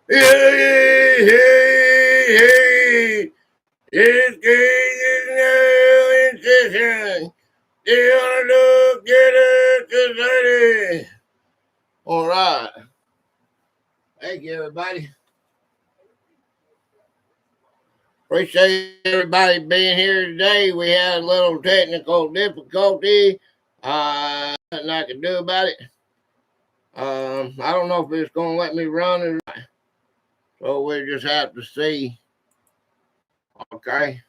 Hey, hey, hey. This game is now in session. The underdog Gator Society. All right. Thank you, everybody. Appreciate everybody being here today. We had a little technical difficulty. Nothing I can do about it. I don't know if it's going to let me run or not. So we'll just have to see. Okay.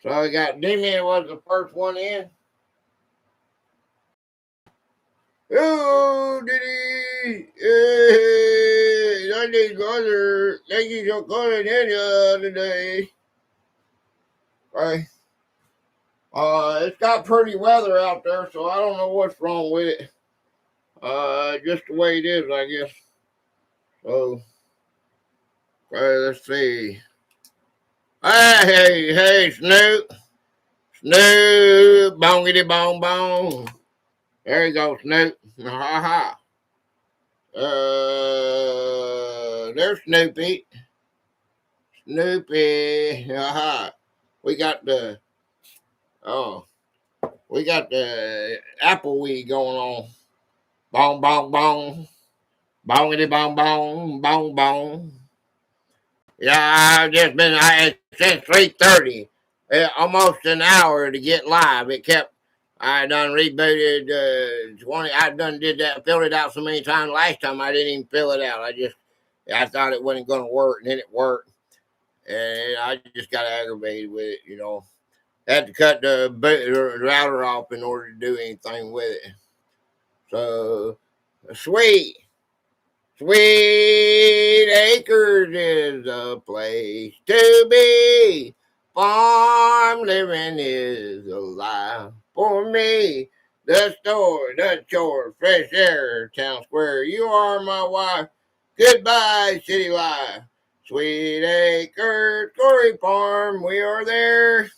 So we got Demian was the first one in. Oh, did he? Hey, I need brother. Thank you for calling in today. Okay. It's got pretty weather out there, so I don't know what's wrong with it. Just the way it is, I guess. So, okay, let's see. Hey, Snoop. Snoop, bongity bong bong. There you go, Snoop. Ha ha. There's Snoopy. Snoopy. Ha ha. We got the apple weed going on. Bong bong bong. Bongity bong bong. Bong bong. Yeah, I've just been since 3:30. Almost an hour to get live. It kept. I done rebooted 20. I done did that, filled it out so many times. Last time I didn't even fill it out. I thought it wasn't going to work, and then it worked, and I just got aggravated with it. Had to cut the router off in order to do anything with it. So sweet. Sweet Acres is a place to be. Farm living is alive for me. The store, the chore, fresh air, town square. You are my wife. Goodbye, city life. Sweet Acres, Corey Farm, we are there.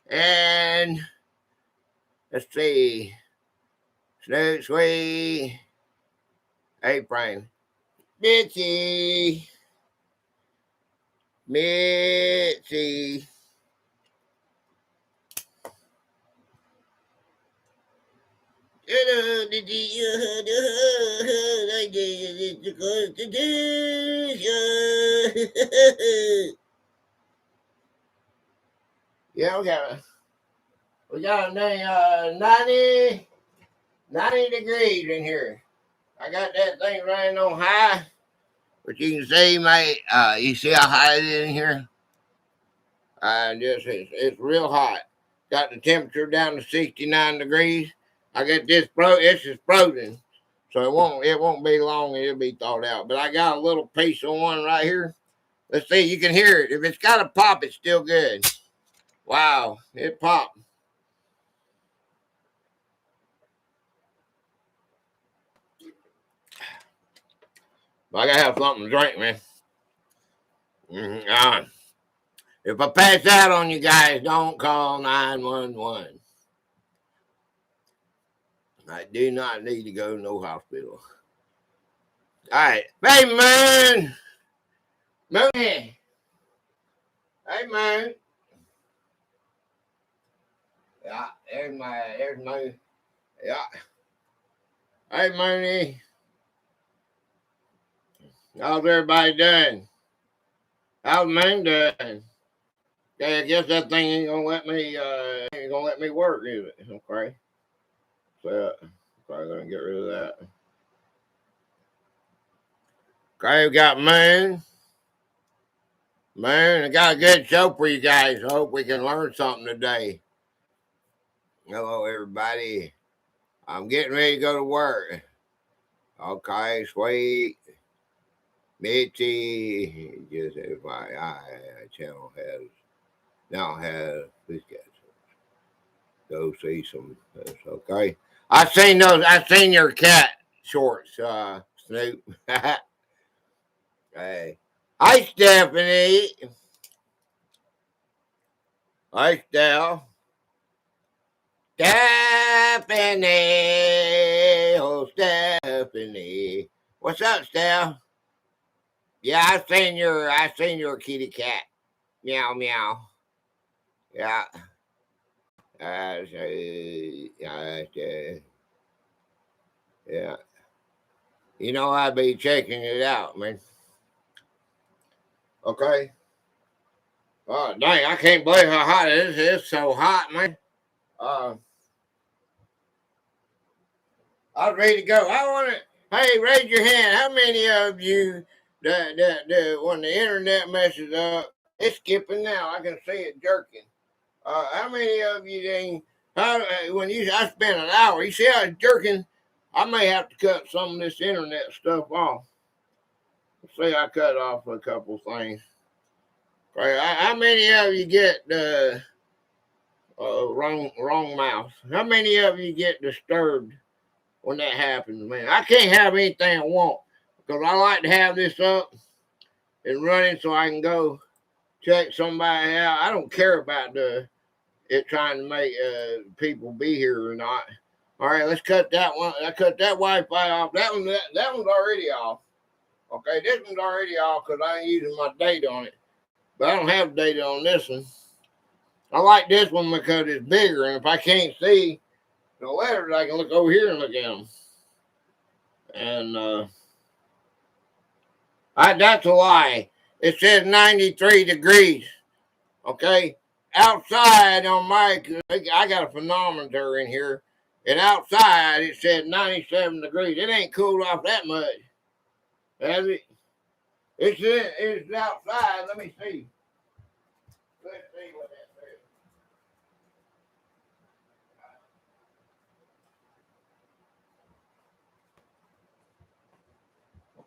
And let's see. Snoot, sweet. Hey, Frank. Mitzi. Yeah, we got 90 degrees in here. I got that thing running on high, but you can see you see how high it is in here? It's real hot. Got the temperature down to 69 degrees. I got this this is frozen. So it won't be long, it'll be thawed out. But I got a little piece of one right here. Let's see, you can hear it. If it's got a pop, it's still good. Wow, it popped. I gotta have something to drink, man. If I pass out on you guys, don't call 911. I do not need to go to no hospital. All right. Hey, man. Mooney. Hey, man. Yeah, there's my, yeah. Hey, Mooney. How's everybody doing? How's Moon doing? Okay, I guess that thing ain't gonna let me work, is it? Okay. So, probably gonna get rid of that. Okay, we got Moon. Moon, I got a good show for you guys. I hope we can learn something today. Hello, everybody. I'm getting ready to go to work. Okay, sweet. Mitzi, just FYI, channel has this guy. Go see some. Okay. I seen your cat shorts, Snoop. Hey. Hi, Stephanie. Hi, Stell. Stephanie. Oh, Stephanie. What's up, Stell? Yeah, I seen your kitty cat. Meow meow. Yeah. Yeah. You know I'd be checking it out, man. Okay. Oh dang, I can't believe how hot it is. It's so hot, man. Uh I'm ready to go. I wanna hey, raise your hand. How many of you the when the internet messes up, it's skipping now. I can see it jerking. How many of you dang when you I spent an hour, you see how it's jerking? I may have to cut some of this internet stuff off. Let's see, I cut off a couple things. Okay, how many of you get the wrong mouse? How many of you get disturbed when that happens, man? I can't have anything I want because I like to have this up and running so I can go check somebody out. I don't care about it trying to make people be here or not. All right, let's cut that one. I cut that Wi-Fi off. That one's already off. Okay, this one's already off because I ain't using my data on it. But I don't have data on this one. I like this one because it's bigger, and if I can't see the letters, I can look over here and look at them. And that's a lie. It says 93 degrees. Okay, outside on my, I got a thermometer in here, and outside it said 97 degrees. It ain't cooled off that much, has it? It's outside. Let me see. Let's see what that says.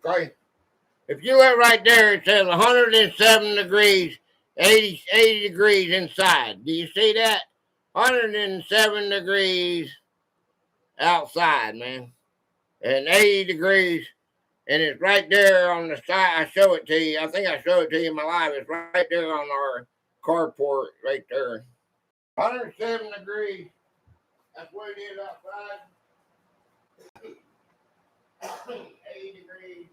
Okay. If you look right there, it says 107 degrees, 80 degrees inside. Do you see that? 107 degrees outside, man. And 80 degrees. And it's right there on the side. I show it to you. I think I showed it to you in my live. It's right there on our carport, right there. 107 degrees. That's what it is outside. 80 degrees.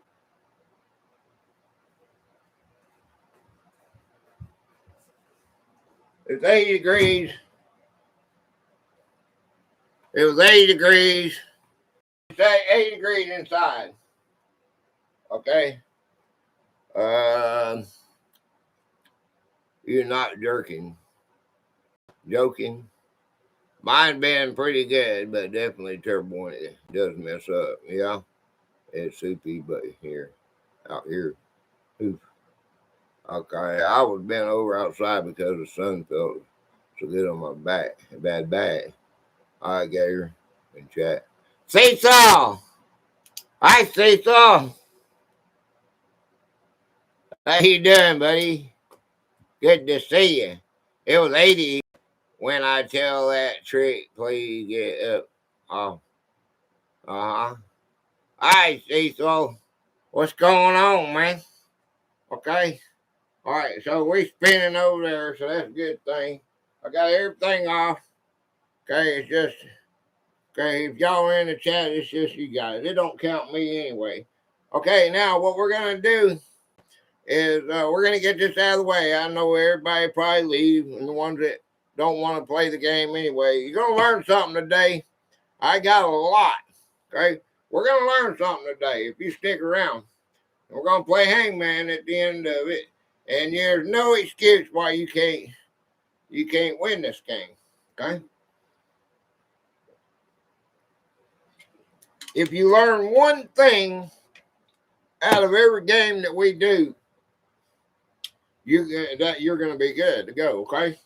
It's 80 degrees. It was 80 degrees. It's 80 degrees inside. Okay. You're not jerking. Joking. Mine been pretty good, but definitely terrible when it does mess up. Yeah. It's soupy, but here. Out here. Oof. Okay. I was bent over outside because the sun felt so good on my back. Bad back. All right, Gator. In chat. Seesaw! Hi, Seesaw! How you doing, buddy? Good to see you. It was 80 when I tell that trick, please get up. Oh, uh-huh. Hi, Cecil. What's going on, man? Okay. All right, so we're spinning over there, so that's a good thing. I got everything off. Okay, it's just, okay, if y'all are in the chat, it's just you guys. It don't count me anyway. Okay, now what we're going to do is we're going to get this out of the way. I know everybody probably leave, and the ones that don't want to play the game anyway. You're going to learn something today. I got a lot. Okay, we're going to learn something today if you stick around. We're going to play Hangman at the end of it, and there's no excuse why you can't win this game. Okay, if you learn one thing out of every game that we do, you're going to be good to go. Okay,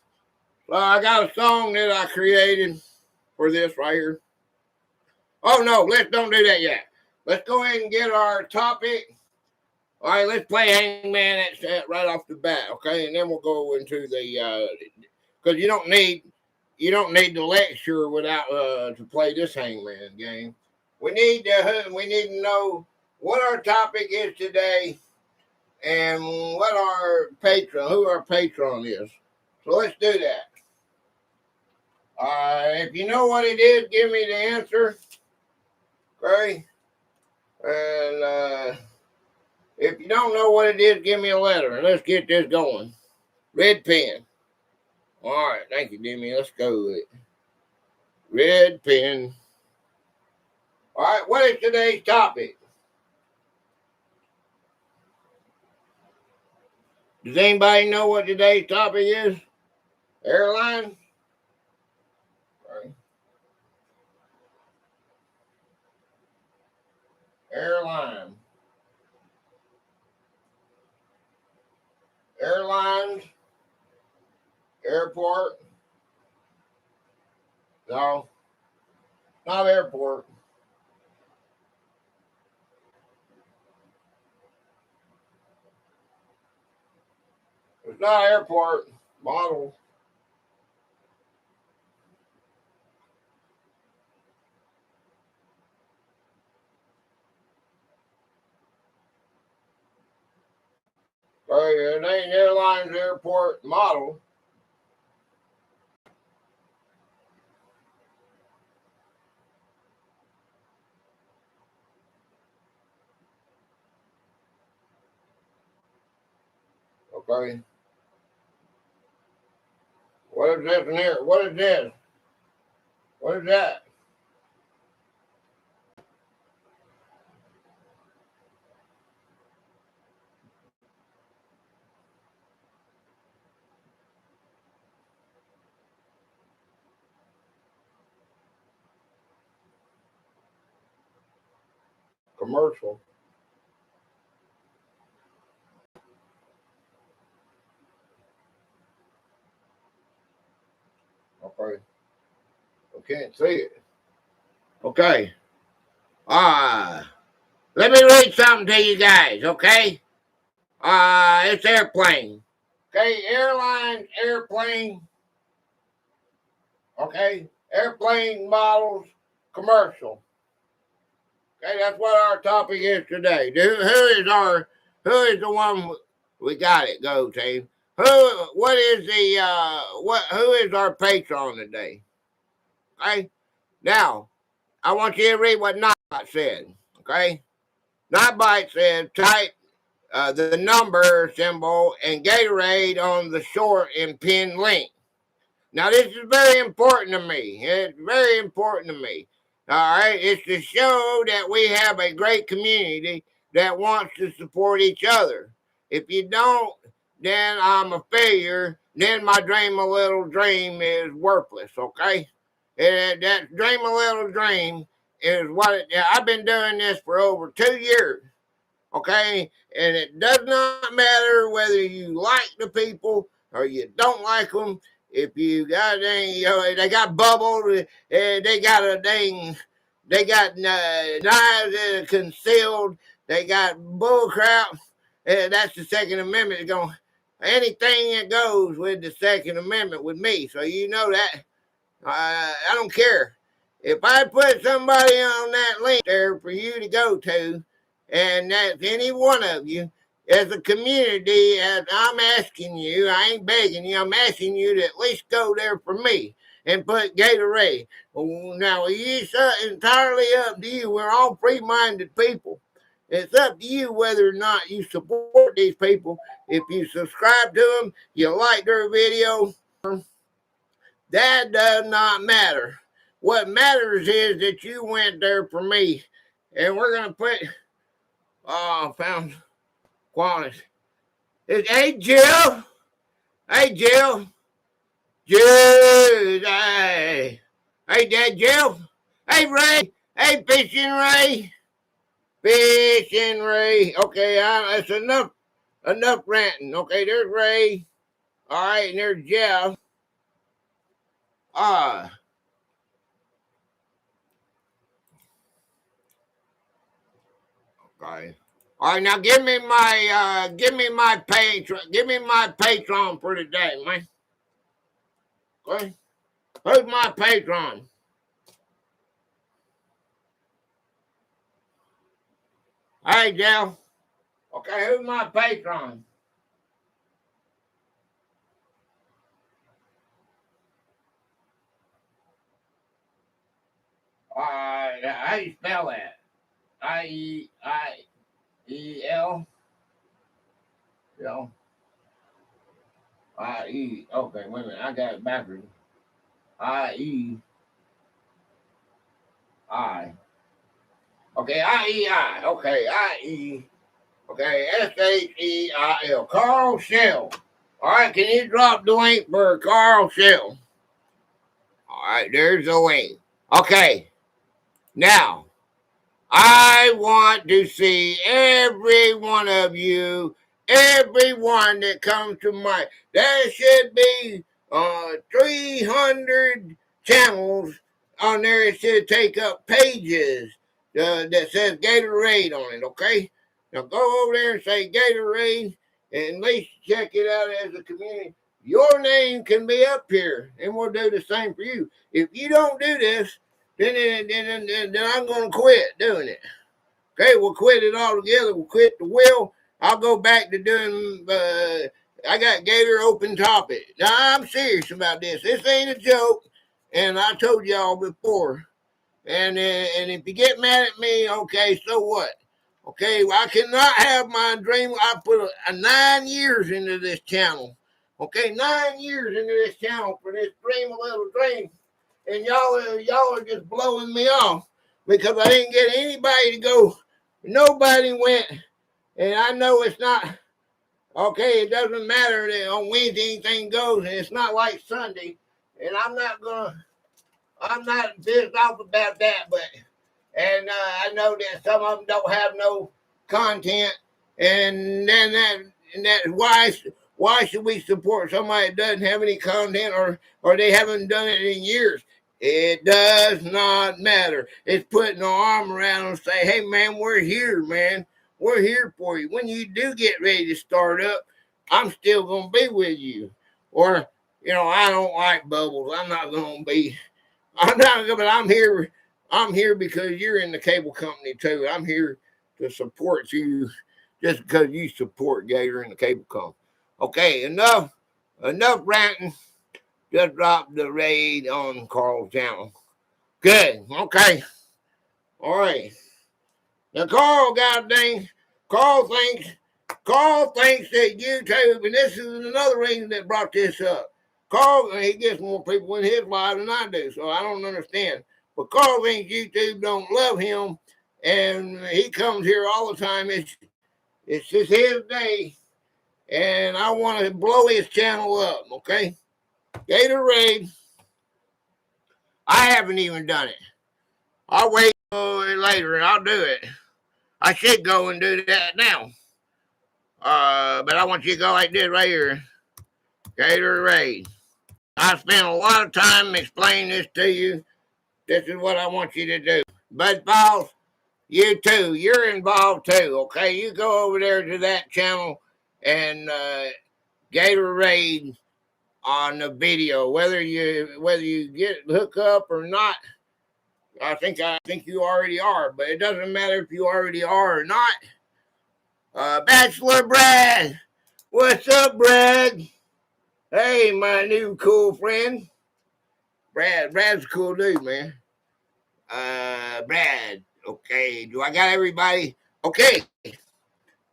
so I got a song that I created for this right here. Oh no, let's don't do that yet. Let's go ahead and get our topic. All right, let's play Hangman right off the bat, okay? And then we'll go into the because you don't need the lecture without to play this Hangman game. We need to know what our topic is today and what who our patron is. So let's do that. If you know what it is, give me the answer. Okay, and If you don't know what it is, give me a letter and let's get this going. Red pen. All right, thank you, Jimmy. Let's go with it. Red pen. All right, what is today's topic? Does anybody know what today's topic is? Airline? Right. Airline. Airlines. Airport. No, not airport. It's not airport. Model. It ain't airlines, airport, model. Okay. What is this in here? What is this? What is that? Commercial. Okay. I can't see it. Okay. Let me read something to you guys, okay? It's airplane. Okay, airlines, airplane. Okay, airplane models, commercial. Okay, that's what our topic is today. Who is the one we got it, go team? What is the who is our patron today? Okay, now I want you to read what Nightbite said. Okay, Nightbite said type the number symbol and Gatorade on the short and pin link. Now, this is very important to me. It's very important to me. All right. It's to show that we have a great community that wants to support each other. If you don't, then I'm a failure. Then my dream a little dream is worthless. Okay. And that dream a little dream is I've been doing this for over 2 years. Okay. And it does not matter whether you like the people or you don't like them. If you got they got bubbled, they got a they got knives that are concealed, they got bull crap. That's the Second Amendment. It's going anything that goes with the Second Amendment with me. So you know that I don't care. If I put somebody on that link there for you to go to, and that's any one of you, as a community, as I'm asking you, I ain't begging you, I'm asking you to at least go there for me and put Gatorade. Now, it's entirely up to you. We're all free-minded people. It's up to you whether or not you support these people. If you subscribe to them, you like their video, that does not matter. What matters is that you went there for me. And we're going to put, found Quantas. Hey, Jill. Hey, Jill. Jill. Hey, Dad, Jill. Hey, Ray. Hey, Fishing Ray. Fishing Ray. Okay, that's enough ranting. Okay, there's Ray. All right, and there's Jeff. Ah. Okay. All right, now give me my patron for today, man. Okay. Who's my patron? Hey, Jeff. Okay, who's my patron? How do you spell that? IEIEL. You know, I-E. Okay, wait a minute. I got it backwards. I-E-I. Okay, I-E-I. Okay, I-E. Okay, S-H-E-I-L. Carl Shell. All right, can you drop the link for Carl Shell? All right, there's the link. Okay, now I want to see every one of you, everyone that comes to mind. There should be 300 channels on there. It should take up pages that says Gatorade on it, okay? Now go over there and say Gatorade and at least check it out as a community. Your name can be up here, and we'll do the same for you. If you don't do this, then I'm going to quit doing it. Okay, we'll quit it all together. We'll quit the wheel. I'll go back to doing, I got Gator open topic. Now, I'm serious about this. This ain't a joke, and I told y'all before. And if you get mad at me, okay, so what? Okay, well, I cannot have my dream. I put 9 years into this channel. Okay, 9 years into this channel for this dream a little dream. And y'all are just blowing me off because I didn't get anybody to go. Nobody went, and I know it's not okay. It doesn't matter that on Wednesday anything goes, and it's not like Sunday. And I'm not pissed off about that, but I know that some of them don't have no content, and then why should we support somebody that doesn't have any content or they haven't done it in years? It does not matter. It's putting an arm around and say, hey, man, we're here, man. We're here for you. When you do get ready to start up, I'm still going to be with you. Or, I don't like bubbles. I'm not, but I'm here. I'm here because you're in the cable company, too. I'm here to support you just because you support Gator and the cable company. Okay, enough ranting. Just dropped the raid on Carl's channel. Good. Okay. All right. Now Carl thinks that YouTube, and this is another reason that brought this up. Carl, he gets more people in his life than I do, so I don't understand. But Carl thinks YouTube don't love him, and he comes here all the time. It's just his day, and I want to blow his channel up, okay? Gatorade. I haven't even done it. I'll wait later and I'll do it. I should go and do that now. But I want you to go like this right here. Gatorade. I spent a lot of time explaining this to you. This is what I want you to do. Bud Balls, you too. You're involved too, okay? You go over there to that channel and Gatorade on the video, whether you get hook up or not. I think you already are, but it doesn't matter if you already are or not. Bachelor Brad, what's up, Brad? Hey, my new cool friend, Brad's a cool dude, man. Brad. Okay, do I got everybody? Okay,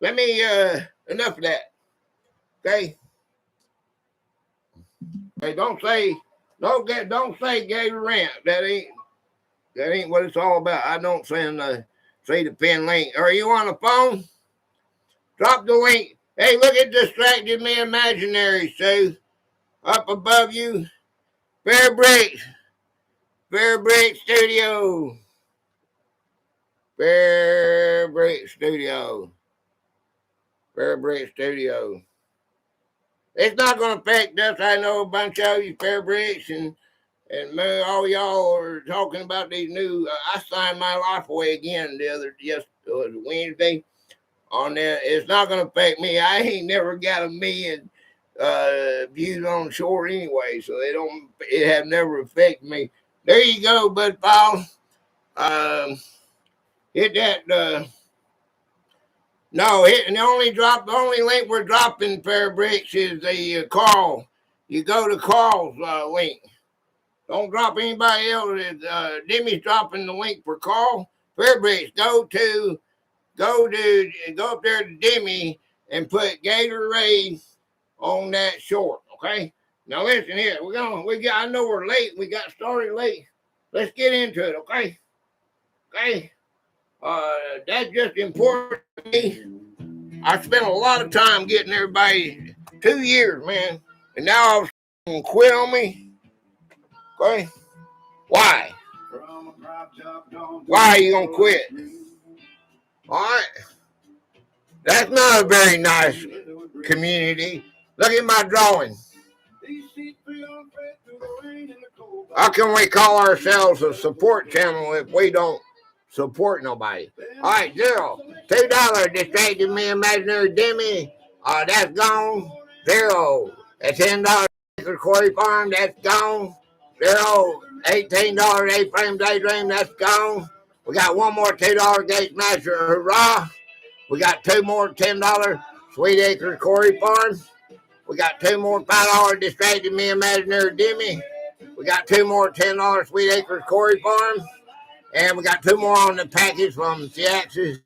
let me enough of that. Okay. Hey, don't say Gator rant. That ain't what it's all about. I don't say the pin link. Are you on the phone? Drop the link. Hey, look at Distracted Me Imaginary, Sue. Up above you. Fair Break Studio. Fair Break Studio. It's not going to affect us. I know a bunch of you Fair Breaks and all y'all are talking about these new. I signed my life away again Wednesday on that. It's not going to affect me. I ain't never got 1 million views on the short anyway, so it have never affected me. There you go, Bud Paul. Hit that. No, the only link we're dropping, Fair Bricks, is the Carl. You go to Carl's link. Don't drop anybody else. Demi's dropping the link for Carl. Fair Bricks, go up there to Demi and put Gatorade on that short. Okay. Now listen here. I know we're late. We got started late. Let's get into it. Okay. Okay. That's just important to me. I spent a lot of time getting everybody 2 years, man, and now I've quit on me. Okay. Why? Why are you gonna quit? All right. That's not a very nice community. Look at my drawing. How can we call ourselves a support channel if we don't support nobody? All right, zero. $2 distracted me imaginary Demi. That's gone. Zero. At $10 Quarry Farm, that's gone. Zero. $18 A-Frame Daydream, that's gone. We got one more $2 Gate Smasher, hurrah. We got two more $10 Sweet Acres Quarry Farm. We got two more $5 Distracted Me Imaginary Demi. We got two more $10 Sweet Acres Quarry Farm. And we got two more on the package from Seax's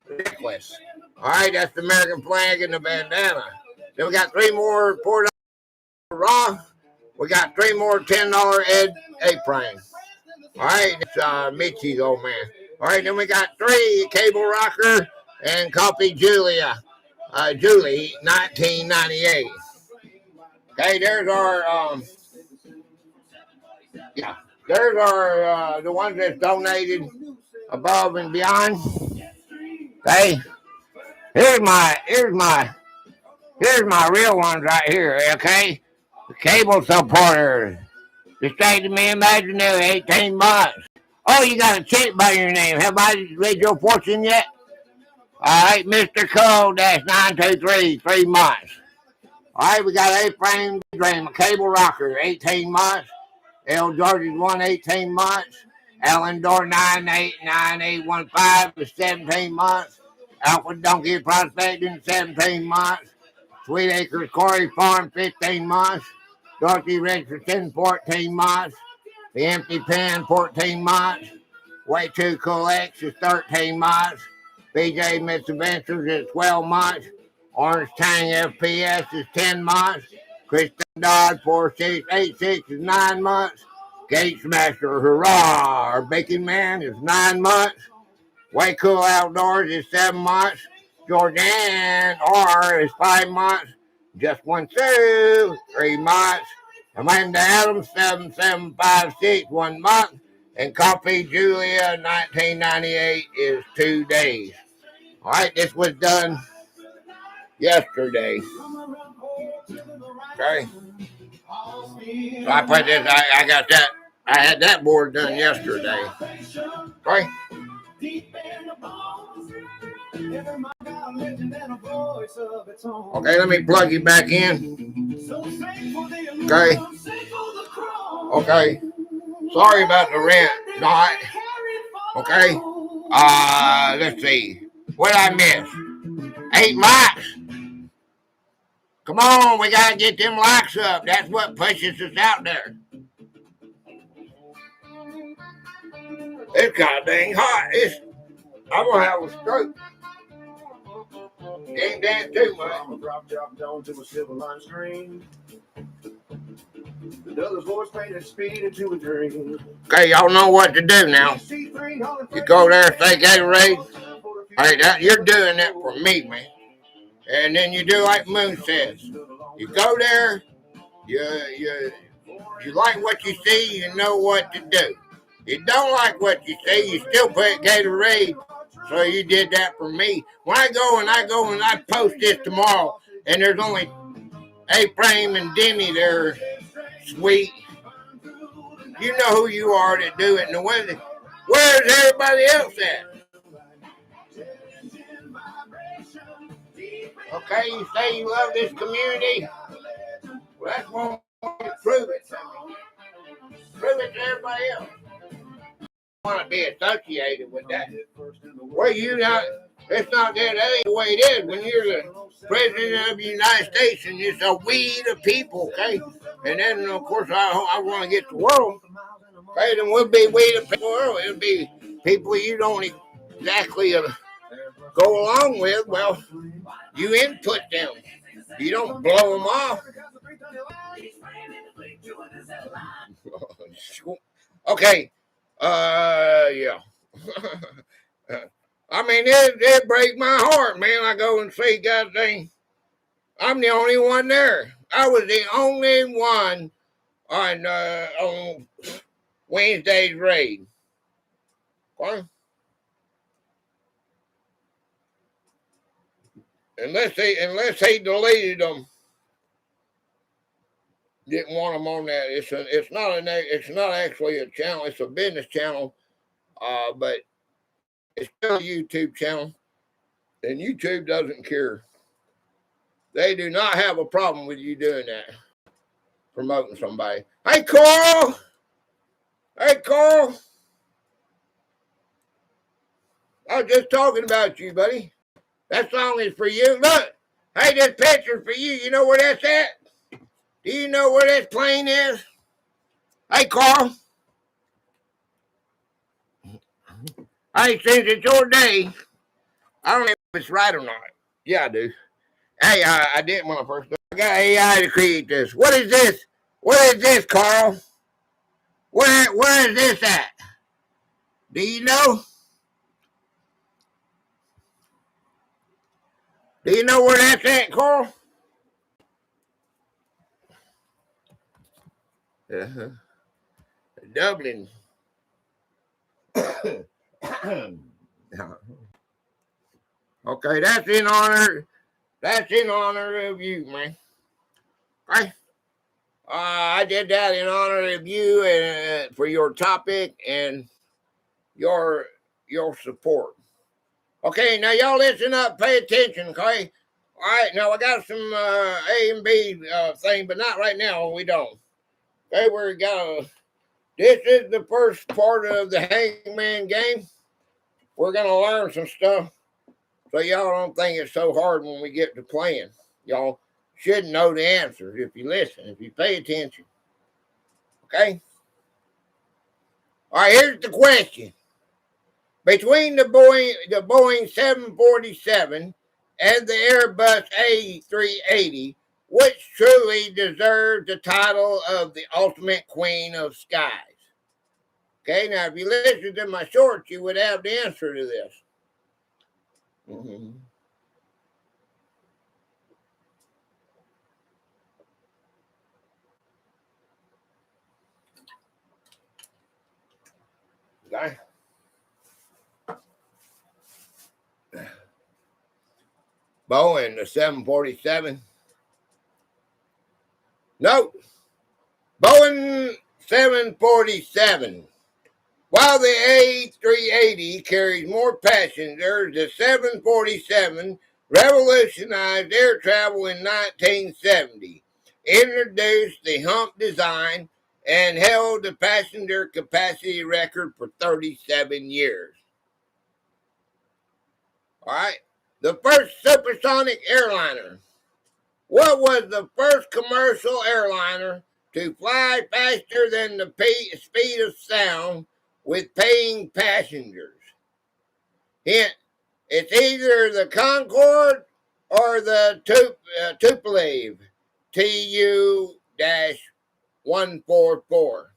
necklace. All right, that's the American flag and the bandana. Then we got three more $4 raw. We got three more $10 Ed A-Frame. All right, it's Mitchie's old man. All right, then we got three Cable Rocker and Coffee Julia. Julie, 1998. Okay, there's our there's our the ones that's donated above and beyond. Okay, here's my real ones right here. Okay, the cable supporters. Distracted Me Imaginary, 18 months. Oh, you got a check by your name. Have I read your fortune yet? All right, Mr. Cole, that's 923, 3 months. All right, we got A-Frame Dream, a Cable Rocker, 18 months. L. George's 18 months. Alan Door 989815 is 17 months. Alpha Donkey Prospecting, 17 months. Sweet Acres Quarry Farm, 15 months. Dorothy Richardson, 14 months. The Empty Pen, 14 months. WayTwoCool X is 13 months. BJ Misadventures is 12 months. Orange Tang FPS is 10 months. Kristen Dodd 4686 is 9 months. Gate Smasher Hurrah! Our Baking Man is 9 months. WayCool Outdoors is 7 months. Jordan R is 5 months. Just One Sue, 3 months. Amanda Adams 7756, 1 month. And Coffee Julia 1998 is 2 days. All right, this was done yesterday. Okay. So I put this, I got that, I had that board done yesterday. Okay. Okay, let me plug you back in. Okay. Okay. Sorry about the rent, not. Okay. Let's see. What did I miss? 8 likes. Come on, we gotta get them likes up. That's what pushes us out there. It's kind of dang hot. I'm gonna have a stroke. Ain't that too much? I'm gonna drop down to a silver line screen. The other's voice made it speed into a dream. Okay, y'all know what to do now. You go there, say Gatorade. Hey, you're doing that for me, man. And then you do like Moon says. You go there, you like what you see, you know what to do. You don't like what you see, you still put Gatorade. So you did that for me. When I go and I post this tomorrow, and there's only A-Frame and Demi there, sweet. You know who you are to do it. And where's everybody else at? Okay, you say you love this community. Well, that's one way to prove it to me. Prove it to everybody else. I want to be associated with that. Well, it's not that ain't the way it is. When you're the president of the United States and it's a we the people, okay? And then, of course, I want to get the world. Okay, then we'll be we the people. It'll be people you don't exactly go along with, well, you input them. You don't blow them off. Okay. Yeah. I mean, it break my heart, man. I go and see, God dang, I'm the only one there. I was the only one on Wednesday's raid. Okay? Unless they deleted them, didn't want them on that. It's not actually a channel. It's a business channel, but it's still a YouTube channel, and YouTube doesn't care. They do not have a problem with you doing that, promoting somebody. Hey, Carl. Hey, Carl. I was just talking about you, buddy. That song is for you. Look. Hey, this picture's for you. You know where that's at? Do you know where this plane is? Hey, Carl. Hey, since it's your day, I don't know if it's right or not. Yeah, I do. Hey, I didn't when I first. I got AI to create this. What is this? What is this, Carl? Where is this at? Do you know? Do you know where that's at, Carl? Uh-huh. Dublin. Okay, that's in honor. That's in honor of you, man. Okay. I did that in honor of you and for your topic and your support. Okay, now y'all listen up, pay attention, okay? All right, now I got some A and B thing, but not right now. We don't. Okay, we're gonna. This is the first part of the Hangman game. We're gonna learn some stuff, so y'all don't think it's so hard when we get to playing. Y'all should know the answers if you listen, if you pay attention. Okay. All right, here's the question. Between the Boeing 747 and the Airbus A380, which truly deserves the title of the ultimate queen of skies? Okay, now if you listen to my shorts, you would have the answer to this. Mm-hmm. Okay. Boeing, the 747. Nope. Boeing 747. While the A380 carries more passengers, the 747 revolutionized air travel in 1970, introduced the hump design, and held the passenger capacity record for 37 years. All right. The first supersonic airliner. What was the first commercial airliner to fly faster than the speed of sound with paying passengers? Hint, it's either the Concorde or the Tupolev TU-144.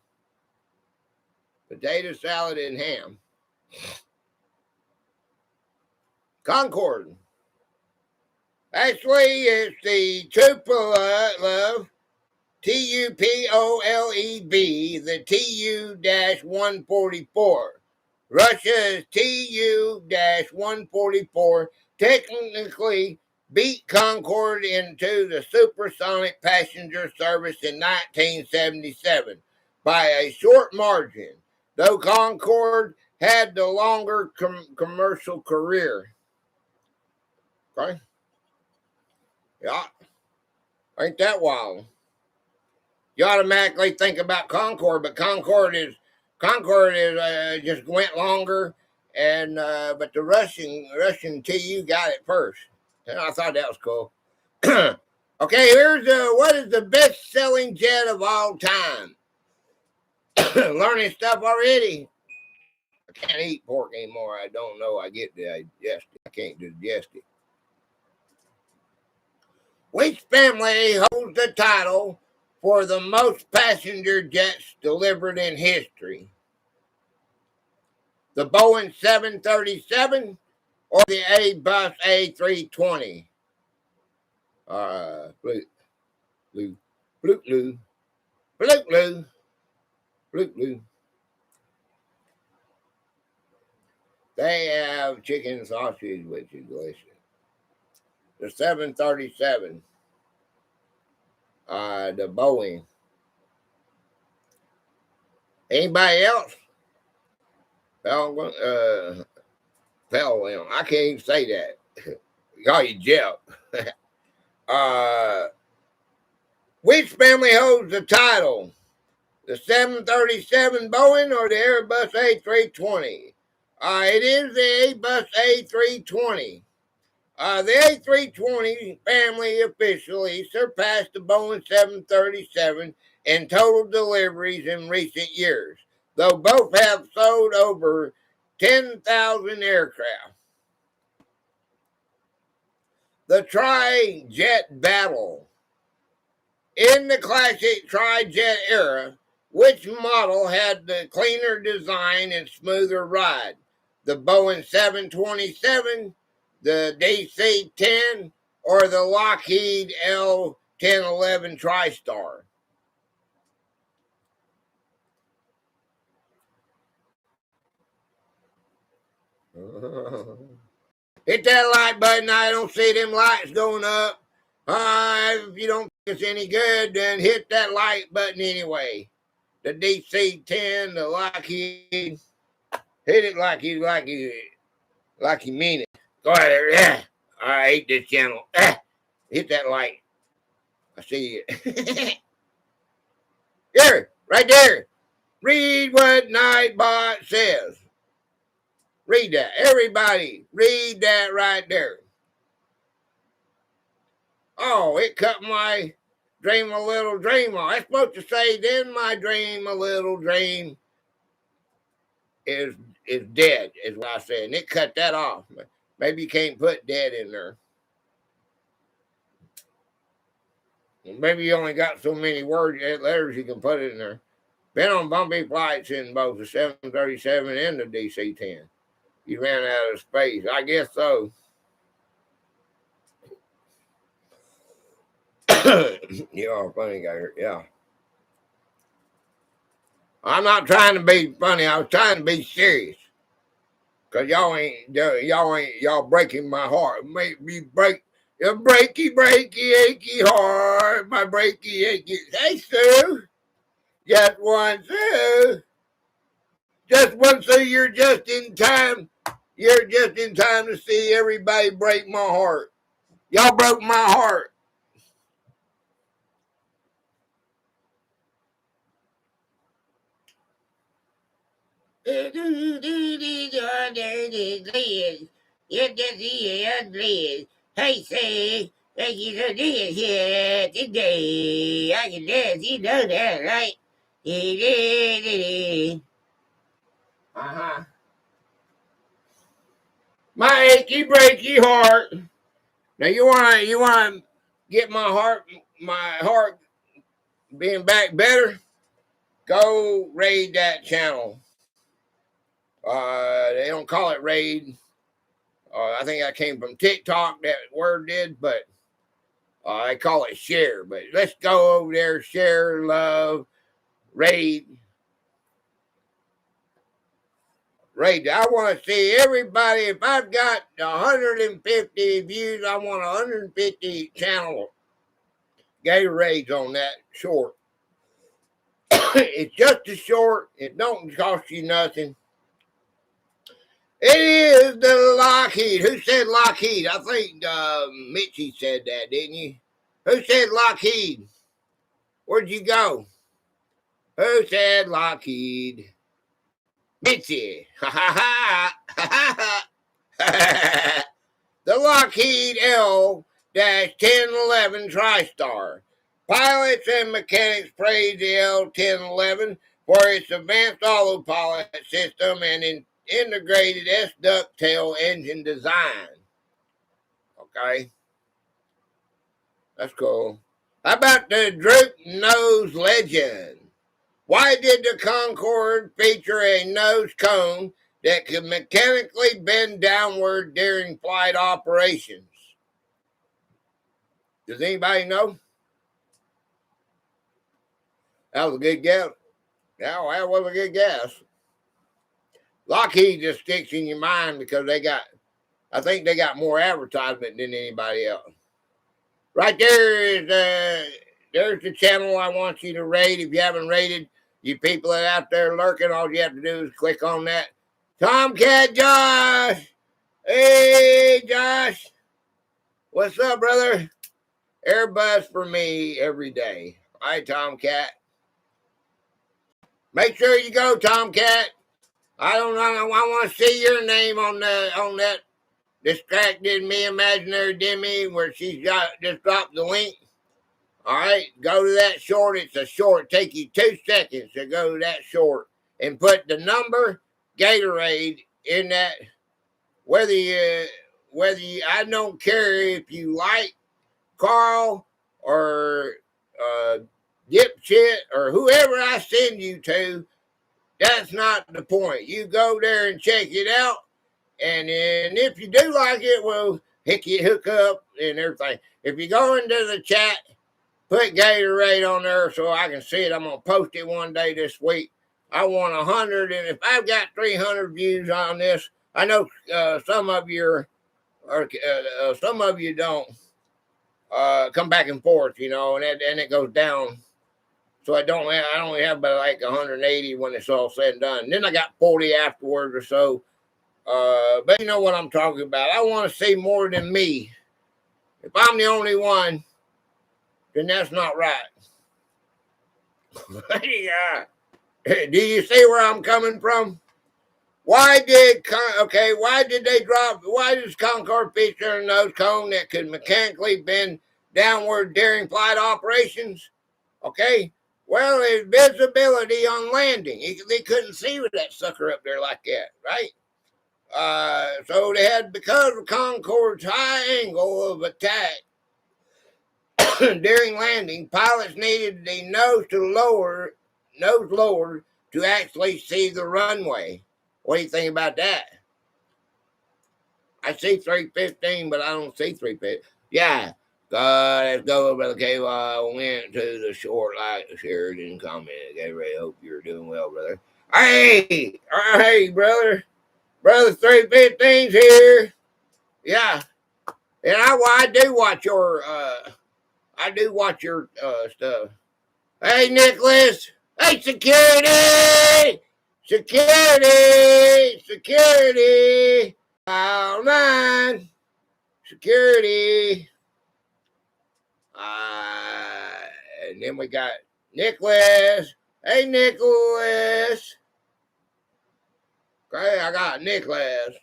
Potato salad and ham. Concorde. Actually, it's the Tupolev, Tupoleb, the TU-144. Russia's TU-144 technically beat Concorde into the supersonic passenger service in 1977 by a short margin, though Concorde had the longer commercial career. Okay? Yeah. Ain't that wild? You automatically think about Concorde, but Concorde is just went longer, and but the Russian TU got it first. And I thought that was cool. Okay, here's what is the best-selling jet of all time? Learning stuff already. I can't eat pork anymore. I don't know. I get digested. I can't digest it. Which family holds the title for the most passenger jets delivered in history? The Boeing 737 or the Airbus A320? Blue, blue, blue, blue, blue, blue, blue, blue. They have chicken sausage, which is delicious. The 737, the Boeing. Anybody else? I can't even say that. Call you Jeff. Which family holds the title? The 737 Boeing or the Airbus A320? It is the Airbus A320. The A320 family officially surpassed the Boeing 737 in total deliveries in recent years, though both have sold over 10,000 aircraft. The tri-jet battle. In the classic tri-jet era, which model had the cleaner design and smoother ride? The Boeing 727, the DC-10, or the Lockheed L-1011 TriStar? Hit that like button. I don't see them lights going up. If you don't think it's any good, then hit that like button anyway. The DC-10, the Lockheed. Hit it like you mean it. Go ahead. Yeah. I hate this channel. Hit that like. I see it. Here, right there. Read what Nightbot says. Read that. Everybody, read that right there. Oh, it cut my dream a little dream off. That's supposed to say, then my dream a little dream is dead, is what I said. And it cut that off. Maybe you can't put dead in there. Maybe you only got so many words, letters you can put in there. Been on bumpy flights in both the 737 and the DC-10. You ran out of space. I guess so. You are a funny guy. Yeah. I'm not trying to be funny. I was trying to be serious. Cause y'all breaking my heart. Make me break your breaky, achy heart. My breaky, achy. Hey, Sue. Just one, Sue. Just one, Sue. You're just in time. You're just in time to see everybody break my heart. Y'all broke my heart. Hey, say, thank you for being here today. I can dance, you know that, right? Uh-huh. My achy breaky heart. Now you wanna get my heart being back better? Go raid that channel. They don't call it raid. I think that came from TikTok, that word did, but I call it share. But let's go over there, share, love, raid. Raid. I want to see everybody. If I've got 150 views, I want 150 channel Gator raids on that short. It's just a short. It don't cost you nothing. It is the Lockheed. Who said Lockheed? I think Mitchie said that, didn't you? Who said Lockheed? Where'd you go? Who said Lockheed? Mitchie. Ha ha ha. The Lockheed L-1011 TriStar. Pilots and mechanics praise the L-1011 for its advanced autopilot system and integrated S-ducktail engine design. Okay. That's cool. How about the droop nose legend? Why did the Concorde feature a nose cone that could mechanically bend downward during flight operations? Does anybody know? That was a good guess. Yeah, that was a good guess. Lockheed just sticks in your mind because I think they got more advertisement than anybody else. Right there is there's the channel I want you to rate. If you haven't rated, you people that out there lurking, all you have to do is click on that. Tomcat Josh! Hey, Josh! What's up, brother? Everybody's for me every day. All right, Tomcat. Make sure you go, Tomcat. I don't know. I want to see your name on that distracted me imaginary Demi where she's just dropped the link. All right, go to that short. It's a short. Take you 2 seconds to go to that short and put the number Gatorade in that. Whether you, I don't care if you like Carl or Dipshit or whoever I send you to. That's not the point. You go there and check it out, and then if you do like it, we'll hook up and everything. If you go into the chat, put Gatorade on there so I can see it. I'm gonna post it one day this week. I want 100, and if I've got 300 views on this, I know some of you some of you don't come back and forth, and it goes down. So I only have about like 180 when it's all said and done. And then I got 40 afterwards or so. But you know what I'm talking about. I want to see more than me. If I'm the only one, then that's not right. Yeah. Do you see where I'm coming from? Why does Concorde feature a nose cone that could mechanically bend downward during flight operations? Okay. Well, there's visibility on landing. They couldn't see with that sucker up there like that, right? So they had, because of Concorde's high angle of attack during landing, pilots needed the nose lowered to actually see the runway. What do you think about that? I see 315, but I don't see 315. Yeah. Let's go, Brother K. Went to the short like Sheridan comment. Gatorade, hope you're doing well, brother. Hey, brother. Brother 315's here. Yeah. And I do watch your stuff. Hey, Nicholas. Hey, security. Security. All right. Security. And then we got Nicholas. Hey, Nicholas. Okay, I got Nicholas.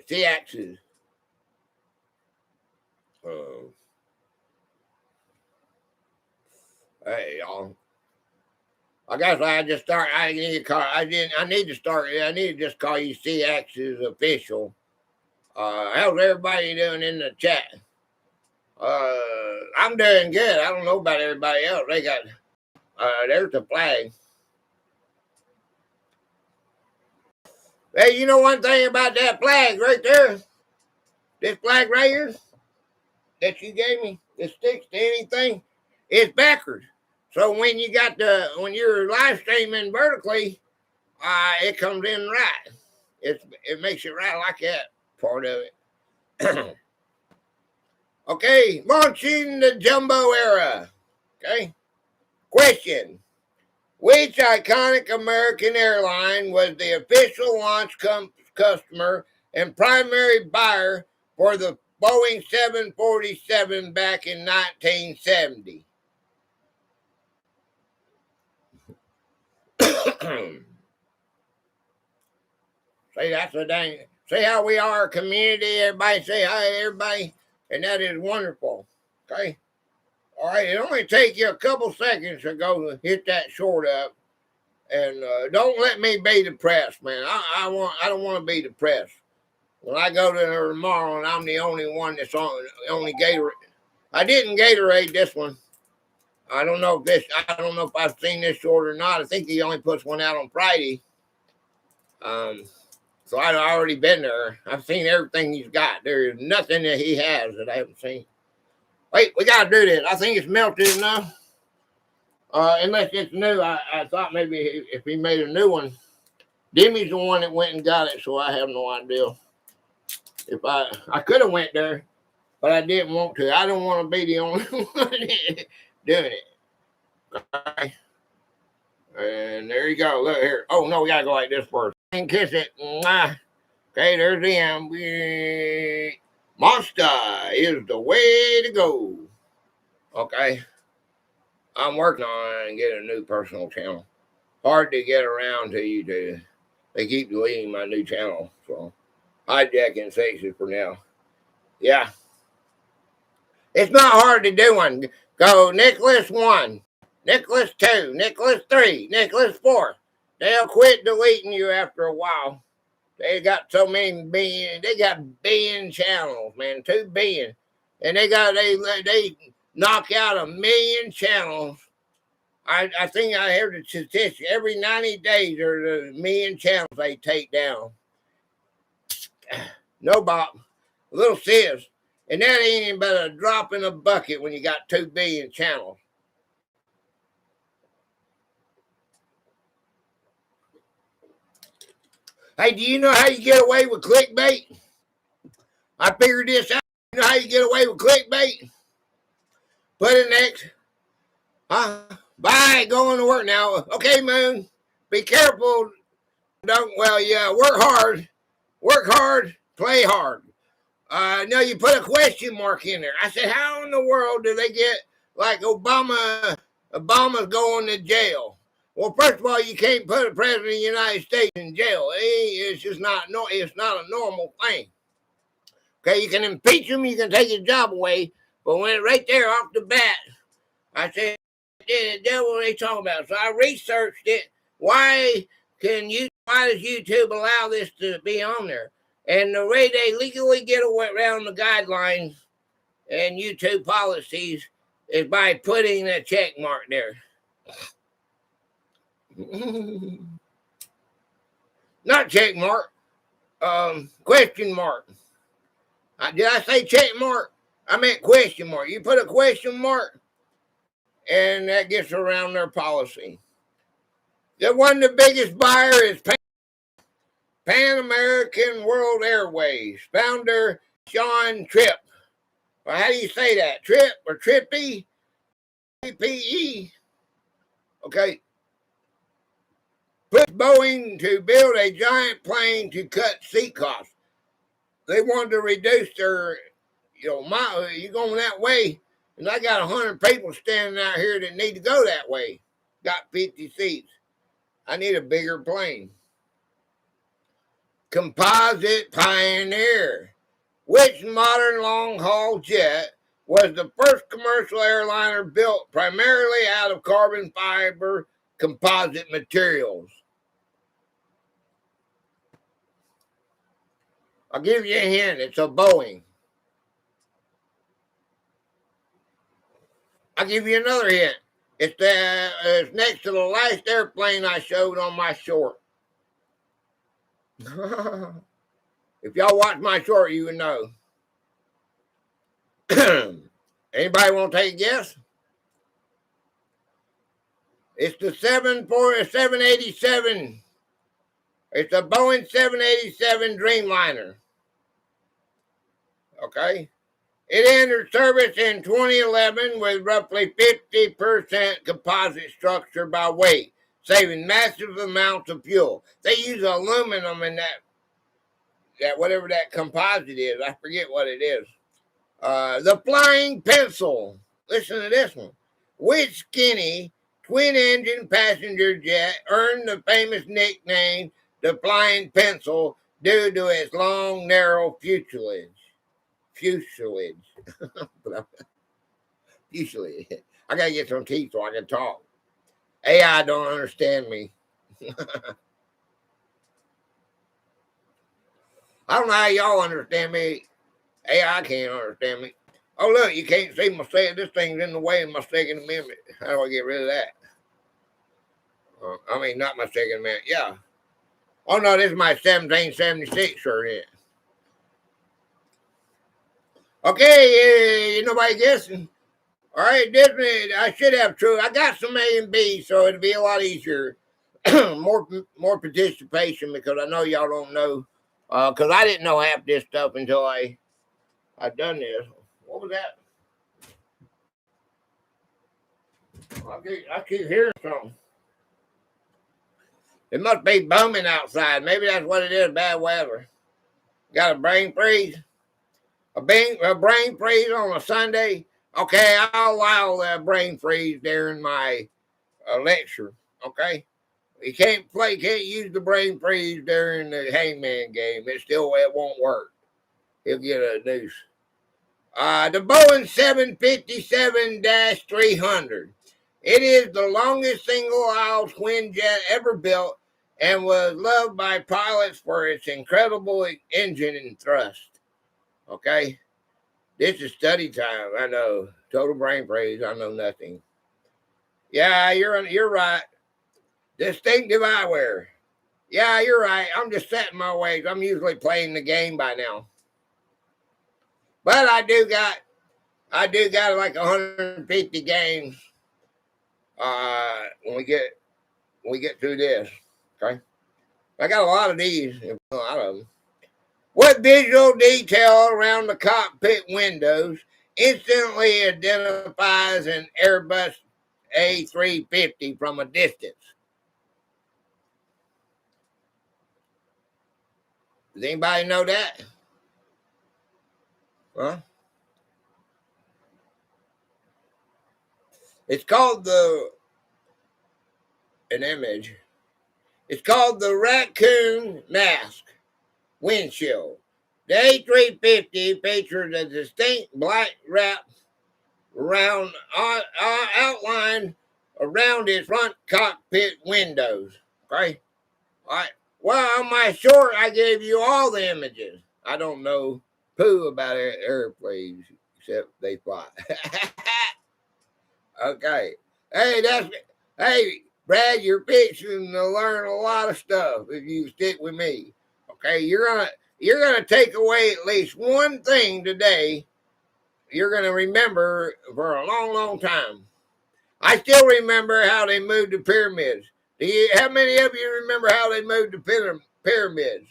C-axis. Hey, y'all. I guess I just start. I need to just call you C-axis official. How's everybody doing in the chat? I'm doing good. I don't know about everybody else. They got there's the flag. Hey, you know one thing about that flag right there? This flag right here that you gave me, that sticks to anything, it's backwards. So when you're live streaming vertically, it comes in right. It makes it right like that part of it. Okay, launching the jumbo era. Okay. Question. Which iconic American airline was the official launch customer and primary buyer for the Boeing 747 back in 1970? See, that's a dang. See how we are a community. Everybody say hi, everybody, and that is wonderful. Okay. All right, it only take you a couple seconds to go hit that short up, And don't let me be depressed, man. I don't want to be depressed. When I go to her tomorrow and I'm the only one that's on only Gator. I didn't Gatorade this one. I don't know if I've seen this short or not. I think he only puts one out on Friday. So I've already been there. I've seen everything he's got. There is nothing that he has that I haven't seen. Wait, we gotta do this. I think it's melted enough. Unless it's new, I thought maybe if he made a new one. Demi's the one that went and got it, so I have no idea. If I could have went there, but I didn't want to. I don't want to be the only one doing it. Okay. And there you go. Look here. Oh no, we gotta go like this first. And kiss it. Mwah. Okay, there's the end. Monster is the way to go. Okay. I'm working on getting a new personal channel. Hard to get around to YouTube. They keep deleting my new channel. So hijacking faces for now. Yeah. It's not hard to do one. Go Nicholas 1, Nicholas 2, Nicholas 3, Nicholas 4. They'll quit deleting you after a while. They got so many billion. They got billion channels, man, 2 billion, and they knock out 1 million channels. I think I heard the statistic. Every 90 days, there's 1 million channels they take down. No, Bob, little sis, and that ain't even but a drop in a bucket when you got 2 billion channels. Hey, do you know how you get away with clickbait? I figured this out. You know how you get away with clickbait? Put it next. Bye. Going to work now. Okay, Moon. Be careful. Work hard. Play hard. No, you put a question mark in there. I said, how in the world do they get like Obama's going to jail? Well, first of all, you can't put a president of the United States in jail. It's just not a normal thing. Okay, you can impeach him, you can take his job away, but when right there off the bat, I said, the devil what are they talking about? So I researched it. Why does YouTube allow this to be on there? And the way they legally get around the guidelines and YouTube policies is by putting a check mark there. Not check mark, question mark. Did I say check mark? I meant question mark. You put a question mark, and that gets around their policy. The biggest buyer is Pan American World Airways founder Sean Tripp. Well, how do you say that? Tripp or Trippy? TPE. Okay. Put Boeing to build a giant plane to cut seat costs. They wanted to reduce their, you're going that way, and I got 100 people standing out here that need to go that way. Got 50 seats. I need a bigger plane. Composite Pioneer. Which modern long-haul jet was the first commercial airliner built primarily out of carbon fiber composite materials? I'll give you a hint. It's a Boeing. I'll give you another hint. It's next to the last airplane I showed on my short. If y'all watch my short, you would know. Anybody want to take a guess? It's the 787. It's a Boeing 787 Dreamliner. Okay. It entered service in 2011 with roughly 50% composite structure by weight, saving massive amounts of fuel. They use aluminum in that whatever that composite is. I forget what it is. The Flying Pencil. Listen to this one. Which skinny twin-engine passenger jet earned the famous nickname the Flying Pencil due to its long, narrow fuselage? Fuselage. I gotta get some teeth so I can talk. AI don't understand me. I don't know how y'all understand me. AI can't understand me. Oh, look, you can't see my second. This thing's in the way of my Second Amendment. How do I get rid of that? I mean, not my Second Amendment. Yeah. Oh, no, this is my 1776 shirt. In. Okay, nobody guessing. All right, Disney, I should have true. I got some A and B, so it'll be a lot easier. more participation because I know y'all don't know. Because I didn't know half this stuff until I done this. What was that? I keep hearing something. It must be booming outside. Maybe that's what it is, bad weather. Got a brain freeze? A brain freeze on a Sunday? Okay, I'll allow that brain freeze during my lecture. Okay? You can't use the brain freeze during the Hangman game. It won't work. He'll get a noose. The Boeing 757-300. It is the longest single-aisle twin jet ever built and was loved by pilots for its incredible engine and thrust. Okay? This is study time. I know. Total brain freeze. I know nothing. Yeah, you're right. Distinctive eyewear. Yeah, you're right. I'm just setting my ways. I'm usually playing the game by now. But I do got like 150 games when we get through this. Okay. I got a lot of these, a lot of them. What visual detail around the cockpit windows instantly identifies an Airbus A350 from a distance? Does anybody know that? Huh? It's called an image. It's called the raccoon mask windshield. The A350 features a distinct black wrap around outline around its front cockpit windows. Okay? All right. Well, on my short, I gave you all the images. I don't know poo about airplanes except they fly. Okay. Hey, Brad, you're fixing to learn a lot of stuff if you stick with me. Okay, you're gonna take away at least one thing today. You're gonna remember for a long, long time. I still remember how they moved the pyramids. How many of you remember how they moved the pyramids?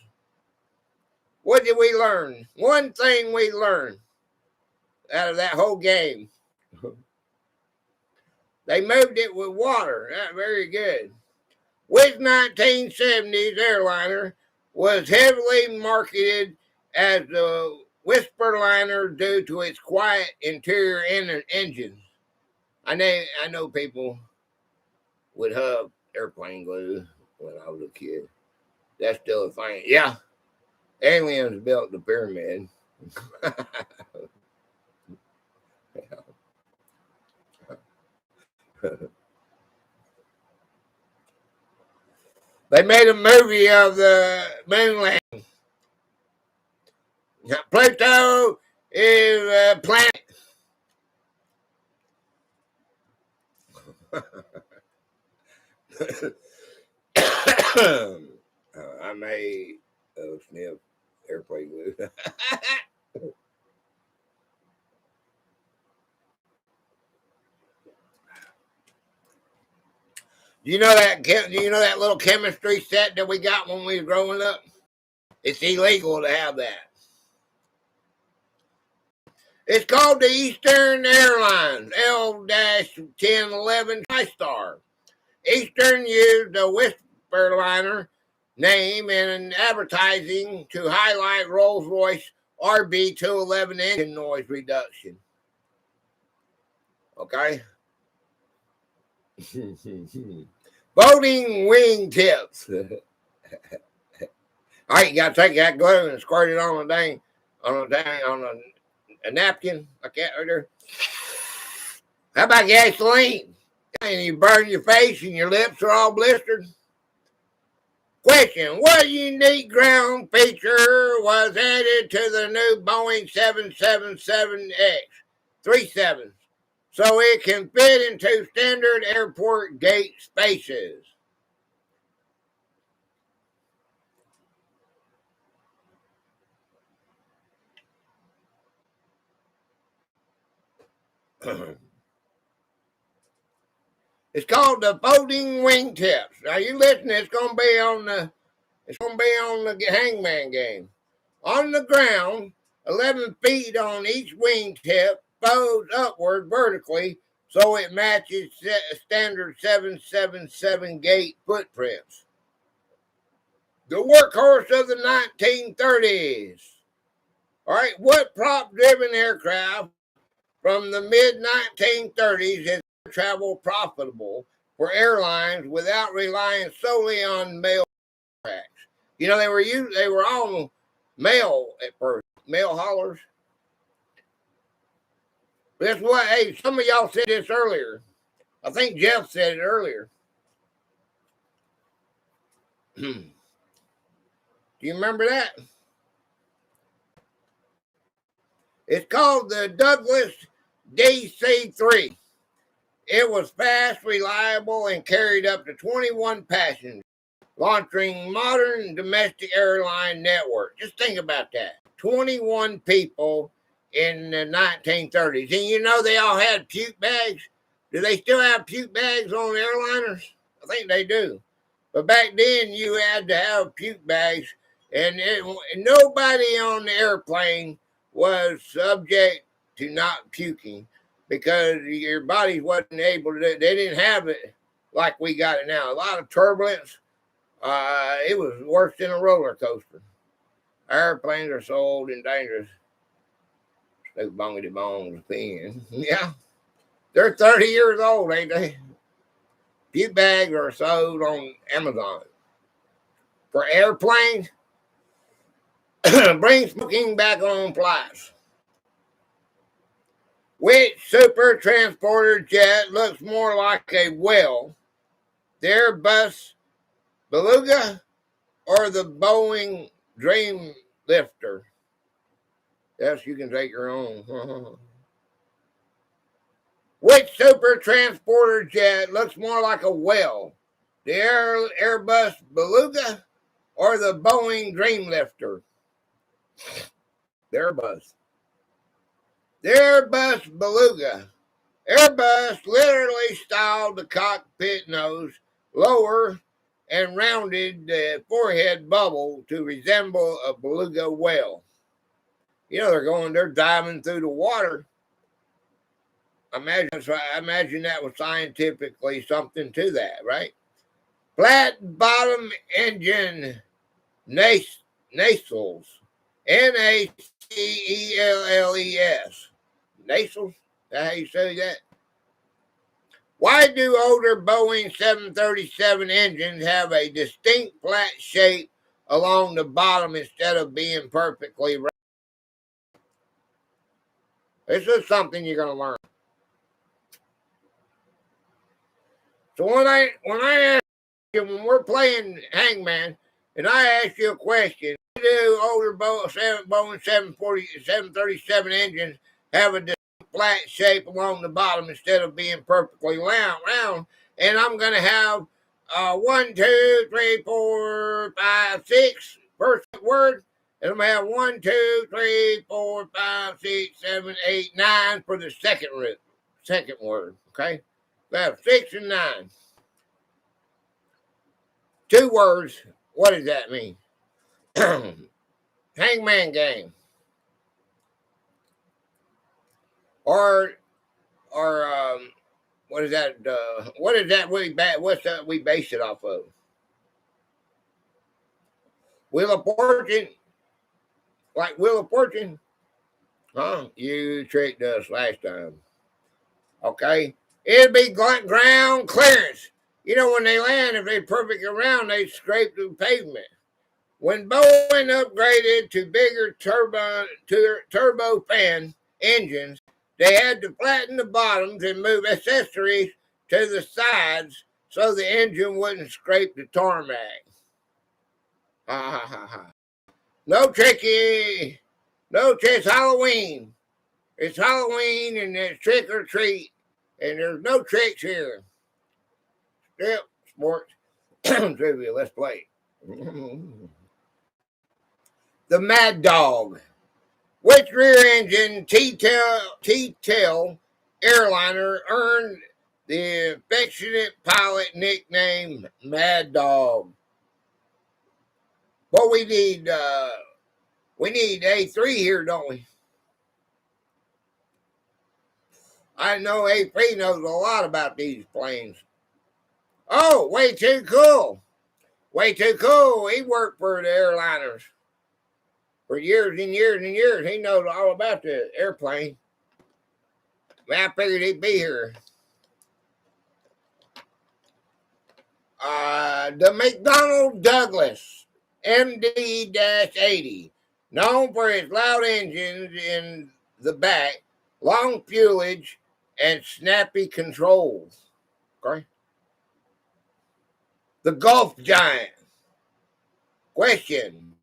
What did we learn? One thing we learned out of that whole game. They moved it with water. That's very good. Which 1970s airliner was heavily marketed as the Whisper Liner due to its quiet interior engines? I know people would hug airplane glue when I was a kid. That's still a thing. Yeah. Aliens built the pyramid. They made a movie of the moon landing. Pluto is a planet. I may sniff airplane glue. Do you know that little chemistry set that we got when we were growing up? It's illegal to have that. It's called the Eastern Airlines L-1011 TriStar. Eastern used the Whisper Liner name in advertising to highlight Rolls-Royce RB211 engine noise reduction. Okay. Voting wing tips. All right, you gotta take that glue and squirt it on a napkin like that right there. How about gasoline? And you burn your face and your lips are all blistered. Question: what unique ground feature was added to the new Boeing 777X 37 so it can fit into standard airport gate spaces? It's called the folding wingtips. Now you listen, it's gonna be on the Hangman game. On the ground, 11 feet on each wingtip folds upward vertically so it matches standard 777 gate footprints. The workhorse of the 1930s. All right, what prop-driven aircraft from the mid-1930s is travel profitable for airlines without relying solely on mail tracks? You know, they were all mail at first, mail haulers. That's what, hey, some of y'all said this earlier. I think Jeff said it earlier. Do you remember that? It's called the Douglas DC-3. It was fast, reliable, and carried up to 21 passengers, launching modern domestic airline network. Just think about that. 21 people in the 1930s. And you know they all had puke bags. Do they still have puke bags on airliners? I think they do. But back then you had to have puke bags, and nobody on the airplane was subject to not puking because your body wasn't able to. They didn't have it like we got it now. A lot of turbulence. It was worse than a roller coaster. Airplanes are so old and dangerous. Snoop Bongity Bong's opinion. Yeah. They're 30 years old, ain't they? Puke bags are sold on Amazon. For airplanes, bring smoking back on flights. Which super transporter jet looks more like a whale? The Airbus Beluga or the Boeing Dreamlifter? Yes, you can take your own. Which super transporter jet looks more like a whale? The Airbus Beluga or the Boeing Dreamlifter? The Airbus. The Airbus Beluga. Airbus literally styled the cockpit nose lower and rounded the forehead bubble to resemble a beluga whale. You know, they're diving through the water. I imagine that was scientifically something to that, right? Flat bottom engine nacelles. Nacelles. Nacelles? That's how you say that? Why do older Boeing 737 engines have a distinct flat shape along the bottom instead of being perfectly round? This is something you're going to learn. So when when we're playing Hangman, and I ask you a question, do older Boeing 737 engines have a flat shape along the bottom instead of being perfectly round? And I'm going to have 1, 2, 3, 4, 5, 6 first word. And I'm going to have 1, 2, 3, 4, 5, 6, 7, 8, 9 for the second word. Okay? We have 6 and 9. 2 words. What does that mean? Hangman game. Or what is that? What's that we base it off of? Wheel of Fortune? Like Wheel of Fortune? Huh? You tricked us last time. Okay? It'd be ground clearance. You know, when they land, if they're perfectly round, they scrape the pavement. When Boeing upgraded to bigger turbofan engines, they had to flatten the bottoms and move accessories to the sides so the engine wouldn't scrape the tarmac. Ha ha ha ha. No tricky. No, it's Halloween. It's Halloween and it's trick or treat. And there's no tricks here. Yep, sports. Trivia, let's play. The Mad Dog. Which rear-engine T-tail airliner earned the affectionate pilot nickname Mad Dog? Well, we need A3 here, don't we? I know A3 knows a lot about these planes. Oh, WayTwoCool. WayTwoCool. He worked for the airliners for years and years and years. He knows all about the airplane. Man, I figured he'd be here. The McDonnell Douglas MD-80, known for its loud engines in the back, long fuelage, and snappy controls. Okay. The Gulf Giant. Question.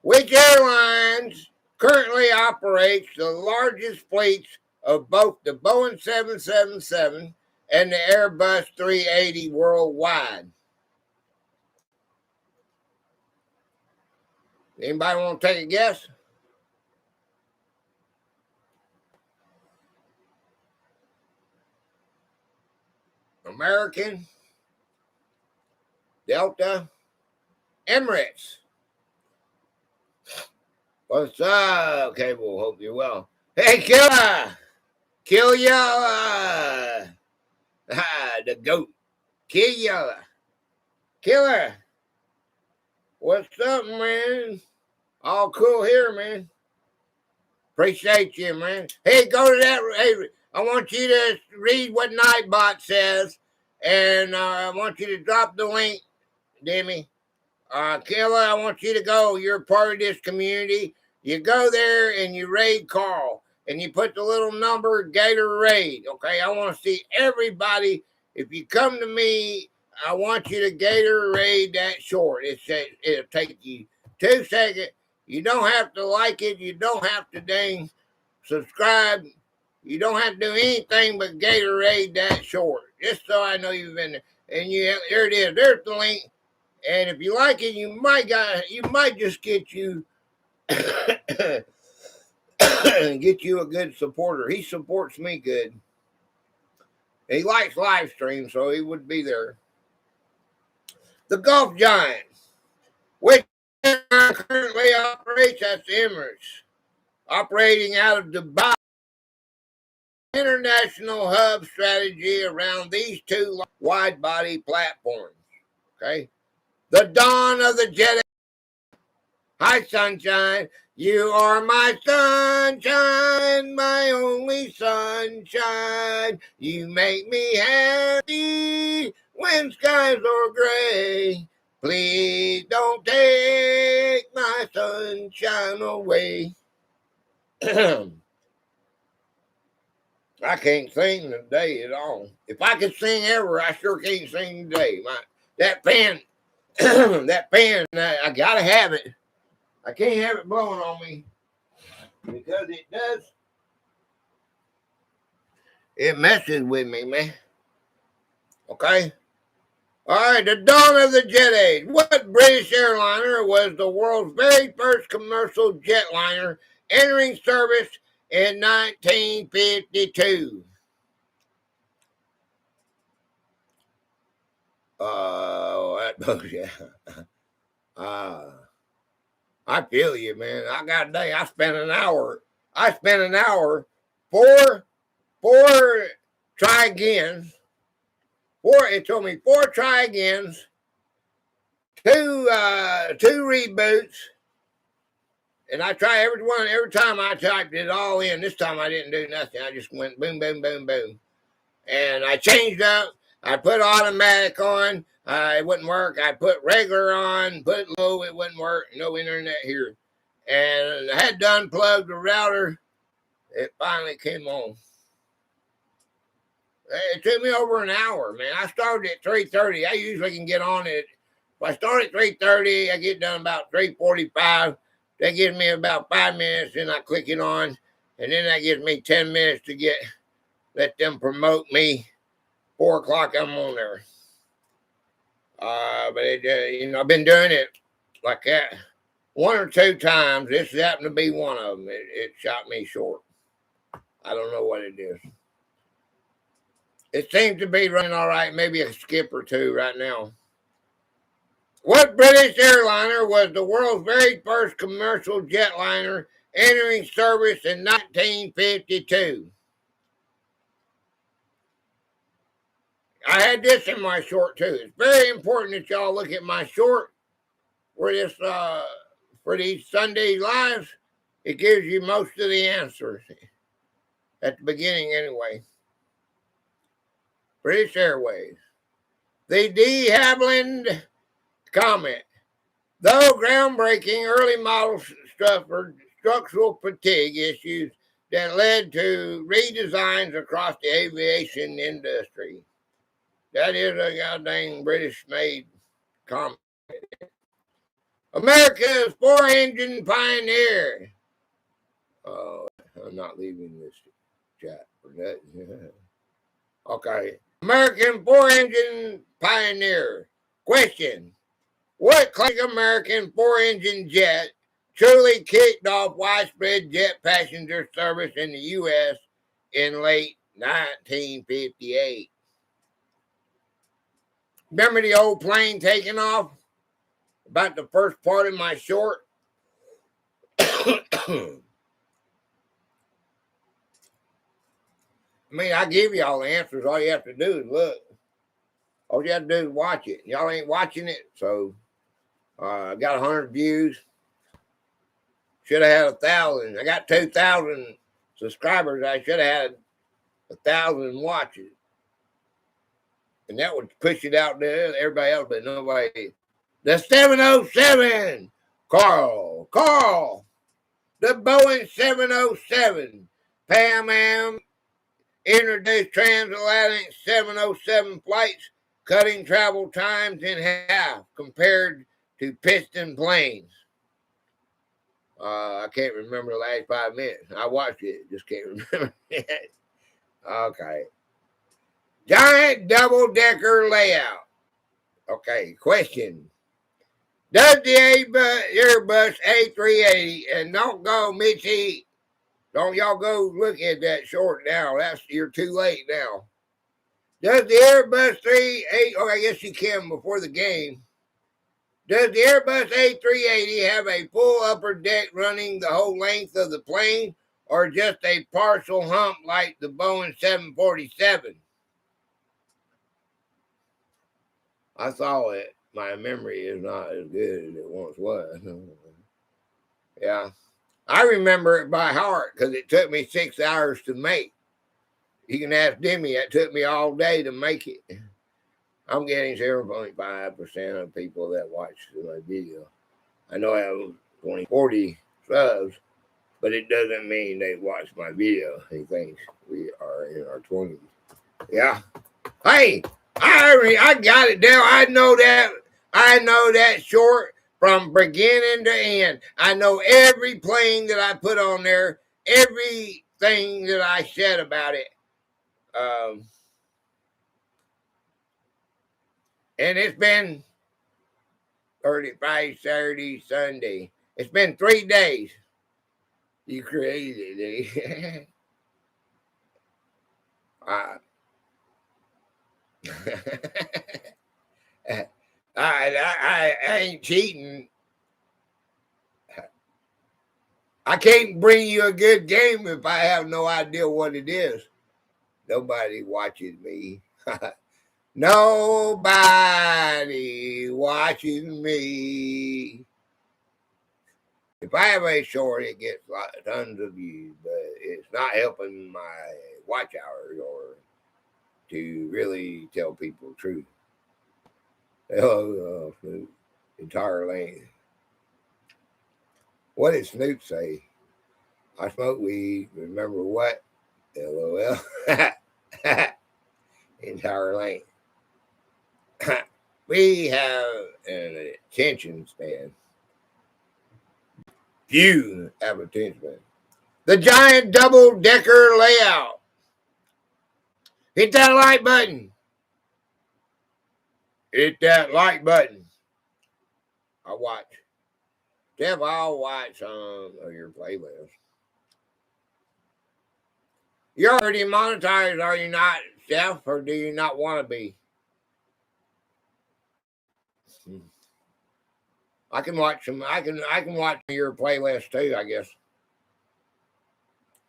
Which airlines currently operates the largest fleets of both the Boeing 777 and the Airbus 380 worldwide? Anybody want to take a guess? American, Delta, Emirates. What's up? Okay, we'll hope you're well. Hey, Killer! Kill ya! The goat. Kill ya! Killer! What's up, man? All cool here, man. Appreciate you, man. Hey, go to that. Hey, I want you to read what Nightbot says, and I want you to drop the link, Demi. Killer, I want you to go. You're part of this community. You go there and you raid Carl, and you put the little number Gator raid. Okay, I want to see everybody. If you come to me, I want you to Gator raid that short. It'll take you 2 seconds. You don't have to like it. You don't have to dang subscribe. You don't have to do anything but Gator raid that short. Just so I know you've been there. And there it is. There's the link. And if you like it, you might just get you get you a good supporter. He supports me good. He likes live streams, so he would be there. The Gulf Giant, which currently operates at the Emirates, operating out of Dubai. International hub strategy around these two wide-body platforms. Okay. The dawn of the Jedi. Hi, sunshine. You are my sunshine, my only sunshine. You make me happy when skies are gray. Please don't take my sunshine away. I can't sing today at all. If I could sing ever, I sure can't sing today. That pen, I gotta have it. I can't have it blowing on me because it does. It messes with me, man. Okay. All right. The dawn of the jet age. What British airliner was the world's very first commercial jetliner entering service in 1952? That bullshit. I feel you, man. I got a day. I spent an hour. Four try agains. It told me 4 try agains, 2 reboots, and I try every time I typed it all in. This time I didn't do nothing. I just went boom, boom, boom, boom, and I changed up. I put automatic on. It wouldn't work. I put regular on, put low, it wouldn't work. No internet here. And I had to unplug the router. It finally came on. It took me over an hour, man. I started at 3:30. I usually can get on at If I start at 3:30, I get done about 3:45. That gives me about 5 minutes, and I click it on, and then that gives me 10 minutes to let them promote me. 4 o'clock, I'm on there. But I've been doing it like that 1 or 2 times. This happened to be one of them. It shot me short. I don't know what it is. It seems to be running all right. Maybe a skip or 2 right now. What British airliner was the world's very first commercial jetliner entering service in 1952? I had this in my short too. It's very important that y'all look at my short for these Sunday lives. It gives you most of the answers at the beginning anyway. British Airways. The de Havilland Comet. Though groundbreaking, early models suffered structural fatigue issues that led to redesigns across the aviation industry. That is a goddamn British-made comet. America's 4-engine pioneer. Oh, I'm not leaving this chat for that. Okay. American 4-engine pioneer. Question. What classic American 4-engine jet truly kicked off widespread jet passenger service in the U.S. in late 1958? Remember the old plane taking off? About the first part of my short? I mean, I give y'all the answers. All you have to do is look. All you have to do is watch it. Y'all ain't watching it, so I got 100 views. Should have had 1,000. I got 2,000 subscribers. I should have had 1,000 watches. And that would push it out to everybody else, but nobody. The 707. Carl. The Boeing 707. Pan Am introduced transatlantic 707 flights, cutting travel times in half compared to piston planes. I can't remember the last 5 minutes. I watched it, just can't remember it. Okay. Giant double-decker layout. Okay, question. Does the Airbus A380, and don't go, Mitchie, don't y'all go look at that short now. You're too late now. Does the Airbus 380, I guess you can before the game. Does the Airbus A380 have a full upper deck running the whole length of the plane, or just a partial hump like the Boeing 747? I saw it. My memory is not as good as it once was. Yeah. I remember it by heart because it took me 6 hours to make. You can ask Demi. It took me all day to make it. I'm getting 0.5% of people that watch my video. I know I have 40 subs, but it doesn't mean they watch my video. He thinks we are in our 20s. Yeah. Hey, I got it down. I know that short from beginning to end. I know every plane that I put on there, everything that I said about it. And it's been 35, Saturday, Sunday. It's been 3 days. You created it. I ain't cheating. I can't bring you a good game if I have no idea what it is. Nobody watches me. Nobody watches me. If I have a short, it gets tons of views, but it's not helping my watch hours or to really tell people the truth. Hello, Snoop. Entire lane. What did Snoop say? I smoke weed. Remember what? LOL. Entire lane. We have an attention span. Few have attention span. The giant double-decker layout. Hit that like button. Hit that like button. I'll watch. Jeff, I'll watch some of your playlists. You're already monetized, are you not, Jeff? Or do you not want to be? I can watch some. I can watch your playlist too, I guess.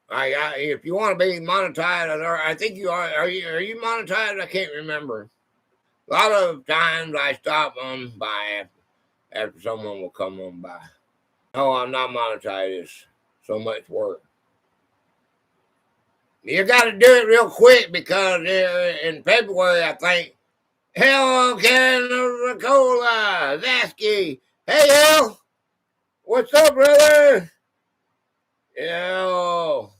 If you want to be monetized, or I think you are. Are you monetized? I can't remember. A lot of times I stop on by after someone will come on by. No, I'm not monetized. It's so much work. You got to do it real quick because in February, I think. Hello, Cola, Zasky. Hey, Hell. What's up, brother? Yo,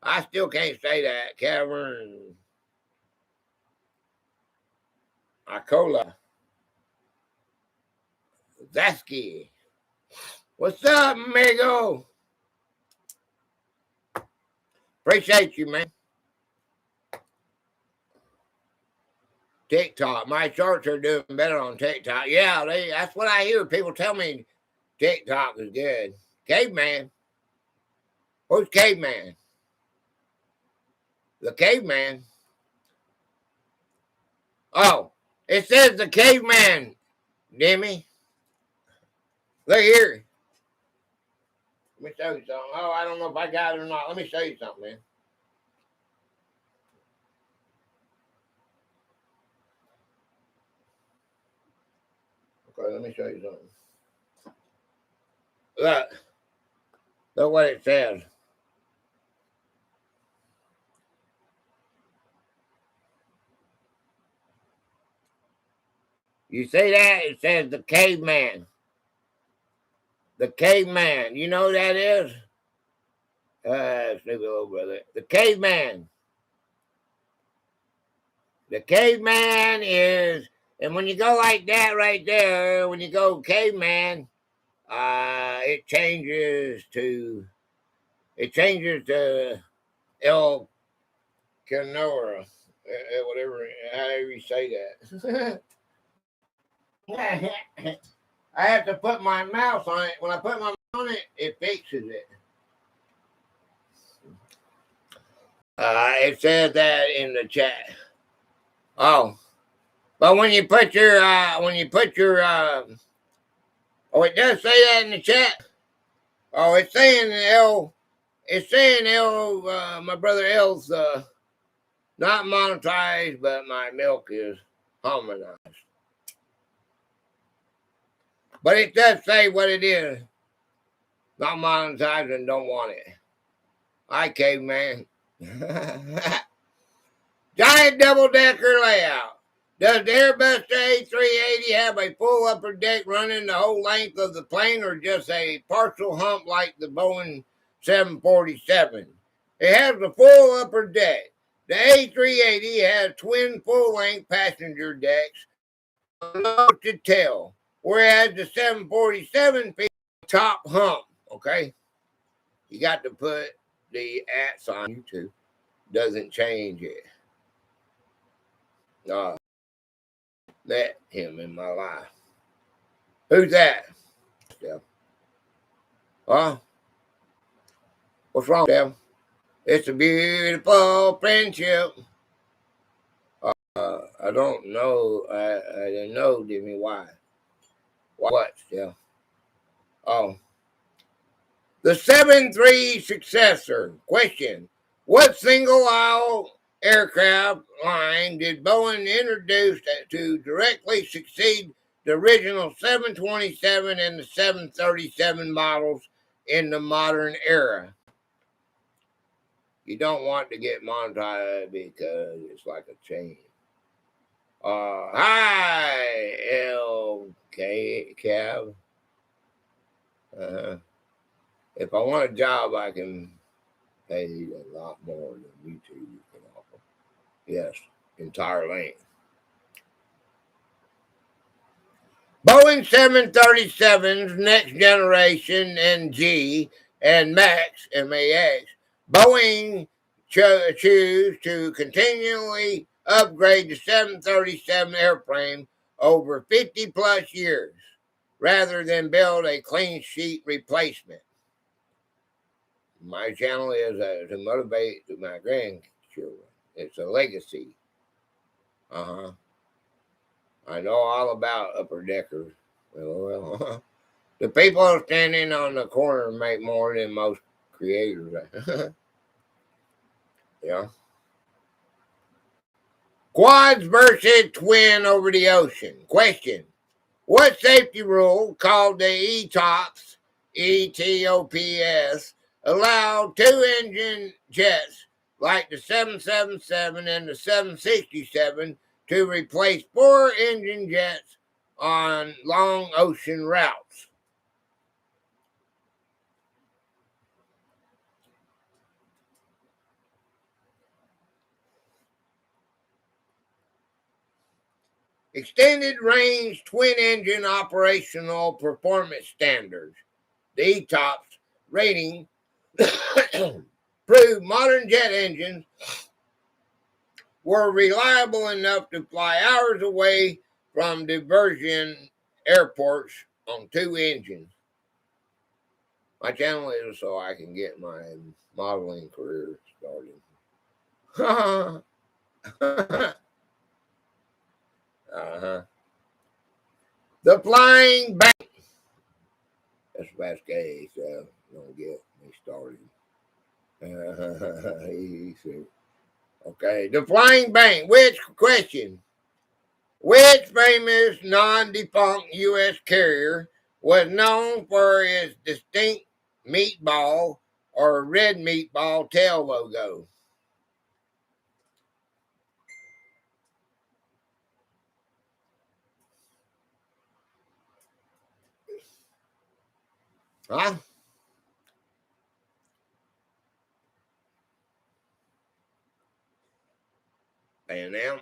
I still can't say that. Cavern. Cola. Zasky. What's up, amigo? Appreciate you, man. TikTok. My shorts are doing better on TikTok. Yeah, that's what I hear. People tell me TikTok is good. Caveman. Who's Caveman? The Caveman. Oh, it says the Caveman, Demi. Look here. Let me show you something. Oh, I don't know if I got it or not. Let me show you something, man. Okay, let me show you something. Look what it says. You see that? It says the Caveman. The Caveman. You know who that is? Stupid little brother. The Caveman. The Caveman is, and when you go like that right there, when you go Caveman, it changes to El Canora, whatever, however you say that. I have to put my mouse on it. When I put my mouse on it, it fixes it. It says that in the chat. Oh, but when you put your, oh, it does say that in the chat. Oh, it's saying my brother L's, not monetized, but my milk is harmonized. But it does say what it is. Not monetized and don't want it. Hi, Caveman. Giant double-decker layout. Does the Airbuster A380 have a full upper deck running the whole length of the plane or just a partial hump like the Boeing 747? It has a full upper deck. The A380 has twin full-length passenger decks, nose to tail, whereas the 747 features top hump. Okay, you got to put the @ on YouTube. Doesn't change it. Let him in my life. Who's that? Steph. Huh? What's wrong, Steph? It's a beautiful friendship. I don't know. I didn't know. Give me why. What, Steph? Oh. The 7-3 successor. Question. What single-aisle aircraft line did Boeing introduce to directly succeed the original 727 and the 737 models in the modern era? You don't want to get monetized because it's like a chain. Hi, LK Cab. If I want a job, I can pay a lot more than YouTube can offer. Yes, entire length. Boeing 737's next generation NG and MAX, MAX, Boeing choose to continually upgrade the 737 airplane over 50 plus years rather than build a clean sheet replacement. My channel is to motivate my grandchildren. It's a legacy. I know all about upper deckers. Well, the people standing on the corner make more than most creators. Yeah. Quads versus twin over the ocean. Question. What safety rule, called the ETOPS, ETOPS, allowed two-engine jets like the 777 and the 767 to replace four-engine jets on long ocean routes? Extended range twin engine operational performance standards, the ETOPS rating, proved modern jet engines were reliable enough to fly hours away from diversion airports on two engines. My channel is so I can get my modeling career started. The flying bank. That's Vasquez, so don't get me started. Okay, the flying bank. Which question? Which famous non-defunct U.S. carrier was known for its distinct meatball or red meatball tail logo? Huh? And now,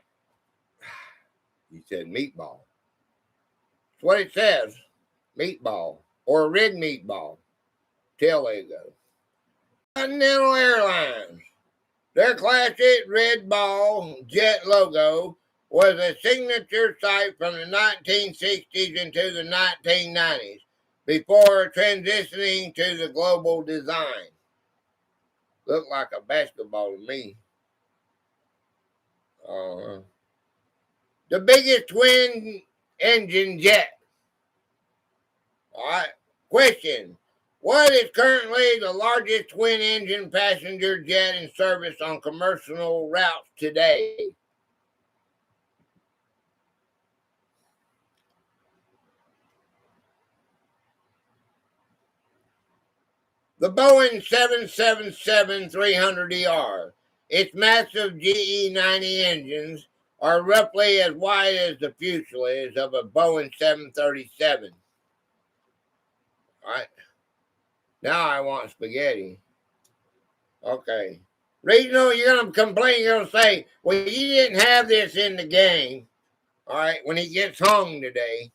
you said meatball. That's what it says. Meatball or red meatball tail logo. Continental Airlines. Their classic red ball jet logo was a signature sight from the 1960s into the 1990s before transitioning to the global design. Looked like a basketball to me. The biggest twin engine jet. All right. Question. What is currently the largest twin engine passenger jet in service on commercial routes today? The Boeing 777-300ER. Its massive GE90 engines are roughly as wide as the fuselage of a Boeing 737. All right. Now I want spaghetti. Okay. Regional, you're going to complain. You're going to say, well, you didn't have this in the game. All right. When he gets hung today,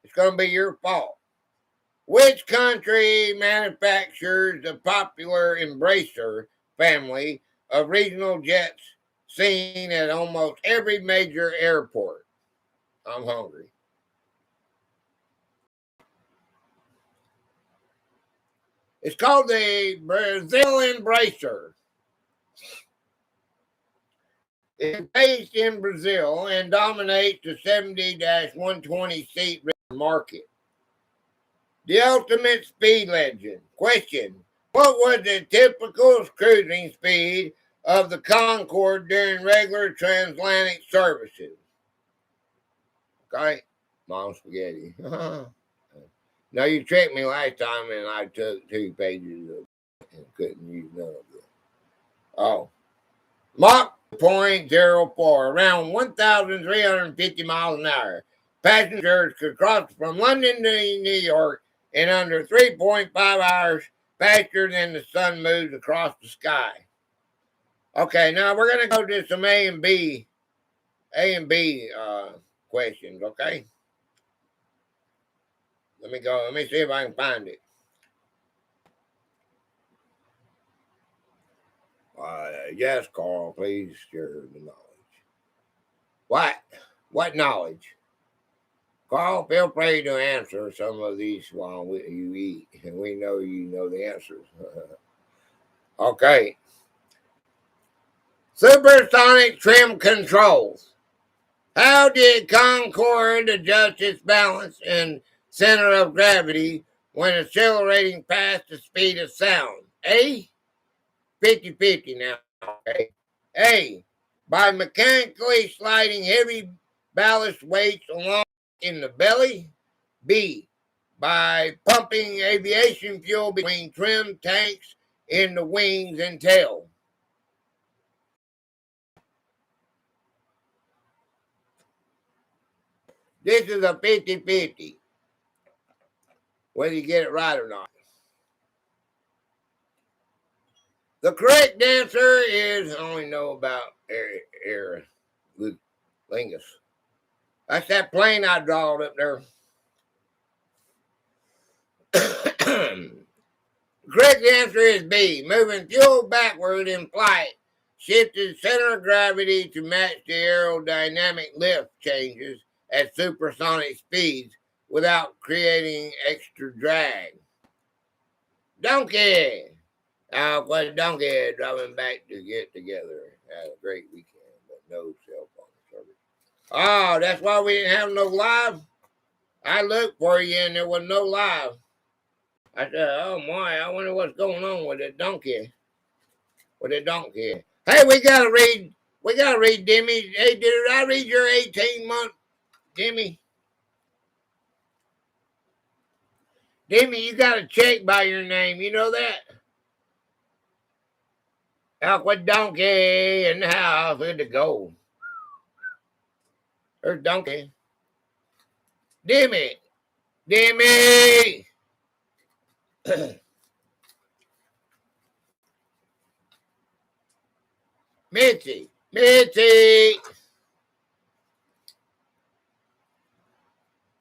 it's going to be your fault. Which country manufactures the popular Embracer family of regional jets seen at almost every major airport? I'm hungry. It's called the Brazil Embracer. It's based in Brazil and dominates the 70-120 seat market. The ultimate speed legend. Question. What was the typical cruising speed of the Concorde during regular transatlantic services? Okay. Mom spaghetti. No, you tricked me last time and I took 2 pages of it and couldn't use none of it. Oh. Mach 0.04, around 1,350 miles an hour. Passengers could cross from London to New York in under 3.5 hours, faster than the sun moves across the sky. Okay, now we're going to go to some A and B questions, okay? Let me go. Let me see if I can find it. Yes, Carl, please share the knowledge. What? What knowledge? Carl, feel free to answer some of these while you eat, and we know you know the answers. Okay. Supersonic trim controls. How did Concorde adjust its balance and center of gravity when accelerating past the speed of sound? A, 50-50 now. Okay. A, by mechanically sliding heavy ballast weights along in the belly. B, by pumping aviation fuel between trim tanks in the wings and tail. This is a 50-50, whether you get it right or not. The correct answer is, I only know about air lingus. That's that plane I drawed up there. Correct answer is B. Moving fuel backward in flight shifted center of gravity to match the aerodynamic lift changes at supersonic speeds without creating extra drag. Donkey! What donkey driving back to get together. Had a great weekend, but no cell phone service. Oh, that's why we didn't have no live? I looked for you and there was no live. I said, oh my, I wonder what's going on with that donkey. Hey, we gotta read Demi. Hey, did I read your 18-month, Demi? Demi, you got a check by your name, you know that? Aqua donkey in the house with the gold. There's donkey. Demi! Mitzi!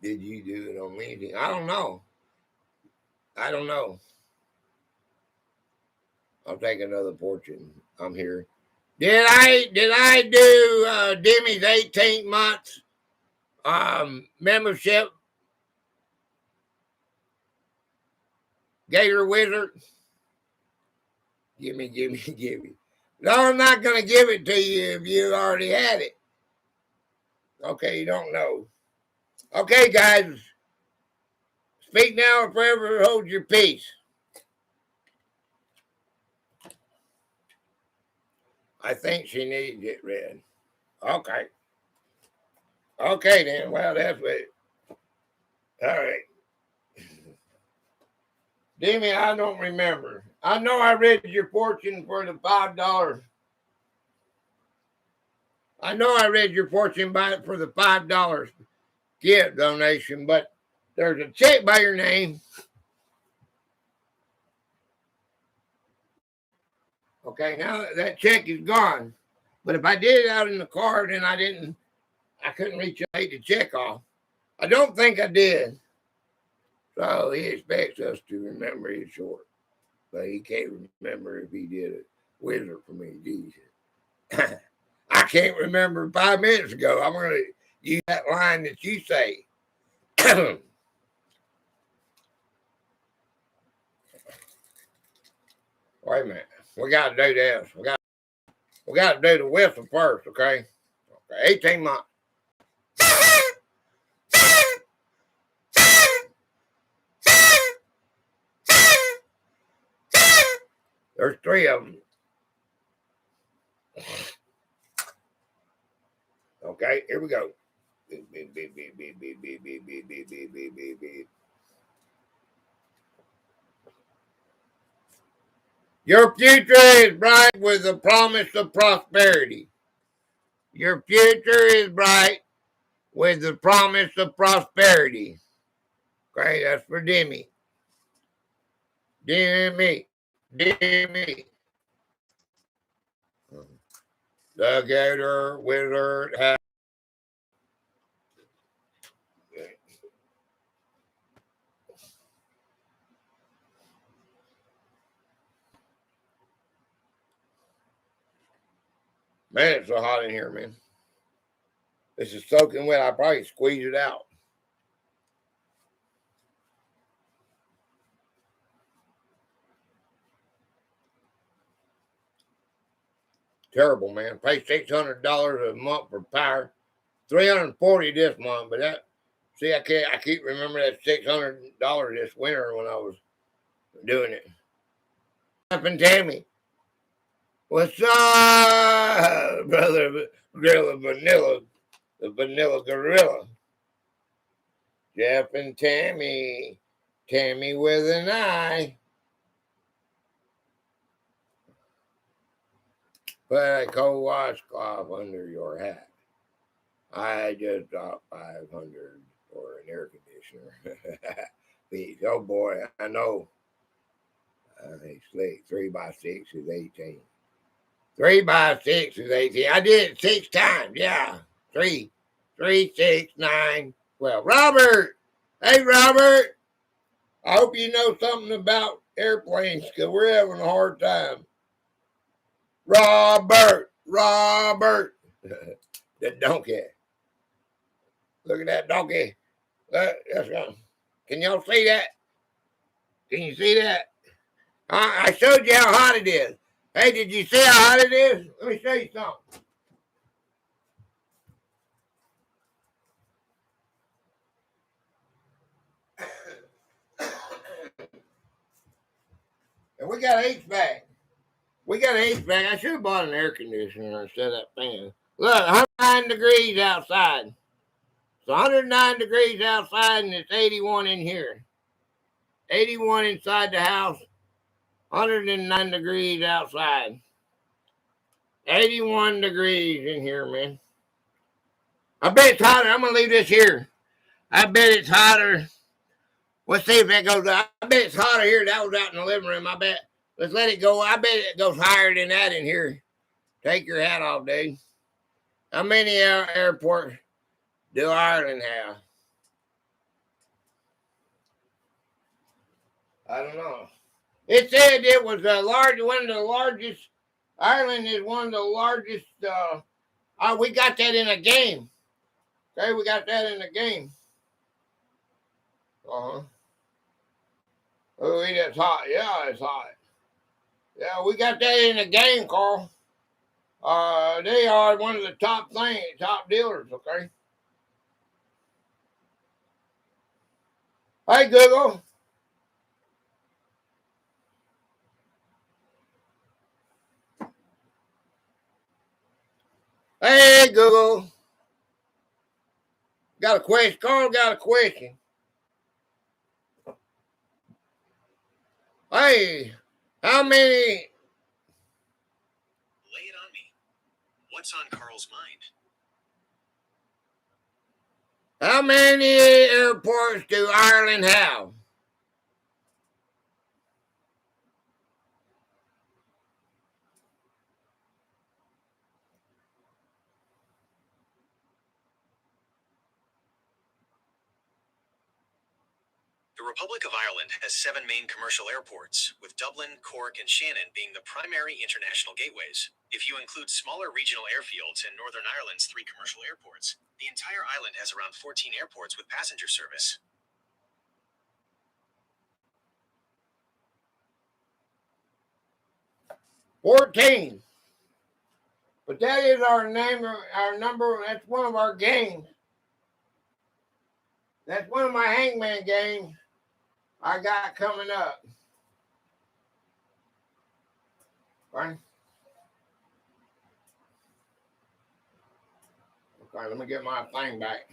Did you do it on me? I don't know. I'll take another portion. I'm here. Did I do Demi's 18 months membership? Gator Wizard? Give me. No, I'm not gonna give it to you if you already had it. Okay, you don't know. Okay, guys. Speak now or forever hold your peace. I think she needs it read. Okay. Okay then. Well, that's it. All right. Demi, I don't remember. I know I read your fortune for the $5. I know I read your fortune for the $5 gift donation, but there's a check by your name. Okay, now that check is gone. But if I did it out in the car, then I couldn't reach out to take the check off. I don't think I did. So he expects us to remember his short. But he can't remember if he did a wizard for me. I can't remember 5 minutes ago. I'm going to use that line that you say. Wait a minute. We got to do this. We got to do the whistle first, okay? 18 months. There's 3 of them. Okay, here we go. Beep, beep, beep, beep, beep, beep, beep, beep, beep, beep, beep, beep, beep, beep. Your future is bright with the promise of prosperity. Your future is bright with the promise of prosperity. Okay, that's for Demi. Demi. The Gator Wizard has. Man, it's so hot in here, man. This is soaking wet. I probably squeeze it out. Terrible, man. Pay $600 a month for power. $340 this month, but that, see, I keep remembering that $600 this winter when I was doing it. Up and Tammy, what's up, brother? Gorilla Vanilla, the Vanilla Gorilla. Jeff and Tammy, Tammy with an eye. Put a cold washcloth under your hat. I just dropped 500 for an air conditioner. Please, oh boy, I know. It's slick. 3x6 is 18. 3x6 is 18. I did it 6 times. Yeah. 3, 6, 9, 12. Robert! Hey, Robert! I hope you know something about airplanes because we're having a hard time. Robert! The donkey. Look at that donkey. That's right. Can y'all see that? Can you see that? I showed you how hot it is. Hey, did you see how hot it is? Let me show you something. And we got HVAC. I should have bought an air conditioner instead of that fan. Look, 109 degrees outside. It's 109 degrees outside and it's 81 in here. 81 inside the house. 109 degrees outside. 81 degrees in here, man. I bet it's hotter. I'm going to leave this here. I bet it's hotter. Let's see if that goes out. I bet it's hotter here. That was out in the living room. I bet. Let's let it go. I bet it goes higher than that in here. Take your hat off, dude. How many airports do Ireland have? I don't know. It said it was one of the largest. Ireland is one of the largest. We got that in a game. Okay, we got that in a game. Oh, it's hot. Yeah, it's hot. Yeah, we got that in a game, Carl. They are one of the top dealers. Okay. Hey, Google. Hey, Google. Got a question. Carl got a question. Hey, how many? Lay it on me. What's on Carl's mind? How many airports do Ireland have? The Republic of Ireland has 7 main commercial airports, with Dublin, Cork, and Shannon being the primary international gateways. If you include smaller regional airfields and Northern Ireland's 3 commercial airports, the entire island has around 14 airports with passenger service. 14. But that is our number. That's one of our games. That's one of my Hangman games I got coming up. Right? Okay, let me get my thing back.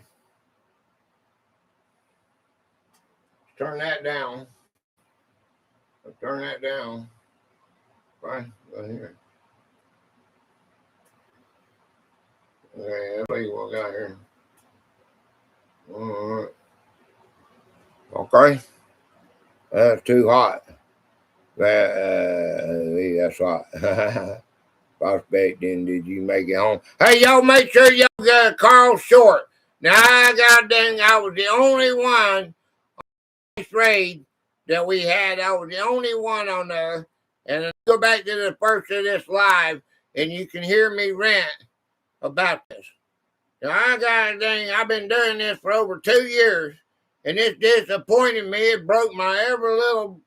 Turn that down. Turn that down. Right, go here. Okay, let's see what we got here. All right. Okay. That's too hot. That's hot. Prospecting, did you make it home? Hey, y'all make sure y'all got Carl Short. Now, I was the only one on this raid that we had. I was the only one on there. And go back to the first of this live. and you can hear me rant about this. Now, I've been doing this for over 2 years, and it's disappointed me. It broke my every little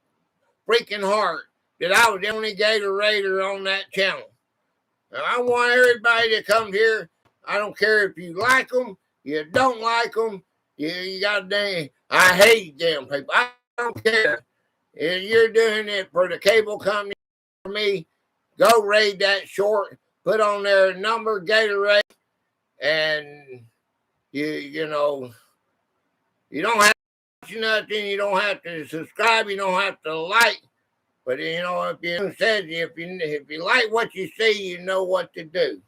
freaking heart that I was the only Gator Raider on that channel. Now, I want everybody that comes here, I don't care if you like them, you don't like them, you got dang, I hate them people. I don't care. If you're doing it for the cable company, for me, go raid that short, put on their number, Gatorade, and you know, you don't have to watch nothing, you don't have to subscribe, you don't have to like. But if you like what you see, you know what to do.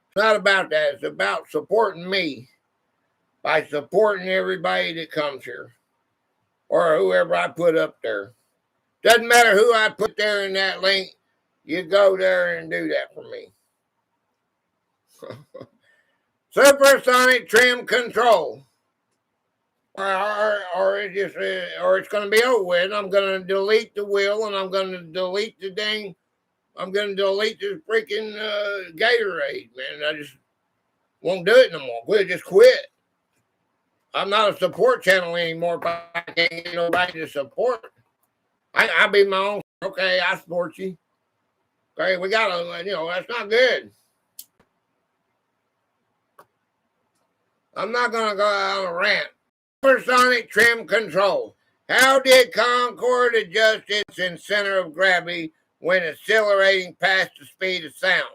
It's not about that. It's about supporting me by supporting everybody that comes here or whoever I put up there. Doesn't matter who I put there in that link. You go there and do that for me. Supersonic trim control. Or it's going to be over with. I'm going to delete the wheel and I'm going to delete the dang. I'm going to delete this freaking Gatorade, man. I just won't do it no more. We'll just quit. I'm not a support channel anymore. If I can't get nobody to support, I'll be my own. Okay, I support you. Okay, we got to, that's not good. I'm not going to go out on a rant. Supersonic trim control. How did Concorde adjust its center of gravity when accelerating past the speed of sound?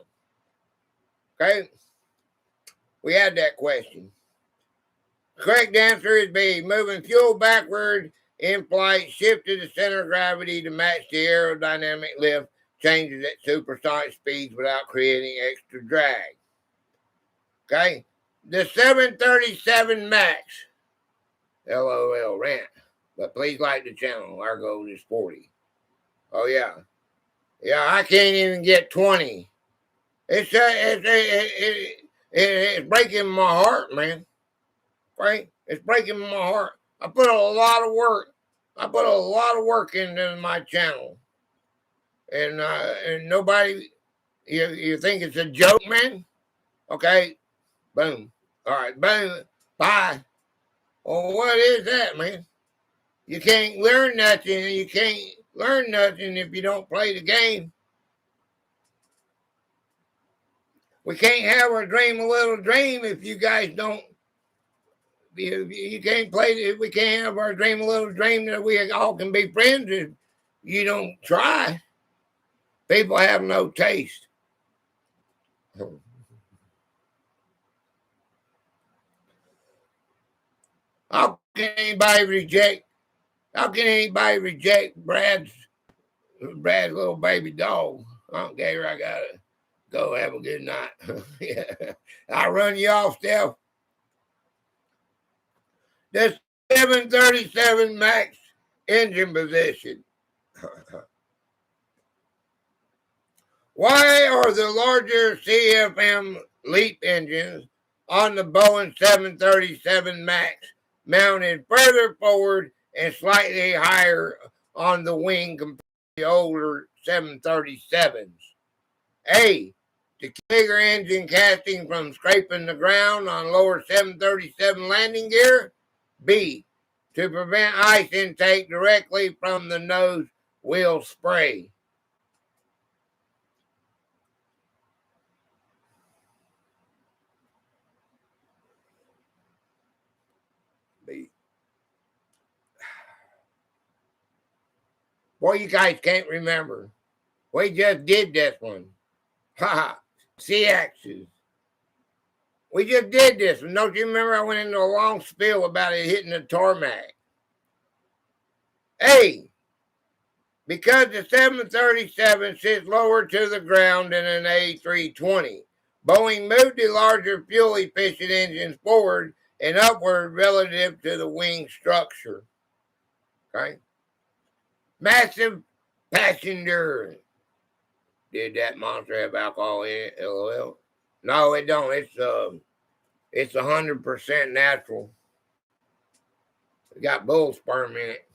Okay, we had that question. The correct answer is B. Moving fuel backward in flight shifted the center of gravity to match the aerodynamic lift changes at supersonic speeds without creating extra drag. Okay, the 737 MAX. LOL rant. But please like the channel. Our goal is 40. Oh, yeah. Yeah, I can't even get 20. It's breaking my heart, man. Right? It's breaking my heart. I put a lot of work. Into my channel. And nobody, you think it's a joke, man? Okay. Boom. All right. Boom. Bye. Well, what is that, man? You can't learn nothing. You can't learn nothing if you don't play the game. We can't have our dream a little dream if you guys don't. You can't play. We can't have our dream a little dream that we all can be friends if you don't try. People have no taste. How can anybody reject? How can anybody reject Brad's little baby dog? I'm Gator. I gotta go. Have a good night. Yeah. I'll run you off, Steph. The 737 MAX engine position. Why are the larger CFM LEAP engines on the Boeing 737 MAX mounted further forward and slightly higher on the wing compared to the older 737s? A. To keep bigger engine casting from scraping the ground on lower 737 landing gear. B. To prevent ice intake directly from the nose wheel spray. B. Boy, you guys can't remember. We just did this one. Ha! C-axis. We just did this. And don't you remember I went into a long spiel about it hitting the tarmac? A. Because the 737 sits lower to the ground than an A320, Boeing moved the larger fuel-efficient engines forward and upward relative to the wing structure. Okay? Massive passenger. Did that monster have alcohol in it? LOL. No, it don't. It's 100% natural. It got bull sperm in it.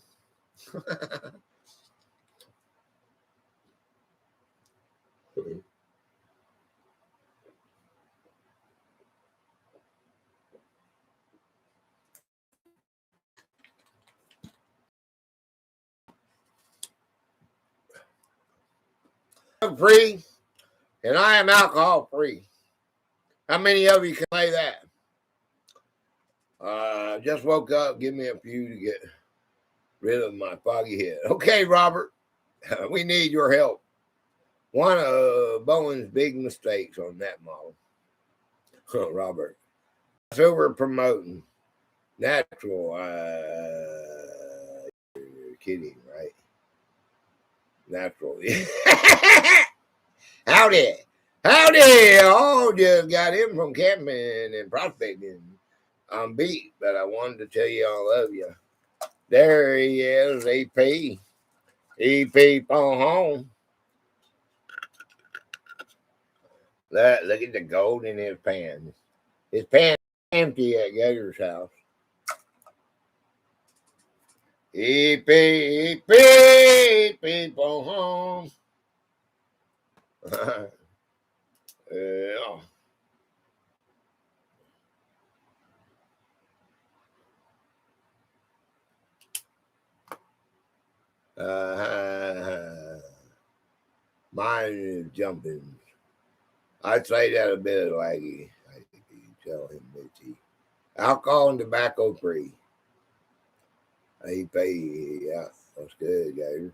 drug free, and I am alcohol free. How many of you can say that? Just woke up. Give me a few to get rid of my foggy head. Okay, Robert, we need your help. One of Bowen's big mistakes on that model, Robert, it's over promoting natural. You're kidding, right? Natural. Howdy. Oh, just got in from camping and prospecting. I'm beat, but I wanted to tell you I love you. There he is, EP. EP on home. Look at the gold in his pan. His pan empty at Gator's house. EP on home. Yeah. Mine is jumping. I'd say that a bit laggy. I think you tell him, Mitzi. Alcohol and tobacco free. Yeah, that's good, Gator.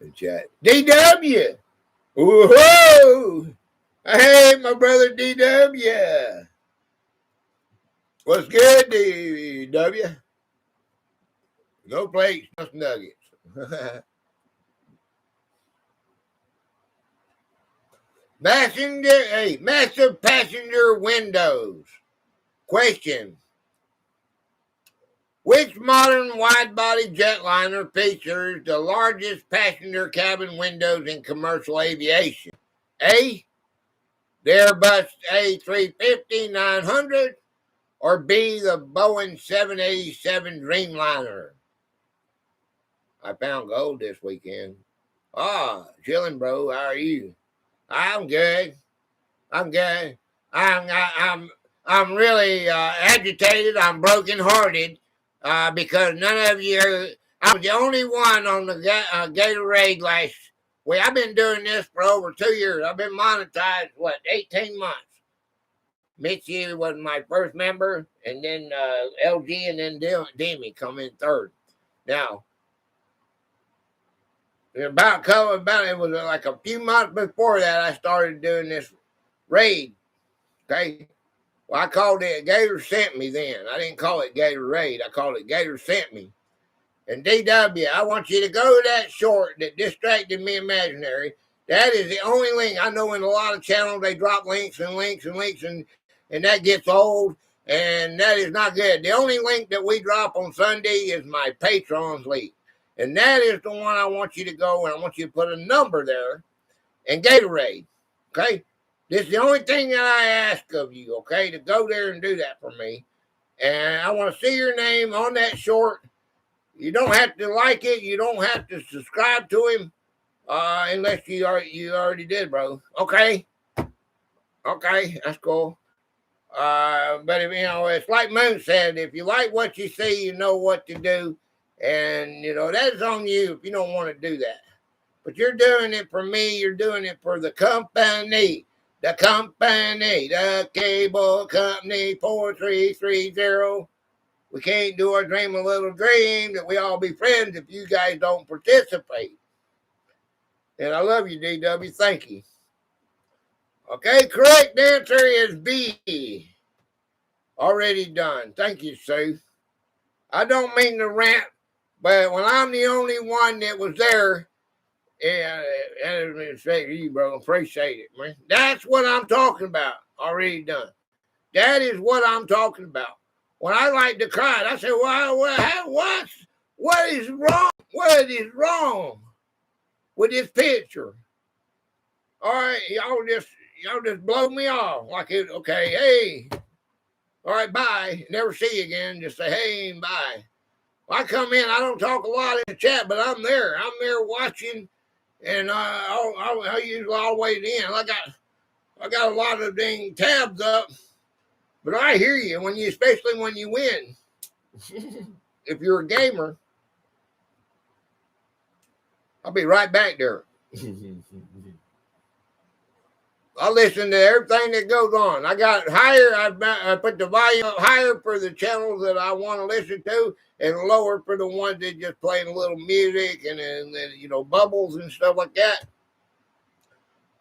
In chat. DW! Woohoo! Hey, my brother DW. What's good, DW? No plates, just nuggets. Massive passenger windows. Question. Which modern wide-body jetliner features the largest passenger cabin windows in commercial aviation? A, the Airbus A350-900, or B, the Boeing 787 Dreamliner? I found gold this weekend. Chilling, bro. How are you? I'm good. I'm really agitated. I'm brokenhearted because none of you. I was the only one on the Gatorade last week. I've been doing this for over 2 years. I've been monetized 18 months. Mitzi was my first member, and then LG, and then Demi come in third. Now, it was like a few months before that I started doing this raid. Okay. Well, I called it Gator Sent Me then. I didn't call it Gator Raid. I called it Gator Sent Me. And DW, I want you to go to that short that distracted me imaginary. That is the only link. I know in a lot of channels they drop links, and that gets old, and that is not good. The only link that we drop on Sunday is my Patreon's link. And that is the one I want you to go, and I want you to put a number there and Gatorade. Okay? This is the only thing that I ask of you, okay, to go there and do that for me. And I want to see your name on that short. You don't have to like it. You don't have to subscribe to him unless you already did, bro. Okay? Okay, that's cool. But if, it's like Moon said, if you like what you see, you know what to do. And, that's on you if you don't want to do that. But you're doing it for me. You're doing it for the company. The cable company 4330. We can't do our dream a little dream that we all be friends if you guys don't participate. And I love you, DW. Thank you. Okay, correct answer is B. Already done. Thank you, Sue. I don't mean to rant, but when I'm the only one that was there, yeah, thank you, bro. Appreciate it, man. That's what I'm talking about. Already done. That is what I'm talking about. When I like to cry, I say, what is wrong? What is wrong with this picture? All right, y'all just blow me off like it. Okay, hey, all right, bye. Never see you again. Just say hey and bye. Well, I come in. I don't talk a lot in the chat, but I'm there. I'm there watching. And I usually always in. I got a lot of dang tabs up, but I hear you especially when you win. If you're a gamer, I'll be right back there. I listen to everything that goes on. I got higher. I put the volume up higher for the channels that I want to listen to, and lower for the ones that just playing a little music and bubbles and stuff like that.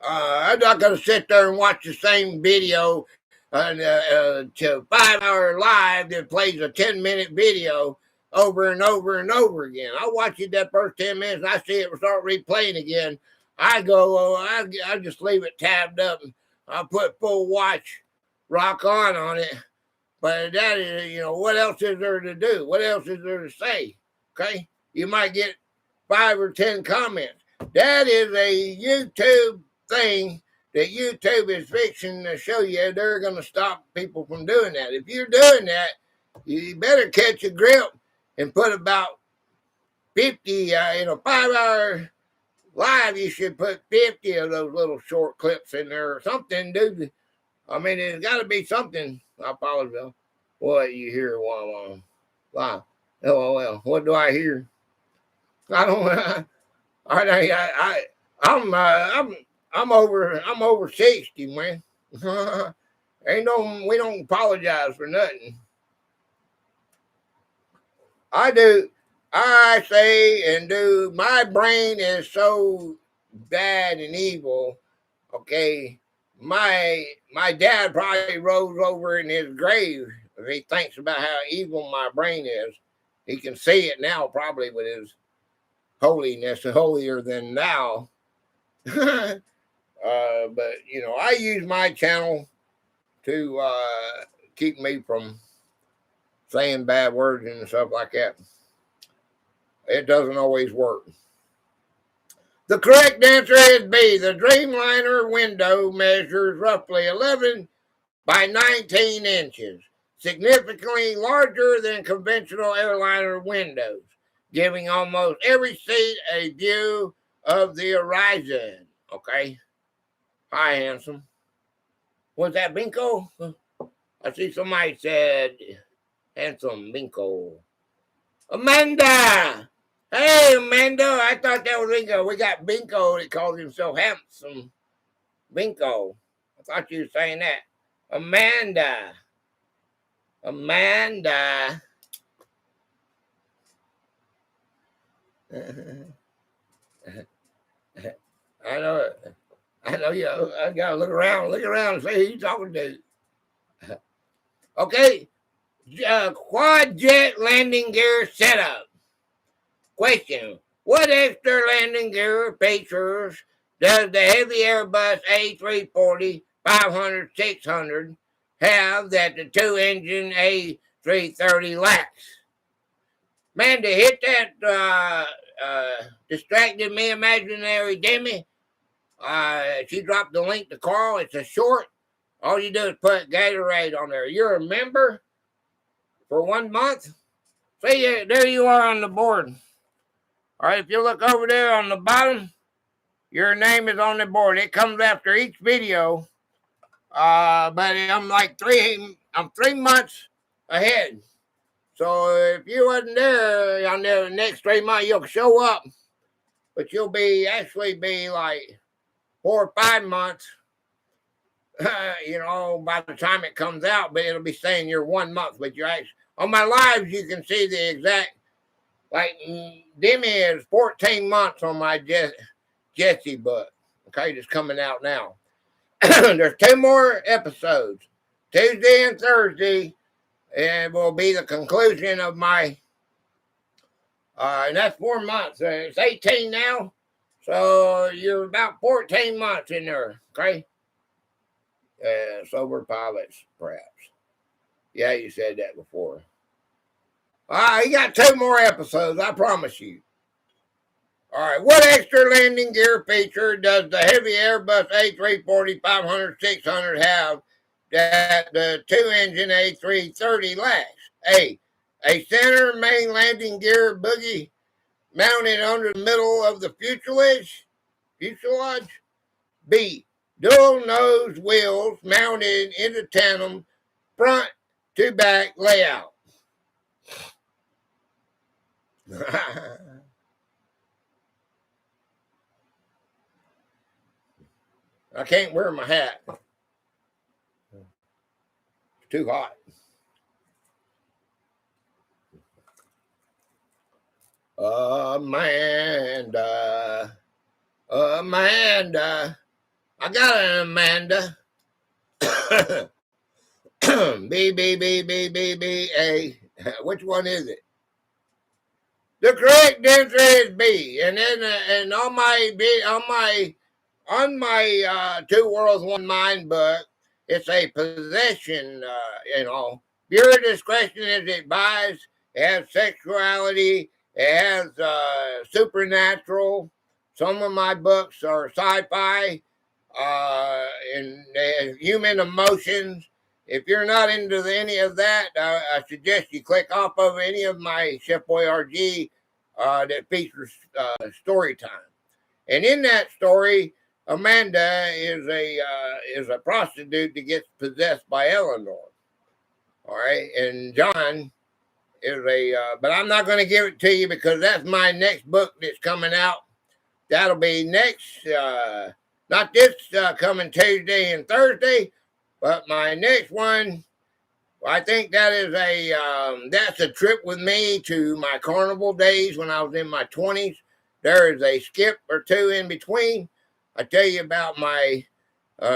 I'm not going to sit there and watch the same video to 5 hour live that plays a 10-minute video over and over and over again. I watch it that first 10 minutes. I see it start replaying again. I go, I just leave it tabbed up. And I put full watch rock on it. But that is, what else is there to do? What else is there to say? Okay. You might get 5 or 10 comments. That is a YouTube thing that YouTube is fixing to show you. They're going to stop people from doing that. If you're doing that, you better catch a grip and put about 50, 5-hour live. You should put 50 of those little short clips in there or something, dude. I mean, there's got to be something. I apologize. What you hear while I'm live? LOL. What do I hear? I don't. I'm over 60, man. We don't apologize for nothing. I say and do. My brain is so bad and evil. Okay, my dad probably rolls over in his grave if he thinks about how evil my brain is. He can see it now, probably with his holiness, holier than thou. But I use my channel to keep me from saying bad words and stuff like that. It doesn't always work. The correct answer is B. The Dreamliner window measures roughly 11 by 19 inches, significantly larger than conventional airliner windows, giving almost every seat a view of the horizon. Okay. Hi, handsome. Was that Binko? I see somebody said handsome Binko. Amanda! Hey, Amanda, I thought that was Binko. We got Binko that calls himself handsome Binko. I thought you were saying that. Amanda. I know you. I gotta look around and see who you talking to. Okay. Quad jet landing gear setup. Question: what extra landing gear features does the heavy Airbus A340, 500, 600 have that the two-engine A330 lacks? Man, to hit that distracted me imaginary Demi, she dropped the link to Carl. It's a short. All you do is put Gatorade on there. You're a member for 1 month. See, there you are on the board. All right, if you look over there on the bottom, your name is on the board. It comes after each video. But I'm 3 months ahead. So if you wasn't there on the next 3 months, you'll show up. But you'll actually be like 4 or 5 months, by the time it comes out. But it'll be saying you're 1 month. But you're actually, on my lives, you can see the exact, like, Demi is 14 months on my Jesse butt. Okay, just coming out now. There's 2 more episodes, Tuesday and Thursday, and will be the conclusion of my, and that's 4 months. It's 18 now, so you're about 14 months in there, okay? Sober pilots, perhaps. Yeah, you said that before. You got 2 more episodes, I promise you. All right, what extra landing gear feature does the heavy Airbus A340, 500, 600 have that the two-engine A330 lacks? A center main landing gear boogie mounted under the middle of the fuselage. B, dual nose wheels mounted in the tandem front to back layout. I can't wear my hat. It's too hot. Amanda. Amanda. I got an Amanda. B, B, B, B, B, B, A. Which one is it? The correct answer is B. And then and on my Two Worlds One Mind book, it's a possession. Pure discretion is advised. It has sexuality. It has supernatural. Some of my books are sci-fi and human emotions. If you're not into any of that, I suggest you click off of any of my Chef Boyardee that features story time. And in that story, Amanda is a prostitute that gets possessed by Eleanor. All right, and John is but I'm not going to give it to you because that's my next book that's coming out. That'll be next, not this coming Tuesday and Thursday, but my next one. I think that is that's a trip with me to my carnival days when I was in my 20s. There is a skip or two in between. I tell you about my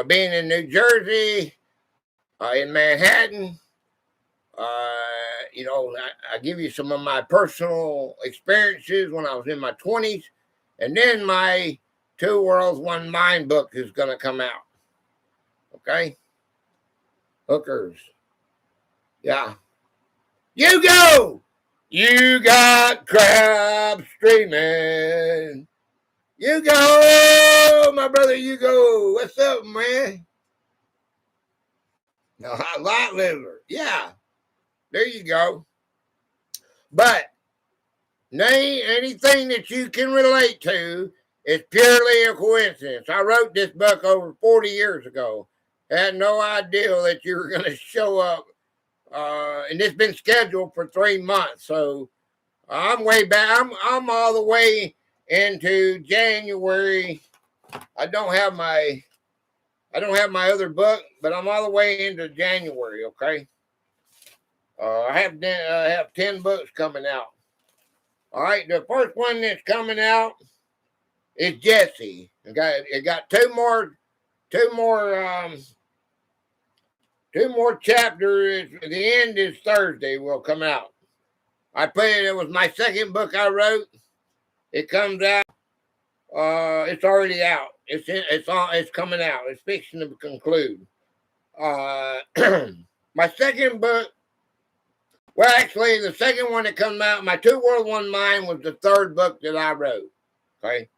being in New Jersey, in Manhattan. I give you some of my personal experiences when I was in my 20s. And then my Two Worlds, One Mind book is going to come out. Okay? Hookers. Yeah. You go! You got crabs streaming. You go, my brother, you go. What's up, man? No, light lizard. Yeah. There you go. But name anything that you can relate to is purely a coincidence. I wrote this book over 40 years ago. Had no idea that you were going to show up. And it's been scheduled for 3 months. So I'm way back. I'm all the way into January. I don't have my other book, but I'm all the way into January. Okay. I have 10 books coming out. All right. The first one that's coming out is Jesse. It got two more chapters. The end is Thursday. Will come out. It was my second book I wrote. It comes out. It's already out. It's coming out. It's fixing to conclude. My second book. Well, actually, the second one that comes out, my Two World One Mind, was the third book that I wrote. Okay,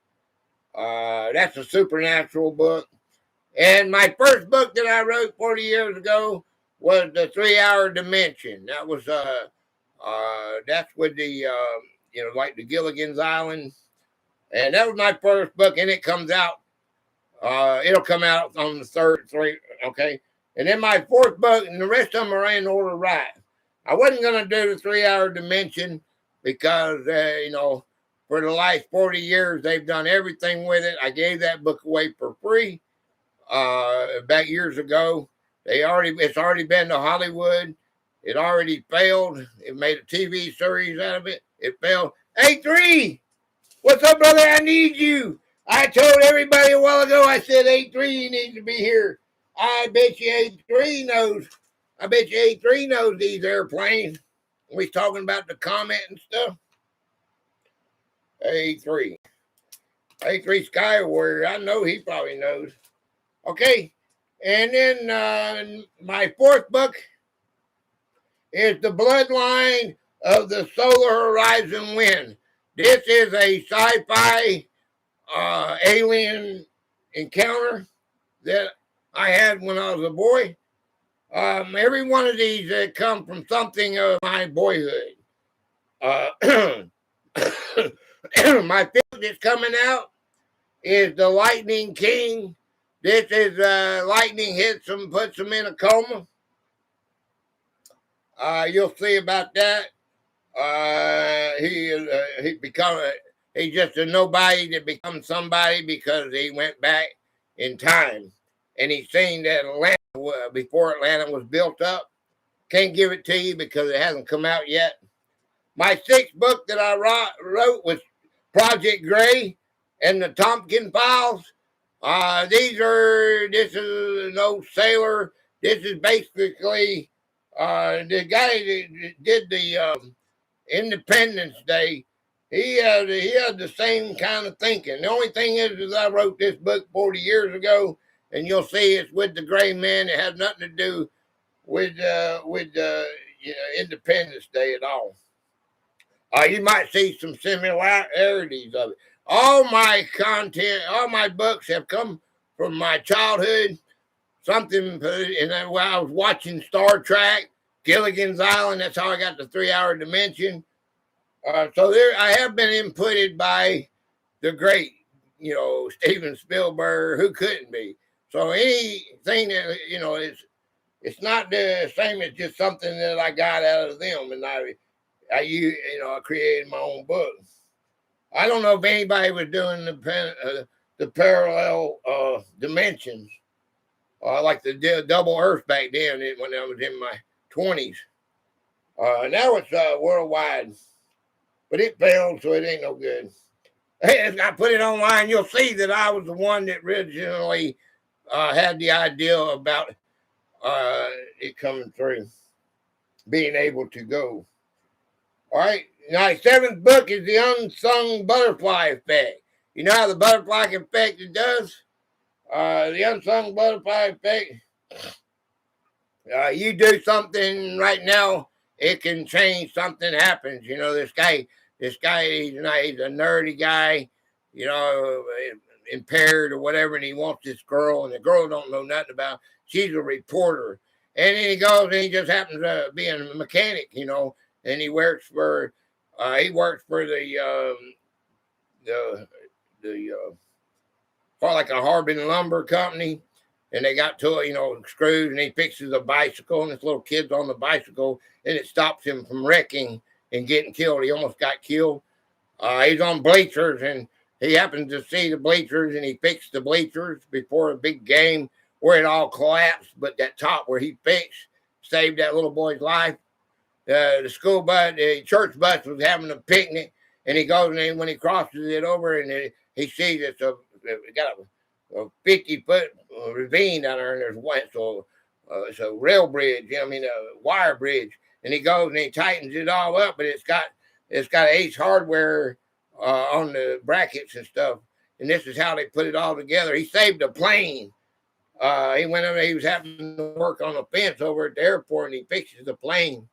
that's a supernatural book. And my first book that I wrote 40 years ago was the 3 Hour Dimension. That was that's with the like the Gilligan's Island, and that was my first book. And it comes out. It'll come out on the third three. Okay, and then my fourth book, and the rest of them are in order right. I wasn't going to do the 3 Hour Dimension because for the last 40 years they've done everything with it. I gave that book away for free. Back years ago, it's already been to Hollywood. It already failed. It made a TV series out of it. It failed. A3, what's up, brother? I need you. I told everybody a while ago. I said A3, you need to be here. I bet you A3 knows. I bet you A3 knows these airplanes. We talking about the Comet and stuff. A3 Sky Warrior. I know he probably knows. Okay, and then my fourth book is The Bloodline of the Solar Horizon Wind. This is a sci-fi alien encounter that I had when I was a boy. Every one of these come from something of my boyhood. My fifth that's coming out is The Lightning King. This is lightning hits him, puts him in a coma. You'll see about that. He's just a nobody that becomes somebody because he went back in time. And he's saying that Atlanta, before Atlanta was built up. Can't give it to you because it hasn't come out yet. My sixth book that I wrote was Project Gray and the Tompkins Files. This is an old sailor. This is basically the guy that did the Independence Day. He had the same kind of thinking. The only thing is I wrote this book 40 years ago, and you'll see it's with the gray man. It has nothing to do with Independence Day at all. You might see some similarities of it. All my content, all my books have come from my childhood. Something, and while I was watching Star Trek, Gilligan's Island, that's how I got the 3-hour dimension. So there, I have been inputted by the great, Steven Spielberg. Who couldn't be? So anything that it's not the same as just something that I got out of them, and I created my own book. I don't know if anybody was doing the parallel dimensions, like the double Earth back then when I was in my 20s. Now it's worldwide, but it failed, so it ain't no good. If I put it online, you'll see that I was the one that originally had the idea about it coming through, being able to go. All right. Now, the seventh book is the unsung butterfly effect. You know how the butterfly effect it does? The unsung butterfly effect. You do something right now, it can change. Something happens. This guy, he's a nerdy guy, impaired or whatever, and he wants this girl, and the girl don't know nothing about. She's a reporter, and then he goes and he just happens to be a mechanic, and he works for the like a Harbin lumber company, and they got screws, and he fixes a bicycle, and this little kid's on the bicycle, and it stops him from wrecking and getting killed. He almost got killed. He's on bleachers, and he happens to see the bleachers, and he fixed the bleachers before a big game where it all collapsed, but that top where he fixed saved that little boy's life. The church bus was having a picnic, and he goes, and when he crosses it over, and he sees it got a 50-foot ravine down there, and there's one, so it's a rail bridge, a wire bridge, and he goes and he tightens it all up, but it's got Ace Hardware on the brackets and stuff, and this is how they put it all together. He saved a plane. He went over, he was having to work on a fence over at the airport, and he fixes the plane.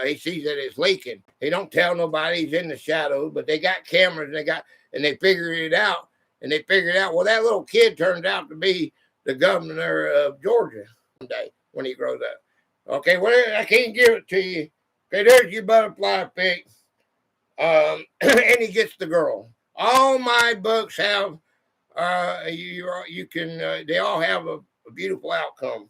He sees that it's leaking. He don't tell nobody. He's in the shadows, but they got cameras, and they figured it out. And they figured out, well, that little kid turned out to be the governor of Georgia one day when he grows up. Okay, well, I can't give it to you. Okay, there's your butterfly pick. And he gets the girl. All my books have, they all have a beautiful outcome.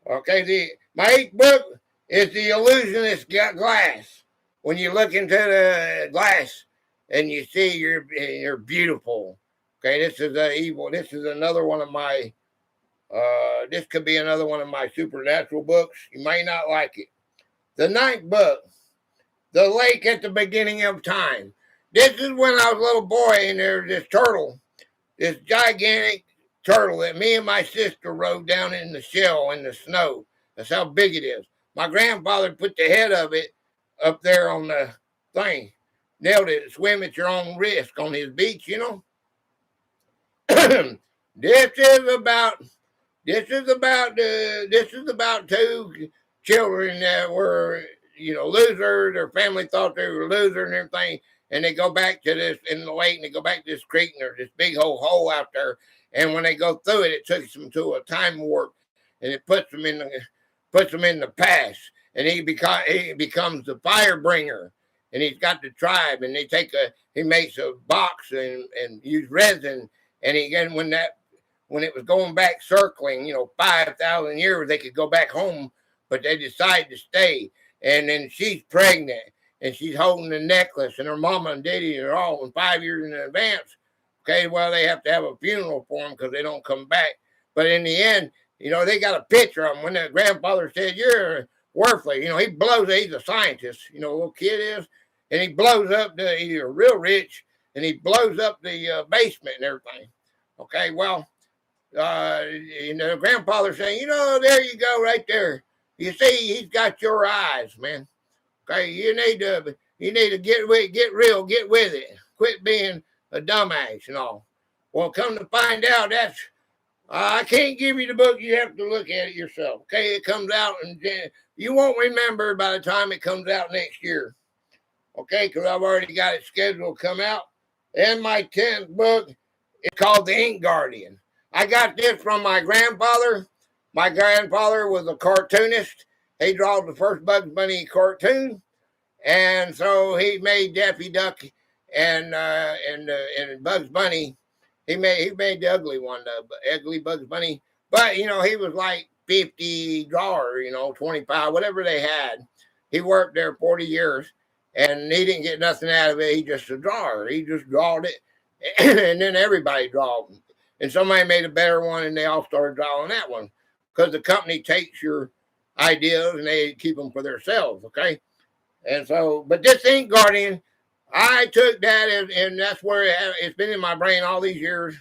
Okay, my eighth book is The Illusionist Glass. When you look into the glass and you see you're beautiful. Okay, this is evil. This is another one of my. This could be another one of my supernatural books. You may not like it. The ninth book, The Lake at the Beginning of Time. This is when I was a little boy, and there's this turtle, this gigantic turtle that me and my sister rode down in the shell in the snow. That's how big it is. My grandfather put the head of it up there on the thing, nailed it. Swim at your own risk on his beach, This is about two children that were losers. Their family thought they were losers and everything, and they go back to this in the lake, and they go back to this creek, and there's this big hole out there. And when they go through it, it takes them to a time warp, and it puts them in the past, and he becomes the fire bringer, and he's got the tribe, and he makes a box and use resin. And again, when it was going back circling, 5,000 years, they could go back home, but they decided to stay. And then she's pregnant, and she's holding the necklace, and her mama and daddy are all in 5 years in advance Okay, well, they have to have a funeral for him because they don't come back. But in the end, they got a picture of him when the grandfather said, "You're worthless." He blows it. He's a scientist, little kid is. And he blows up he's real rich, and he blows up the basement and everything. Okay, well, the grandfather saying, there you go right there. You see, he's got your eyes, man. Okay, you need to get real, get with it. Quit being a dumbass and all. Well, come to find out, I can't give you the book. You have to look at it yourself. Okay, it comes out, and you won't remember by the time it comes out next year. Okay, because I've already got it scheduled to come out. And my 10th book is called The Ink Guardian. I got this from my grandfather. My grandfather was a cartoonist. He draws the first Bugs Bunny cartoon. And so he made Daffy Duck and Bugs Bunny. He made the ugly one, the ugly Bugs Bunny. But he was like 50 drawer, 25, whatever they had. He worked there 40 years, and he didn't get nothing out of it. He just a drawer. He just drawed it, and then everybody drawed. And somebody made a better one, and they all started drawing that one because the company takes your ideas and they keep them for themselves. Okay. And so, but this Ink Guardian, I took that and that's where it's been in my brain all these years.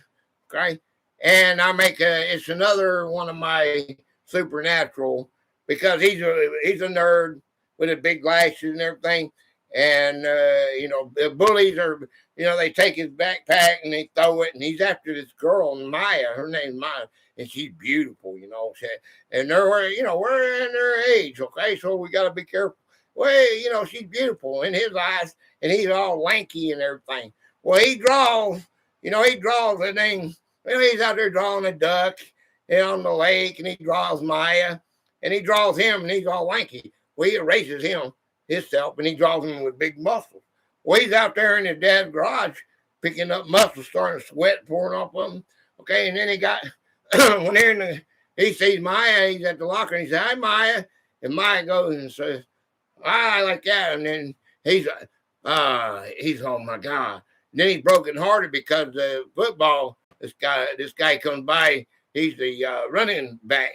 Okay. And it's another one of my supernatural because he's a nerd with the big glasses and everything. And, the bullies are, they take his backpack and they throw it, and he's after this girl, Maya. Her name's Maya, and she's beautiful, and we're in their age. Okay. So we got to be careful. Well, she's beautiful in his eyes, and he's all lanky and everything. Well, he draws the thing. He's out there drawing a duck on the lake, and he draws Maya, and he draws him, and he's all lanky. Well, he erases himself, and he draws him with big muscles. Well, he's out there in his dad's garage picking up muscles, starting to sweat pouring off of him. Okay, and then when he sees Maya, he's at the locker, and he says, "Hi, Maya," and Maya goes and says, "I like that," and then he's oh my God. And then he's broken hearted because the football. This guy comes by. He's the running back,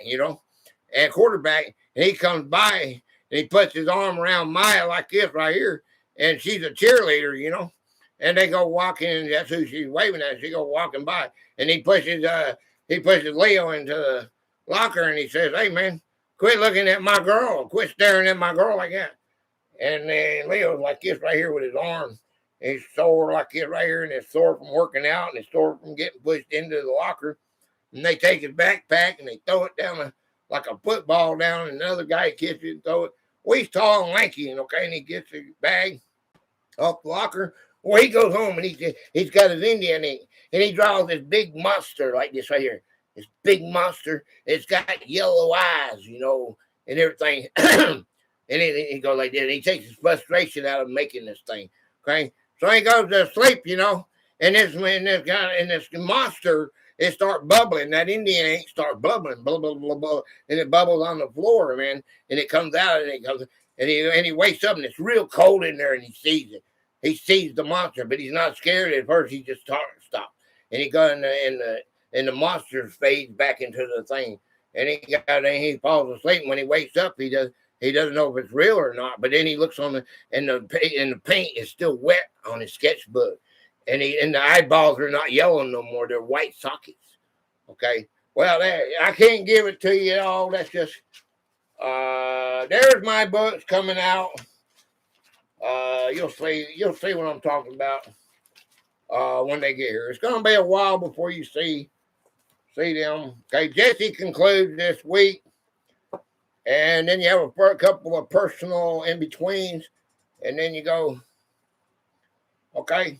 and quarterback. And he comes by and he puts his arm around Maya like this right here, and she's a cheerleader, And they go walking, and that's who she's waving at. She go walking by, and he pushes Leo into the locker, and he says, "Hey man, quit looking at my girl. Quit staring at my girl like that." And then Leo's like this right here with his arm. He's sore like this right here, and it's sore from working out, and it's sore from getting pushed into the locker. And they take his backpack, and they throw it down like a football down, and another guy catches it and throw it. Well, he's tall and lanky, and he gets his bag off the locker. Well, he goes home, and he's got his Indian ink, and he draws this big monster like this right here. This big monster. It's got yellow eyes, and everything. And he goes like this. And he takes his frustration out of making this thing. Okay, so he goes to sleep, and this monster, it start bubbling. That Indian ink start bubbling, blah blah blah blah, and it bubbles on the floor, man. And it comes out, and it goes, and he wakes up, and it's real cold in there, and he sees it. He sees the monster, but he's not scared at first. He just stops, and he goes and the monster fades back into the thing, and he falls asleep. And when he wakes up, he doesn't know if it's real or not. But then he looks on and the paint is still wet on his sketchbook, and the eyeballs are not yellow no more; they're white sockets. Okay, well, I can't give it to you all. That's just there's my books coming out. You'll see what I'm talking about when they get here. It's going to be a while before you see them. Okay, Jesse concludes this week, and then you have a couple of personal in betweens, and then you go. Okay.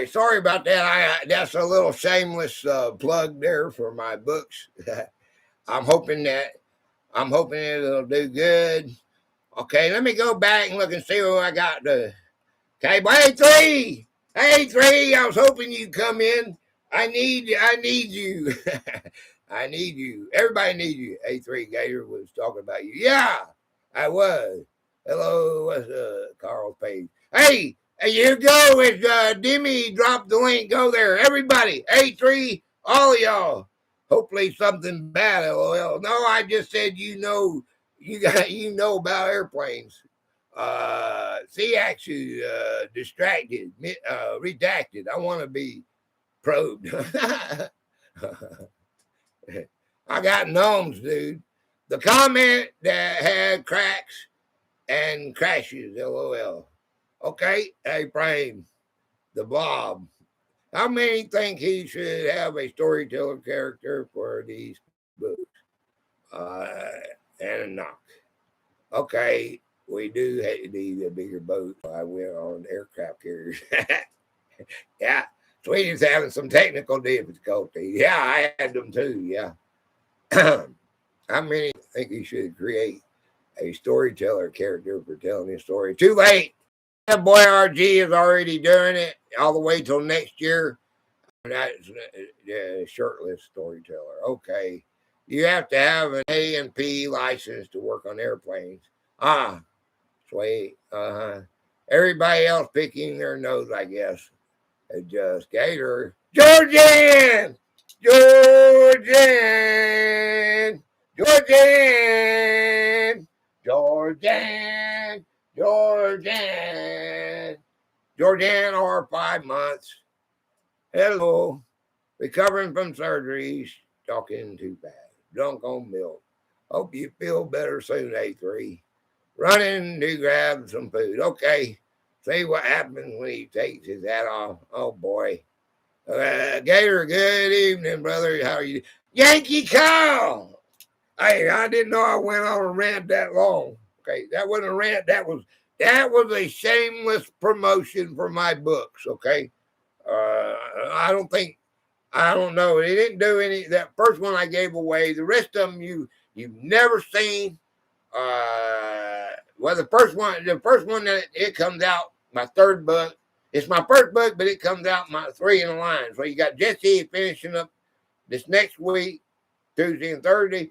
Sorry about that. That's a little shameless plug there for my books. I'm hoping it'll do good. Okay, let me go back and look and see what I got to. Okay, hey three, I was hoping you'd come in. I need you. I need you. Everybody needs you. A3 Gator was talking about you. Yeah, I was. Hello, what's Carl Page? Hey, Hey, you go. It's Demi dropped the link. Go there. Everybody. A3, all of y'all. Hopefully something bad, LOL. No, I just said you know about airplanes. See, actually, distracted, redacted. I want to be probed. I got gnomes, dude. The comment that had cracks and crashes, LOL. Okay, hey, Frame, the Blob. How many think he should have a storyteller character for these books? And a knock. Okay, we do need a bigger boat. I went on aircraft carriers. Yeah, Sweden's having some technical difficulties. Yeah, I had them too. Yeah. How many think you should create a storyteller character for telling his story? Too late. That boy RG is already doing it all the way till next year. And that's shirtless storyteller. Okay. You have to have an A and P license to work on airplanes. Ah, sweet. Uh-huh. Everybody else picking their nose, I guess. Just Gator. Georgian! Georgian! Georgian! Georgian! Georgian! Georgian, or 5 months. Hello. Recovering from surgeries. Talking too fast. Drunk on milk. Hope you feel better soon, A3. Running to grab some food. Okay. See what happens when he takes his hat off. Oh, boy. Gator, good evening, brother. How are you? Yankee Cow! Hey, I didn't know I went on a rant that long. Okay, that wasn't a rant. That was a shameless promotion for my books. Okay, I don't know. It didn't do any. That first one I gave away. The rest of them you've never seen. Well, the first one that it comes out, my third book. It's my first book, but it comes out my 3 in a line. So you got Jesse finishing up this next week, Tuesday and Thursday.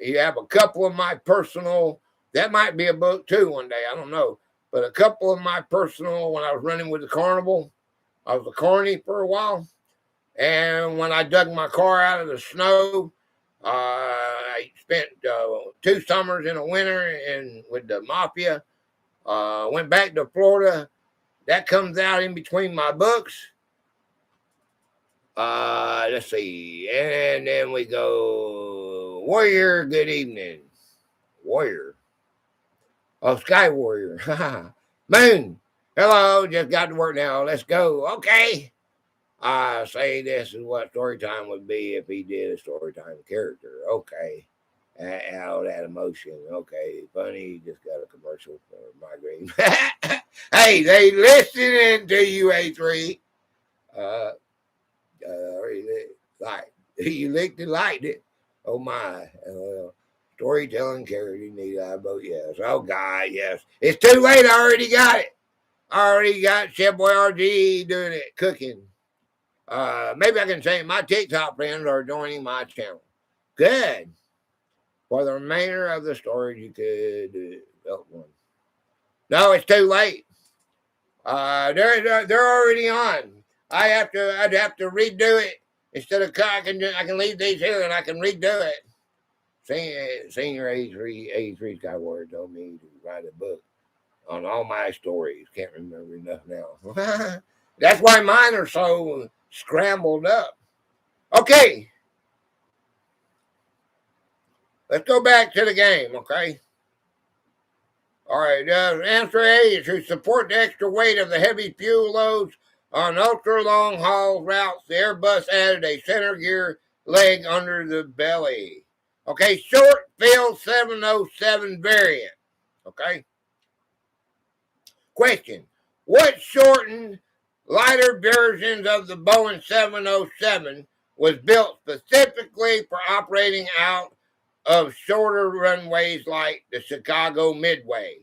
You have a couple of my personal. That might be a book too one day. I don't know, but a couple of my personal. When I was running with the carnival, I was a carny for a while, and when I dug my car out of the snow, I spent 2 summers in a winter and with the mafia. Went back to Florida. That comes out in between my books. Let's see. And then we go Warrior, good evening. Warrior. Oh, Sky Warrior. Moon. Hello, just got to work now. Let's go. Okay. Say this is what story time would be if he did a story time character. Okay. All that emotion. Okay. Funny. Just got a commercial for migraine. Hey, they listening to you, A3. Like you licked it, liked it. Oh my. Storytelling character need I vote yes. Oh God, yes. It's too late. I already got it. I already got Chef Boy RG doing it, cooking. Maybe I can say my TikTok friends are joining my channel. Good. For the remainder of the story, you could build one. No, it's too late. They're already on. I'd have to redo it instead of I can leave these here and I can redo it. Senior A3 Skyward told me to write a book on all my stories. Can't remember enough now. That's why mine are so scrambled up. Okay. Let's go back to the game, okay? All right, answer A is to support the extra weight of the heavy fuel loads on ultra long haul routes. The Airbus added a center gear leg under the belly. Okay, short field 707 variant. Okay. Question: what shortened, lighter versions of the Boeing 707 was built specifically for operating out of shorter runways like the Chicago Midway?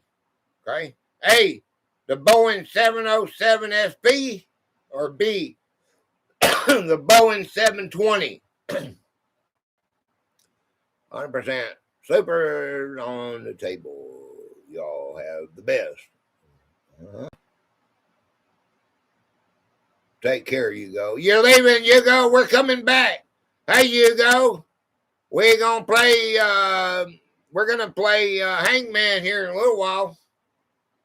Okay. A, the Boeing 707 SP, or B, the Boeing 720. 100% super on the table. Y'all have the best. Uh-huh. Take care, Hugo. You're leaving, Hugo. We're coming back. Hey, Hugo. We're gonna play. We're gonna play Hangman here in a little while.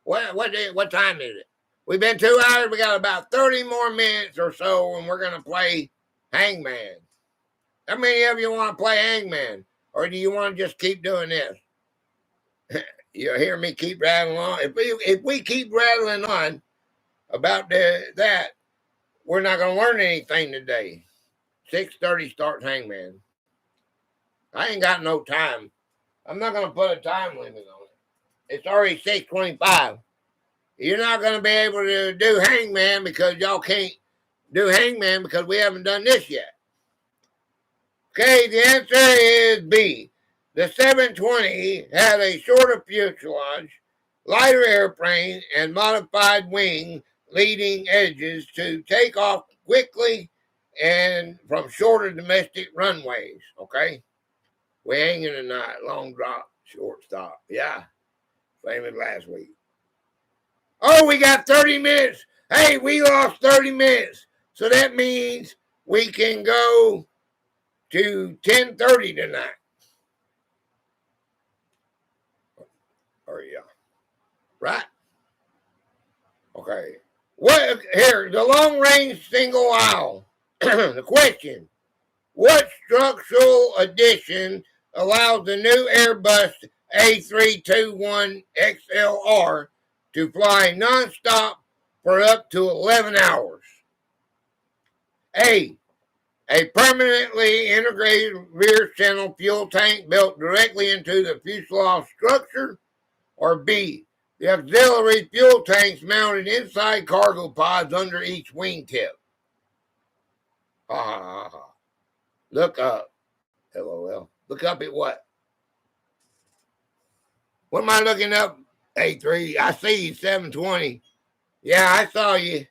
What time is it? We've been 2 hours. We got about 30 more minutes or so, and we're gonna play Hangman. How many of you want to play Hangman, or do you want to just keep doing this? You hear me keep rattling on? If we keep rattling on about that, we're not going to learn anything today. 6:30 starts Hangman. I ain't got no time. I'm not going to put a time limit on it. It's already 6:25. You're not going to be able to do Hangman because y'all can't do Hangman because we haven't done this yet. Okay, the answer is B. The 720 had a shorter fuselage, lighter airplane, and modified wing leading edges to take off quickly and from shorter domestic runways. Okay, we hanging tonight, long drop, short stop. Yeah, same as last week. Oh, we got 30 minutes. Hey, we lost 30 minutes, so that means we can go to 10:30 tonight. Or yeah, right? Okay. What here? The long range single aisle. The question: what structural addition allows the new Airbus A321XLR to fly nonstop for up to 11 hours? A permanently integrated rear channel fuel tank built directly into the fuselage structure, or B, the auxiliary fuel tanks mounted inside cargo pods under each wingtip. Ha ha ha ha. Look up. LOL. Look up at what? What am I looking up? A3. I see you, 720. Yeah, I saw you.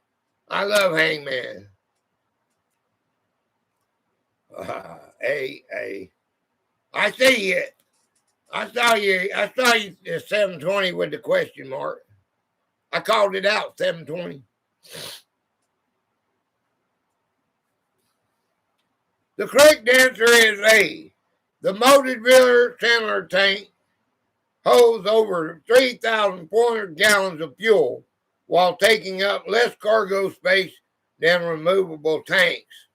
I love Hangman. A. I see you. I saw you at 720 with the question mark. I called it out, 720. The correct answer is A. The molded rear chandler tank holds over 3,400 gallons of fuel while taking up less cargo space than removable tanks.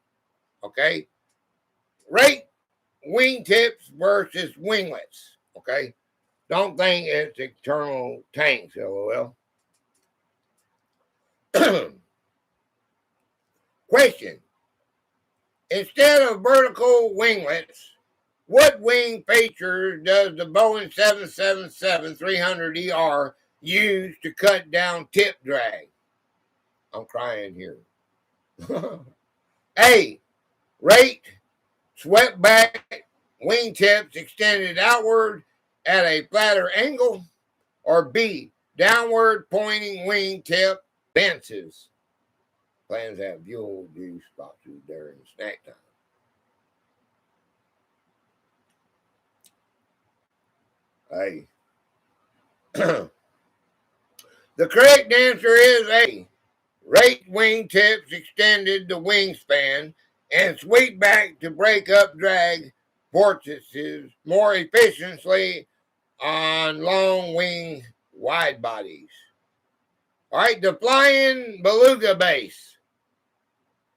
Okay? Rate wingtips versus winglets. Okay? Don't think it's external tanks, LOL. Question. Instead of vertical winglets, what wing features does the Boeing 777-300ER use to cut down tip drag? I'm crying here. A. Rate swept back wingtips extended outward at a flatter angle, or B. Downward pointing wingtip fences. Plans have fuel juice boxes during snack time. Hey. The correct answer is A. Rate wingtips extended the wingspan and sweep back to break up drag vortices more efficiently on long wing wide bodies. All right, the flying beluga base.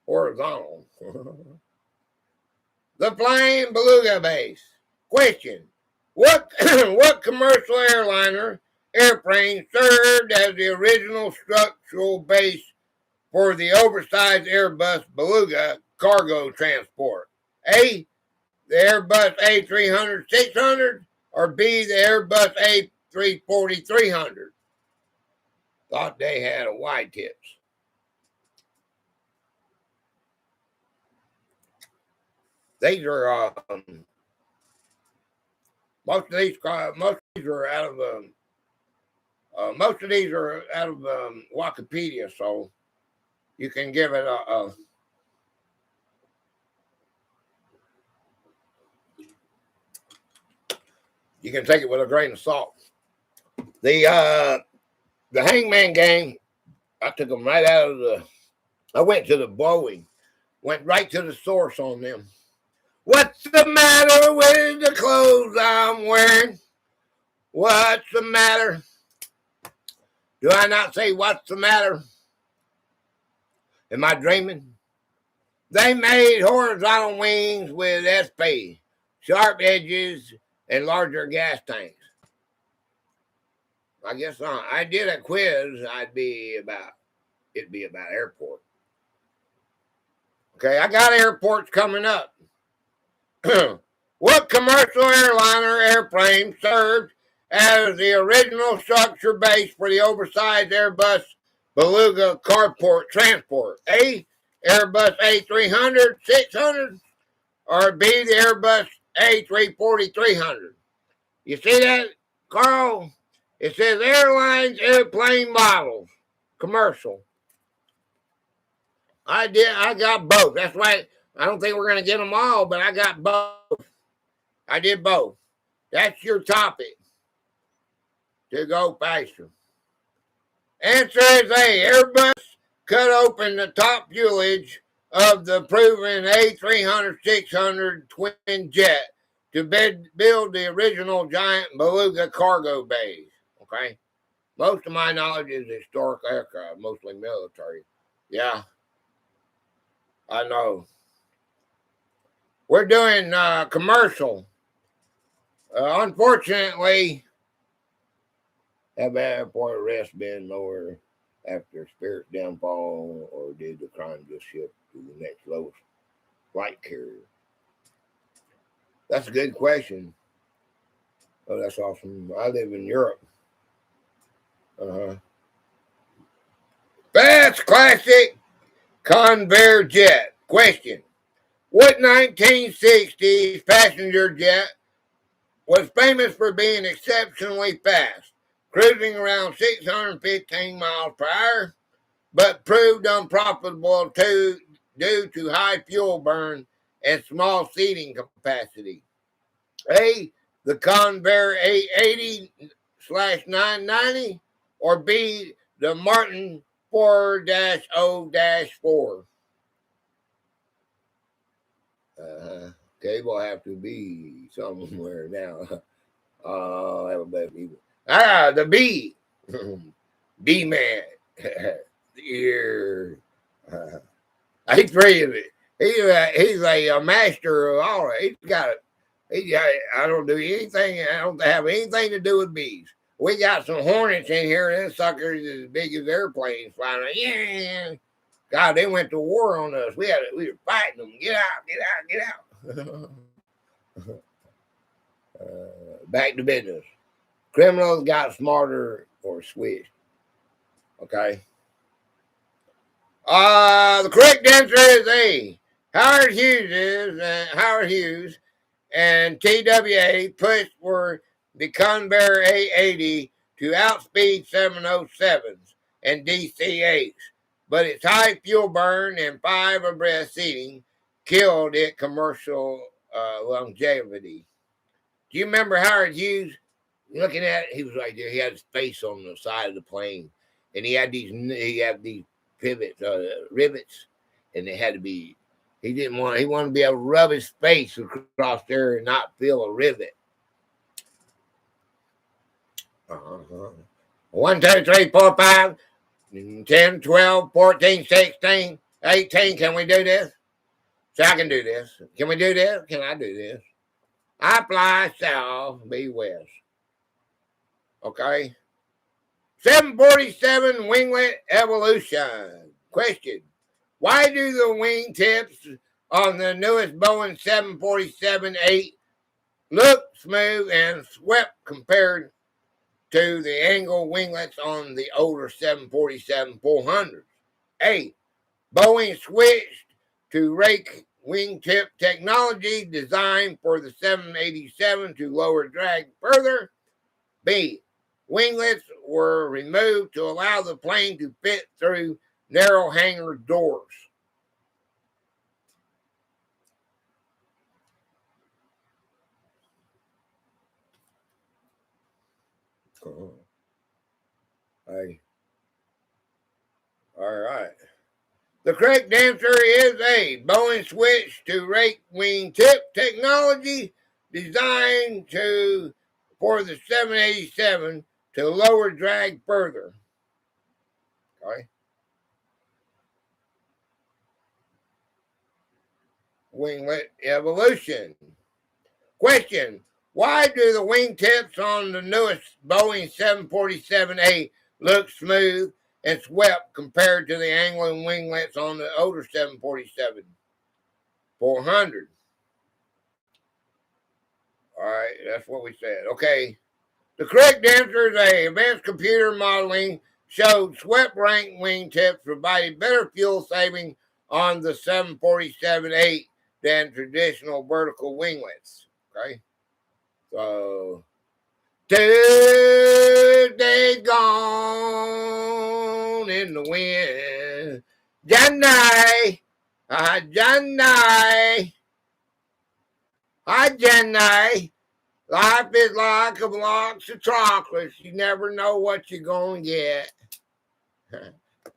Horizontal. The flying beluga base. Question. What commercial airplane served as the original structural base for the oversized Airbus Beluga cargo transport? A, the Airbus A300-600, or B, the Airbus A340-300? Thought they had a wide tips. These are most of these are out of most of these are out of Wikipedia, so you can give it a you can take it with a grain of salt. The Hangman game, I took them right out of I went to the Boeing, went right to the source on them. What's the matter with the clothes I'm wearing? What's the matter? Do I not say what's the matter? Am I dreaming? They made horizontal wings with SP, sharp edges, and larger gas tanks. I guess not. I did a quiz. It'd be about airport. Okay, I got airports coming up. What commercial airliner airplane served as the original structure base for the oversized Airbus Beluga carport transport? A. Airbus A300 600, or B. The Airbus A340 300. You see that, Carl? It says airlines, airplane models, commercial. I got both. That's why I don't think we're going to get them all, but I got both. I did both. That's your topic to go faster. Answer is A. Airbus cut open the top fuselage of the proven A300 600 twin jet to build the original giant Beluga cargo base. Okay? Most of my knowledge is historic aircraft, mostly military. Yeah, I know. We're doing commercial. Unfortunately, have airport arrests been lower after Spirit downfall, or did the crime just shift to the next lowest flight carrier? That's a good question. Oh, that's awesome. I live in Europe. Fast classic Convair jet. Question. What 1960s passenger jet was famous for being exceptionally fast, cruising around 615 miles per hour, but proved unprofitable due to high fuel burn and small seating capacity? A. The Convair 880/990, or B. The Martin 4-0-4. Okay, we'll have to be somewhere now. The B. B man. Here. He's pretty. He's a master of all that. He's got it. I don't do anything. I don't have anything to do with bees. We got some hornets in here, and them suckers as big as airplanes flying around. Yeah. God, they went to war on us. We were fighting them. Get out, get out, get out. Back to business. Criminals got smarter or switched. Okay. The correct answer is A. Howard Hughes and TWA pushed for the Convair A80 to outspeed 707s and DC-8s, but its high fuel burn and 5 abreast seating killed it commercial longevity. Do you remember Howard Hughes? Looking at it, he was right there. He had his face on the side of the plane, and he had these pivots, rivets, and they had to be. He wanted to be able to rub his face across there and not feel a rivet. 1, 2, 3, 4, 5, 10, 12, 14, 16, 18. Can we do this? So I can do this. Can we do this? Can I do this? I fly south, be west. Okay. 747 winglet evolution. Question. Why do the wing tips on the newest Boeing 747-8 look smooth and swept compared to the angle winglets on the older 747-400s? A. Boeing switched to rake wingtip technology designed for the 787 to lower drag further. B. Winglets were removed to allow the plane to fit through narrow hangar doors. Hey. All right. The correct answer is A. Boeing switched to rake wingtip technology designed for the 787 to lower drag further. Okay. Winglet evolution. Question. Why do the wingtips on the newest Boeing 747-8 look smooth and swept compared to the angling winglets on the older 747-400? All right, that's what we said. Okay. The correct answer is A. Advanced computer modeling showed swept rank wingtips provided better fuel saving on the 747-8 than traditional vertical winglets. Okay. So, Tuesday gone in the wind. Johnny. Johnny. Hi, Johnny. Life is like a box of chocolates. You never know what you're going to get.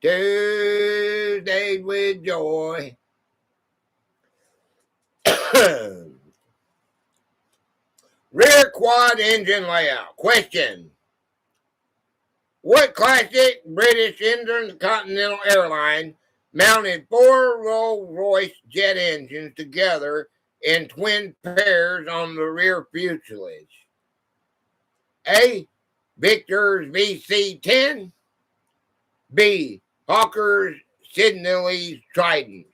Tuesdays with joy. Rear quad engine layout. Question. What classic British intercontinental airline mounted 4 Rolls-Royce jet engines together in twin pairs on the rear fuselage? A. Victor's VC-10. B. Hawker's Sidney's Trident.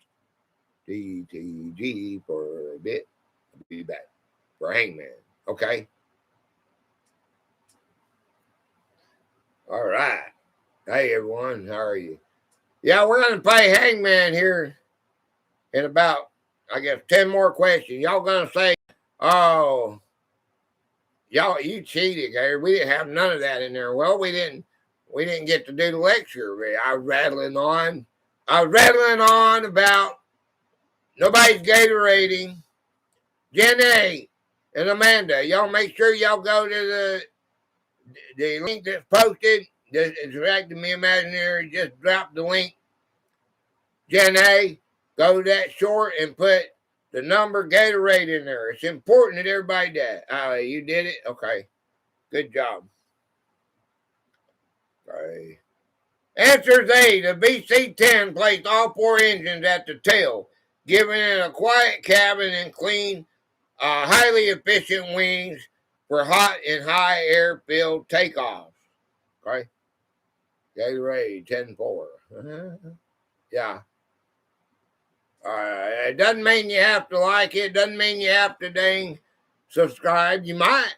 TTG for a bit. I'll be back for Hangman. Okay. All right. Hey, everyone. How are you? Yeah, we're going to play Hangman here in about, I guess, 10 more questions. Y'all going to say, oh, y'all, you cheated, Gator. We didn't have none of that in there. Well, we didn't get to do the lecture. I was rattling on about nobody's Gatorating. Jenny and Amanda, y'all make sure y'all go to the link that's posted. It's right to me imaginary. Just drop the link. Jenny, go to that short and put the number Gatorade in there. It's important that everybody does. Oh, you did it? Okay. Good job. Okay. Answer A. The VC-10 placed all 4 engines at the tail, giving it a quiet cabin and clean, highly efficient wings for hot and high airfield takeoffs. Okay. Gatorade 10-4. Yeah. It doesn't mean you have to like it. Doesn't mean you have to dang subscribe. You might.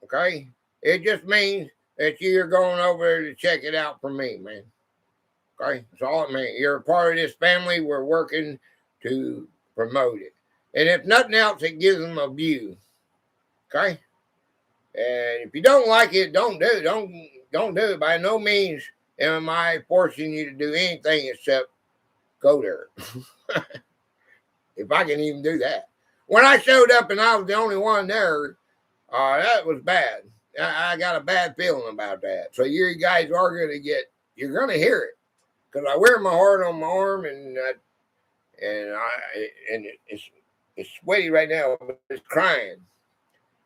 Okay. It just means that you're going over to check it out for me, man. Okay. That's all it means. You're a part of this family. We're working to promote it. And if nothing else, it gives them a view. Okay. And if you don't like it, don't do it. Don't do it. By no means am I forcing you to do anything except go there. If I can even do that. When I showed up and I was the only one there, that was bad. I got a bad feeling about that. So you guys are going to you're going to hear it. Because I wear my heart on my arm and it's sweaty right now, but it's crying.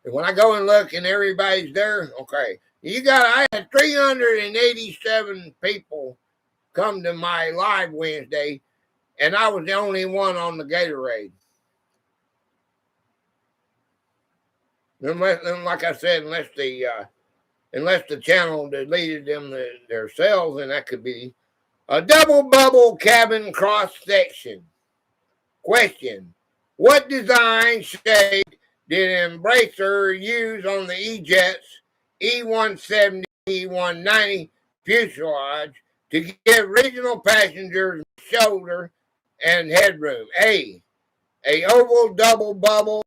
And when I go and look and everybody's there, okay. I had 387 people come to my live Wednesday, and I was the only one on the Gatorade. Like I said, unless the channel deleted them themselves, and that could be a double bubble cabin cross section. Question: what design shape did Embracer use on the E-Jet's E-170, E-190 fuselage to give regional passengers shoulder and headroom? A oval double bubble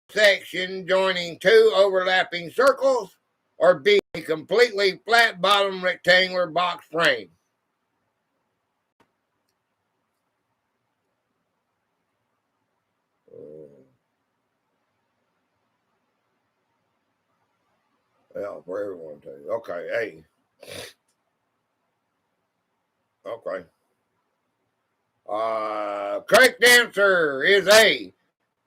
section joining 2 overlapping circles, or B, a completely flat bottom rectangular box frame? Well, for everyone to. Okay, hey. Okay. correct answer is A.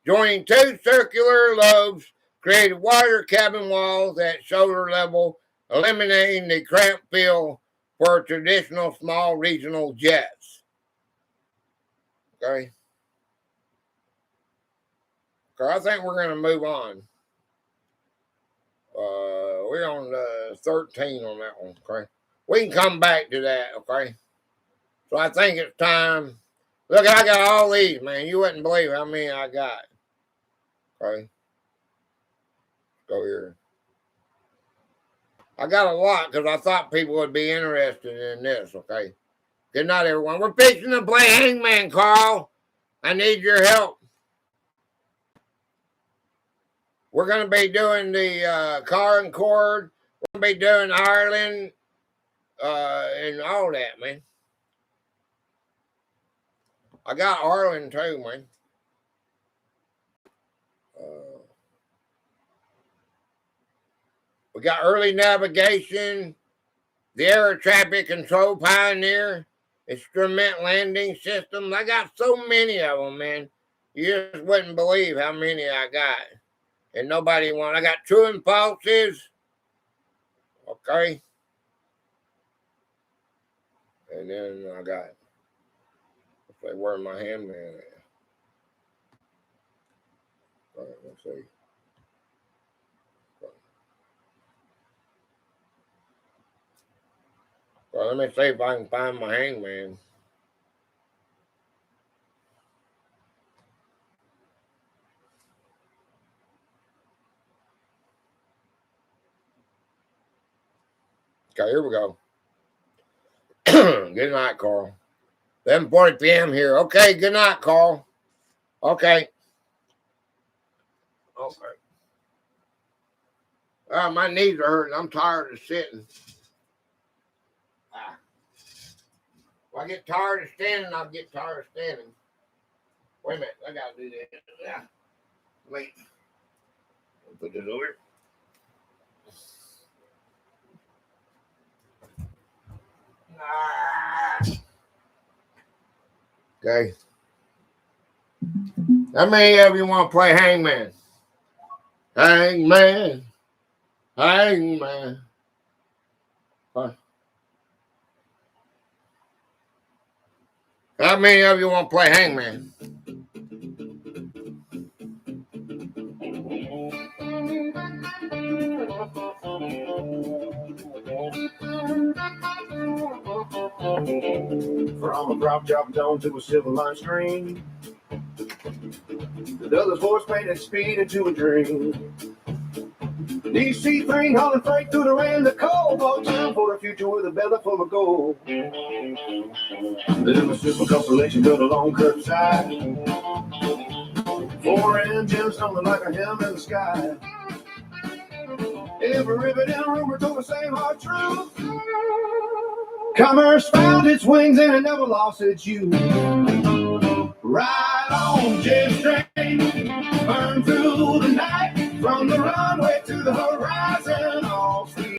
Joining two circular lobes created wider cabin walls at shoulder level, eliminating the cramped feel for traditional small regional jets. Okay. I think we're going to move on. We're on 13 on that one, okay? We can come back to that, okay? So I think it's time. Look, I got all these, man. You wouldn't believe how many I got. Okay? Go here. I got a lot because I thought people would be interested in this, okay? Good night, everyone. We're fixing to play Hangman, Carl. I need your help. We're going to be doing the car and cord. We're going to be doing Ireland and all that, man. I got Ireland too, man. We got early navigation, the air traffic control pioneer, instrument landing systems. I got so many of them, man. You just wouldn't believe how many I got. And nobody wants. I got true and falses. Okay. And then I got, let's say, where's my Hangman at? All right, let's see. Well, let me see if I can find my Hangman. Okay, here we go. Good night, Carl. 11:40 p.m. here. Okay, good night, Carl. Okay. My knees are hurting. I'm tired of sitting. If I get tired of standing, I'll get tired of standing. Wait a minute. I got to do that. Yeah. Wait. I'll put this over. Okay. How many of you want to play Hangman? Hangman. Hangman. Huh? How many of you want to play Hangman? From a drop job down to a silver line screen, the Douglas horse painted speed into a dream. DC3 hauling freight through the rain, the cold ball time for the future with a belly full of gold. There's a super constellation built along curbside, 4 engines something like a hymn in the sky. Every rivet and rumor told the same hard truth. Commerce found its wings and it never lost its youth. Ride on, jet train, burn through the night, from the runway to the horizon, all sweet.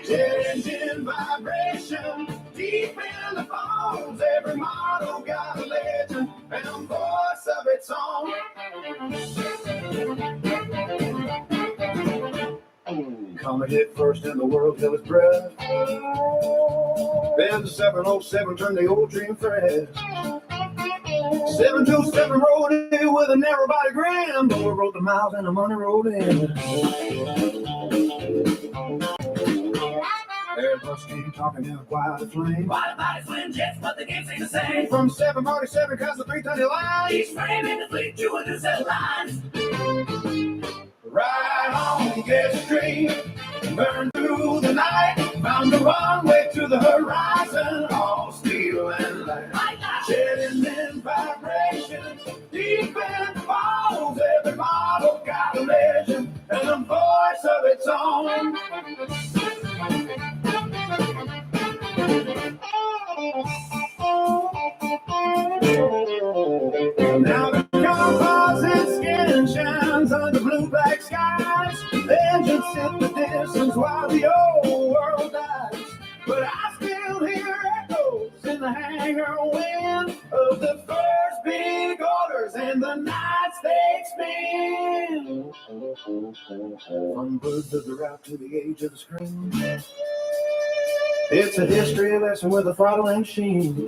Jet engine vibration, deep in the bones, every model got a legend and a voice of its own. Comet hit first in the world till its breath. Then the 707 turned the old dream fresh. 727 rode in with a narrow body grin. Boy rode the miles and the money rolled in. Airbus came talking in a quiet flame. Quiet body twin jets, but the game ain't the same. From 747 comes the 320 line. Each frame in the fleet to a new set of lines. Ride on, get straight, burn through the night, found the runway to the horizon, all steel and light. Shedding in vibrations, deep in the balls, every model got a legend and a voice of its own. Now the composite skin shines under blue-black skies. Engines sit the distance while the old world dies. But I still hear echoes in the hangar wind of the first lights they spin. From bird to route to the age of the screen. It's a history lesson with a throttling sheen.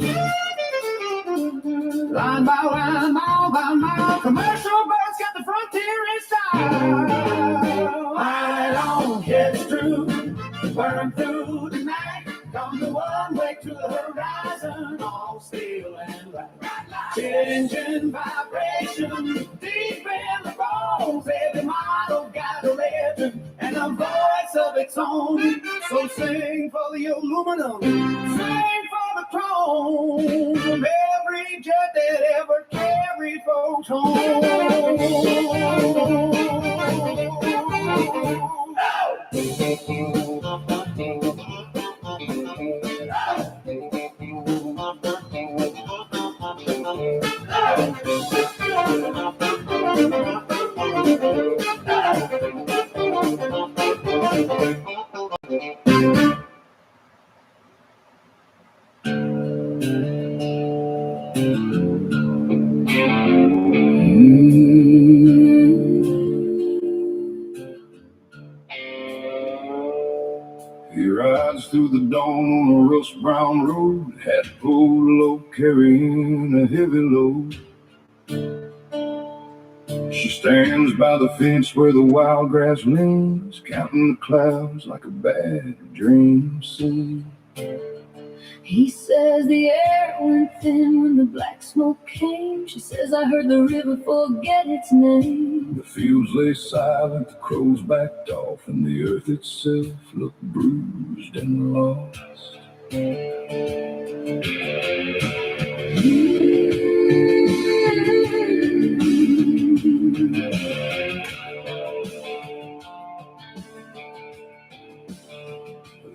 Line by line, mile by mile, commercial birds got the frontier in style. Right on, it's true, burn through the night. Come the one way to the horizon, all steel and light. Engine vibration, deep in the bones. Every model got a legend and a voice of its own. So sing for the aluminum, sing for the chrome, from every jet that ever carried folks home. He rides through the dawn on a rust brown road, hat pulled low, carrying a heavy load. She stands by the fence where the wild grass leans, counting the clouds like a bad dream scene. He says the air went thin when the black smoke came. She says I heard the river forget its name. The fields lay silent, the crows backed off, and the earth itself looked bruised and lost.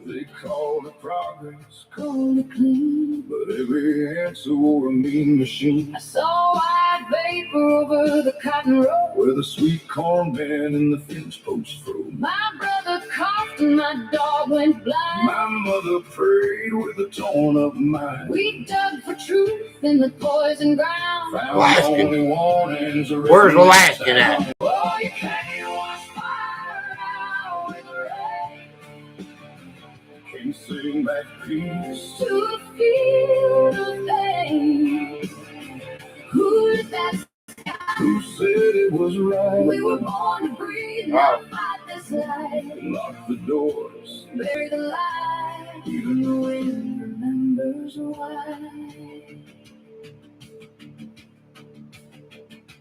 They called it progress, called it clean, but every answer wore a mean machine. I saw white vapor over the cotton road, where the sweet corn band and the fence posts froze. My brother coughed and my dog went blind. My mother prayed with a torn up mind. We dug for truth in the poison ground. Found only warnings. Where's Alaskan at? Oh, you can't wash fire out with rain. Can't sing back peace to a field of pain. Who is that sky? Who said it was right? We were born to breathe, not fight this life. Lock the doors, bury the light, even the wind remembers why.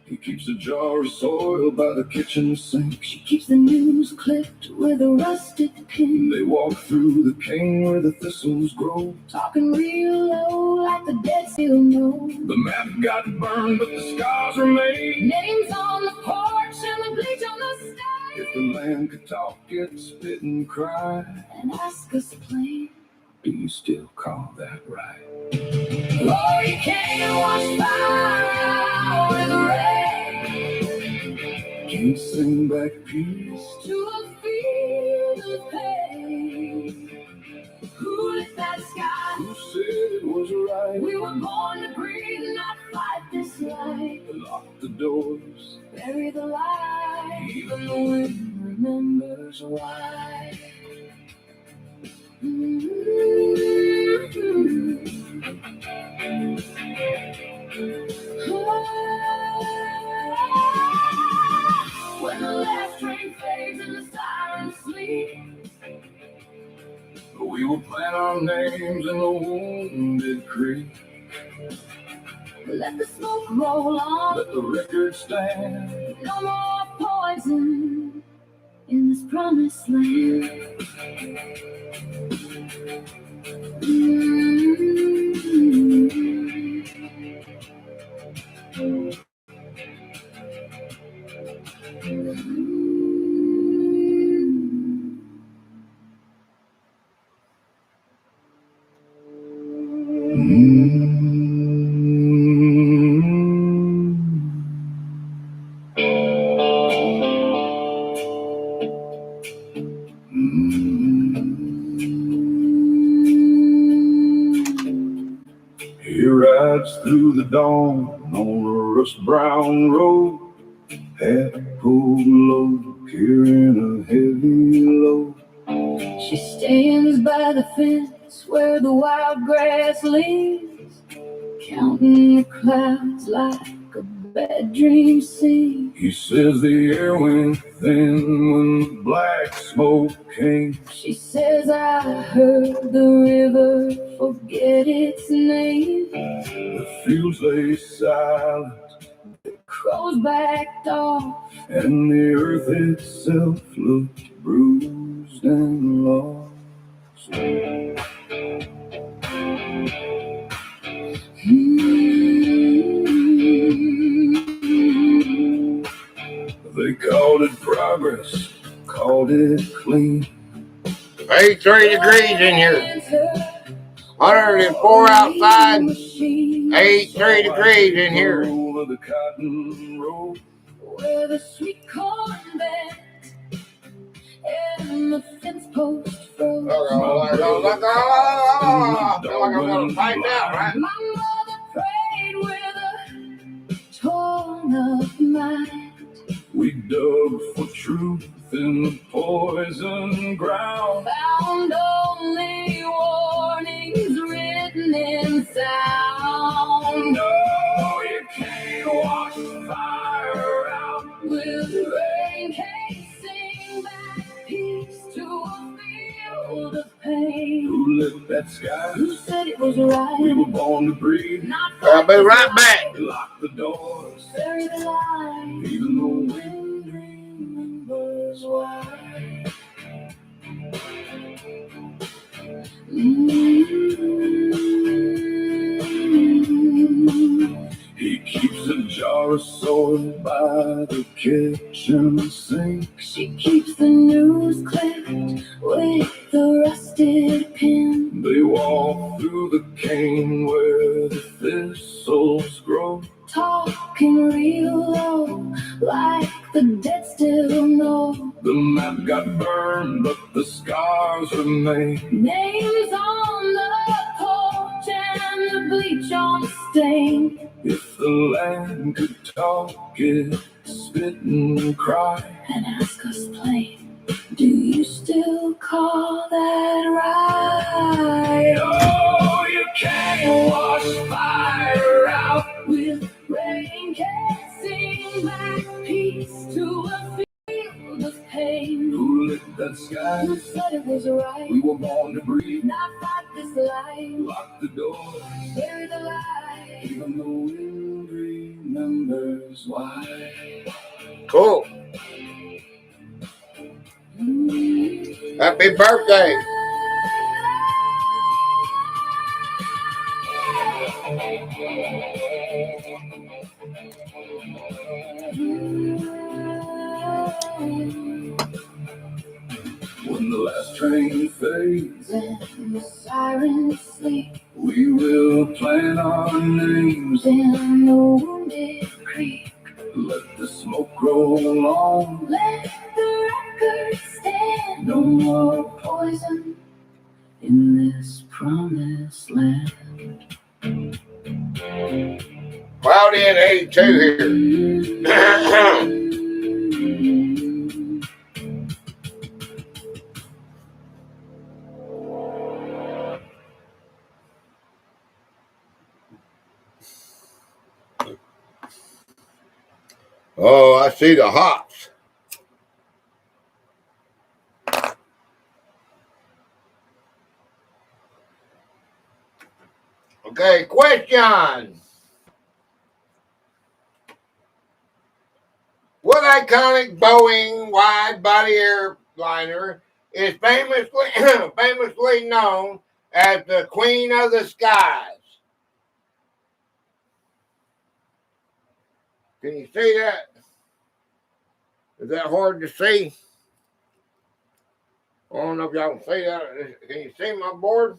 He keeps a jar of soil by the kitchen sink. She keeps the news clipped with a rusted pin. They walk through the cane where the thistles grow, talking real low like the dead still know. The map got burned, but the scars remain. Names on the porch and the bleach on the stain. If the land could talk, it'd spit and cry and ask us plain, do you still call that right? Oh, you can't wash fire out with rain. Can't sing back peace to a field of pain. Who lit that sky? Who said it was right? We were born to breathe, not fight this life. Lock the doors, bury the light, even the wind remembers why. When the last train fades and the sirens sleep, we will plant our names in the wounded creek. Let the smoke roll on, let the record stand. No more poison in this promised land. He rides through the dawn on a rust brown road, hat pulled low, carrying a heavy load. She stands by the fence where the wild grass leaves, counting the clouds like a bad dream scene. He says the air went thin when the black smoke came. She says I heard the river forget its name. The fields lay silent, crows backed off, and the earth itself looked bruised and lost. They called it progress, called it clean. 83 degrees in here. 104 outside. 83 degrees in here. Over the cotton road, where the sweet corn bent and the fence post froze. I feel like I'm going to find out, right? My mother prayed with a torn up mind. We dug for truth in the poison ground, found only warnings written in sound. No, you can't wash fire out with rain, can't sing back peace to a field of pain. Who lit that sky? Who said it was right? We were born to breathe. I'll be right back. Lock the doors, bury the light, even the wind remembers why. He keeps a jar of soil by the kitchen sink. She keeps the news clipped with the rusted pin. They walk through the cane where the thistles grow, talking real low, like the dead still know. The map got burned, but the scars remain. Names on the porch and the bleach on the stain. If the land could talk, it'd spit and cry and ask us plain, do you still call that right? Oh, you can't wash fire out with rain, can't sing back peace to a field of pain. Who lit that sky? Who said it was right? We were born to breathe, not fight this life. Lock the door, bury the light, even the wind remembers why. Cool. Happy birthday. When the last train fades and the sirens sleep, we will plant our names in the wounded creek. Let the smoke roll on, let the record stand. No more poison in this promised land. Cloudy and 82 here. Oh, I see the hops. Okay, question. What iconic Boeing wide-body airliner is famously known as the Queen of the Skies? Can you see that? Is that hard to see? I don't know if y'all can see that. Can you see my board?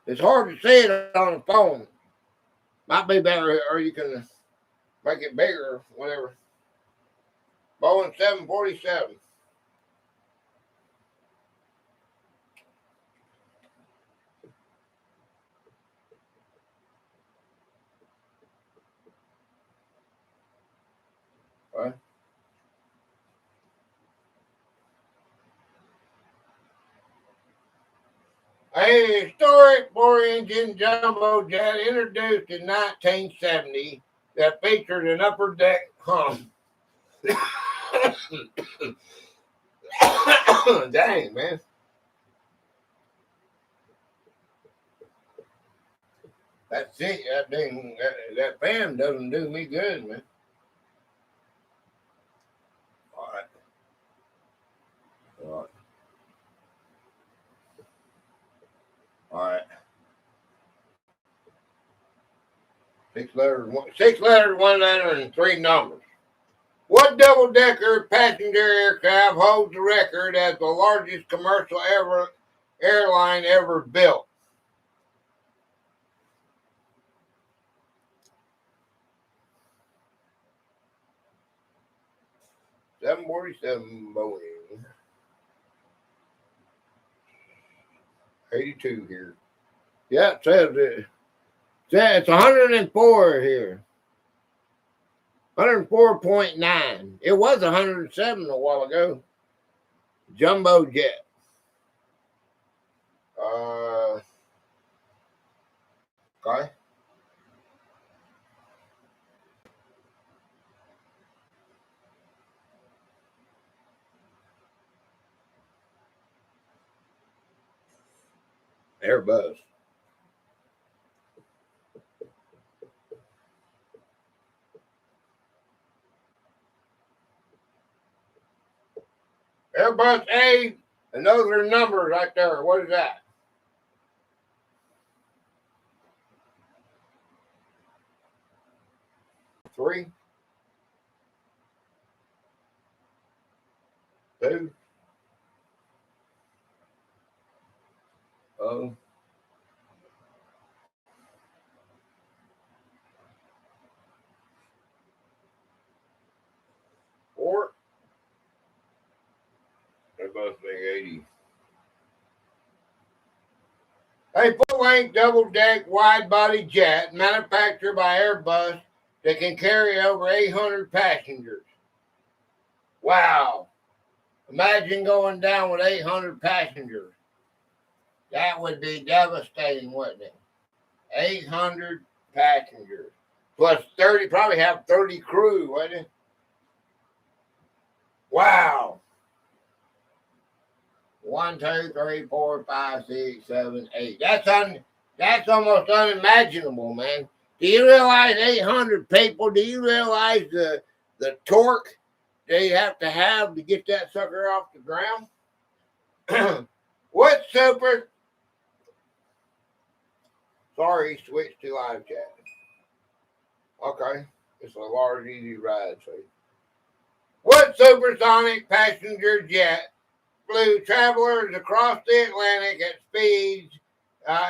It's hard to see it on the phone. Might be better, or you can make it bigger, whatever. Boeing 747. Okay. A historic four-engine jumbo jet introduced in 1970 that featured an upper deck hum. Dang, man. That's it. That fan doesn't do me good, man. All right. All right. All right. 6 letters, 1 letter, and 3 numbers. What double-decker passenger aircraft holds the record as the largest commercial airline ever built? Seven 47 Boeing. 82 here. Yeah, it says it. It's 104 here. 104.9. It was 107 a while ago. Jumbo jet. Okay. Airbus. Airbus A. And those are numbers right there. What is that? 3, 2, 4. Airbus A80. A full-length double-deck wide-body jet manufactured by Airbus that can carry over 800 passengers. Wow. Imagine going down with 800 passengers. That would be devastating, wouldn't it? 800 passengers. Plus 30, probably have 30 crew, wouldn't it? Wow. 1, 2, 3, 4, 5, 6, 7, 8. That's almost unimaginable, man. Do you realize 800 people? Do you realize the torque they have to get that sucker off the ground? What super? Sorry, switched to live chat. Okay, it's a large, easy ride. So, what supersonic passenger jet flew travelers across the Atlantic at speeds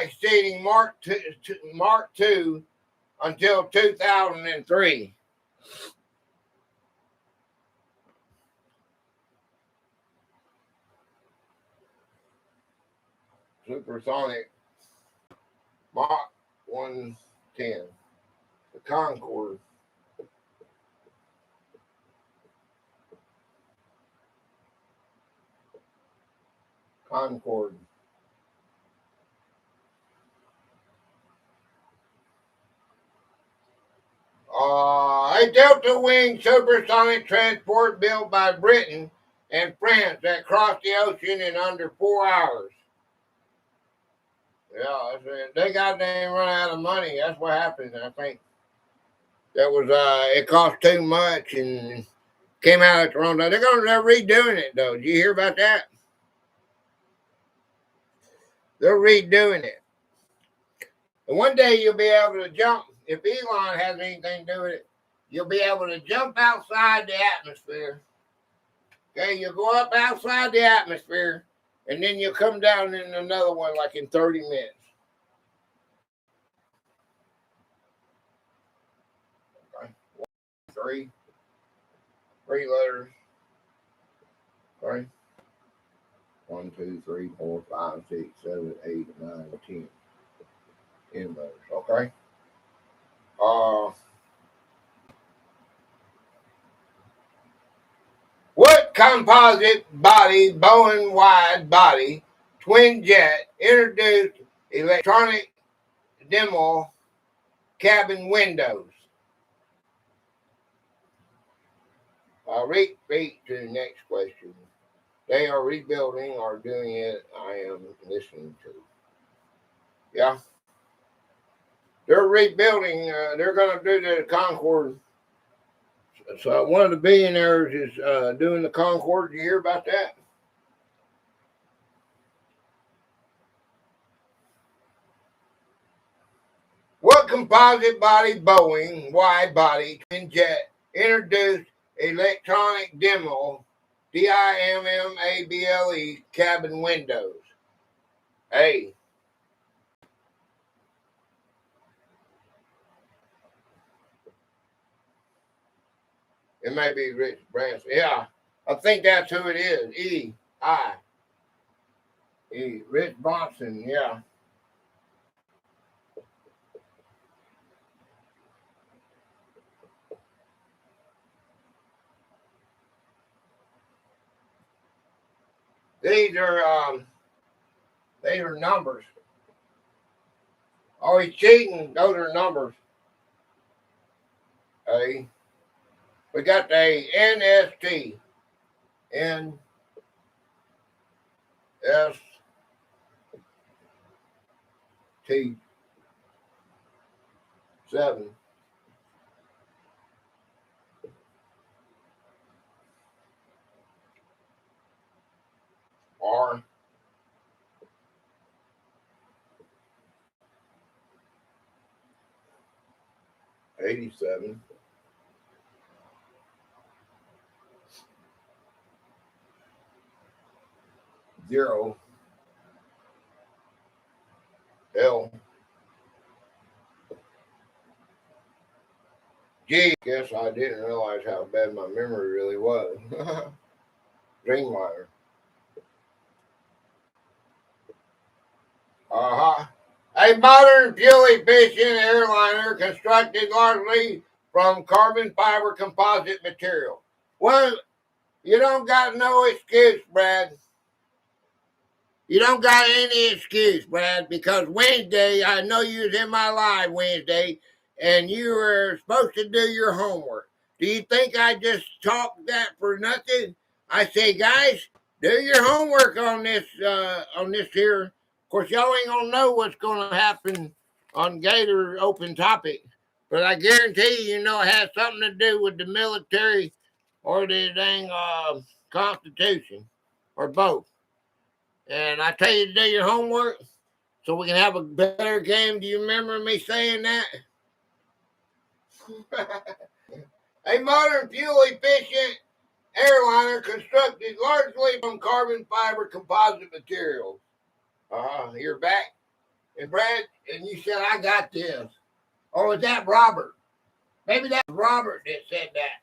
exceeding Mark II until 2003? Supersonic Mach 110. The Concorde. Concorde. A delta wing supersonic transport built by Britain and France that crossed the ocean in under 4 hours. Yeah, they goddamn run out of money. That's what happened. I think that was it cost too much and came out at the wrong time. They're redoing it though. Did you hear about that? They're redoing it. And one day you'll be able to jump. If Elon has anything to do with it, you'll be able to jump outside the atmosphere. Okay, you'll go up outside the atmosphere, and then you'll come down in another one like in 30 minutes. Okay. 3 letters. Okay. 1, 2, 3, 4, 5, 6, 7, 8, 9, 10. 10 letters. Okay. composite body, Boeing wide body, twin jet, introduced electronic demo cabin windows. I'll read to the next question. They are rebuilding or doing it. I am listening to. Yeah. They're rebuilding. They're going to do the Concorde. So one of the billionaires is doing the Concorde. Did you hear about that? What composite body Boeing wide body twin jet introduced electronic demo DIMMABLE cabin windows? A. It may be Rich Branson. Yeah, I think that's who it is. E. Rich Bronson. Yeah. These are numbers. Oh, he's cheating. Those are numbers. A. We got the NST. NST7. R. '87. Zero. L. G. Guess I didn't realize how bad my memory really was. Dreamliner. A modern fuel-efficient airliner constructed largely from carbon fiber composite material. Well, you don't got no excuse, Brad. You don't got any excuse, Brad, because Wednesday, I know you was in my live Wednesday, and you were supposed to do your homework. Do you think I just talked that for nothing? I say, guys, do your homework on this here. Of course, y'all ain't gonna know what's gonna happen on Gator Open Topic, but I guarantee you know it has something to do with the military or the dang Constitution or both. And I tell you to do your homework so we can have a better game. Do you remember me saying that? A modern fuel-efficient airliner constructed largely from carbon fiber composite materials. You're back. And Brad, and you said, I got this. Or was that Robert? Maybe that's Robert that said that.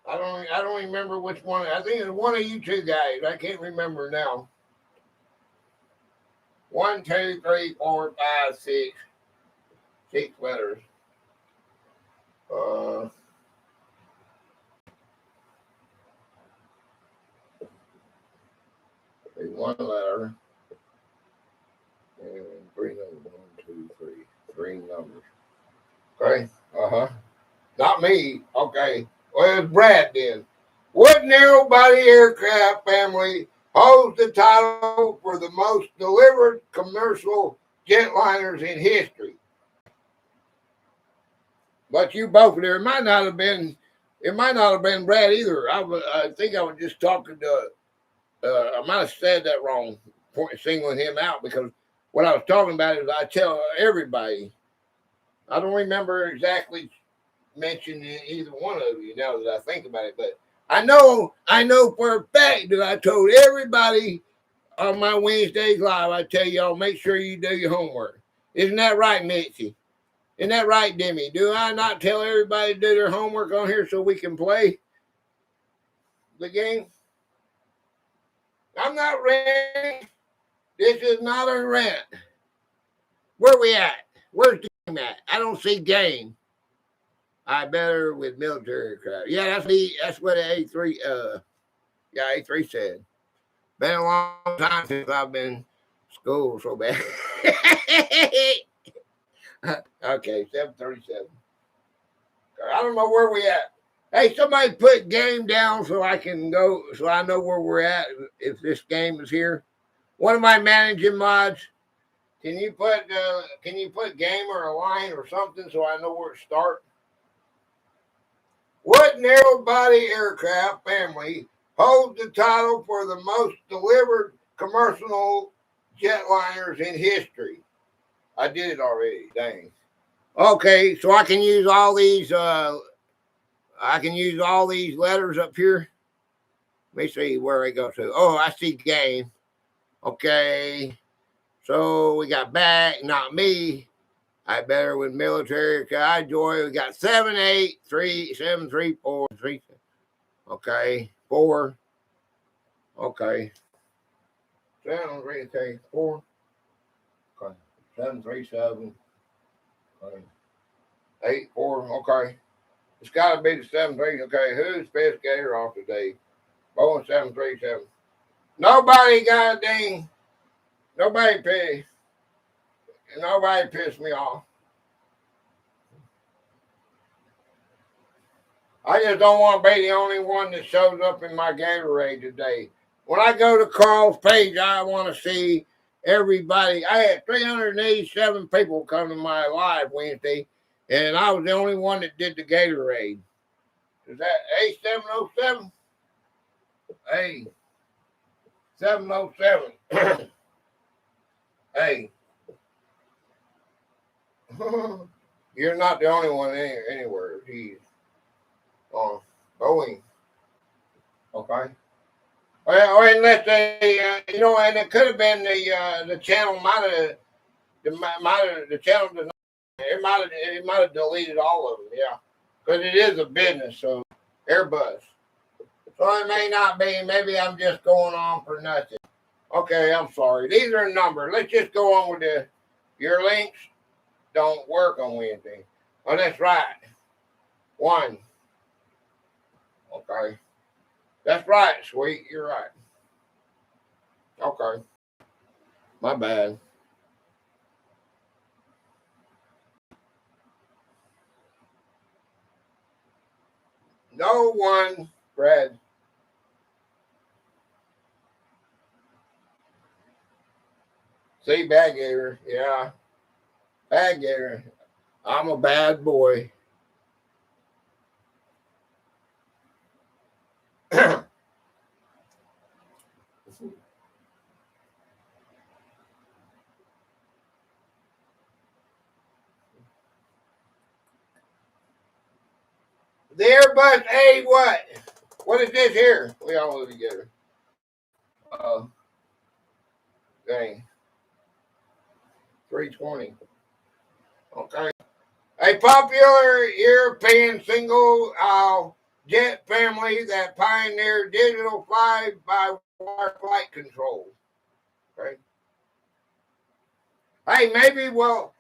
I don't remember which one. I think it's one of you two guys. I can't remember now. 1, 2, 3, 4, 5, 6. 6 letters. One letter. And 3 numbers. 1, 2, 3. 3 numbers. Okay. Not me. Okay. Well, it's Brad then. What narrow body aircraft family holds the title for the most delivered commercial jetliners in history? But you both there. It might not have been Brad either. I think I was just talking to. I might have said that wrong, singling him out, because what I was talking about is I tell everybody. I don't remember exactly mentioning either one of you now that I think about it, but I know for a fact that I told everybody on my Wednesdays live. I tell y'all, make sure you do your homework. Isn't that right, Mitzi? Isn't that right, Demi? Do I not tell everybody to do their homework on here so we can play the game? I'm not ranting. This is not a rant. Where we at? Where's the game at? I don't see game. I better with military aircraft. Yeah, that's what the A3 A3 said. Been a long time since I've been school so bad. Okay, 737. I don't know where we at. Hey, somebody put game down so I can go, so I know where we're at if this game is here. One of my managing mods, can you put game or a line or something so I know where to start? What narrow body aircraft family holds the title for the most delivered commercial jetliners in history? I did it already. Dang. Okay, so I can use all these. I can use all these letters up here. Let me see where I go to. Oh, I see game. Okay, so we got back. Not me. I better with military. I joy. We got 7, 8, 3, 7, 3, 4, 3. Okay, 4. Okay, 7, 3. Okay, 4. Okay, 7, 3, 7. Okay, 8, 4. Okay. It's got to be the 7, 3. Okay, who's best Gator off today? Boeing 737. Nobody got a ding. Nobody pissed. Nobody pissed me off. I just don't want to be the only one that shows up in my Gatorade today. When I go to Carl's page, I want to see everybody. I had 387 people come to my live Wednesday, and I was the only one that did the Gatorade. Is that A707? Hey, 707. Hey. You're not the only one anywhere. He's on Boeing. Okay. Well, unless they, and it could have been the channel the channel did not, it might have deleted all of them. Yeah, because it is a business, so Airbus. So it may not be. Maybe I'm just going on for nothing. Okay, I'm sorry. These are numbers. Let's just go on with your links. Don't work on Wednesday. Oh, that's right. 1. Okay. That's right, sweet. You're right. Okay. My bad. No one, Brad. See, bad Gator. Yeah. Bad Gator. I'm a bad boy. The Airbus A what? What is this here? We all live together. Dang. 320. Okay. A popular European single jet family that pioneered digital fly-by-wire flight control. Okay. Hey, maybe we'll.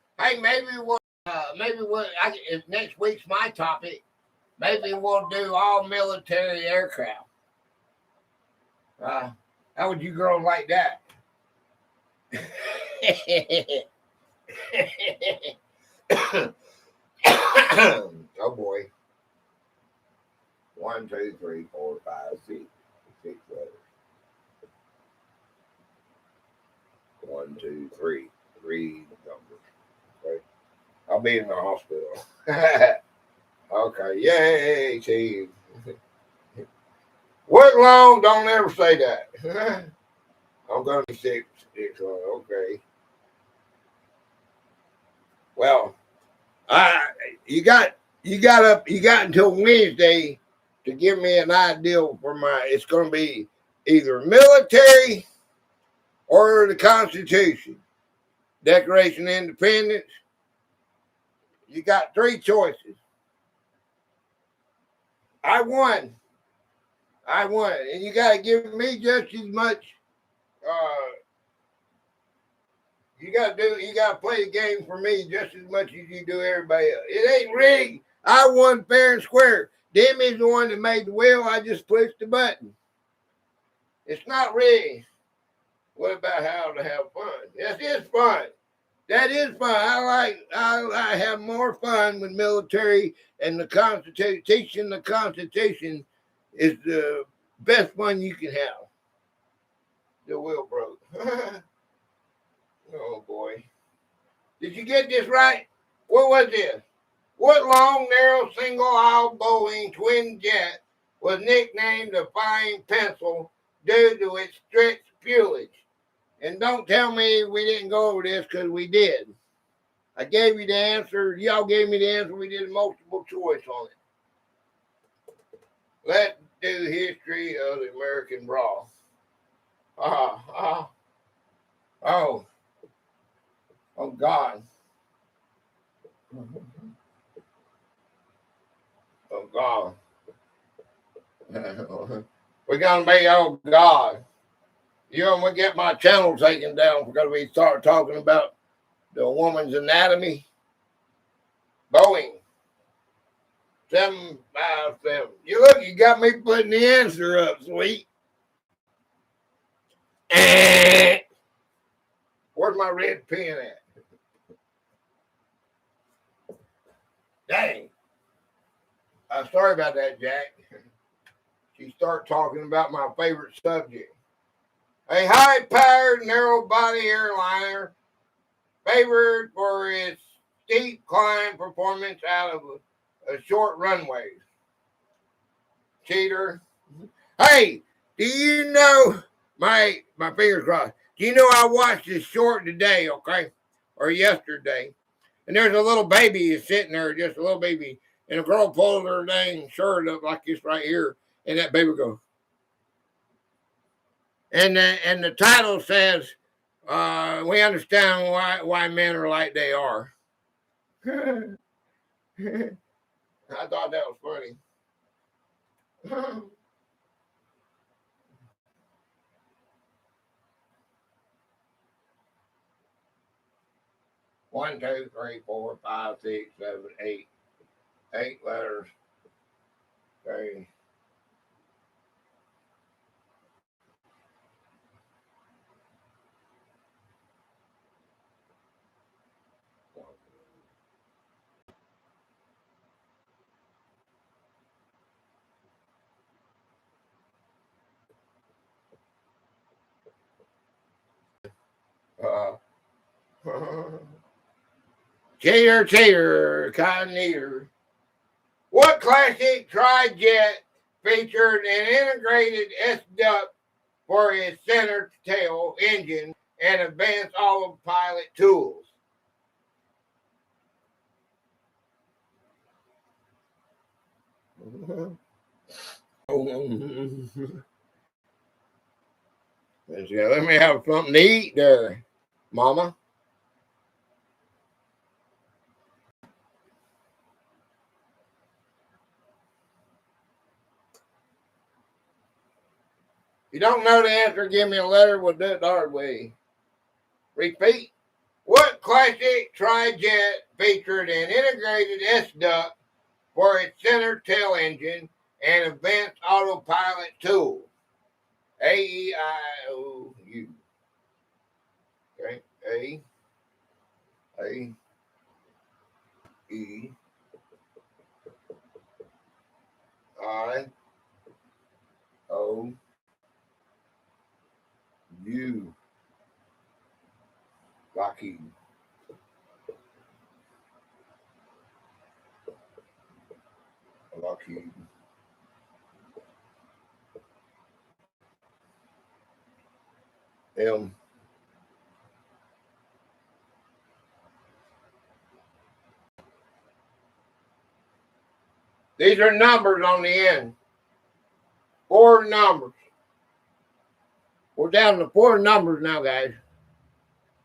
If next week's my topic, maybe we'll do all military aircraft. How would you girls like that? Oh boy. 1, 2, 3, 4, 5, 6. 6 letters. 1, 2, 3. 3 numbers. Okay. I'll be in the hospital. Okay. Yay, team. What long? Don't ever say that. I'm gonna be sick. Okay. Well, you got until Wednesday to give me an idea for it's going to be either military or the Constitution, Declaration of Independence. You got 3 choices. I won, and you got to give me just as much. You got to play the game for me just as much as you do everybody else. It ain't rigged. I won fair and square. Demi's the one that made the wheel. I just pushed the button. It's not rigged. What about how to have fun? Yes, it's fun. That is fun. I have more fun with military and the Constitution. Teaching the Constitution is the best one you can have. The wheel broke. Oh boy. Did you get this right? What was this? What long, narrow, single-aisle Boeing twin jet was nicknamed the Flying Pencil due to its strict fuelage? And don't tell me we didn't go over this, because we did. I gave you the answer. Y'all gave me the answer. We did multiple choice on it. Let's do history of the American brawl. Oh God. Oh God. We're gonna be, oh God. You're gonna get my channel taken down because we start talking about the woman's anatomy. Boeing 757. You got me putting the answer up, sweet. Where's my red pen at? Dang. Sorry about that, Jack. She started talking about my favorite subject. A high-powered, narrow-body airliner favored for its steep climb performance out of a short runways. Cheater. Hey, do you know, my fingers crossed, do you know I watched this short today, okay? Or yesterday. And there's a little baby sitting there, just a little baby. And a girl pulls her dang shirt up like this right here. And that baby goes. And the title says, we understand why men are like they are. I thought that was funny. 1, 2, 3, 4, 5, 6, 7, 8. 8 letters. Okay. Gator, cotton eater. What classic tri-jet featured an integrated S-duct for its center tail engine and advanced autopilot tools? Let me have something to eat there, Mama. You don't know the answer, give me a letter, we'll do it the hard way. Repeat. What classic tri-jet featured an integrated S-duct for its center tail engine and advanced autopilot tool? A-E-I-O-U. Okay. A-E-I-O-U. Lockheed. Lockheed. M. These are numbers on the end. 4 numbers. We're down to 4 numbers now, guys.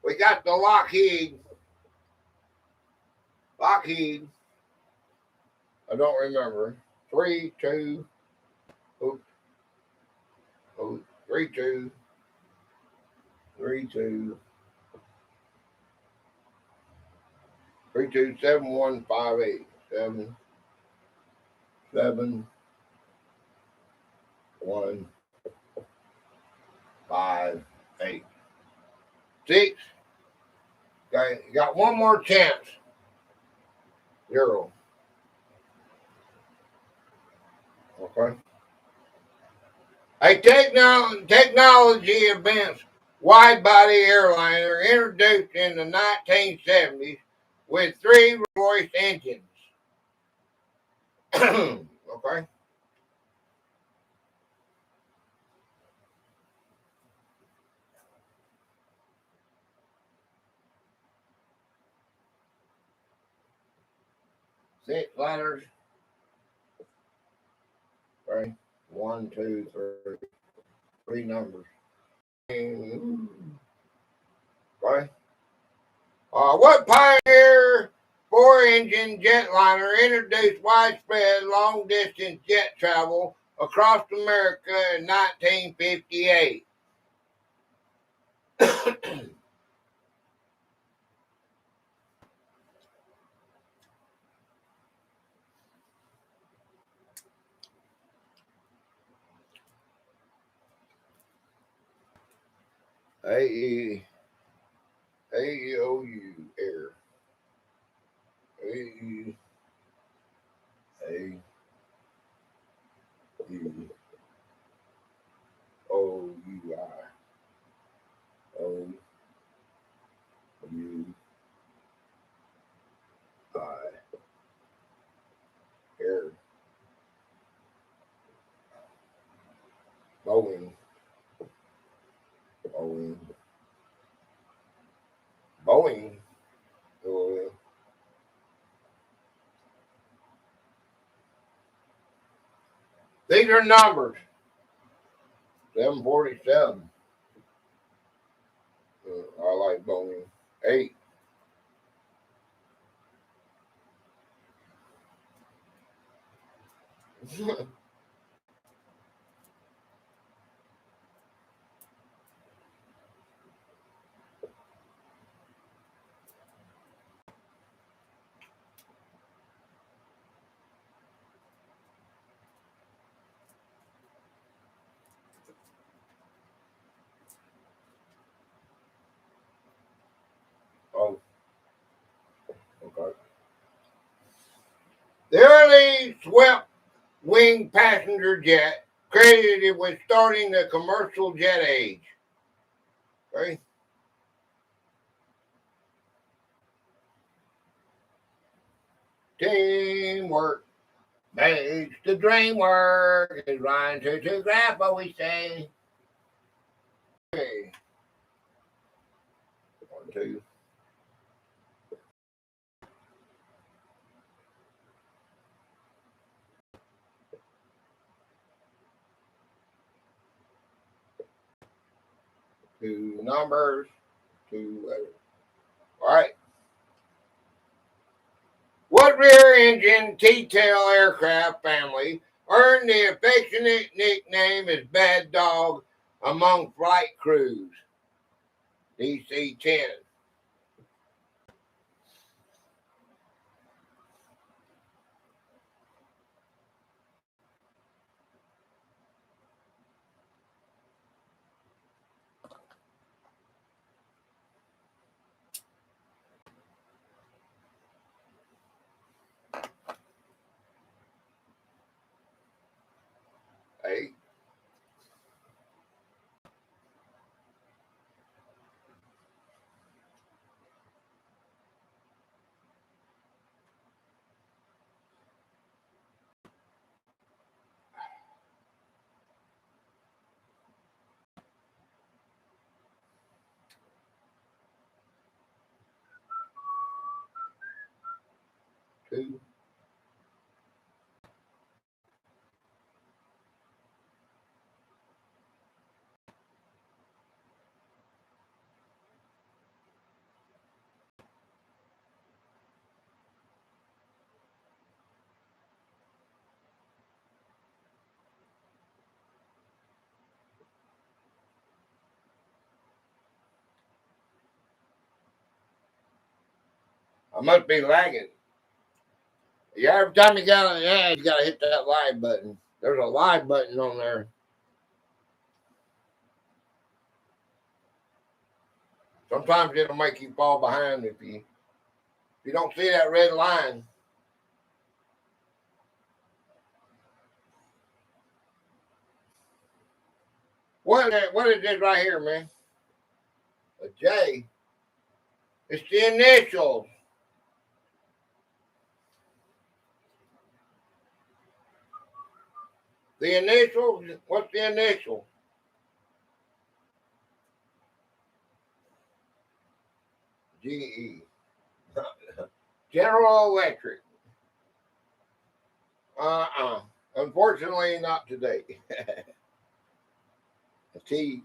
We got the Lockheed. I don't remember. 3, 2. Oops. 3, 2. 3, 2. 3, 2, 7, 1, 5, 8. 7. 7, 1, 5, 8, 6. Okay, you got one more chance. 0. Okay. A technology advanced wide-body airliner introduced in the 1970s with 3 voice engines. Okay. Six letters. Right. 1, 2, 3. 3 numbers. Right. What pioneer 4-engine jetliner introduced widespread long-distance jet travel across America in 1958? AEOU Air. AEOU. Air. Boeing. Boeing. Boeing. Oh, these are numbers. 747. I like Boeing. 8. Oh, okay. The early swept wing passenger jet credited with starting the commercial jet age. Okay. Teamwork makes the dream work. Is Ryan to graph what we say. Okay. 1, 2. 2 numbers. 2 letters. All right. What rear engine T-tail aircraft family earned the affectionate nickname as Bad Dog among flight crews? DC-10. Hey, two. I must be lagging. Yeah, every time you got an ad, you got to hit that live button. There's a live button on there. Sometimes it'll make you fall behind if you don't see that red line. What is this right here, man? A J. It's the initials. The initials. What's the initial? GE. General Electric. Unfortunately, not today. T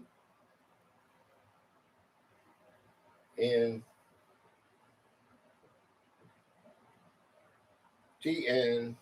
N T N.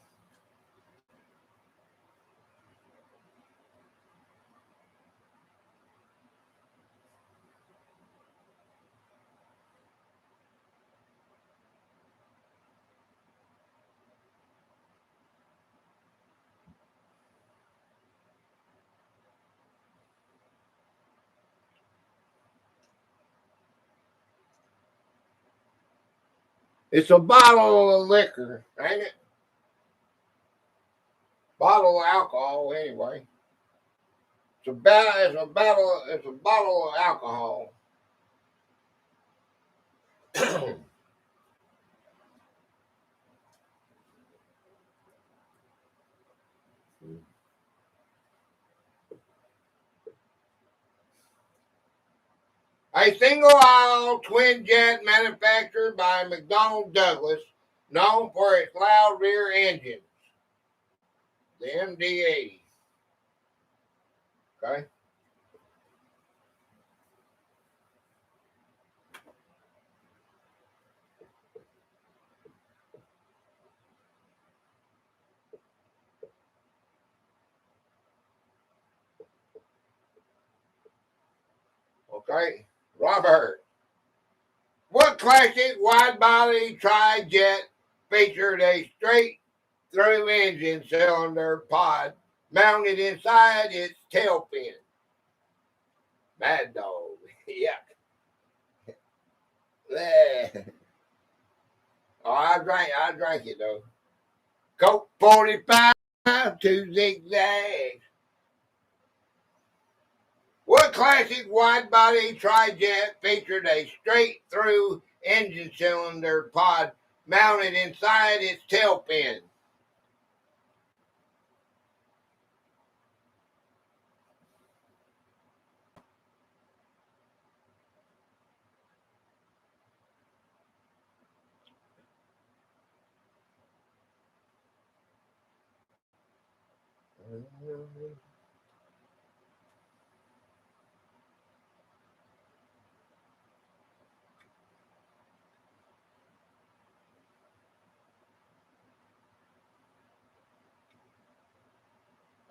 It's a bottle of liquor, ain't it? Bottle of alcohol, anyway. It's a bottle of alcohol. A single aisle twin jet manufactured by McDonnell Douglas, known for its loud rear engines. The MD-80. Okay. Okay. Robert. What classic wide body tri jet featured a straight through engine cylinder pod mounted inside its tail fin? Mad Dog. Yuck. Oh, I drank it though. Coke 45, 2 zigzags. What classic wide body tri-jet featured a straight through engine cylinder pod mounted inside its tail fin?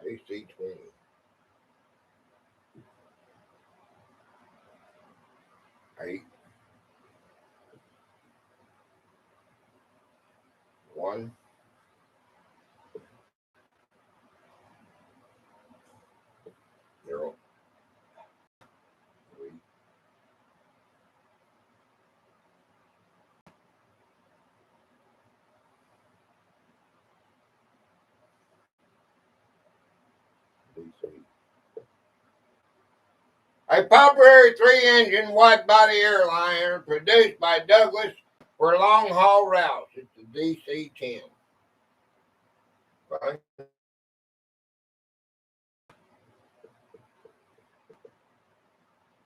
AC-20. 8, 1, 0, 3. DC. A popular 3-engine wide-body airliner produced by Douglas for long-haul routes. It's the DC-10. Right?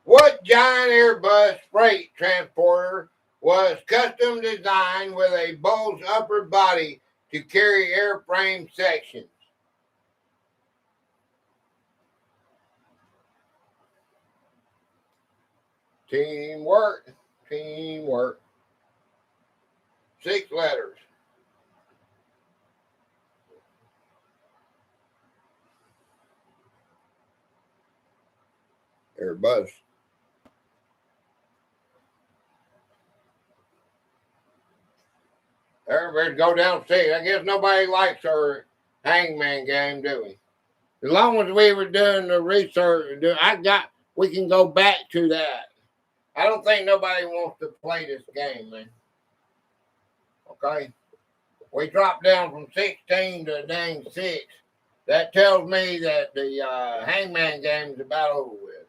What giant Airbus freight transporter was custom designed with a bulge upper body to carry airframe sections? Teamwork. Teamwork. 6 letters. Airbus. Everybody go down and see. I guess nobody likes our Hangman game, do we? As long as we were doing the research, we can go back to that. I don't think nobody wants to play this game, man. Okay? We dropped down from 16 to dang 6. That tells me that the Hangman game is about over with.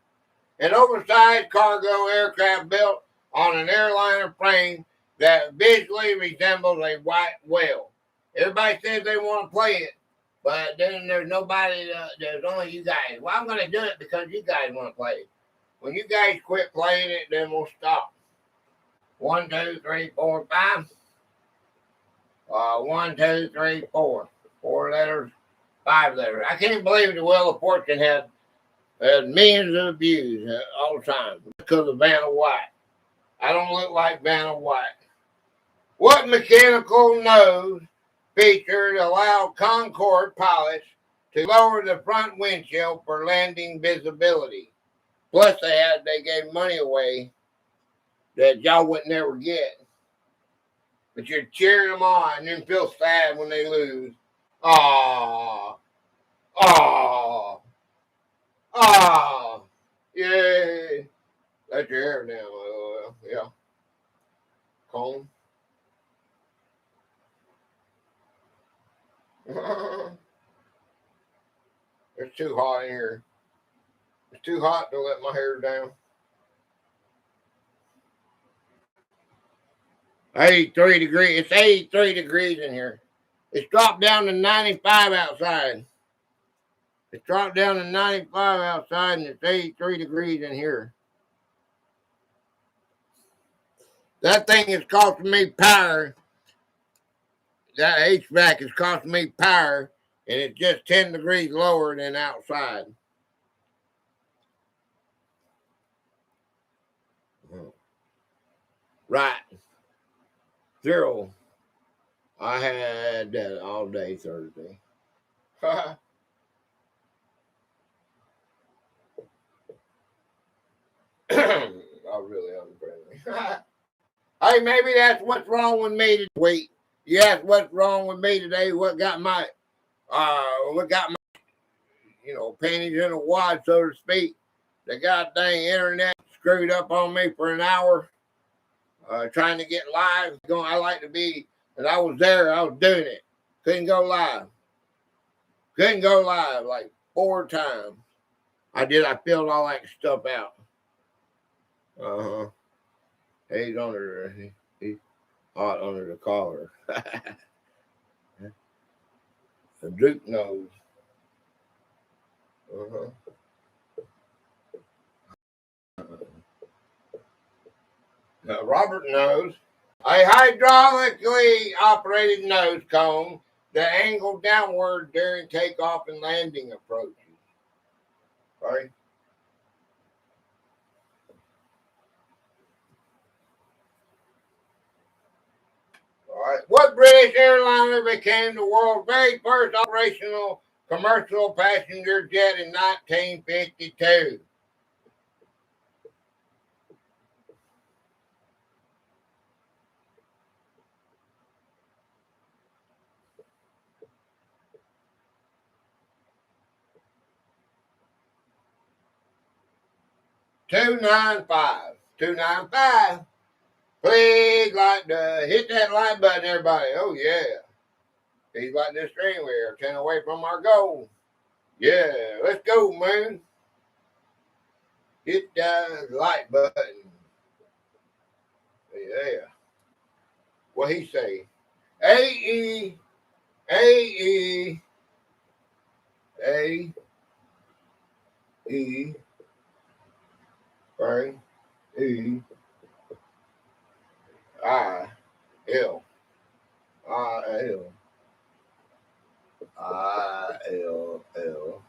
An oversized cargo aircraft built on an airliner frame that visually resembles a white whale. Everybody says they want to play it, but then there's nobody, there's only you guys. Well, I'm going to do it because you guys want to play it. When you guys quit playing it, then we'll stop. 1, 2, 3, 4, 5. 1, 2, 3, 4. 4 letters, 5 letters. I can't believe the Wheel of Fortune had millions of views all the time because of Vanna White. I don't look like Vanna White. What mechanical nose featured allowed Concorde pilots to lower the front windshield for landing visibility? Plus, they gave money away that y'all would never get. But you're cheering them on and then feel sad when they lose. Aww. Aww. Aww. Yay. Let your hair down. Yeah. Comb. It's too hot in here. It's too hot to let my hair down. 83 degrees. It's 83 degrees in here. It's dropped down to 95 outside. It's dropped down to 95 outside and it's 83 degrees in here. That thing is costing me power. That HVAC is costing me power and it's just 10 degrees lower than outside. Right. 0. I had that all day Thursday. I'm really unfriendly. Hey, maybe that's what's wrong with me today. Wait, you asked what's wrong with me today? What got my panties in a wad, so to speak? The goddamn internet screwed up on me for an hour. Trying to get live. I like to be, and I was there. I was doing it. Couldn't go live. Couldn't go live like 4 times. I filled all that stuff out. He's hot under the collar. The Duke knows. Robert knows. A hydraulically operated nose cone that angled downward during takeoff and landing approaches. Right? All right. What British airliner became the world's very first operational commercial passenger jet in 1952? $295. Please hit that like button, everybody. Oh yeah. He's like this string, we're 10 away from our goal. Yeah, let's go, man. Hit that like button. Yeah. What he say? A-E, A-E, A-E, right? E, I-L, I-L, I-L-L,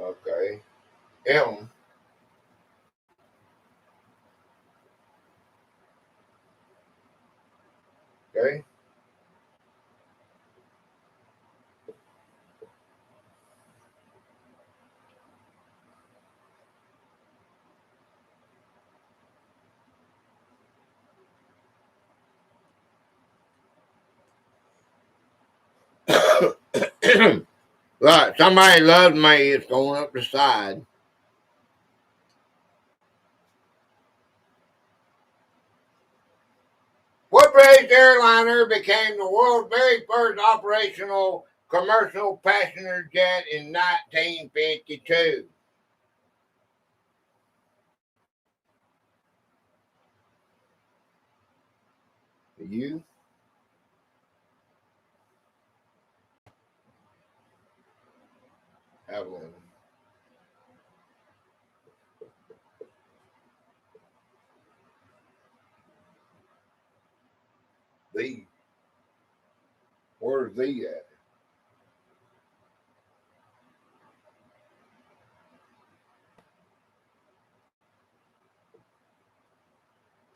okay. M, okay. Look, somebody loves me. It's going up the side. What British airliner became the world's very first operational commercial passenger jet in 1952? You? Evelyn. The. Where's the at?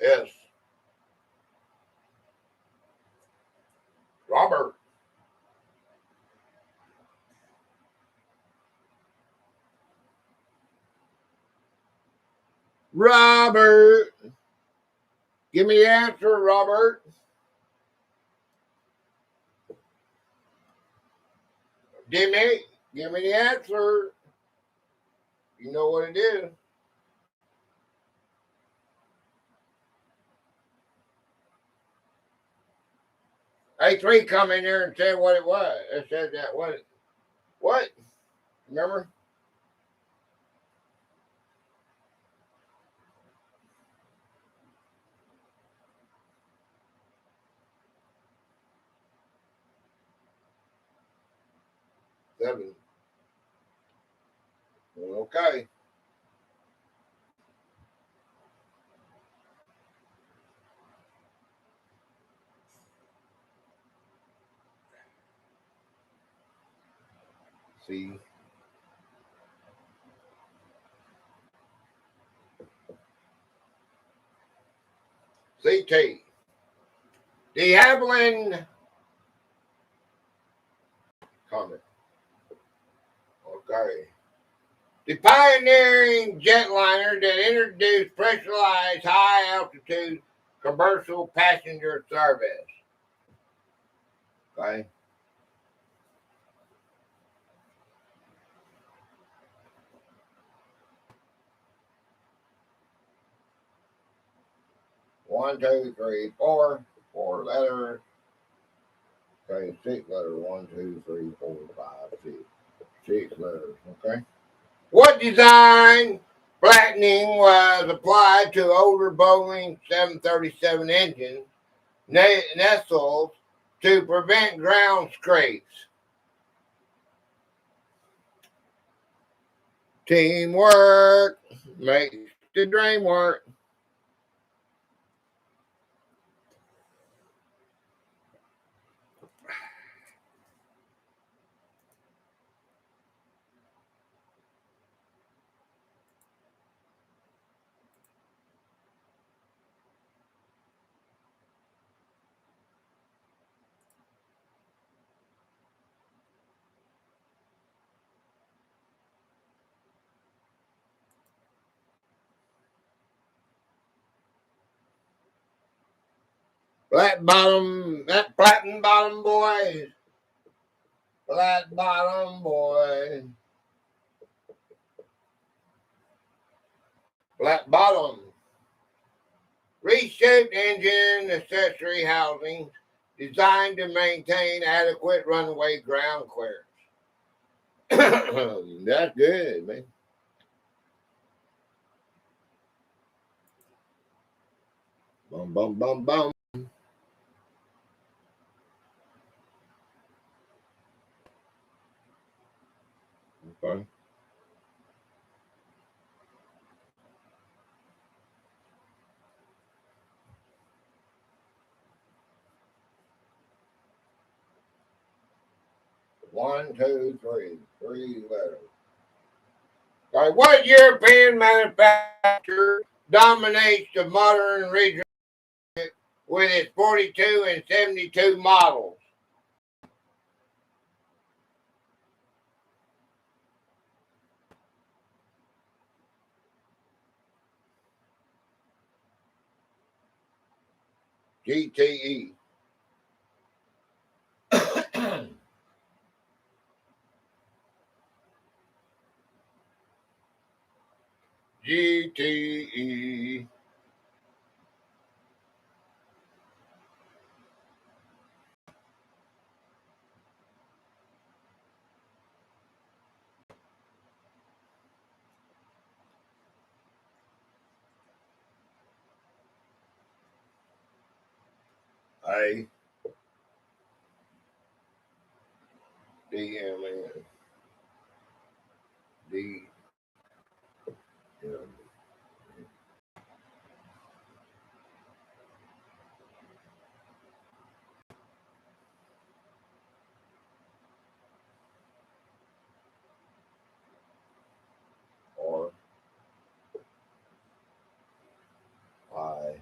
Yes. Robert. Robert. Give me the answer, Robert. Give me the answer. You know what it is. A3 come in there and said what it was. It said that what? Remember? Seven. Okay. See. CT. De Havilland comment. Okay. The pioneering jetliner that introduced pressurized high altitude commercial passenger service. Okay. One, two, three, four. Four letters. Okay, six letters. One, two, three, four, five, six. Six letters. Okay. What design flattening was applied to older Boeing 737 engines nestled to prevent ground scrapes? Teamwork makes the dream work. Flat bottom, that platinum bottom boy. Flat bottom boy. Flat bottom. Reshaped engine accessory housing designed to maintain adequate runway ground clearance. That's good, man. Bum, bum, bum, bum. Okay. One, two, three. Three letters. All right. What European manufacturer dominates the modern region with its 42 and 72 models? GTE. GTE. A D M N D M R I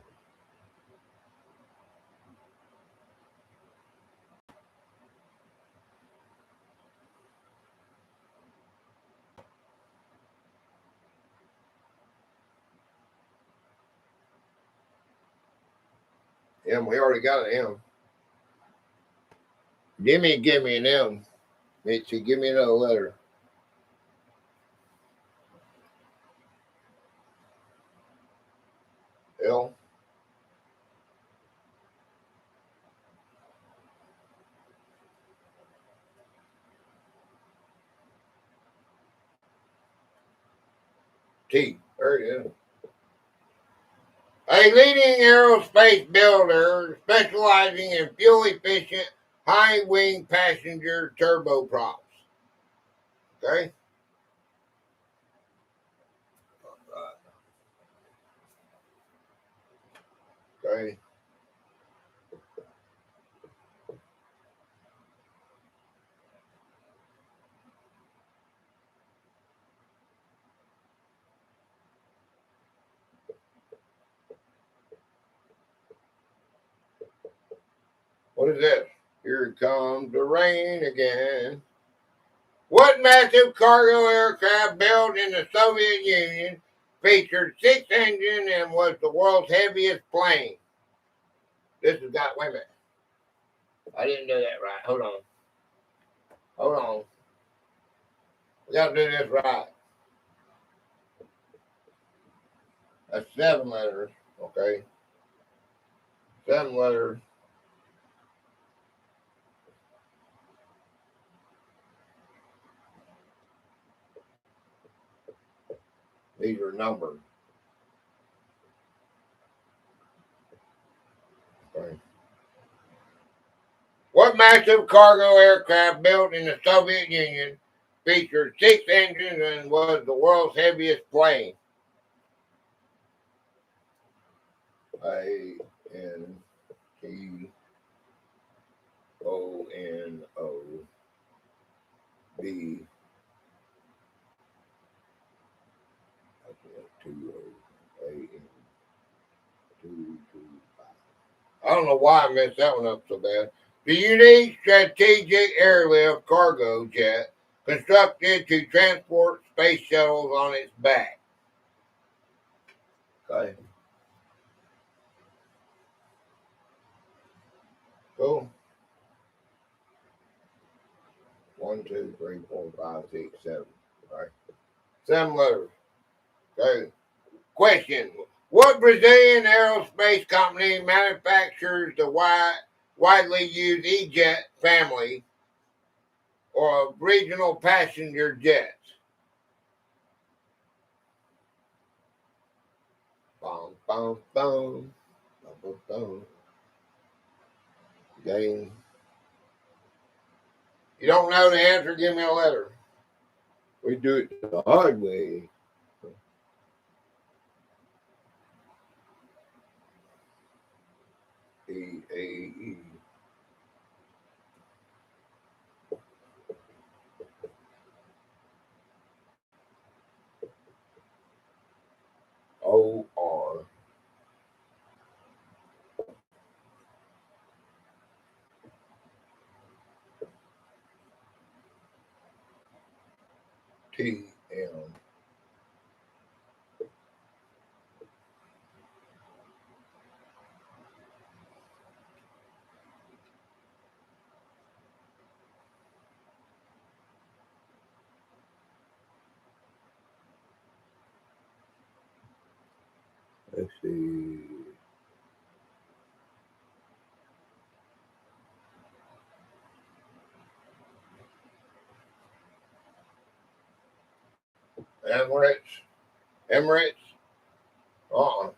M. We already got an M. Give me an M. Mitchie, give me another letter. L. T. There it is. A leading aerospace builder specializing in fuel-efficient, high-wing passenger turboprops. Okay? Okay. What is this? Here comes the rain again. What massive cargo aircraft built in the Soviet Union featured 6 engines and was the world's heaviest plane? This has got, wait a minute. I didn't do that right. Hold on. Hold on. We got to do this right. That's 7 letters. Okay. 7 letters. These are numbered. Okay. What massive cargo aircraft built in the Soviet Union featured 6 engines and was the world's heaviest plane? ANTONOB. I don't know why I messed that one up so bad. The unique strategic airlift cargo jet constructed to transport space shuttles on its back. Okay. Cool. 1, 2, 3, 4, 5, 6, 7. All right. 7 letters. Okay. Question. What Brazilian aerospace company manufactures the widely used E-Jet family or regional passenger jets? Boom, boom, boom. Boom, boom, boom. Game. You don't know the answer, give me a letter. We do it the hard way. E. O-R. T-M. Let's see. Emirates. Uh-uh.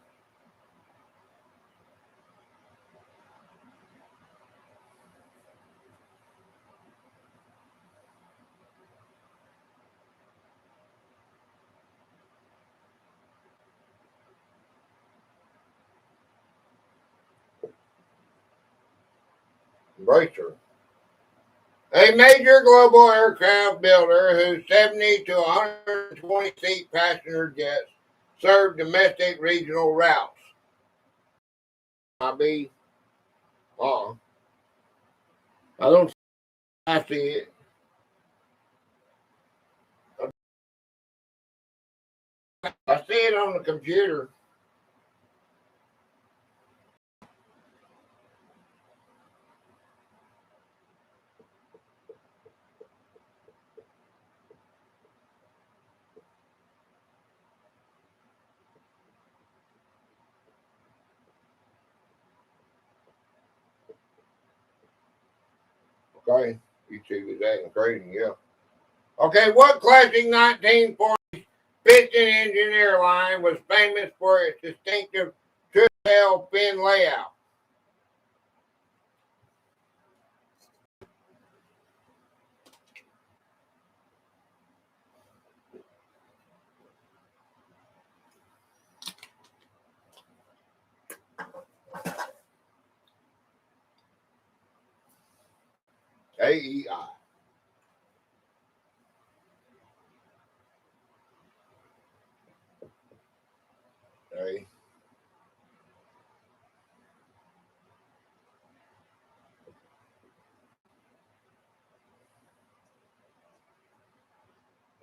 Bracer. A major global aircraft builder whose 70 to 120 seat passenger jets serve domestic regional routes. I uh I don't I see it. I see it on the computer. Okay. YouTube is acting crazy, yeah. Okay, what classic 1940s piston engine airline was famous for its distinctive tail fin layout? AEI. Okay.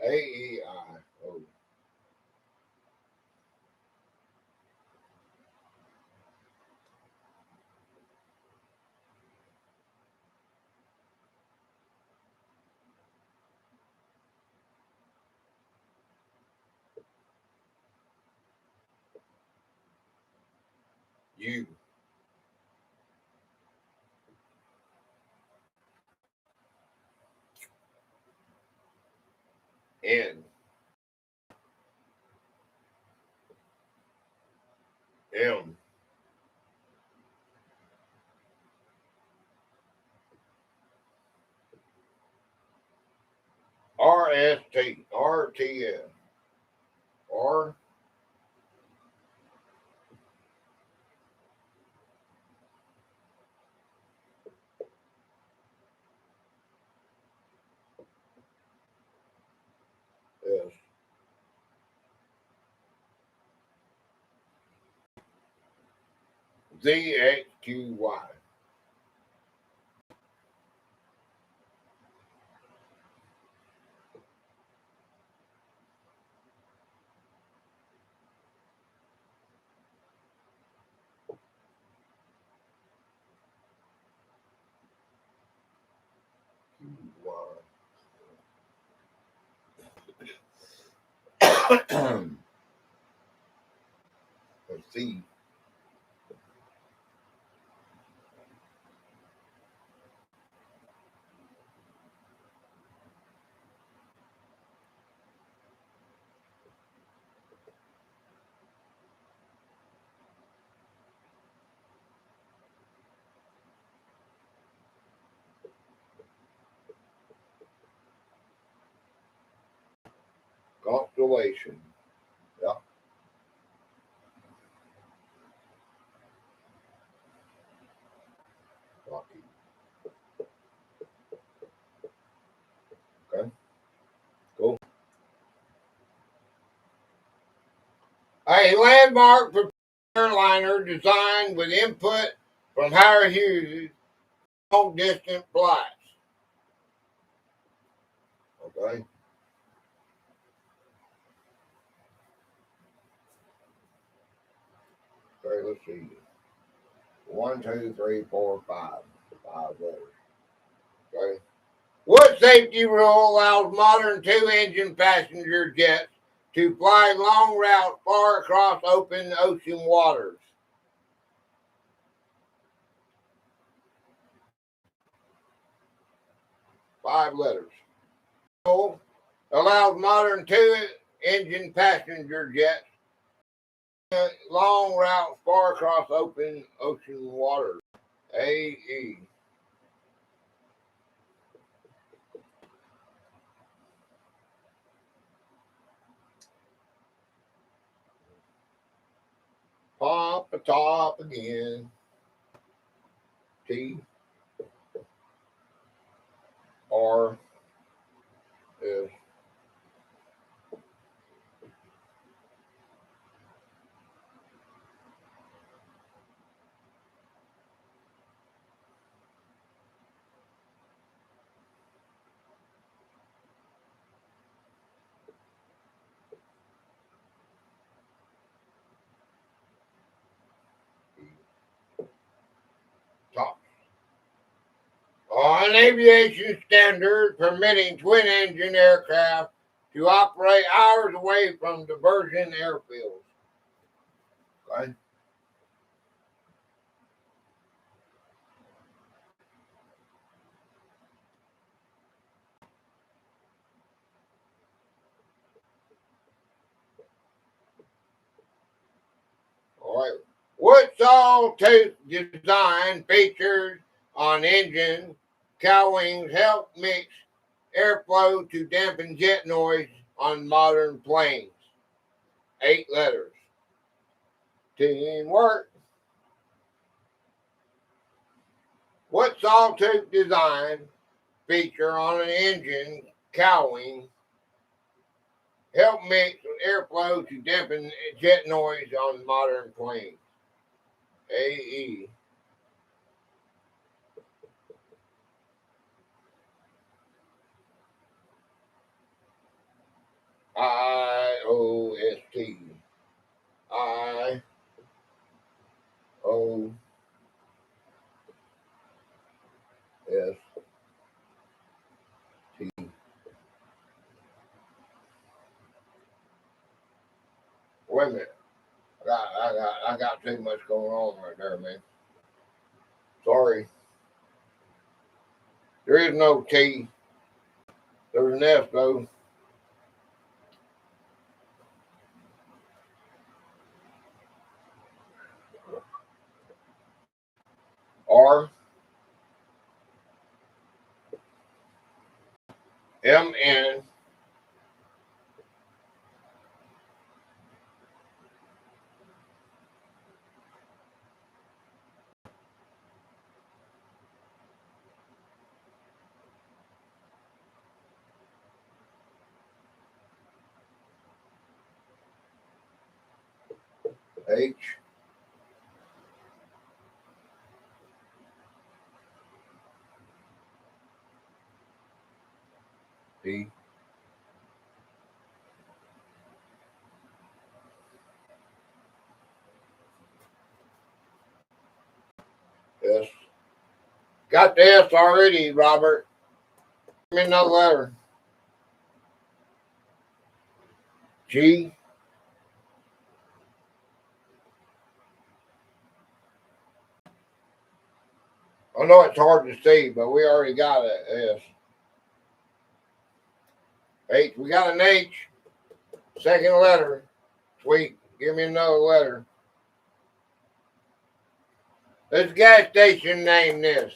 AEI. Oh. U. N. M. RST. RTS. R. S. ZXQY. Let's see. Constellation. Yeah. Rocky. Okay. Cool. A landmark for airliner designed with input from Howard Hughes long distance flights. Okay. Okay, let's see. 1, 2, 3, 4, 5. 5 letters. Okay. What safety rule allows modern two engine passenger jets to fly long routes far across open ocean waters. 5 letters. Allows modern two-engine passenger jets long routes far across open ocean waters. AE. Pop a top again. T R S. Top. An aviation standard permitting twin-engine aircraft to operate hours away from diversion airfields. Okay. All right. What sawtooth design features on engine cowlings help mix airflow to dampen jet noise on modern planes? 8 letters. Teamwork. What sawtooth design feature on an engine cowling help mix airflow to dampen jet noise on modern planes? AE. IOST. IOST. Wait a minute. I got too much going on right there, man. Sorry. There is no T. There's an S though. R M N H P S. Got the S already, Robert. Give me another letter. G. I know it's hard to see, but we already got an S. H. We got an H. Second letter. Sweet. Give me another letter. Let's gas station name this.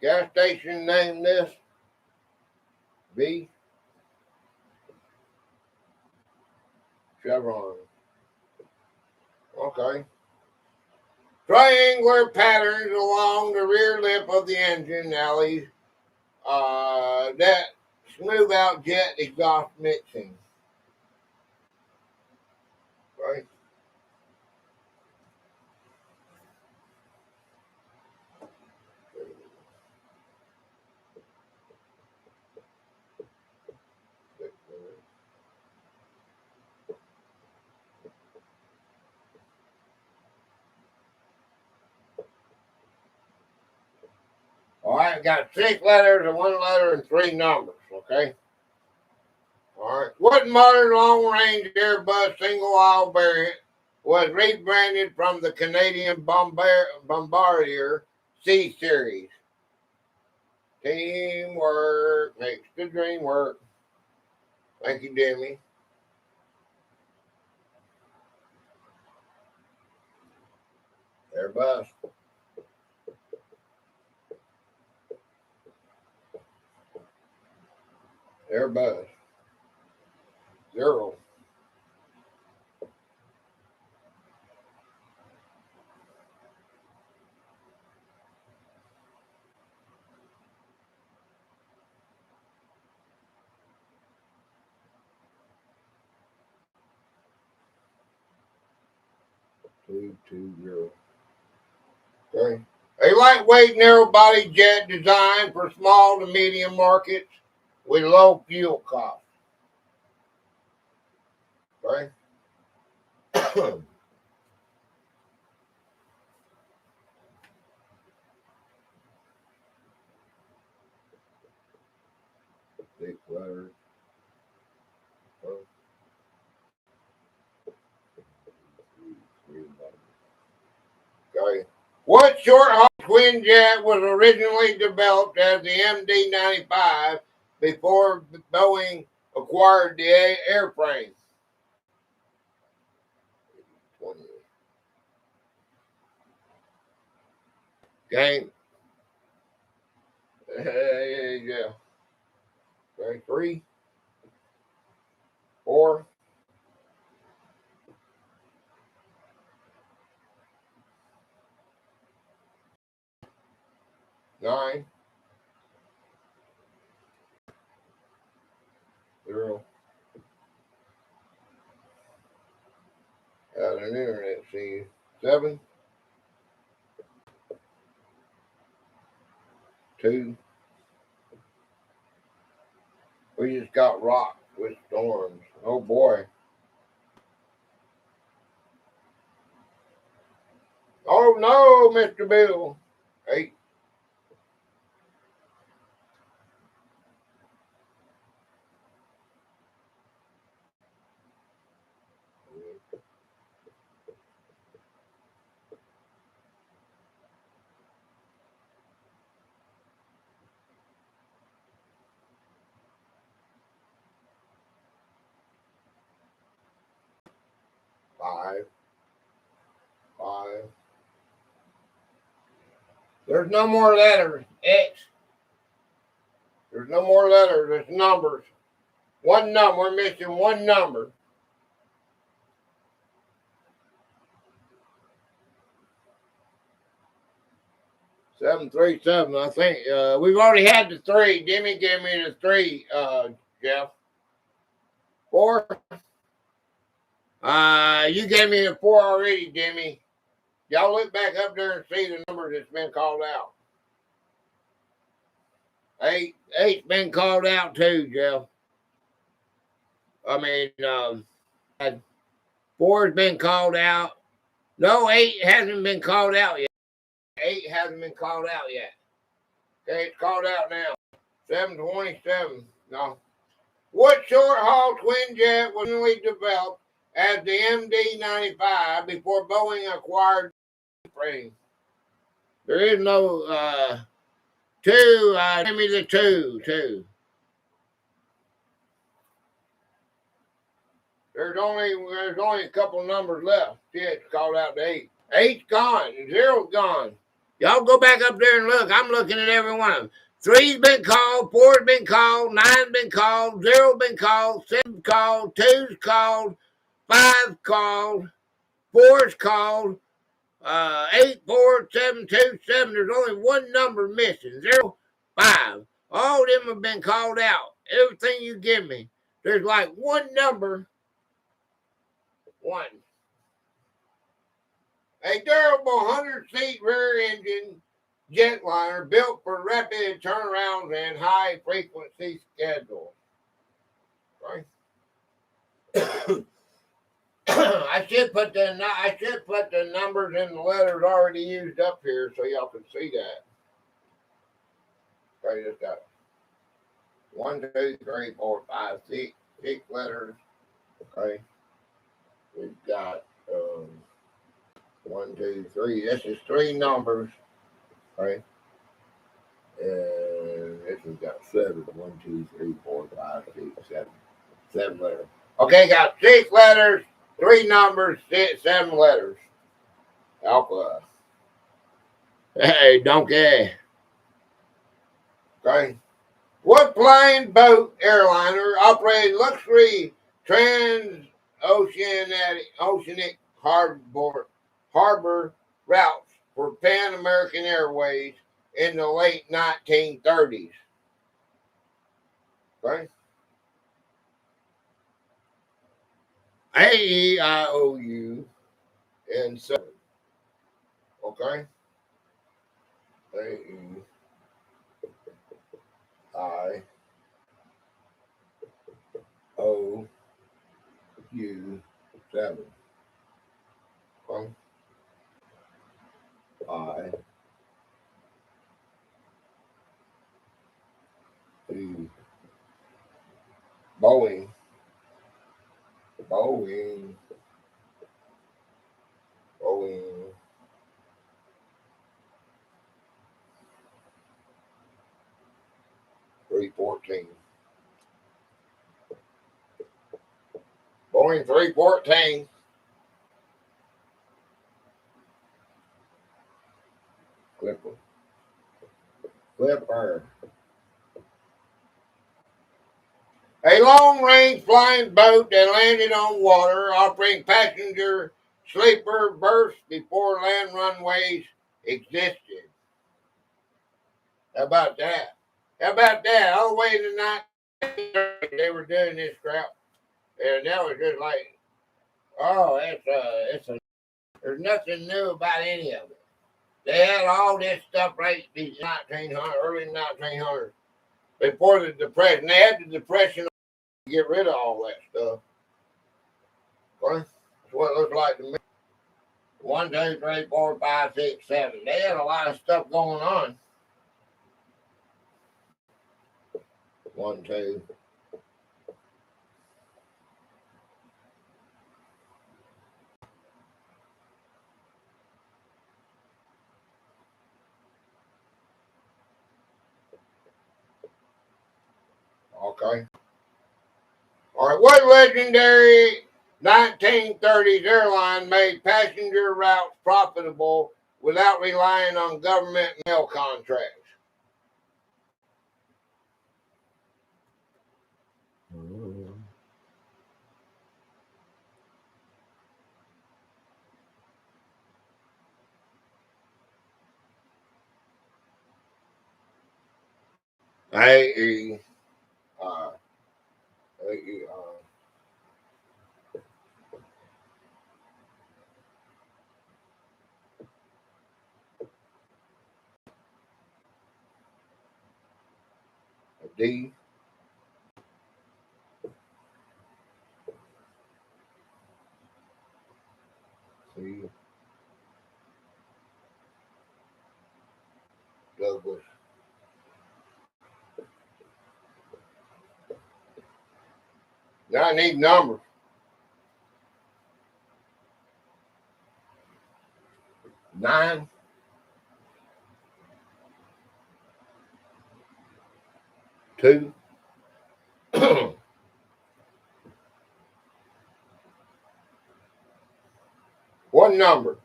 Gas station name this. B. Chevron. Okay. Triangular patterns along the rear lip of the engine alleys that smooth out jet exhaust mixing. Right? All right. got 6 letters and 1 letter and 3 numbers, okay? All right. What modern long-range Airbus single-aisle variant was rebranded from the Canadian Bombardier C Series? Teamwork makes the dream work. Thank you, Jimmy. Airbus. Airbus. 0. Two, 0. Okay. A lightweight, narrow-body jet designed for small to medium markets with low fuel costs. Okay. Big letters. Okay. What short-haul twin jet was originally developed as the MD-95 before Boeing acquired the airframe? 20. Game. Yeah. Okay. 3, 4. 9. 0. Got an internet feed. 7. 2. We just got rocked with storms. Oh boy. Oh no, Mr. Bill. 8. Five. There's no more letters. X. There's no more letters. There's numbers. One number. We're missing one number. 737. I think we've already had the 3. Jimmy gave me the 3. Jeff. 4. You gave me the 4 already, Jimmy. Y'all look back up there and see the number that's been called out. 8. 8's been called out too, Jeff. I mean, 4's been called out. No, 8 hasn't been called out yet. 8 hasn't been called out yet. Okay, it's called out now. 727. No. What short-haul twin jet was originally developed as the MD-95 before Boeing acquired the frame? There is no 2. Give me the 2. There's only a couple numbers left. Yeah, it's called out to 8. 8's gone. 0's gone. Y'all go back up there and look. I'm looking at every one of them. 3's been called. 4's been called. 9's been called. 0's been called. 7's called. 2's called. 5's called. 4's called. 8, 4, 7, 2, 7. There's only one number missing. 0, 5. All of them have been called out. Everything you give me. There's like one number. 1. A durable 100-seat rear-engine jetliner built for rapid turnarounds and high-frequency schedules. Right? I should put the numbers and the letters already used up here so y'all can see that. Okay, just got 1, 2, 3, 4, 5, 6 letters. Okay, we've got 1, 2, 3. This is 3 numbers. Okay, and this has got 7. 1, 2, 3, 4, 5, 6, 7. 7 letters. Okay, got 6 letters, 3 numbers, 7 letters. Help us. Hey, donkey. Okay. What flying boat airliner operated luxury oceanic harbor routes for Pan American Airways in the late 1930s? Okay. AEIOU and 7. Okay. AEIOU 7. Okay. I E Boeing. Boeing. Boeing. 314. Boeing 314. Clipper. Clipper. A long-range flying boat that landed on water, offering passenger sleeper berths before land runways existed. How about that? How about that? All the way to 1930, they were doing this crap, and that was just like, oh, there's nothing new about any of it. They had all this stuff right in 1900, early 1900s, before the Depression. They had the Depression to get rid of all that stuff. Well, that's what it looks like to me. 1, 2, 3, 4, 5, 6, 7. They had a lot of stuff going on. 1, 2. Okay. All right. What legendary 1930s airline made passenger routes profitable without relying on government mail contracts? A E uh, D C Douglas. Now I need numbers. 9, 2. One number.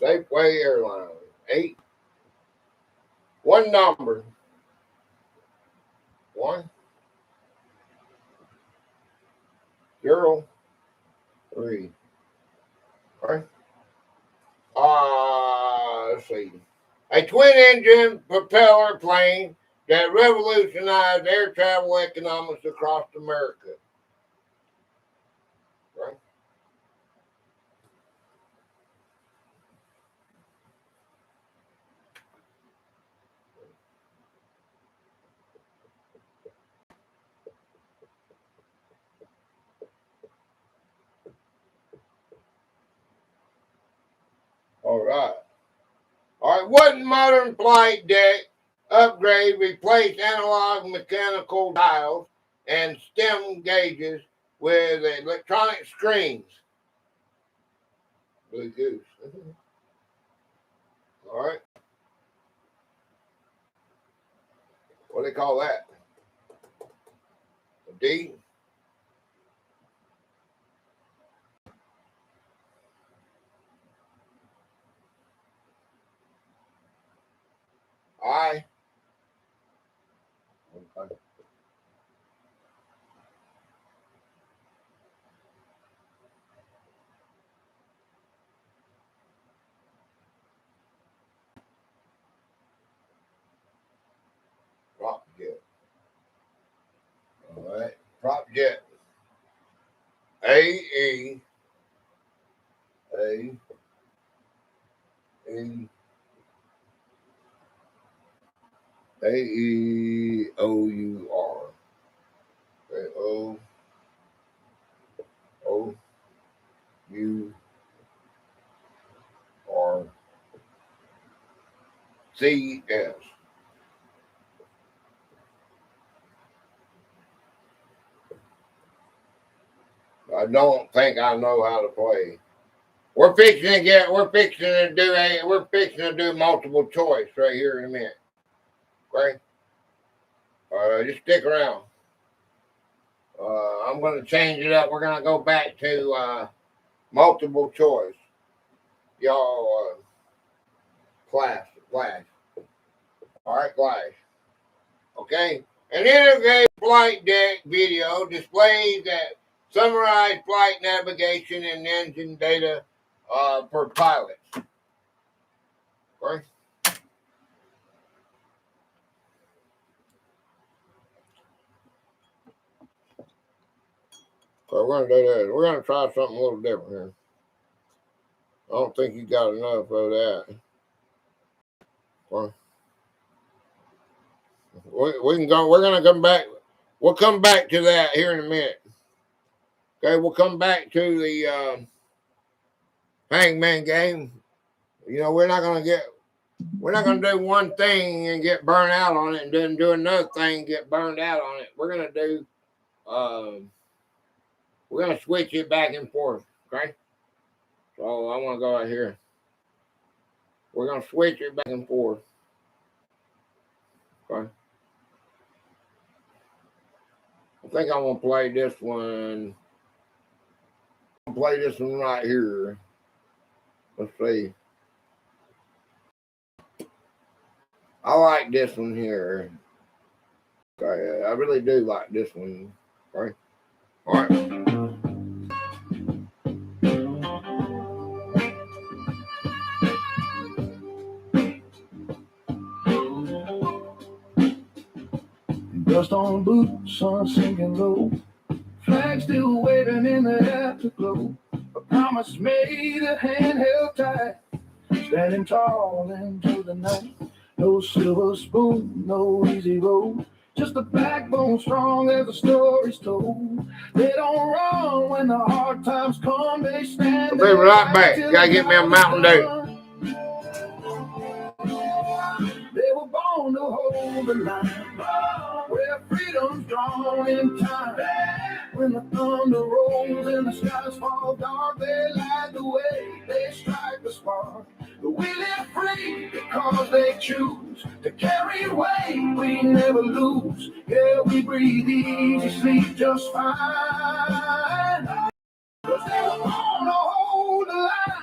Safeway Airlines. 8. One number. 1, 0, 3. Okay. Let's see. A twin engine propeller plane that revolutionized air travel economics across America. Right? All right. All right. What modern flight deck upgrade, replace analog mechanical dials and stem gauges with electronic screens. Blue goose. All right. What do they call that? A D? I? Okay. Prop jet. All right. Prop jet. A-E. A. E. A-E-O-U-R. Okay. O-O-U-R-C-S. I don't think I know how to play. We're fixing to do multiple choice right here in a minute. Okay? Just stick around. I'm going to change it up. We're going to go back to multiple choice. Y'all, class. All right, class. Okay? An integrated flight deck video displays that summarize flight navigation and engine data for pilots. Okay? So we're going to do that. We're going to try something a little different here. I don't think you got enough of that. Well, we can go. We're going to come back. We'll come back to that here in a minute. Okay, we'll come back to the Hangman game. You know, we're not going to do one thing and get burned out on it, and then do another thing and get burned out on it. We're going to switch it back and forth. Okay, so I want to go right here. We're going to switch it back and forth. Okay. I think I'm going to play this one. I'm going to play this one right here. Let's see. I like this one here. Okay, I really do like this one. Okay. All right. Dust on boots, sun sinking low. Flag still waving in the afterglow. A promise made, a hand held tight. Standing tall into the night. No silver spoon, no easy road. Just a backbone strong as the story's told. They don't run when the hard times come. They stand. I'll be right back. Gotta get me a Mountain Dew. They were born to hold the line, where freedom's drawn in time. When the thunder rolls and the skies fall dark, they light the way, they strike the spark. But we live free because they choose to carry weight we never lose. Yeah, we breathe easy, sleep just fine. 'Cause they were born to hold the line.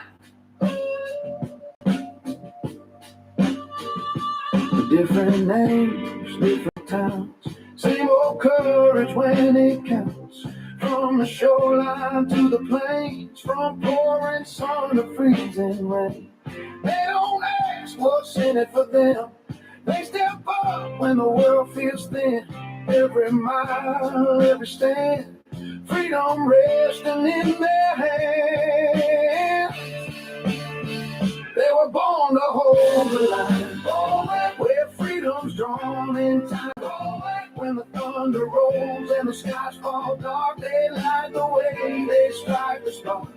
Different names, different towns, same old courage when it counts. From the shoreline to the plains, from pouring sun to freezing rain. They don't ask what's in it for them. They step up when the world feels thin. Every mile, every stand, freedom resting in their hands. They were born to hold the line, where freedom's drawn in time. When the thunder rolls and the skies fall dark, they light the way, they strike the spark.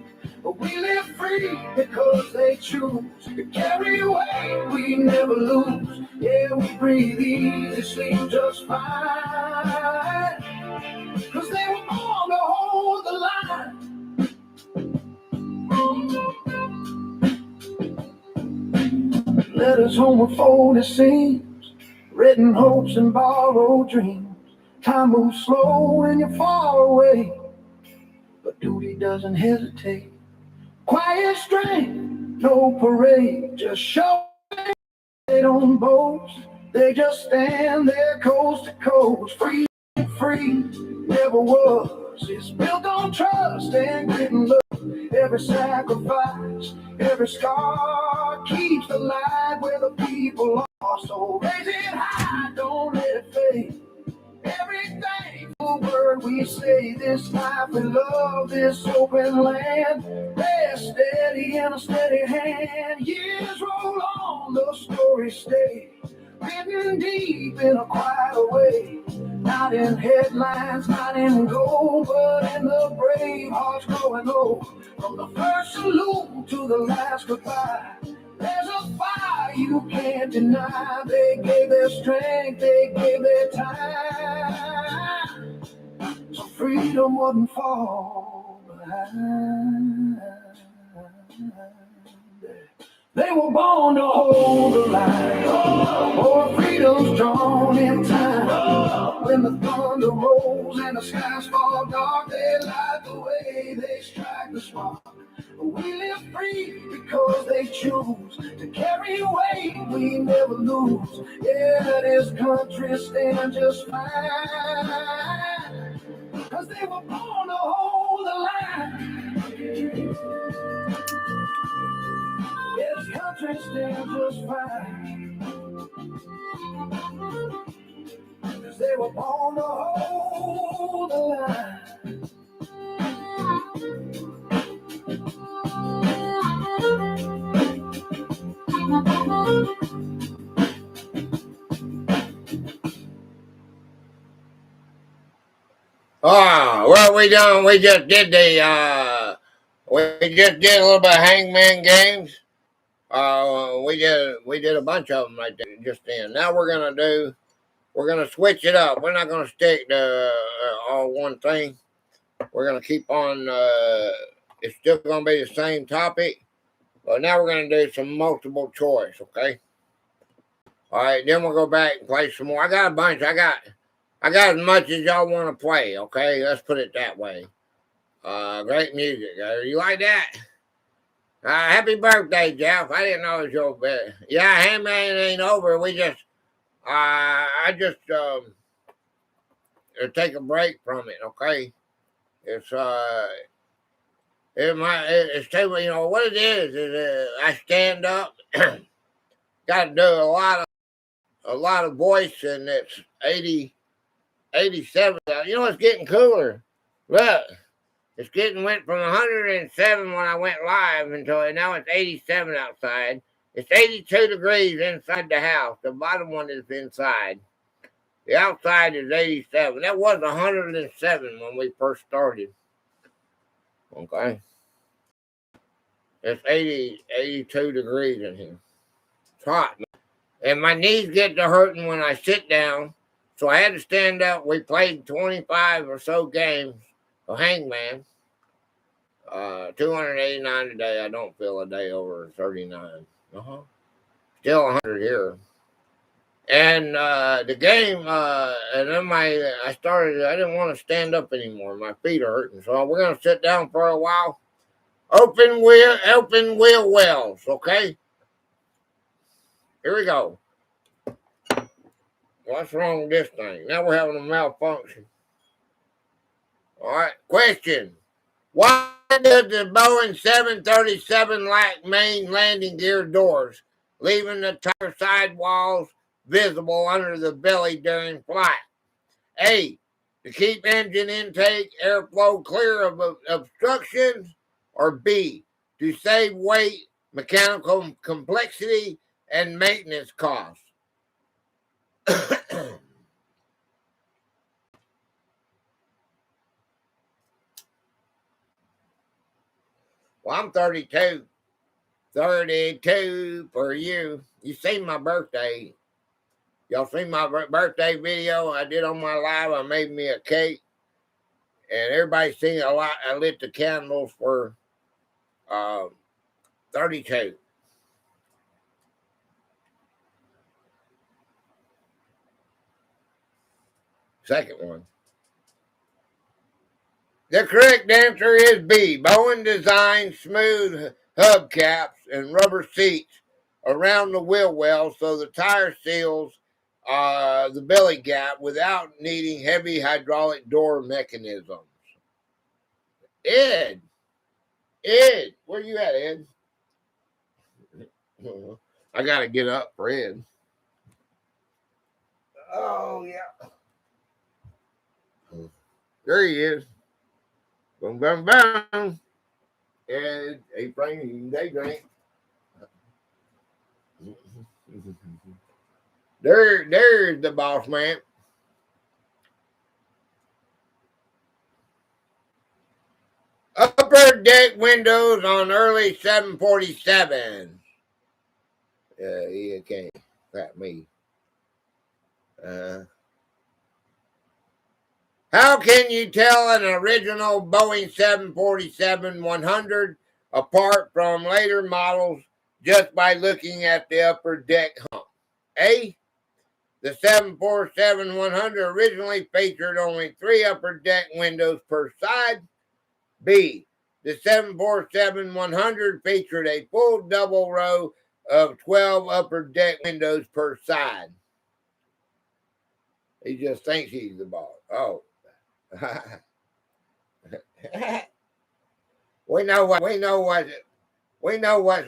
But we live free because they choose to carry weight we never lose. Yeah, where we breathe easy, sleep just fine. 'Cause they were born to hold the line. Letters home with folded seams, written hopes and borrowed dreams. Time moves slow when you're far away, but duty doesn't hesitate. Quiet strength, no parade, just show. They don't boast, they just stand there coast to coast. Free, free, never was. It's built on trust and getting love. Every sacrifice, every scar keeps the light where the people are. So raise it high, don't let it fade. Everything, the word we say, this life we love, this open land. Rest steady in a steady hand. Years roll on, the stories stay written deep in a quiet way. Not in headlines, not in gold, but in the brave hearts growing old. From the first salute to the last goodbye, there's a fire you can't deny. They gave their strength, they gave their time, so freedom wouldn't fall behind. They were born to hold the line. Oh, freedom's drawn in time. When the thunder rolls and the skies fall dark, they light the way, they strike the spark. We live free because they choose to carry weight we never lose. Yeah, this country stands just fine, 'cause they were born to hold the line. Yeah, this country stands just fine, 'cause they were born to hold the line. Well, we done. We just did we just did a little bit of Hangman Games. We did a bunch of them right there just then. Now we're gonna switch it up. We're not gonna stick to all one thing. We're gonna keep on. It's still gonna be the same topic, but now we're gonna do some multiple choice. Okay. All right. Then we'll go back and play some more. I got a bunch. I got as much as y'all want to play. Okay. Let's put it that way. Great music. You like that? Happy birthday, Jeff. I didn't know it was your birthday. Yeah, Hangman ain't over. We just, I just take a break from it, okay? It's, it's too, you know, what it is I stand up, got to do a lot of voice, and it's 87. You know, it's getting cooler. Look. It's went from 107 when I went live until now it's 87 outside. It's 82 degrees inside the house. The bottom one is inside. The outside is 87. That was 107 when we first started. Okay. It's 82 degrees in here. It's hot. And my knees get to hurting when I sit down. So I had to stand up. We played 25 or so games of Hangman. 289 today. I don't feel a day over 39. Still 100 here. And the game, and then I didn't want to stand up anymore. My feet are hurting. So we're going to sit down for a while. Open wheel wells, okay? Here we go. What's wrong with this thing? Now we're having a malfunction. All right, question. Why does the Boeing 737 lack main landing gear doors, leaving the tire sidewalls visible under the belly during flight? A, to keep engine intake airflow clear of obstructions, or B, to save weight, mechanical complexity, and maintenance costs? Well, I'm 32. 32 for you. You see my birthday. Y'all seen my birthday video I did on my live? I made me a cake, and everybody seen a lot. I lit the candles for 32. Second one. The correct answer is B. Bowen designed smooth hubcaps and rubber seats around the wheel well so the tire seals the belly gap without needing heavy hydraulic door mechanisms. Ed, where you at, Ed? I gotta get up for Ed. Oh yeah, there he is. Boom, boom, boom. Ed, he brings day drink. There's the boss man. Upper deck windows on early 747. You can't crap me. How can you tell an original Boeing 747-100 apart from later models just by looking at the upper deck hump? A. The 747-100 originally featured only 3 upper deck windows per side. B. The 747-100 featured a full double row of 12 upper deck windows per side. He just thinks he's the boss. Oh. we know what's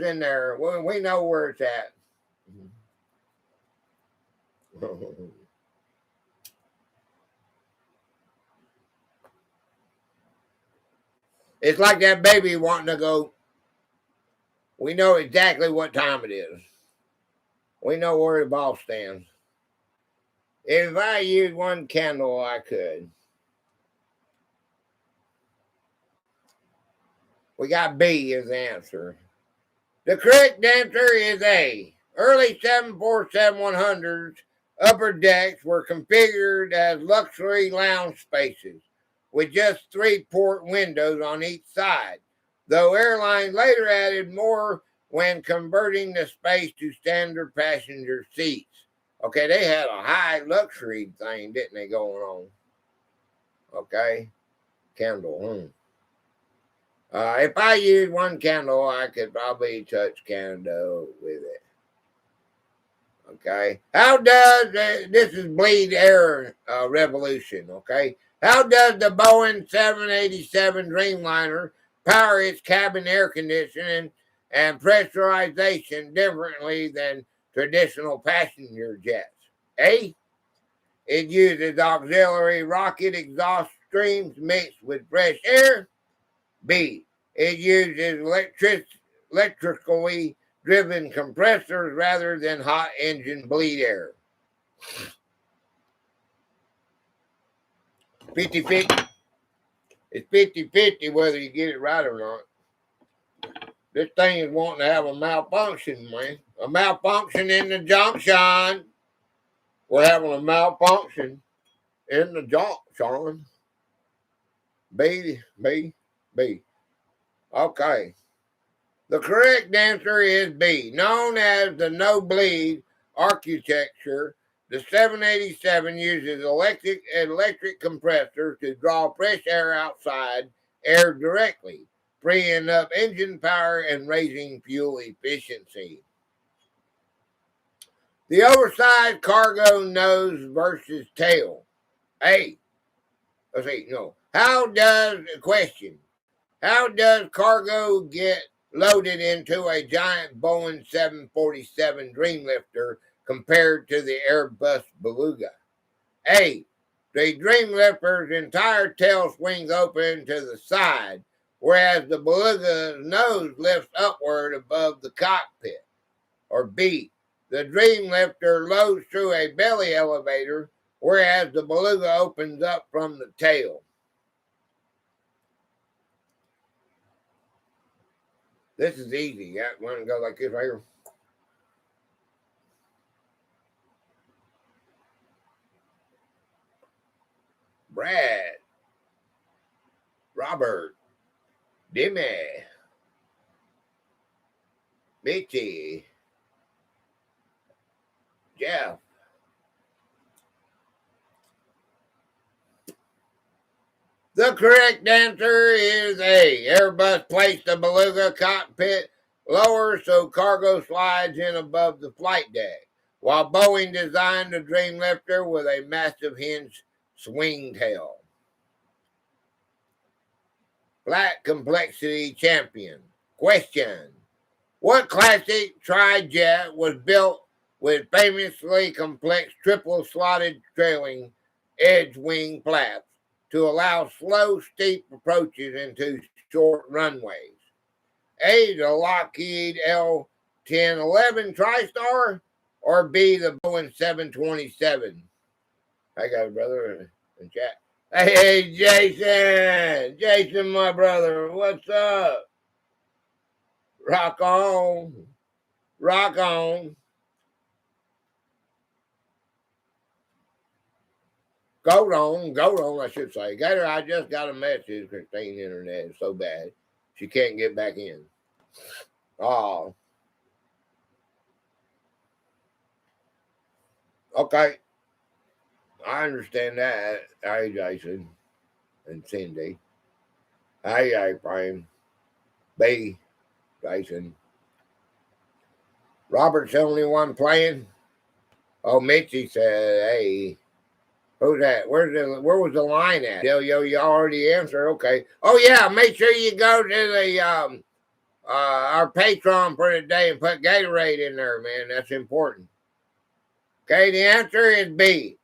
in there. We know where it's at. It's like that baby wanting to go. We know exactly what time it is. We know where the ball stands. If I used one candle, I could. We got B as the answer. The correct answer is A. Early 747-100s upper decks were configured as luxury lounge spaces with just 3 port windows on each side, though airlines later added more when converting the space to standard passenger seats. Okay, they had a high luxury thing, didn't they, going on? Okay, candle. If I used one candle, I could probably touch Canada with it. Okay. How does, this is bleed air revolution, okay? How does the Boeing 787 Dreamliner power its cabin air conditioning and pressurization differently than traditional passenger jets? A. It uses auxiliary rocket exhaust streams mixed with fresh air. B. It uses electrically driven compressors rather than hot engine bleed air. 50-50. It's 50-50 whether you get it right or not. This thing is wanting to have a malfunction, man. A malfunction in the junction. We're having a malfunction in the junction. B. Okay. The correct answer is B. Known as the no-bleed architecture, the 787 uses electric compressors to draw fresh air outside air directly, freeing up engine power and raising fuel efficiency. The oversized cargo nose versus tail. A. Let's see, no. How does cargo get loaded into a giant Boeing 747 Dreamlifter compared to the Airbus Beluga? A. The Dreamlifter's entire tail swings open to the side, whereas the Beluga's nose lifts upward above the cockpit. Or B. The Dreamlifter loads through a belly elevator, whereas the Beluga opens up from the tail. This is easy. You want to go like this right here. Brad, Robert, Dimmy, Mitchie, Jeff. The correct answer is A. Airbus placed the Beluga cockpit lower so cargo slides in above the flight deck, while Boeing designed the Dreamlifter with a massive hinge swing tail. Black Complexity Champion. Question. What classic tri-jet was built with famously complex triple-slotted trailing edge wing flaps to allow slow, steep approaches into short runways? A, the Lockheed L-1011 TriStar, or B, the Boeing 727? I got a brother in chat. Hey, Jason! Jason, my brother, what's up? Rock on. Rock on. Go on, I should say. Gator, I just got a message. Christine internet is so bad. She can't get back in. Oh. Okay. I understand that. Hey, Jason and Cindy. Hey, Frame. B, Jason. Robert's the only one playing. Oh, Mitchie said, hey. Who's that? Where was the line at? You already answered. Okay. Oh yeah, make sure you go to the our Patreon for today and put Gatorade in there, man. That's important. Okay, the answer is B.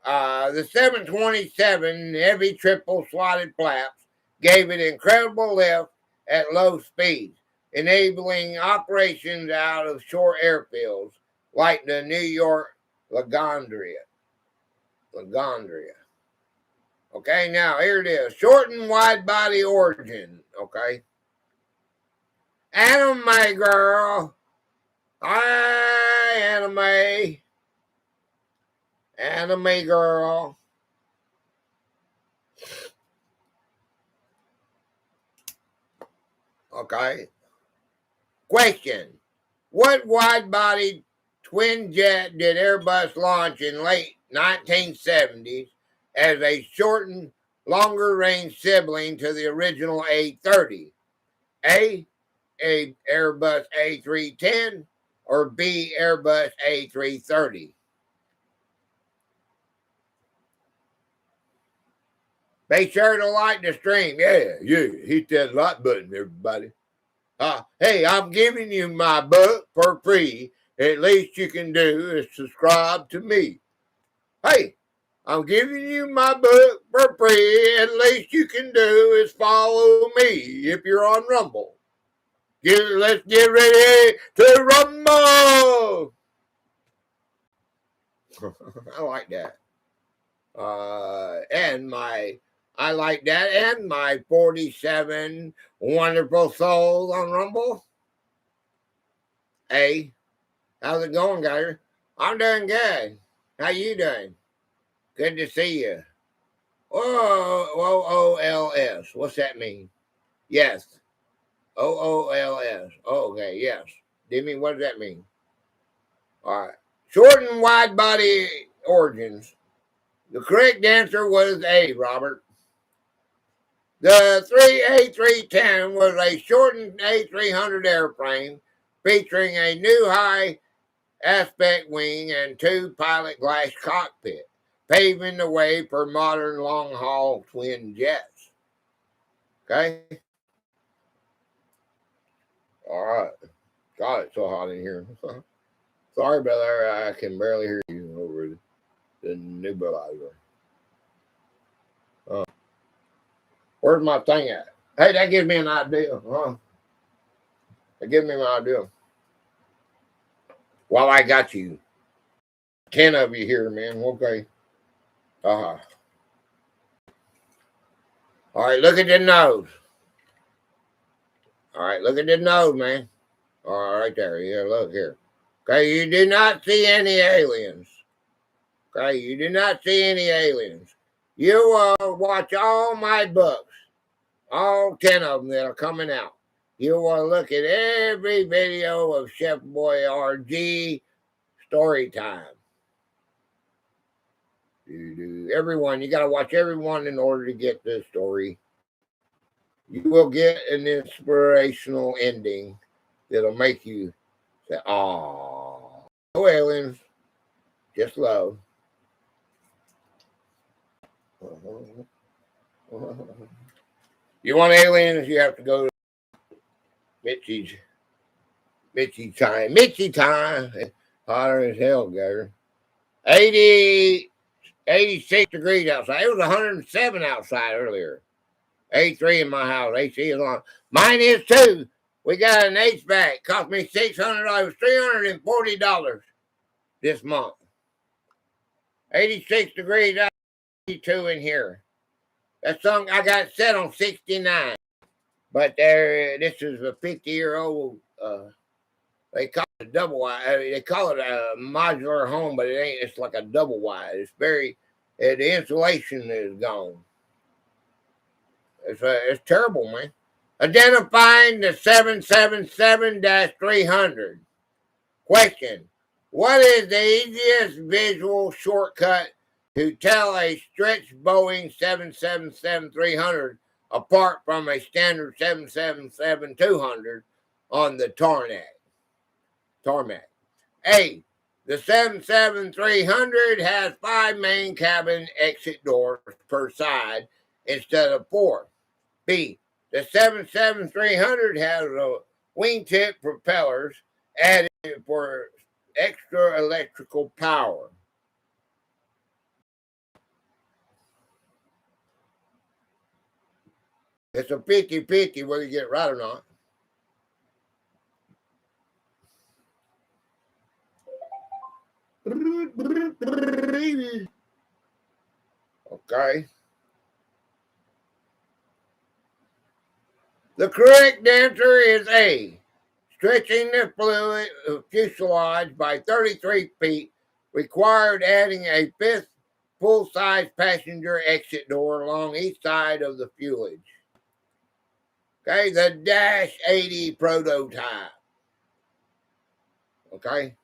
The 727 heavy triple slotted flaps gave it incredible lift at low speeds, enabling operations out of short airfields like the New York LaGuardia. Okay, now here it is. Short and wide body origin. Okay. Anime girl. Hi, anime. Anime girl. Okay. Question. What wide body twin jet did Airbus launch in late 1970s as a shortened, longer range sibling to the original A330? A, Airbus A310, or B, Airbus A330? Be sure to like the stream. Yeah, hit that like button, everybody. Hey, I'm giving you my book for free. At least you can do is subscribe to me. Hey, I'm giving you my book for free. At least you can do is follow me if you're on Rumble. Let's get ready to rumble. I like that. I like that. And my 47 wonderful souls on Rumble. Hey, how's it going, Gator? I'm doing good. How you doing? Good to see you. OOLS. What's that mean? Yes. OOLS. Oh, okay, yes. Dimmy, what does that mean? All right. Short and wide body origins. The correct answer was A, Robert. The A310 was a shortened A300 airframe featuring a new high aspect wing and two pilot glass cockpit, paving the way for modern long-haul twin jets. Okay? All right. God, it's so hot in here. Sorry, brother. I can barely hear you over the nebulizer. Where's my thing at? Hey, that gives me an idea. That gives me an idea. Well, I got you. 10 of you here, man. Okay. All right, look at the nose. All right, look at the nose, man. All right, right there. Yeah, look here. Okay, you do not see any aliens. Okay, you do not see any aliens. You watch all my books, all 10 of them that are coming out. You want to look at every video of Chef Boyardee story time. Everyone, you got to watch everyone in order to get this story. You will get an inspirational ending that'll make you say, "Aw, no aliens, just love." You want aliens? You have to go to Mitzi time. Mitzi time. Hotter as hell, Gator. 86 degrees outside. It was 107 outside earlier. 83 in my house. AC is on. Mine is too. We got an HVAC. Cost me $600. $340 this month. 86 degrees out. 82 in here. That song I got set on 69. But this is a 50-year-old. They call it a double wide. They call it a modular home, but it ain't. It's like a double wide. It's very. The insulation is gone. It's terrible, man. Identifying the 777-300. Question: what is the easiest visual shortcut to tell a stretched Boeing 777-300 apart from a standard 777-200 on the tarmac? A. The 777-300 has 5 main cabin exit doors per side instead of 4. B. The 777-300 has wingtip propellers added for extra electrical power. It's a 50-50 whether you get it right or not. Okay. The correct answer is A. Stretching the fuselage by 33 feet required adding a 5th full-size passenger exit door along each side of the fuselage. Okay, the Dash 80 prototype. Okay.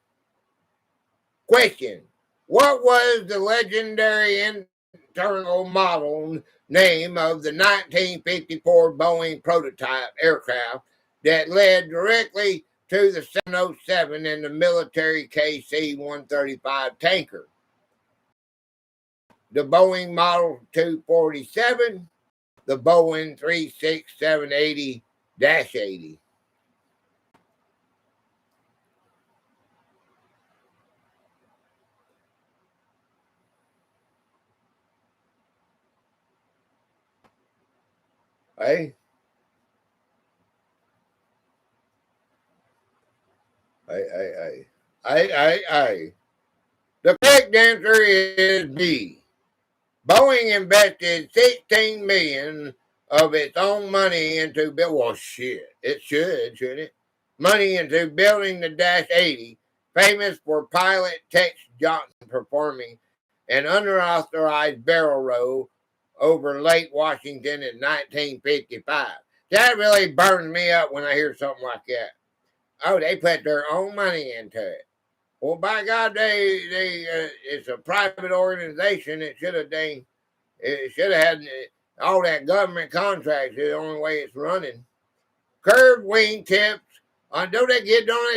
Question: what was the legendary internal model name of the 1954 Boeing prototype aircraft that led directly to the 707 and the military KC-135 tanker? The Boeing Model 247, the Boeing 36780-80. Hey? Hey. The correct answer is B. Boeing invested $16 million of its own money into it shouldn't it? Money into building the Dash 80, famous for pilot Tex Johnson performing an unauthorized barrel roll over Lake Washington in 1955. That really burns me up when I hear something like that. Oh, they put their own money into it. Well, by God, it's a private organization. It should have had all that government contracts. It's the only way it's running. Curved wing tips. Don't they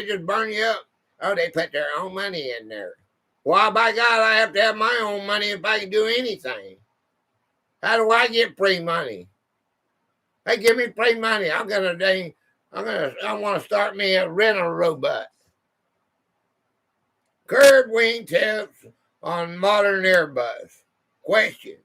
just burn you up? Oh, they put their own money in there. Well, by God, I have to have my own money if I can do anything. How do I get free money? Hey, give me free money. I want to start me a rental robot. Curved wing tips on modern Airbus. Question: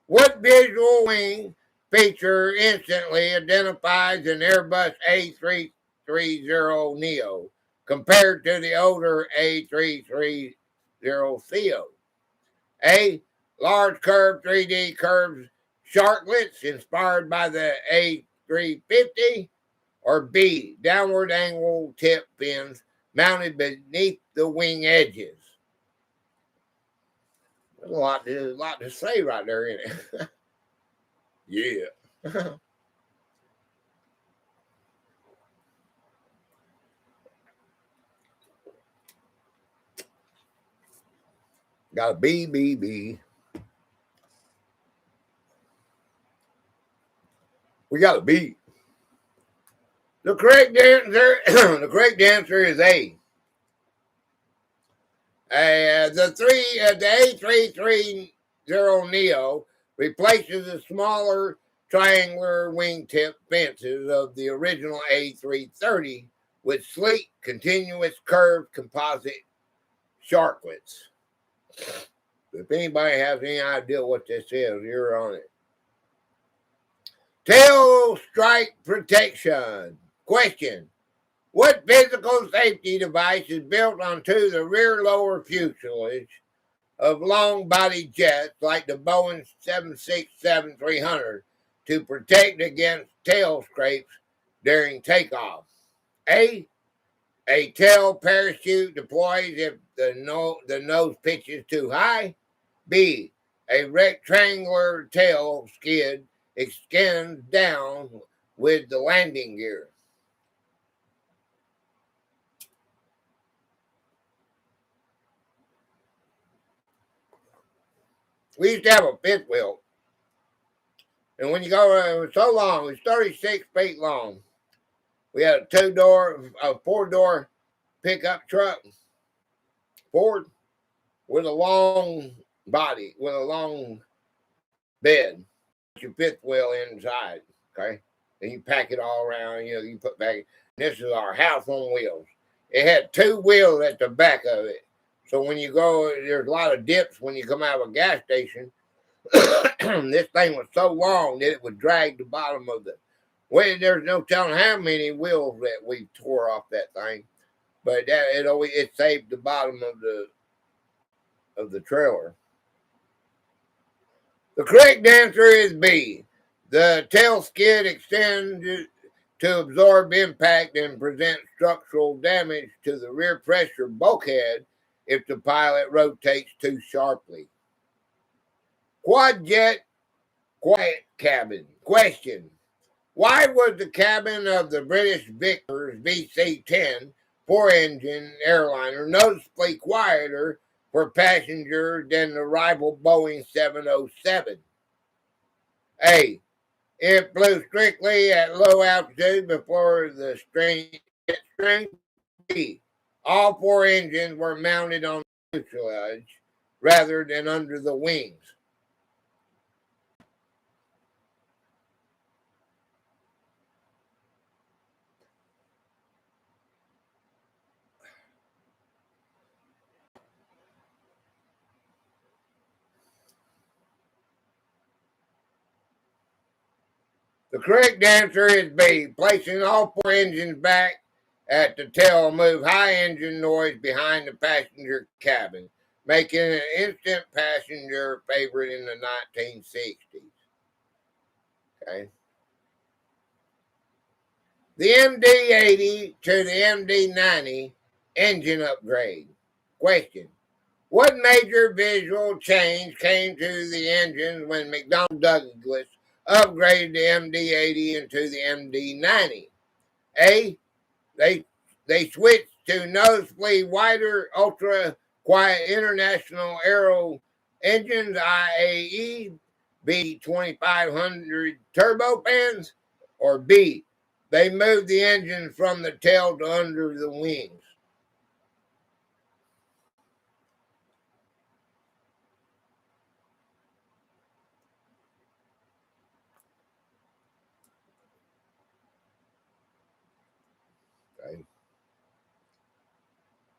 what visual wing feature instantly identifies an Airbus A330neo compared to the older A330theo? A. Large curved 3D curved sharklets inspired by the A350. Or B. Downward angle tip fins mounted beneath the wing edges. There's a lot to say right there, isn't it? Yeah. Got a B. We got a B. The correct answer, the correct answer is A. The A330 Neo replaces the smaller triangular wingtip fences of the original A330 with sleek, continuous curved composite sharklets. If anybody has any idea what this is, you're on it. Tail strike protection. Question. What physical safety device is built onto the rear lower fuselage of long-body jets like the Boeing 767-300 to protect against tail scrapes during takeoff? A tail parachute deploys if the nose pitches too high. B, a rectangular tail skid extends down with the landing gear. We used to have a fifth wheel. And when you go, it was so long, it was 36 feet long. We had a four-door pickup truck, Ford, with a long body, with a long bed. Your fifth wheel inside, okay? And you pack it all around, you put back. This is our house on wheels. It had two wheels at the back of it. So when you go, there's a lot of dips when you come out of a gas station. This thing was so long that it would drag the bottom of the. Well, there's no telling how many wheels that we tore off that thing, but it saved the bottom of the trailer. The correct answer is B. The tail skid extends to absorb impact and present structural damage to the rear pressure bulkhead if the pilot rotates too sharply. Quad jet quiet cabin. Question. Why was the cabin of the British Vickers VC-10 four-engine airliner noticeably quieter for passengers than the rival Boeing 707? A. It flew strictly at low altitude before the string. B. All four engines were mounted on the fuselage rather than under the wings. The correct answer is B. Placing all four engines back at the tail move high engine noise behind the passenger cabin, making it an instant passenger favorite in the 1960s. Okay. The MD-80 to the MD-90 engine upgrade. Question. What major visual change came to the engines when McDonnell Douglas upgraded the MD-80 into the MD-90? A. They switched to noticeably wider, ultra-quiet International Aero engines, IAE, B2500 turbofans, or B. They moved the engine from the tail to under the wings. Okay.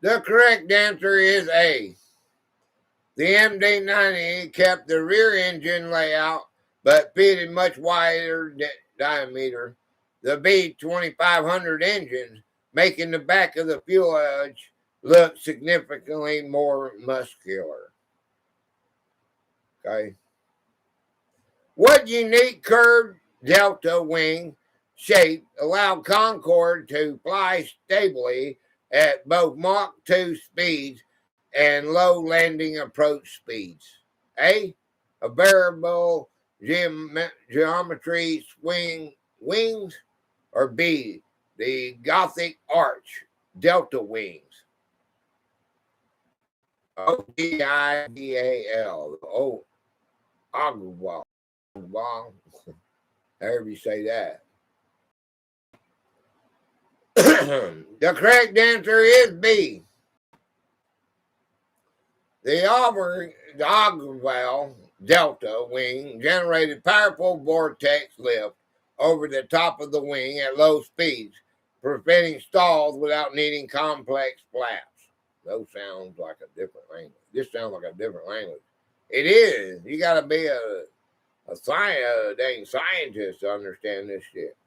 The correct answer is A. The MD-90 kept the rear engine layout, but fitted much wider diameter. The B2500 engines, making the back of the fuselage look significantly more muscular. Okay. What unique curved delta wing shape allowed Concorde to fly stably at both Mach 2 speeds and low landing approach speeds? A, a variable geometry swing wings, or B, the Gothic arch delta wings. Ogival. Oh, Ogwal. However you say that. The correct answer is B. The Ogwal delta wing generated powerful vortex lift over the top of the wing at low speeds, preventing stalls without needing complex flaps. Those sounds like a different language. This sounds like a different language. It is. You got to be a dang scientist to understand this shit.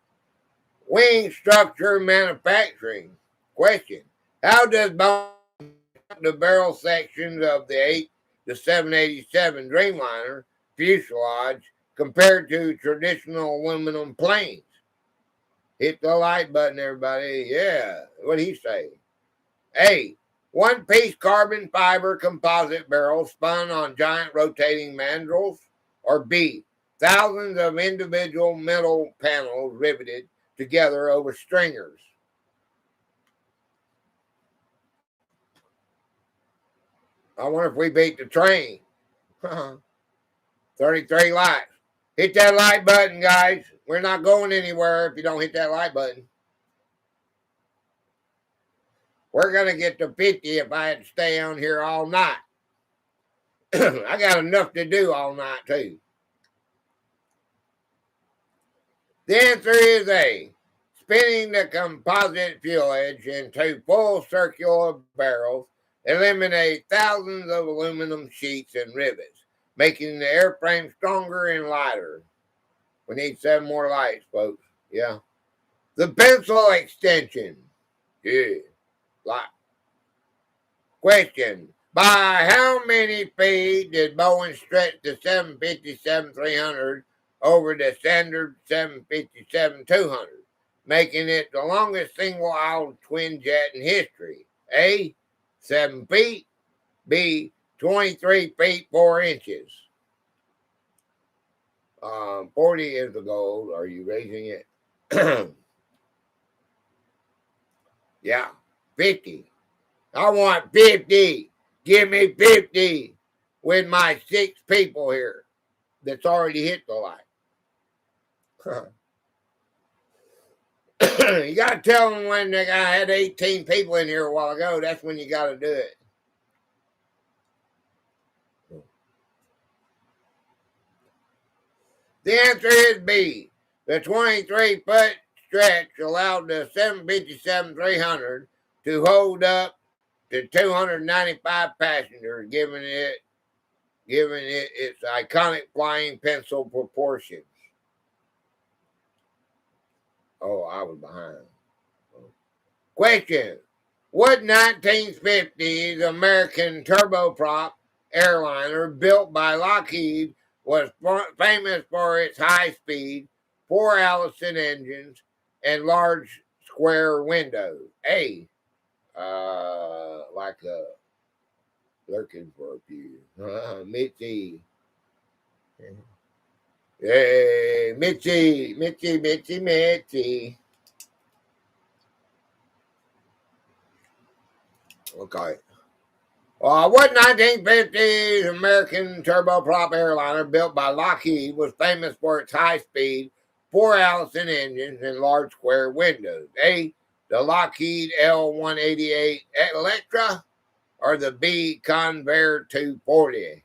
Wing structure manufacturing. Question. How does the barrel sections of the 787 Dreamliner fuselage compared to traditional aluminum planes? Hit the like button, everybody. Yeah. What'd he say? A, one-piece carbon fiber composite barrel spun on giant rotating mandrels. Or B, thousands of individual metal panels riveted together over stringers. I wonder if we beat the train. 33 likes. Hit that like button, guys. We're not going anywhere if you don't hit that like button. We're going to get to 50 if I had to stay on here all night. I got enough to do all night, too. The answer is A. Spinning the composite fuselage into full circular barrels eliminate thousands of aluminum sheets and rivets, making the airframe stronger and lighter. We need 7 more lights, folks. Yeah. The pencil extension. Yeah. Light. Question. By how many feet did Boeing stretch the 757-300 over the standard 757-200, making it the longest single-aisle twin jet in history? A, 7 feet. B, 23 feet 4 inches. 40 is the goal. Are you raising it? Yeah, 50. I want 50. Give me 50 with my 6 people here that's already hit the like. You got to tell them when the guy had 18 people in here a while ago. That's when you got to do it. The answer is B. The 23-foot stretch allowed the 757-300 to hold up to 295 passengers, giving it its iconic flying pencil proportions. Oh, I was behind. Question. What 1950s American turboprop airliner built by Lockheed was famous for its high-speed, 4 Allison engines and large square windows? A, like a lurking for a few. Mitzi. Hey, Mitzi. Okay. What 1950s American turboprop airliner built by Lockheed was famous for its high-speed, 4 Allison engines and large square windows? A, the Lockheed L-188 Electra, or the B, Convair 240?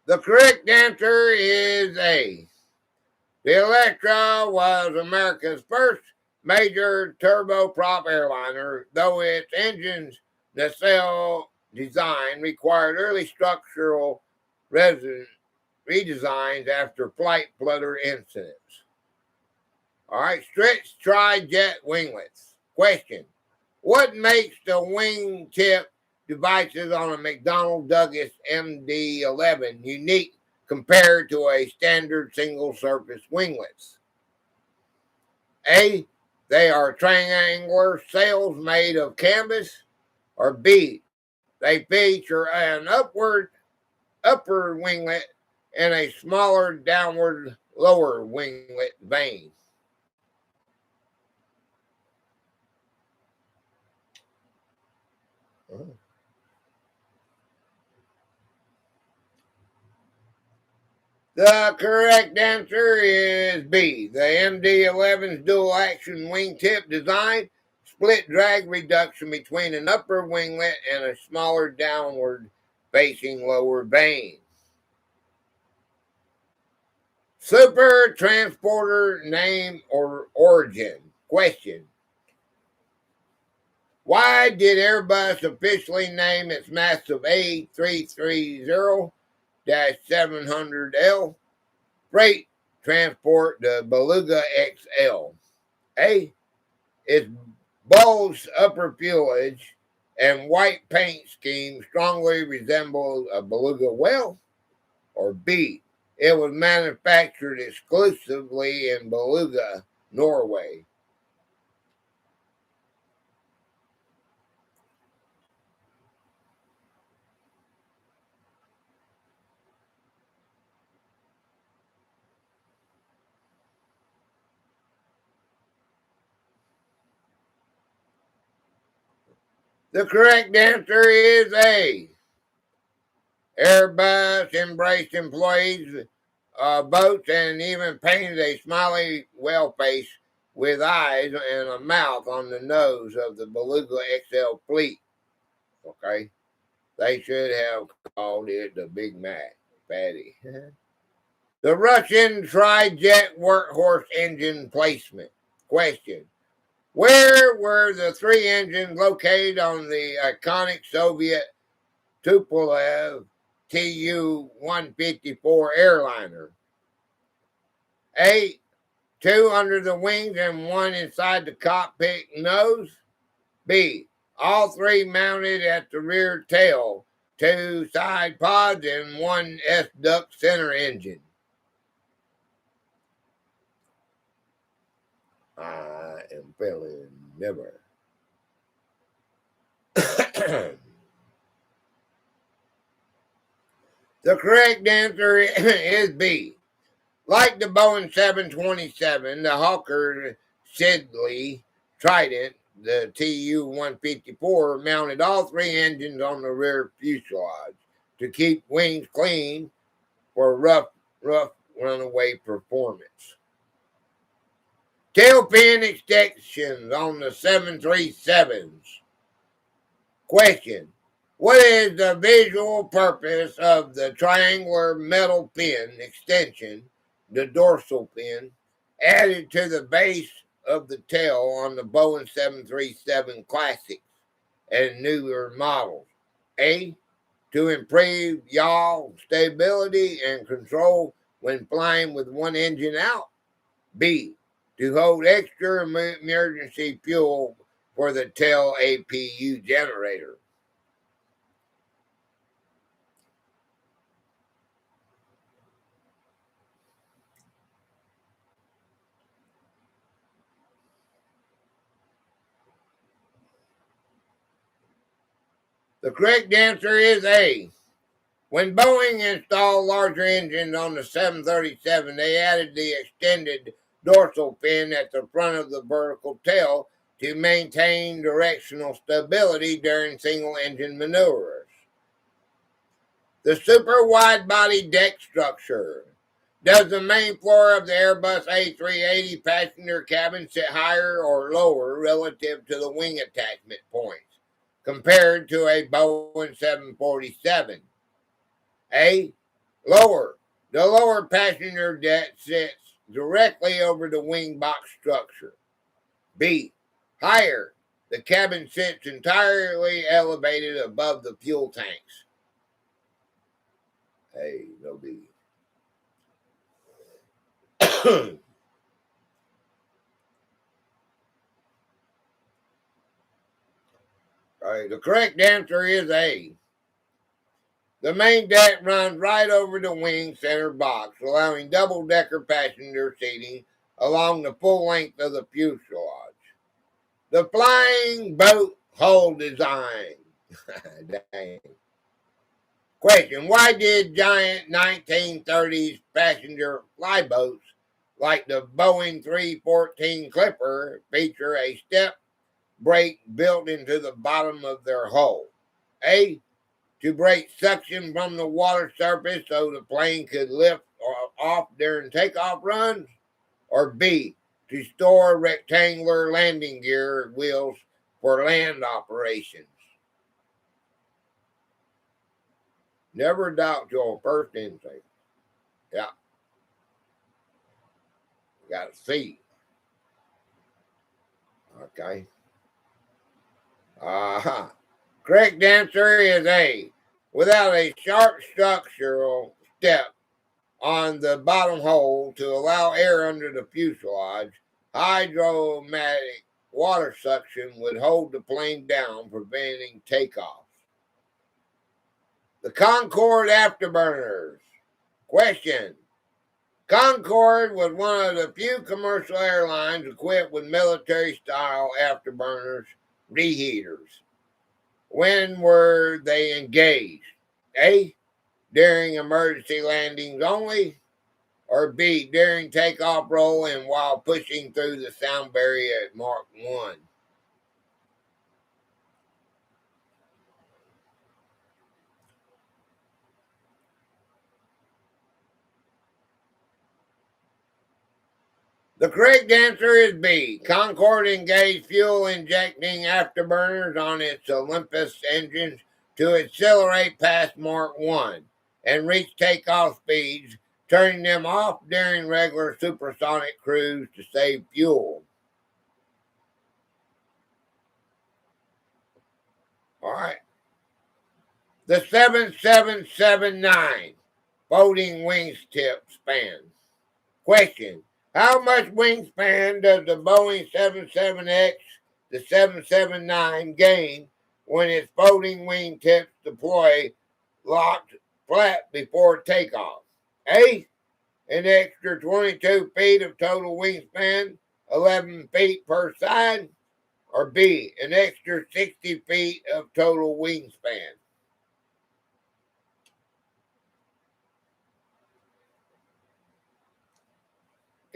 The correct answer is A. The Electra was America's first major turboprop airliner, though its engine's nacelle design required early structural redesigns after flight flutter incidents. All right, stretched tri-jet winglets. Question. What makes the wingtip devices on a McDonnell Douglas MD-11 unique compared to a standard single-surface winglets? A. They are triangular sails made of canvas. Or B. They feature an upper winglet and a smaller downward lower winglet vane. The correct answer is B. The MD-11's dual-action wingtip design split drag reduction between an upper winglet and a smaller downward-facing lower vane. Super Transporter name or origin. Question. Why did Airbus officially name its massive A330-700L freight transport the Beluga XL? A. Its bulbous upper fuselage and white paint scheme strongly resembles a beluga whale. Or B. It was manufactured exclusively in Beluga, Norway. The correct answer is A. Airbus embraced employees' boats and even painted a smiley whale face with eyes and a mouth on the nose of the Beluga XL fleet. Okay? They should have called it the Big Mac, Fatty. The Russian tri-jet workhorse engine placement. Question. Where were the three engines located on the iconic Soviet Tupolev Tu-154 airliner? A. Two under the wings and one inside the cockpit nose. B. All three mounted at the rear tail, two side pods, and one S-duct center engine. I am feeling never. The correct answer is B. Like the Boeing 727, the Hawker Siddeley Trident, the Tu-154 mounted all three engines on the rear fuselage to keep wings clean for rough runaway performance. Tailpin extensions on the 737s. Question. What is the visual purpose of the triangular metal pin extension, the dorsal pin, added to the base of the tail on the Boeing 737 Classics and newer models? A. To improve yaw stability and control when flying with one engine out. B. To hold extra emergency fuel for the tail APU generator. The correct answer is A. When Boeing installed larger engines on the 737, they added the extended dorsal fin at the front of the vertical tail to maintain directional stability during single-engine maneuvers. The super wide-body deck structure. Does the main floor of the Airbus A380 passenger cabin sit higher or lower relative to the wing attachment points compared to a Boeing 747? A. Lower. The lower passenger deck sits directly over the wing box structure. B. Higher. The cabin sits entirely elevated above the fuel tanks. A. No B. All right, the correct answer is A. The main deck runs right over the wing center box, allowing double-decker passenger seating along the full length of the fuselage. The flying boat hull design. Dang. Question: why did giant 1930s passenger flyboats like the Boeing 314 Clipper feature a step brake built into the bottom of their hull? A, to break suction from the water surface so the plane could lift off during takeoff runs, or B, to store rectangular landing gear wheels for land operations. Never doubt your first instinct. Yeah, got to see. Okay. Uh-huh. Correct answer is A. Without a sharp structural step on the bottom hole to allow air under the fuselage, hydromatic water suction would hold the plane down, preventing takeoff. The Concorde afterburners. Question: Concorde was one of the few commercial airlines equipped with military-style afterburners reheaters. When were they engaged? A, during emergency landings only, or B, during takeoff roll and while pushing through the sound barrier at Mark 1? The correct answer is B. Concorde engaged fuel injecting afterburners on its Olympus engines to accelerate past Mark 1 and reach takeoff speeds, turning them off during regular supersonic cruise to save fuel. All right. The 7779 folding wingtip span. Question: how much wingspan does the Boeing 77X to 779 gain when its folding wingtips deploy locked flat before takeoff? A, an extra 22 feet of total wingspan, 11 feet per side, or B, an extra 60 feet of total wingspan?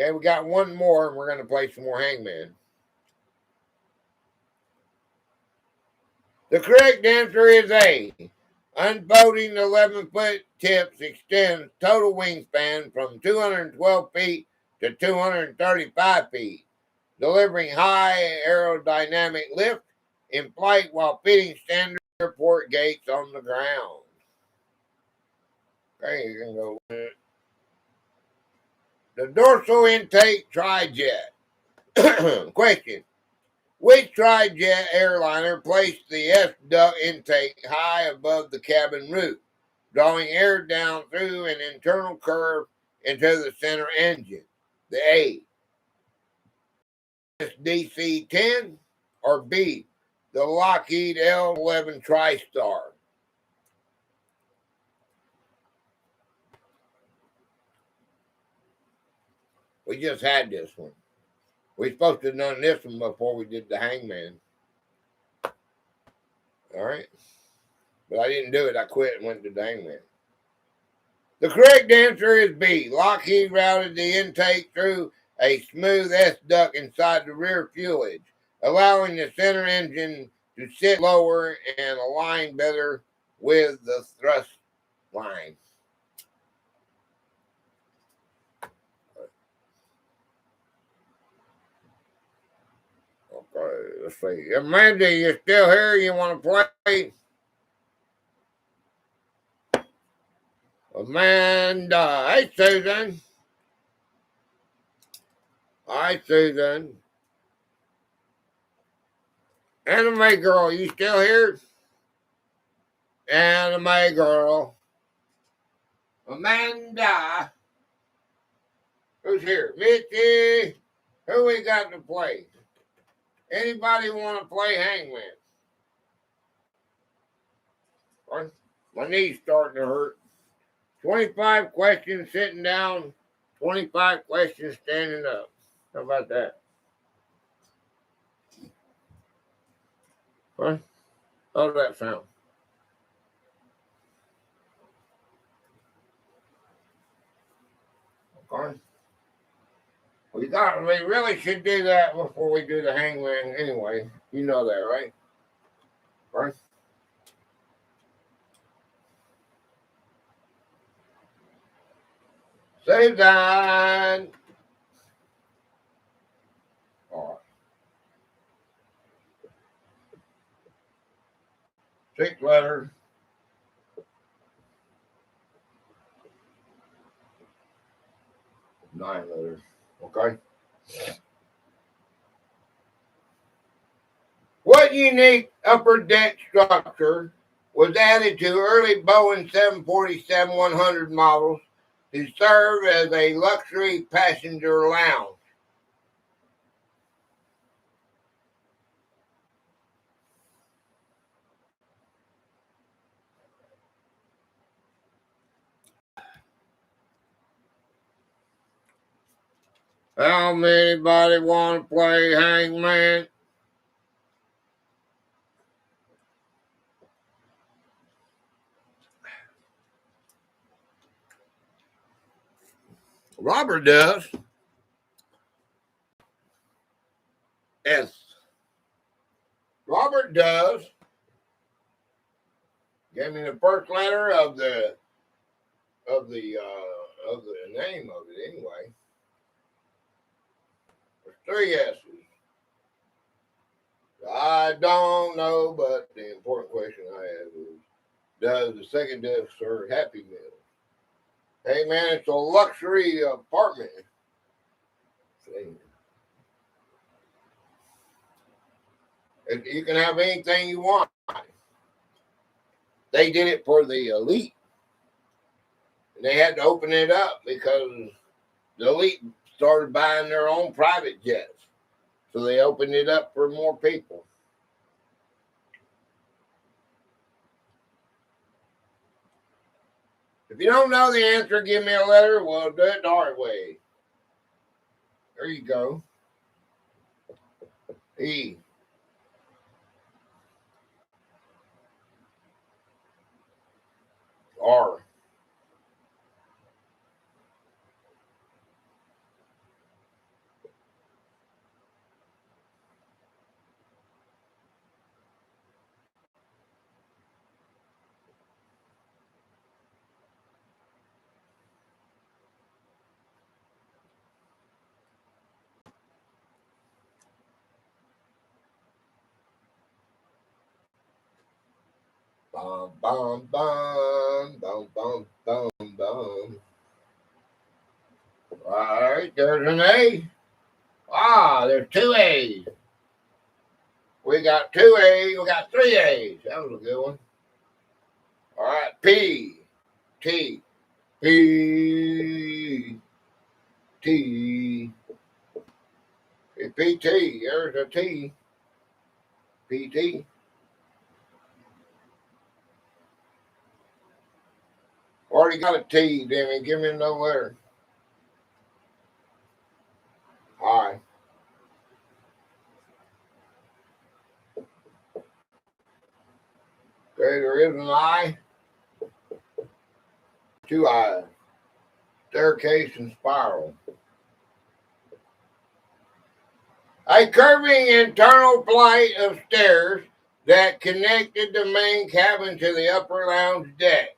Okay, we got one more, and we're going to play some more Hangman. The correct answer is A. Unfolding 11-foot tips extends total wingspan from 212 feet to 235 feet, delivering high aerodynamic lift in flight while fitting standard airport gates on the ground. Okay, you can go. The dorsal intake tri-jet. Question: which tri-jet airliner placed the S-duct intake high above the cabin roof, drawing air down through an internal curve into the center engine? The A, DC-10, or B, the Lockheed L-11 TriStar? We just had this one. We supposed to have done this one before we did the Hangman. All right. But I didn't do it. I quit and went to the Hangman. The correct answer is B. Lockheed routed the intake through a smooth S-duct inside the rear fuselage, allowing the center engine to sit lower and align better with the thrust line. Okay, let's see. Amanda, you still here? You want to play? Amanda. Hey, Susan. Hi, Susan. Anime girl, you still here? Anime girl. Amanda. Who's here? Mitzi. Who we got to play? Anybody want to play Hangman? What? My knee's starting to hurt. 25 questions sitting down, 25 questions standing up. How about that? Huh? How's that sound? Okay. We really should do that before we do the hangman anyway. You know that, right? Right? Save that. All right. 6 letters. 9 letters. Okay. What unique upper deck structure was added to early Boeing 747-100 models to serve as a luxury passenger lounge? How many want to play hangman? Robert does. Yes. Robert does. Gave me the first letter of the name of it anyway. There's 3 S's. I don't know, but the important question I have is, does the second desk serve Happy Meal? Hey man, it's a luxury apartment. You can have anything you want. They did it for the elite. And they had to open it up because the elite started buying their own private jets. So they opened it up for more people. If you don't know the answer, give me a letter. We'll do it the hard way. There you go. E. R. Bum, bum, bum, bum, bum, bum, bum. All right, there's an A. There's 2 A's. We got 2 A's. We got 3 A's. That was a good one. All right, P, T, P, T, P, T. There's a T, P, T. Already got a T, damn it. Give me another letter. I. Okay, there is an I. 2 I's. Staircase and spiral. A curving internal flight of stairs that connected the main cabin to the upper lounge deck.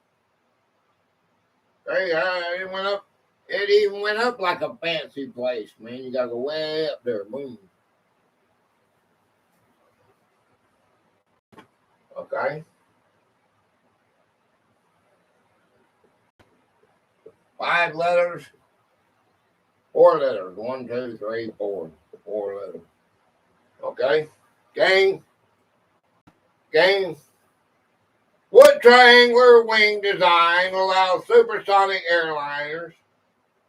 Hey, it went up. It even went up like a fancy place, man. You gotta go way up there. Boom. Okay. 5 letters. 4 letters. 1, 2, 3, 4. 4 letters. Okay. Game. What triangular wing design allows supersonic airliners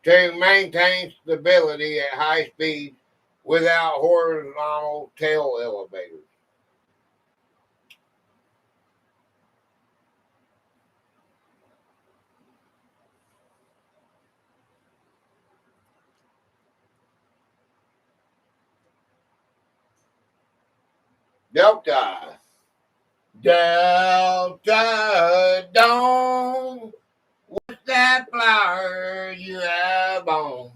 to maintain stability at high speeds without horizontal tail elevators? Delta. Delta Dawn. What's that flower you have on?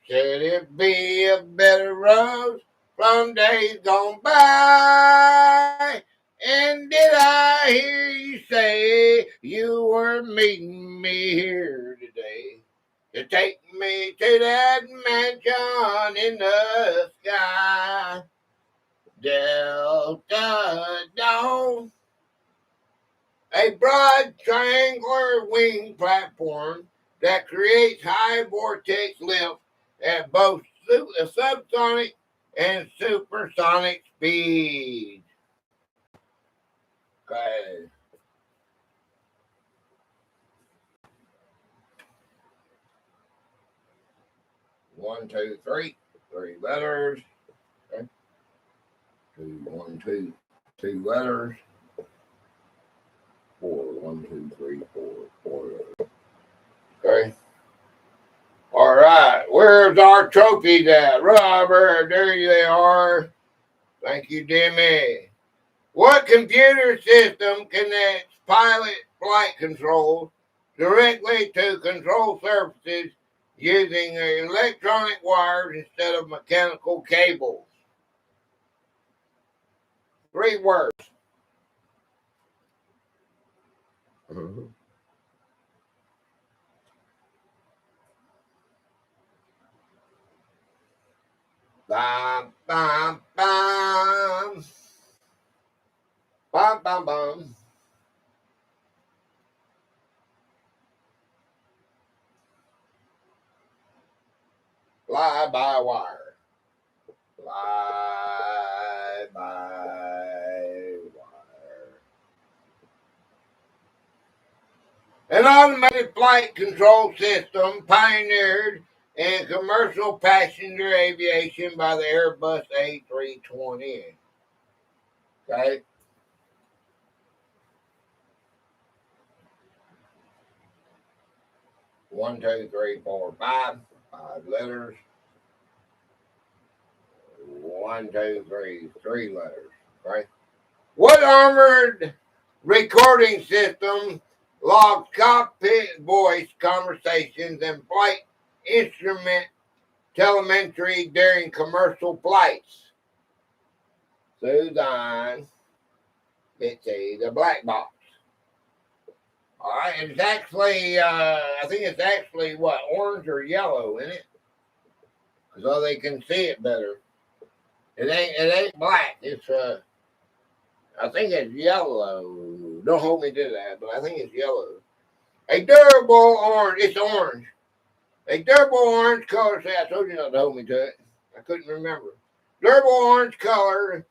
Should it be a better rose from days gone by? And did I hear you say you were meeting me here today to take me to that mansion in the sky? Delta Dawn, a broad triangular wing platform that creates high vortex lift at both subsonic and supersonic speeds. Okay. One, two, three. Three letters. Okay. Two, one, two. Two letters. Four. One, two, three, four. Four letters. Okay. All right. Where's our trophies at? Robert, there they are. Thank you, Demi. What computer system connects pilot flight controls directly to control surfaces using electronic wires instead of mechanical cables? Three words. Mm-hmm. Bam, bam, bam. Bam, bam, bam. Fly by wire. Fly by wire. An automated flight control system pioneered in commercial passenger aviation by the Airbus A320. Okay. One, two, three, four, five. Five letters. One, two, three. Three letters. Okay. What armored recording system logs cockpit voice conversations and flight instrument telemetry during commercial flights? Susan, Bitsy, the black box. All right, it's actually, I think it's actually what, orange or yellow, isn't it? So they can see it better. It ain't black. It's I think it's yellow. Don't hold me to that, but I think it's yellow. A durable orange. It's orange. A durable orange color. See, I told you not to hold me to it. I couldn't remember. Durable orange colored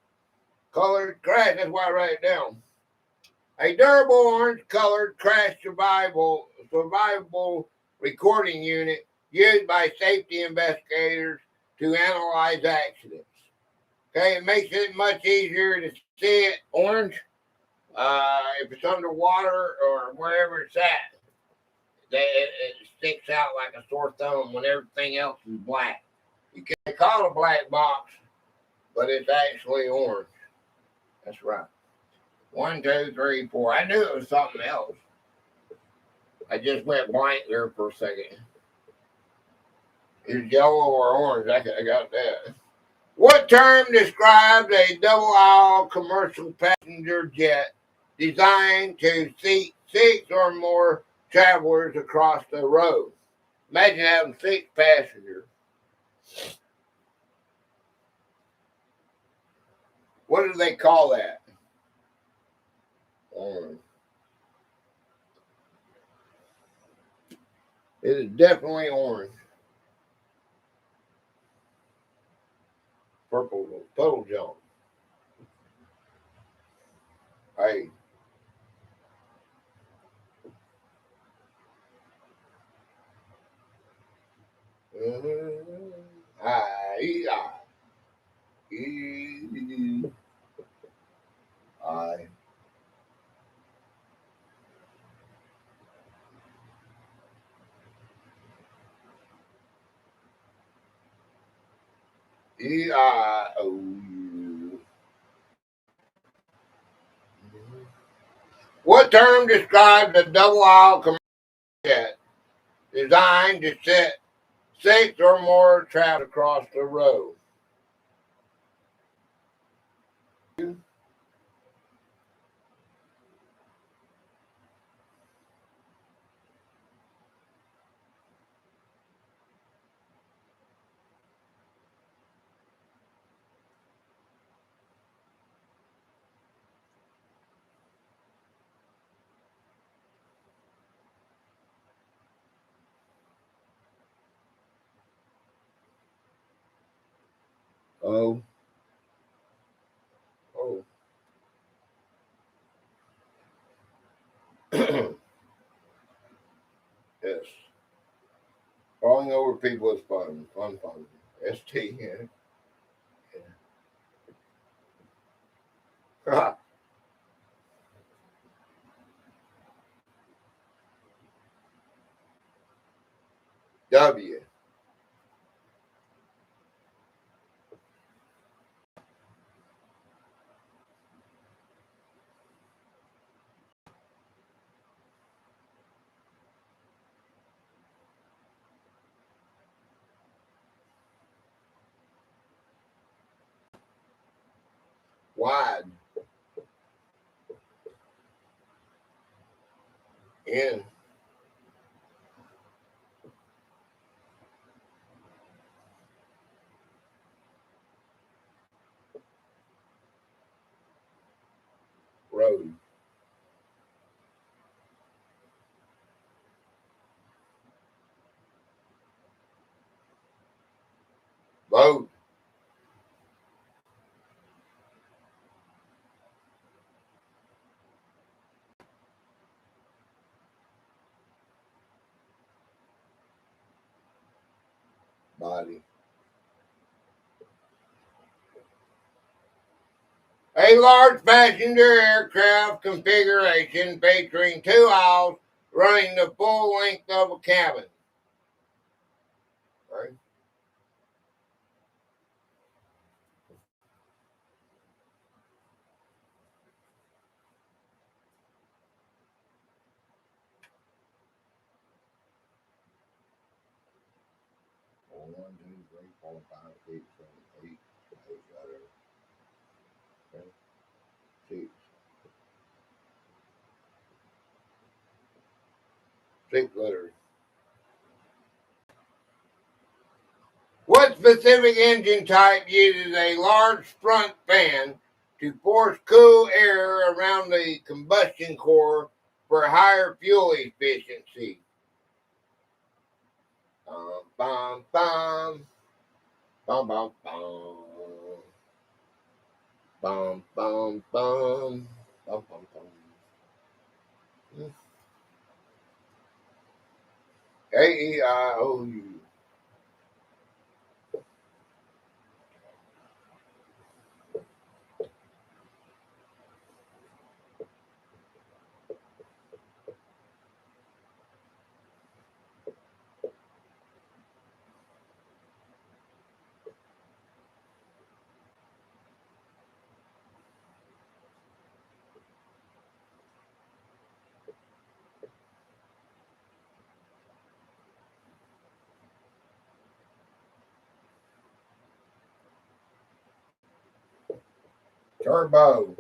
crash. That's why I write it down. A durable orange-colored crash survivable recording unit used by safety investigators to analyze accidents. Okay, it makes it much easier to see it orange if it's underwater or wherever it's at. It sticks out like a sore thumb when everything else is black. You can call it a black box, but it's actually orange. That's right. One, two, three, four. I knew it was something else. I just went blank there for a second. It's yellow or orange. I got that. What term describes a double-aisle commercial passenger jet designed to seat six or more travelers across the road? Imagine having six passengers. What do they call that? Orange. It is definitely orange. Purple, total jump. Hey. I, E, I. E, I, O, U. What term describes a double-aisle commercial jet designed to set 6 or more travelers across the road? Oh. Yes. Falling over people is fun. Fun. ST. Yeah. W. Wide. N. Road. Boat. Body. A large passenger aircraft configuration featuring 2 aisles running the full length of a cabin. Right? One, two, three, four, five, six, seven, eight, okay. 6. 6 letters. What specific engine type uses a large front fan to force cool air around the combustion core for higher fuel efficiency? Bum, bum, bum, bum, bum, bum, bum, bum, bum, bum, bum. AEIOU. Turbo.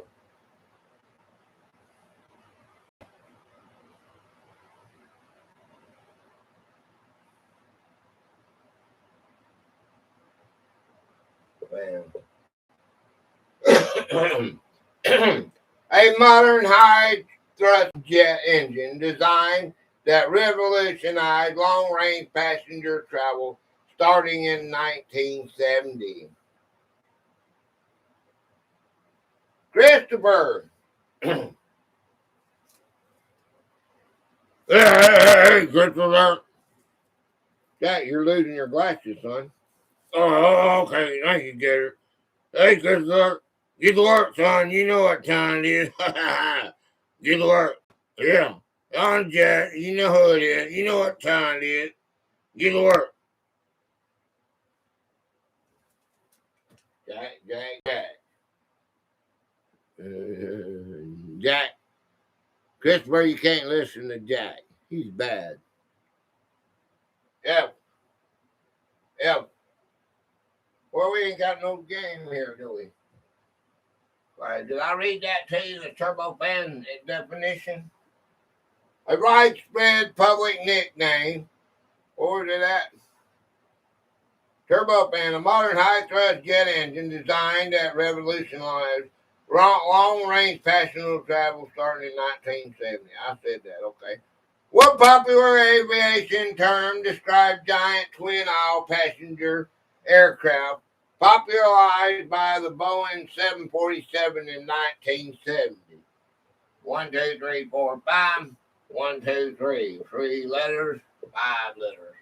A modern high thrust jet engine design that revolutionized long range passenger travel starting in 1970. Christopher. Hey, Christopher. Jack, you're losing your glasses, son. Oh, okay. Thank you, Gator. Hey, Christopher. Get to work, son. You know what time it is. Get to work. Yeah. I'm Jack. You know who it is. You know what time it is. Get to work. Jack. Jack. Christopher, you can't listen to Jack. He's bad. Yeah. Yeah. Well, we ain't got no game here, do we? Right. Did I read that to you, the turbofan definition? A widespread public nickname. Or did that? Turbofan, a modern high-thrust jet engine designed that revolutionized long-range passenger travel starting in 1970. I said that, okay. What popular aviation term describes giant twin-aisle passenger aircraft popularized by the Boeing 747 in 1970? 1, 2, 3, 4, 5. 1, 2, 3. 3 letters, 5 letters.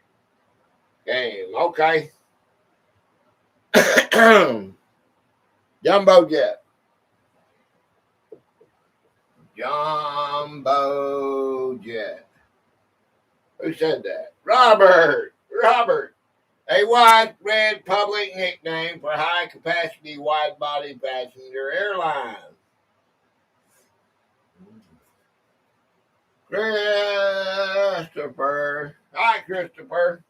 Game. Okay. Jumbo jet. Jumbo jet. Who said that? Robert. Robert. A widespread public nickname for high-capacity, wide-body passenger airlines. Christopher. Hi, Christopher.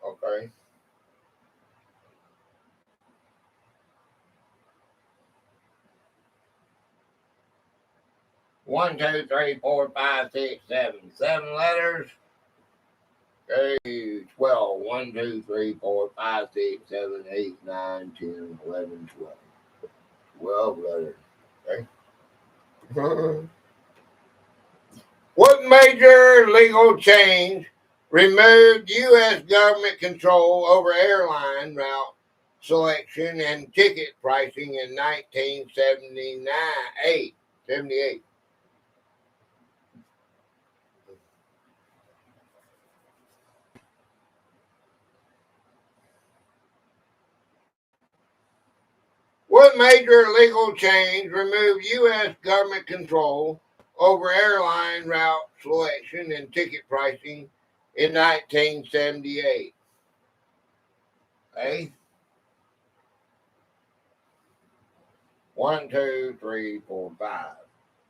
Okay. 1, 2, 3, 4, 5, 6, 7. 7 letters. Okay, 12. 1, 2, 3, 4, 5, 6, 7, 8, 9, 10, 11, 12. 12 letters. Okay. What major legal change removed U.S. government control over airline route selection and ticket pricing in 1978? 78. What major legal change removed U.S. government control over airline route selection and ticket pricing in 1978? Okay. 1, 2, 3, 4, 5.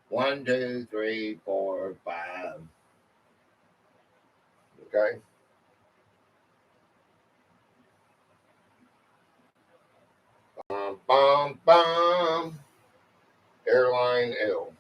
1, 2, 3, 4, 5. Okay. Bum, bum, bum. Airline L.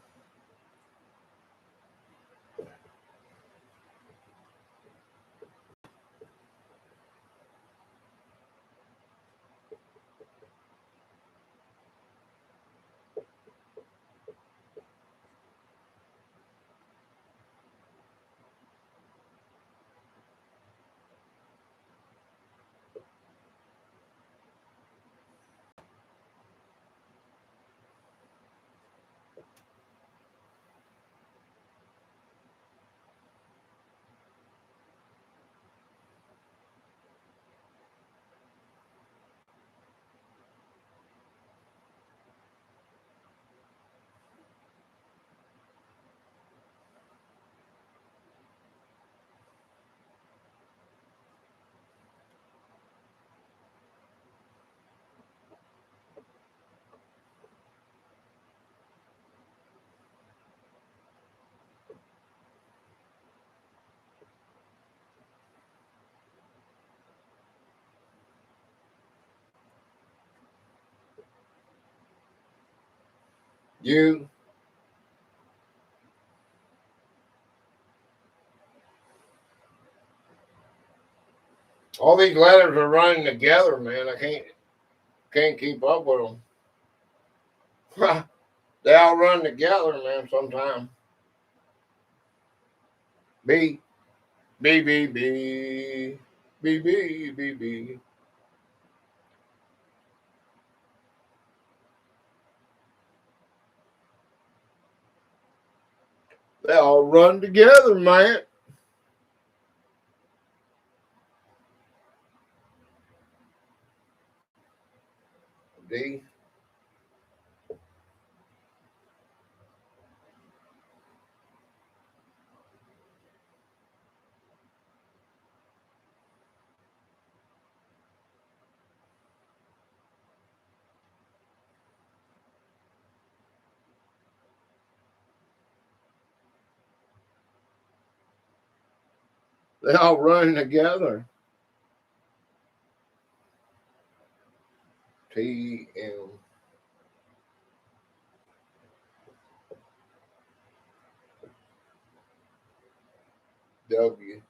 U. All these letters are running together, man. I can't keep up with them. They all run together, man. Sometimes. B. B. B. B. B. B. B. B. They all run together, man. D. They all run together. TM. W.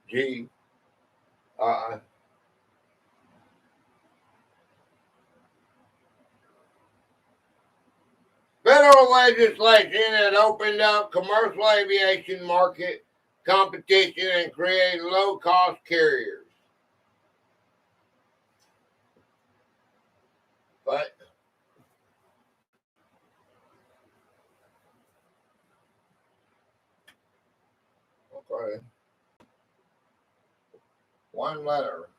G. I. Federal legislation had opened up commercial aviation market competition and created low-cost carriers. But okay, one letter.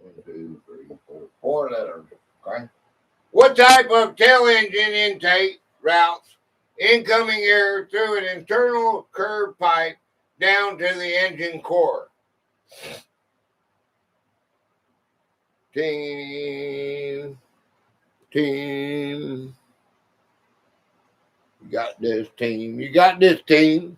1, 2, 3, 4, 4 letters. Okay. What type of tail engine intake routes incoming air through an internal curved pipe down to the engine core? Team. You got this, team. You got this, team.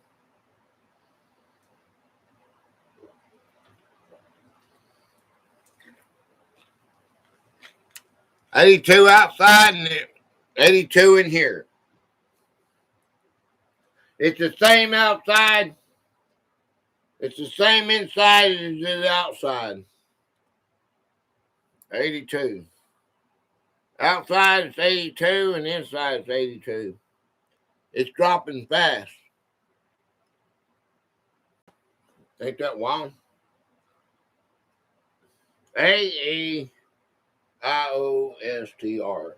$82 outside and 82 in here. It's the same outside. It's the same inside as it is outside. 82. Outside it's 82 and inside it's 82. It's dropping fast. Ain't that wild? AEIOSTR. AEIOSTR.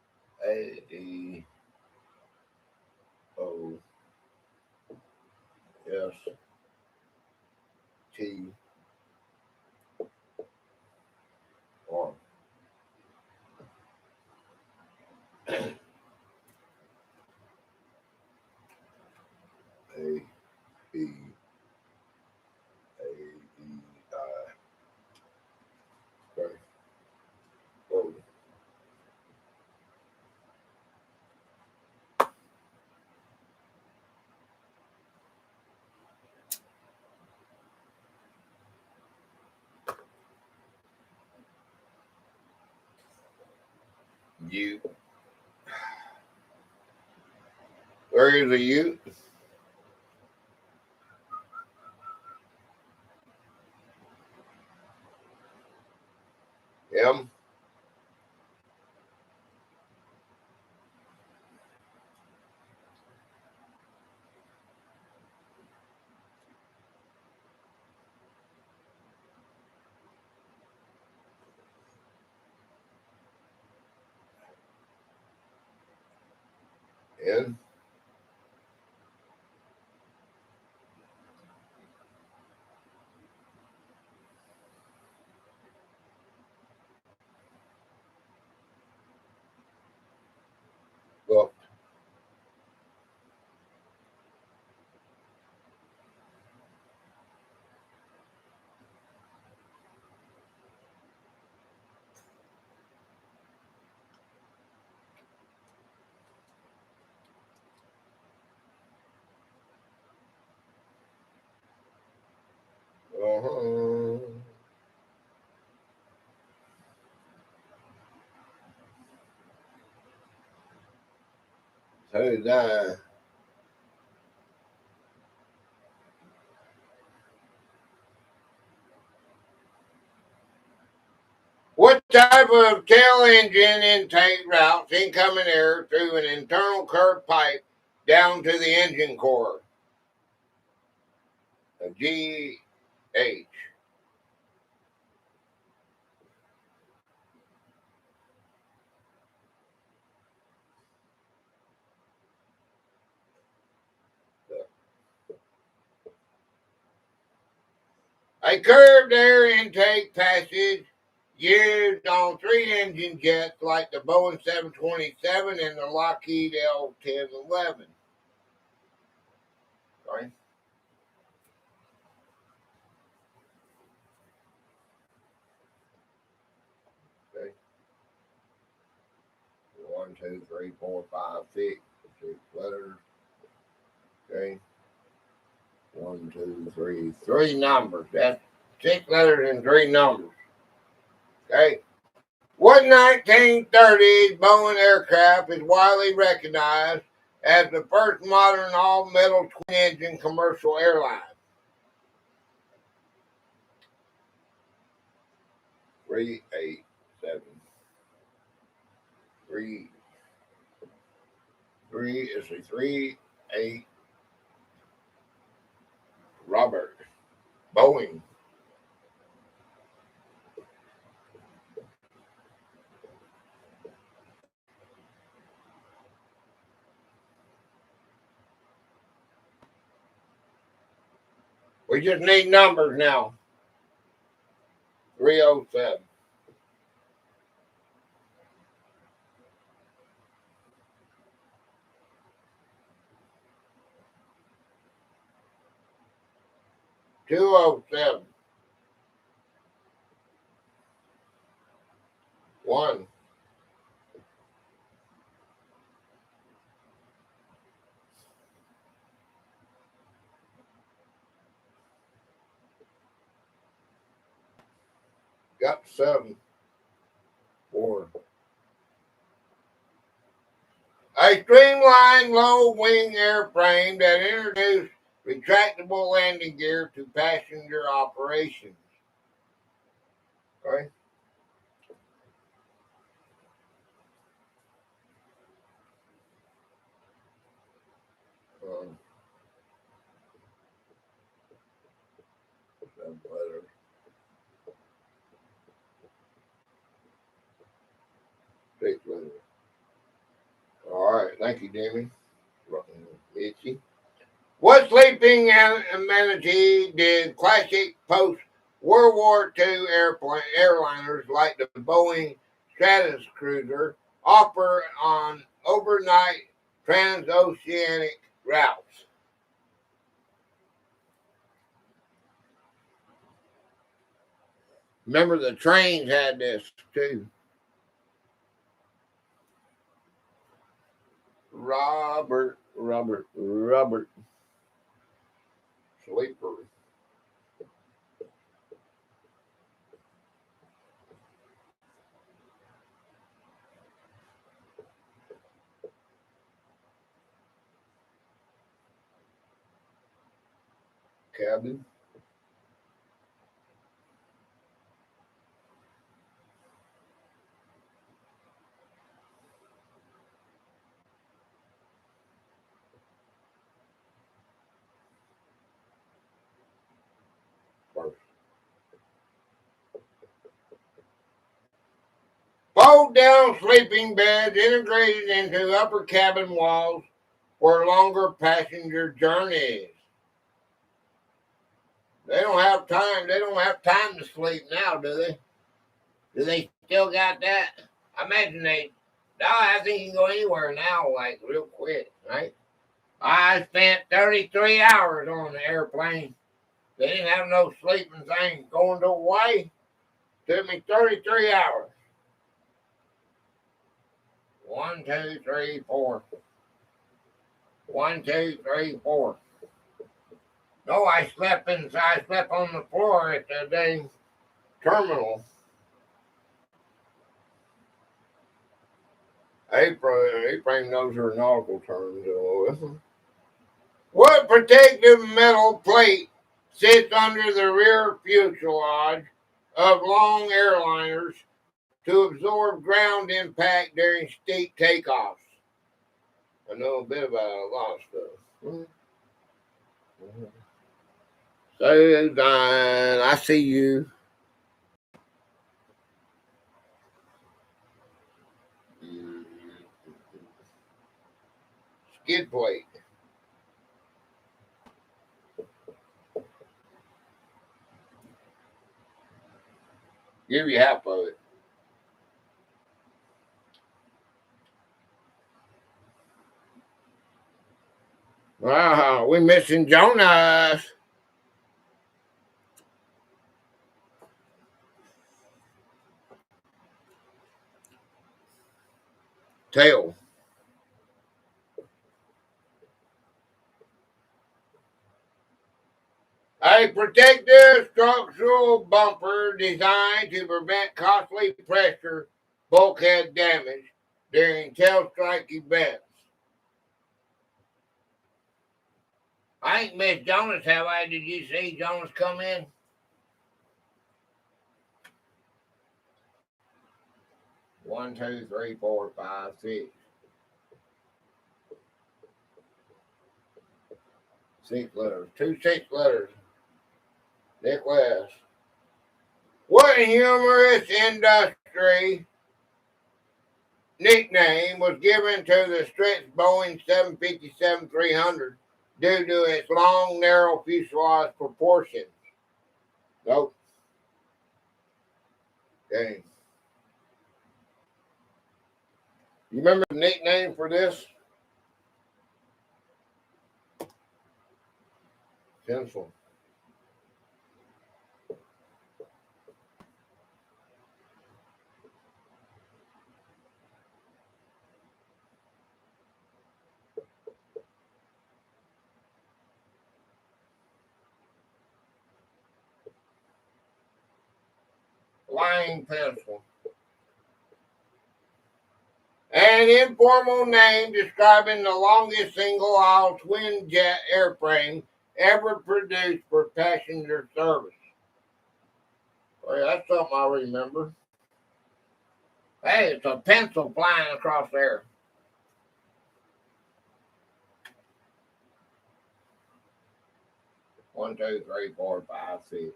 A B A E I. Okay. Oh, U. Where is a U? M. N. Well, uh-huh. So that. What type of tail engine intake routes incoming air through an internal curved pipe down to the engine core? A G H. A curved air intake passage used on 3 engine jets like the Boeing 727 and the Lockheed L-1011. Sorry. 2, 3, 4, 5, 6. 6 letters. Okay. 1, 2, 3. 3 numbers. That's 6 letters and 3 numbers. Okay. What 1930s Boeing aircraft is widely recognized as the first modern all-metal twin-engine commercial airline? 3, 8, 7. 3, 3, 8. Robert. Boeing. We just need numbers now. 307. Two oh seven. 1. Got 7. 4. A streamlined low-wing airframe that introduced retractable landing gear to passenger operations. Okay. Um, 7 letters. 6 letters. All right. Thank you, Jimmy. Itchy. What sleeping amenity did classic post-World War II airliners like the Boeing Stratus Cruiser offer on overnight transoceanic routes? Remember, the trains had this too. Robert. Sleeper. Cabin. First. Fold-down sleeping beds integrated into upper cabin walls for longer passenger journeys. They don't have time. They don't have time to sleep now, do they? Do they still got that? I imagine they. No, I think you can go anywhere now, like real quick, right? I spent 33 hours on the airplane. They didn't have no sleeping thing going to Hawaii. Took me 33 hours. 1, 2, 3, 4. 1, 2, 3, 4. No, I slept inside. I slept on the floor at the dang terminal. April knows her nautical terms. What protective metal plate sits under the rear fuselage of long airliners to absorb ground impact during steep takeoffs? I know a bit about a lot of stuff. So, I see you. Skid plate. Give you half of it. Wow, we're missing Jonas. tail. A protective structural bumper designed to prevent costly pressure bulkhead damage during tail strike events. I ain't missed Jonas, have I? Did you see Jonas come in? One, two, three, four, five, six. 6 letters. 6 letters. Nick West. What humorous industry nickname was given to the stretched Boeing 757-300 due to its long, narrow fuselage proportions? Nope. Okay. You remember the nickname for this? Pencil. Flying pencil. An informal name describing the longest single-aisle twin-jet airframe ever produced for passenger service. Well, that's something I remember. Hey, it's a pencil flying across there. One, two, three, four, five, 6.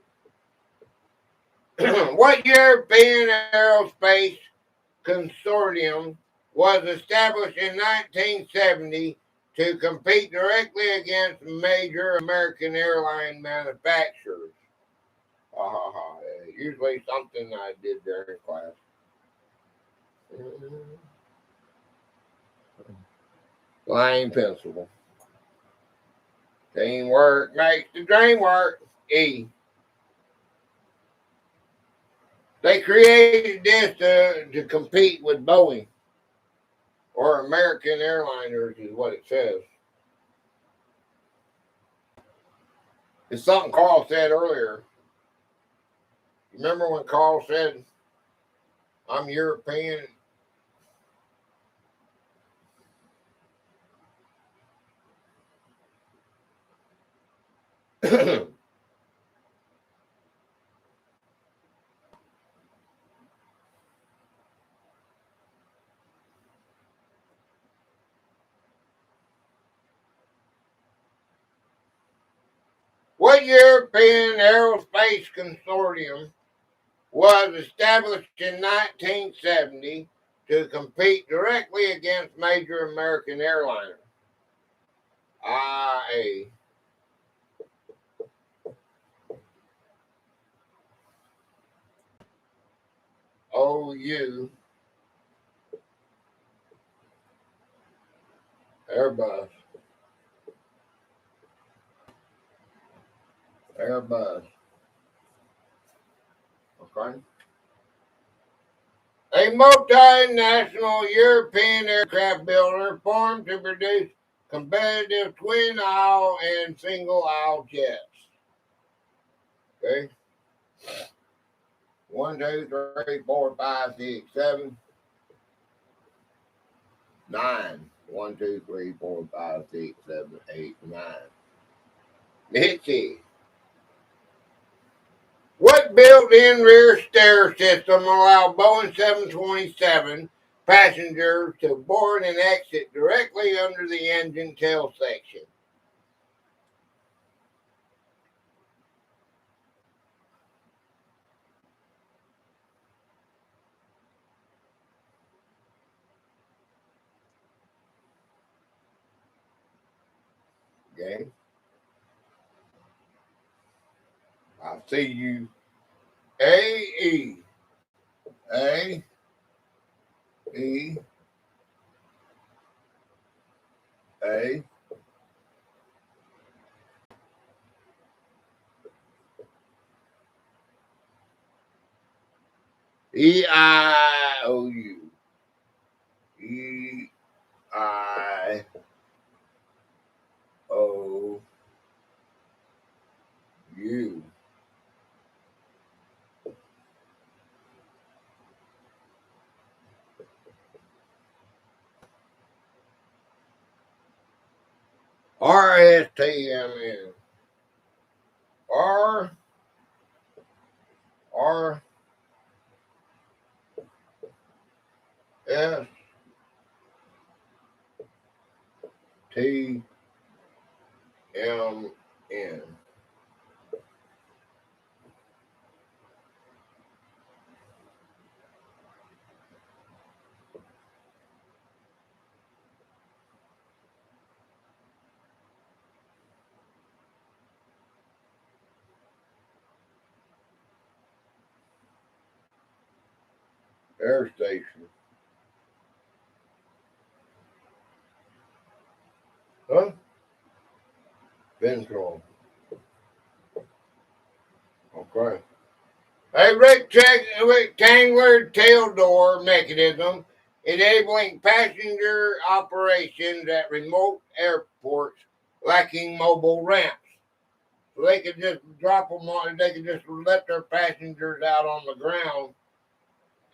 What European aerospace consortium was established in 1970 to compete directly against major American airline manufacturers? Usually something I did there in class. Flying pencil. Teamwork makes the dream work. E. They created this to compete with Boeing or American airliners, is what it says. It's something Carl said earlier. Remember when Carl said, I'm European? What European aerospace consortium was established in 1970 to compete directly against major American airliners? IA. OU. Airbus. Airbus. Okay. A multinational European aircraft builder formed to produce competitive twin aisle and single aisle jets. Okay. 1, 2, 3, 4, 5, 6, 7, 9. 1, 2, 3, 4, 5, 6, 7, 8, 9. Mitzi. What built-in rear stair system allowed Boeing 727 passengers to board and exit directly under the engine tail section? Okay. I see you. A-E. A-E. A. E-I-O-U. E. you. RSTMN. R R S T M N. Air station. Huh? Control. Okay. A rectangular tail door mechanism enabling passenger operations at remote airports lacking mobile ramps. So they could just drop them on, they could just let their passengers out on the ground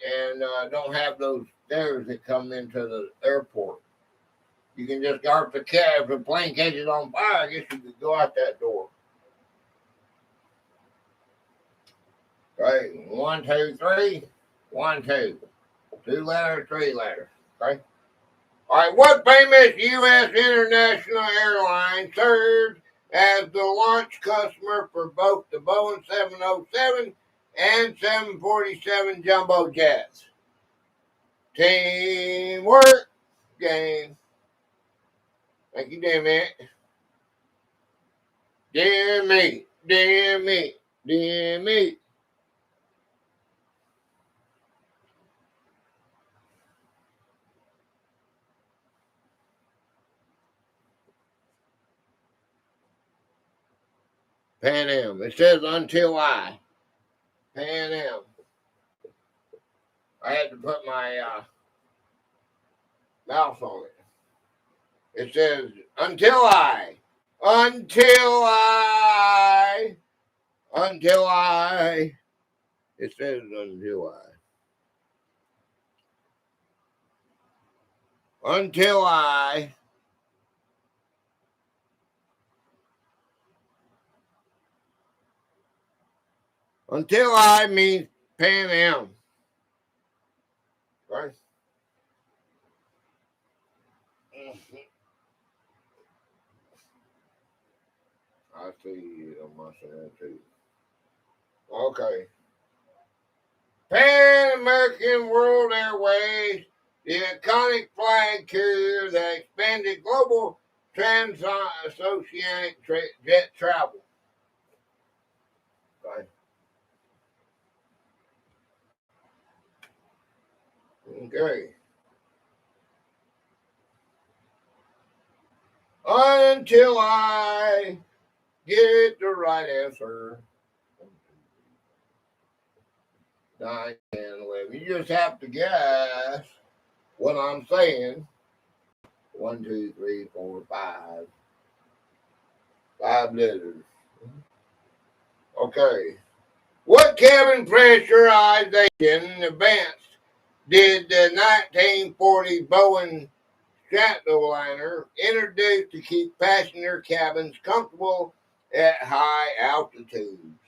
and don't have those stairs that come into the airport. You can just go if the plane catches on fire, I guess you could go out that door. Okay, 1, 2, 3, 1, 2. 2 letters, 3 letters. Okay. All right. What famous U.S. international airline served as the launch customer for both the Boeing 707 and 747 jumbo jets? Teamwork game. Thank you, damn it. Dear me, dear me, dear me. Pan Am. It says until I. Pan Am. I had to put my mouse on it. It says until I. Until I. Until I. It says until I. Until I. Until I means Pan Am. Right? I see on my side too. Okay. Pan American World Airways, the iconic flag carrier that expanded global transoceanic jet travel. Okay. Okay. Until I get the right answer. 9, 10, 11. You just have to guess what I'm saying. 1, 2, 3, 4, 5. 5 letters. Okay. What cabin pressurization advanced did the 1940 Boeing Stratliner introduce to keep passenger cabins comfortable at high altitudes?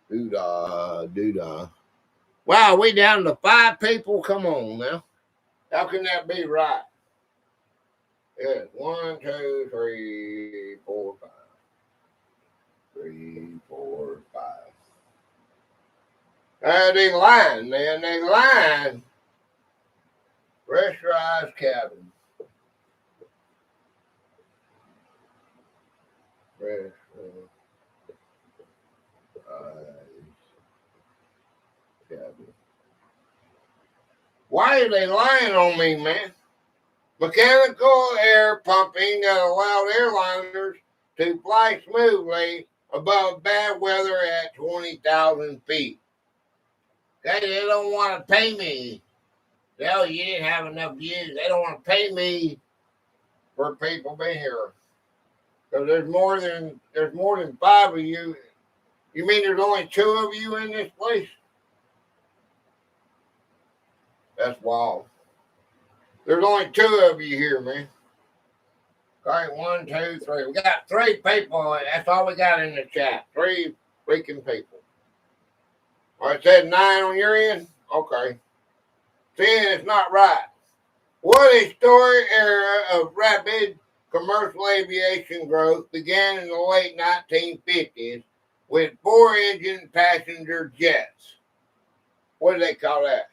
Doo-dah, doo-dah. Wow, we down to 5 people? Come on now. How can that be right? Yes, 1, 2, 3, 4, 5. 3, 4, 5. They lying, man. They lying. Pressurized cabin. Pressurized cabin. Why are they lying on me, man? Mechanical air pumping that allowed airliners to fly smoothly above bad weather at 20,000 feet. Okay, they don't want to pay me. No, you didn't have enough views. They don't want to pay me for people being here. Because there's more than 5 of you. You mean there's only 2 of you in this place? That's wild. There's only 2 of you here, man. Okay, 1, 2, 3. We got 3 people. That's all we got in the chat. 3 freaking people. Well, it said 9 on your end? Okay. Seeing it's not right. What a story era of rapid commercial aviation growth began in the late 1950s with 4-engine passenger jets. What do they call that?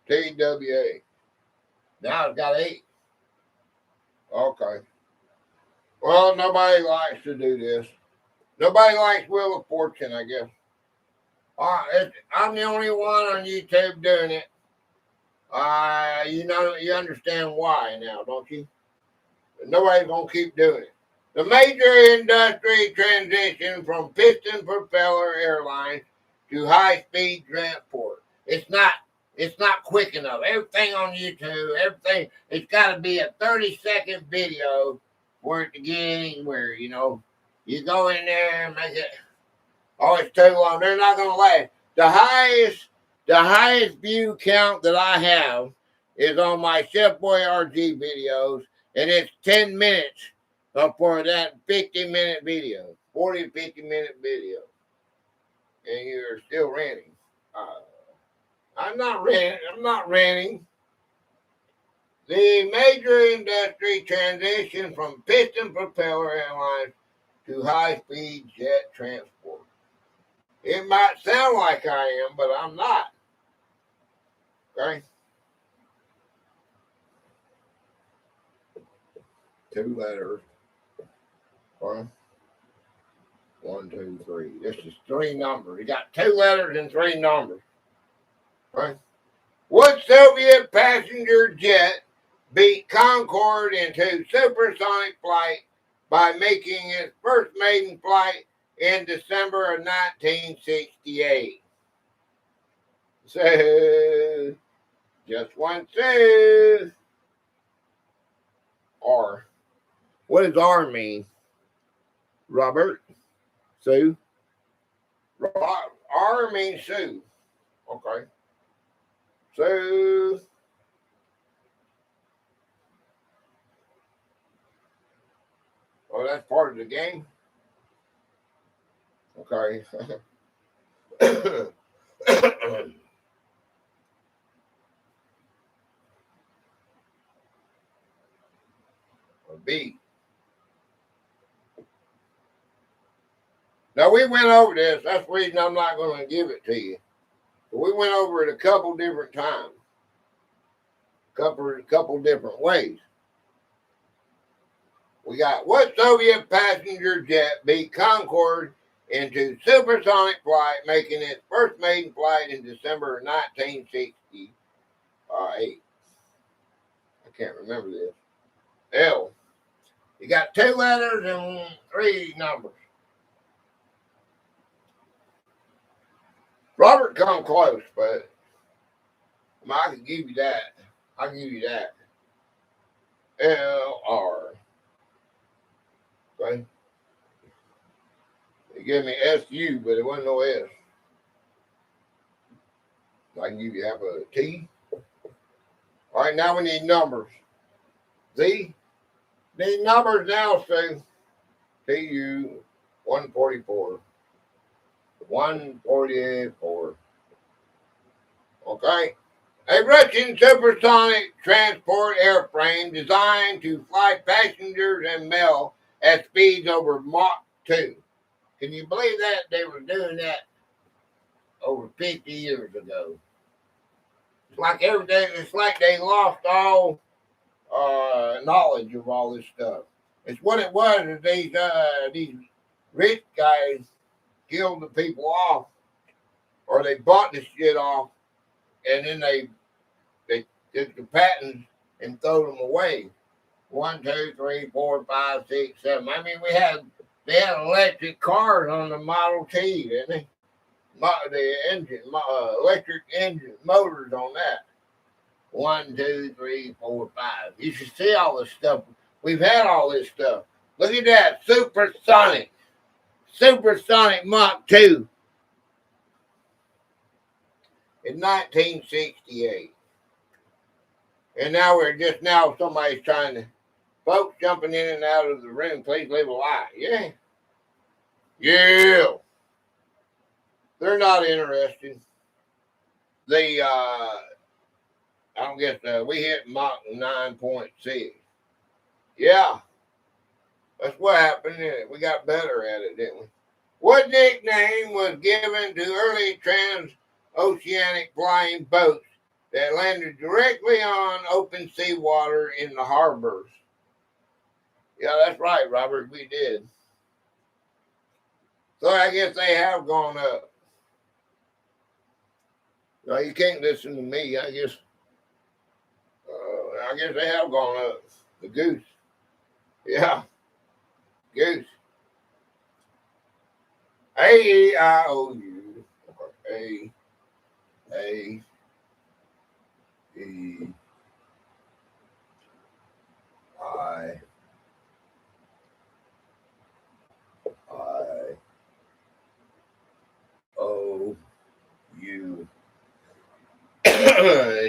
TWA. Now it's got 8. Okay. Well, nobody likes to do this. Nobody likes Wheel of Fortune, I guess. I'm the only one on YouTube doing it. You understand why now, don't you? Nobody's gonna keep doing it. The major industry transition from piston propeller airlines to high-speed transport. It's not quick enough. Everything on YouTube, everything, it's got to be a 30-second video for it to get anywhere. You go in there and make it. Oh, it's too long. They're not going to last. The highest view count that I have is on my Chef Boy RG videos, and it's 10 minutes for that 50-minute video, 40 to 50-minute video, and you're still ranting. I'm not ranting. The major industry transition from piston propeller airlines to high-speed jet transport. It might sound like I am, but I'm not. Okay? 2 letters. 1, 2, 3. This is 3 numbers. You got 2 letters and 3 numbers. Right? What Soviet passenger jet beat Concorde into supersonic flight by making its first maiden flight in December of 1968? So, just 1 Sue. R. What does R mean? Robert? Sue? R means Sue. Okay. Sue. Oh, that's part of the game? Okay. B. Now, we went over this. That's the reason I'm not going to give it to you. But we went over it a couple different times. Couple different ways. We got what Soviet passenger jet beat Concorde into supersonic flight, making its first maiden flight in December of 1968. I can't remember this. L. You got 2 letters and 3 numbers. Robert come close, but I can give you that. I'll give you that. LR. Okay. They gave me SU, but it wasn't no S. I can give you half a T. All right, now we need numbers. Z. Need numbers now, Sue. TU 144. 144. Okay. A Russian supersonic transport airframe designed to fly passengers and mail at speeds over Mach 2. Can you believe that? They were doing that over 50 years ago. It's like everything, it's like they lost all knowledge of all this stuff. It's what it was is these rich guys killed the people off, or they bought the shit off, and then they took the patents and threw them away. 1, 2, 3, 4, 5, 6, 7. I mean, they had electric cars on the Model T, didn't they? The engine, electric engine motors on that. 1, 2, 3, 4, 5. You should see all this stuff. We've had all this stuff. Look at that, supersonic Mach 2 in 1968. And now somebody's trying to, folks jumping in and out of the room, please leave a like. Yeah. Yeah. They're not interested. I don't guess, we hit Mach 9.6. Yeah. That's what happened. We got better at it, didn't we? What nickname was given to early transoceanic flying boats that landed directly on open seawater in the harbors? Yeah, that's right, Robert. We did. So I guess they have gone up. No, you can't listen to me. I guess they have gone up. The goose. Yeah, goose. A-E-I-O-U. A-E-I-I-O-U.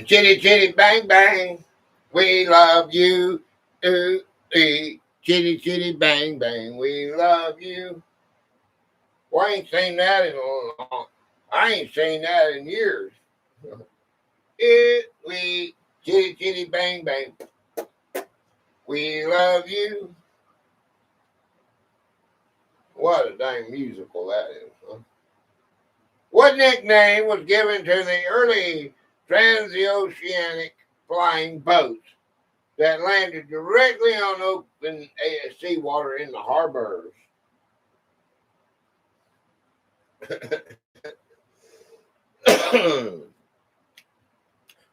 Chitty chitty bang bang, we love you. Ooh, chitty chitty bang bang, we love you. Well, I ain't seen that in a long. I ain't seen that in years. We chitty chitty bang bang, we love you. What a dang musical that is, huh? What nickname was given to the early transoceanic flying boats that landed directly on open seawater in the harbors?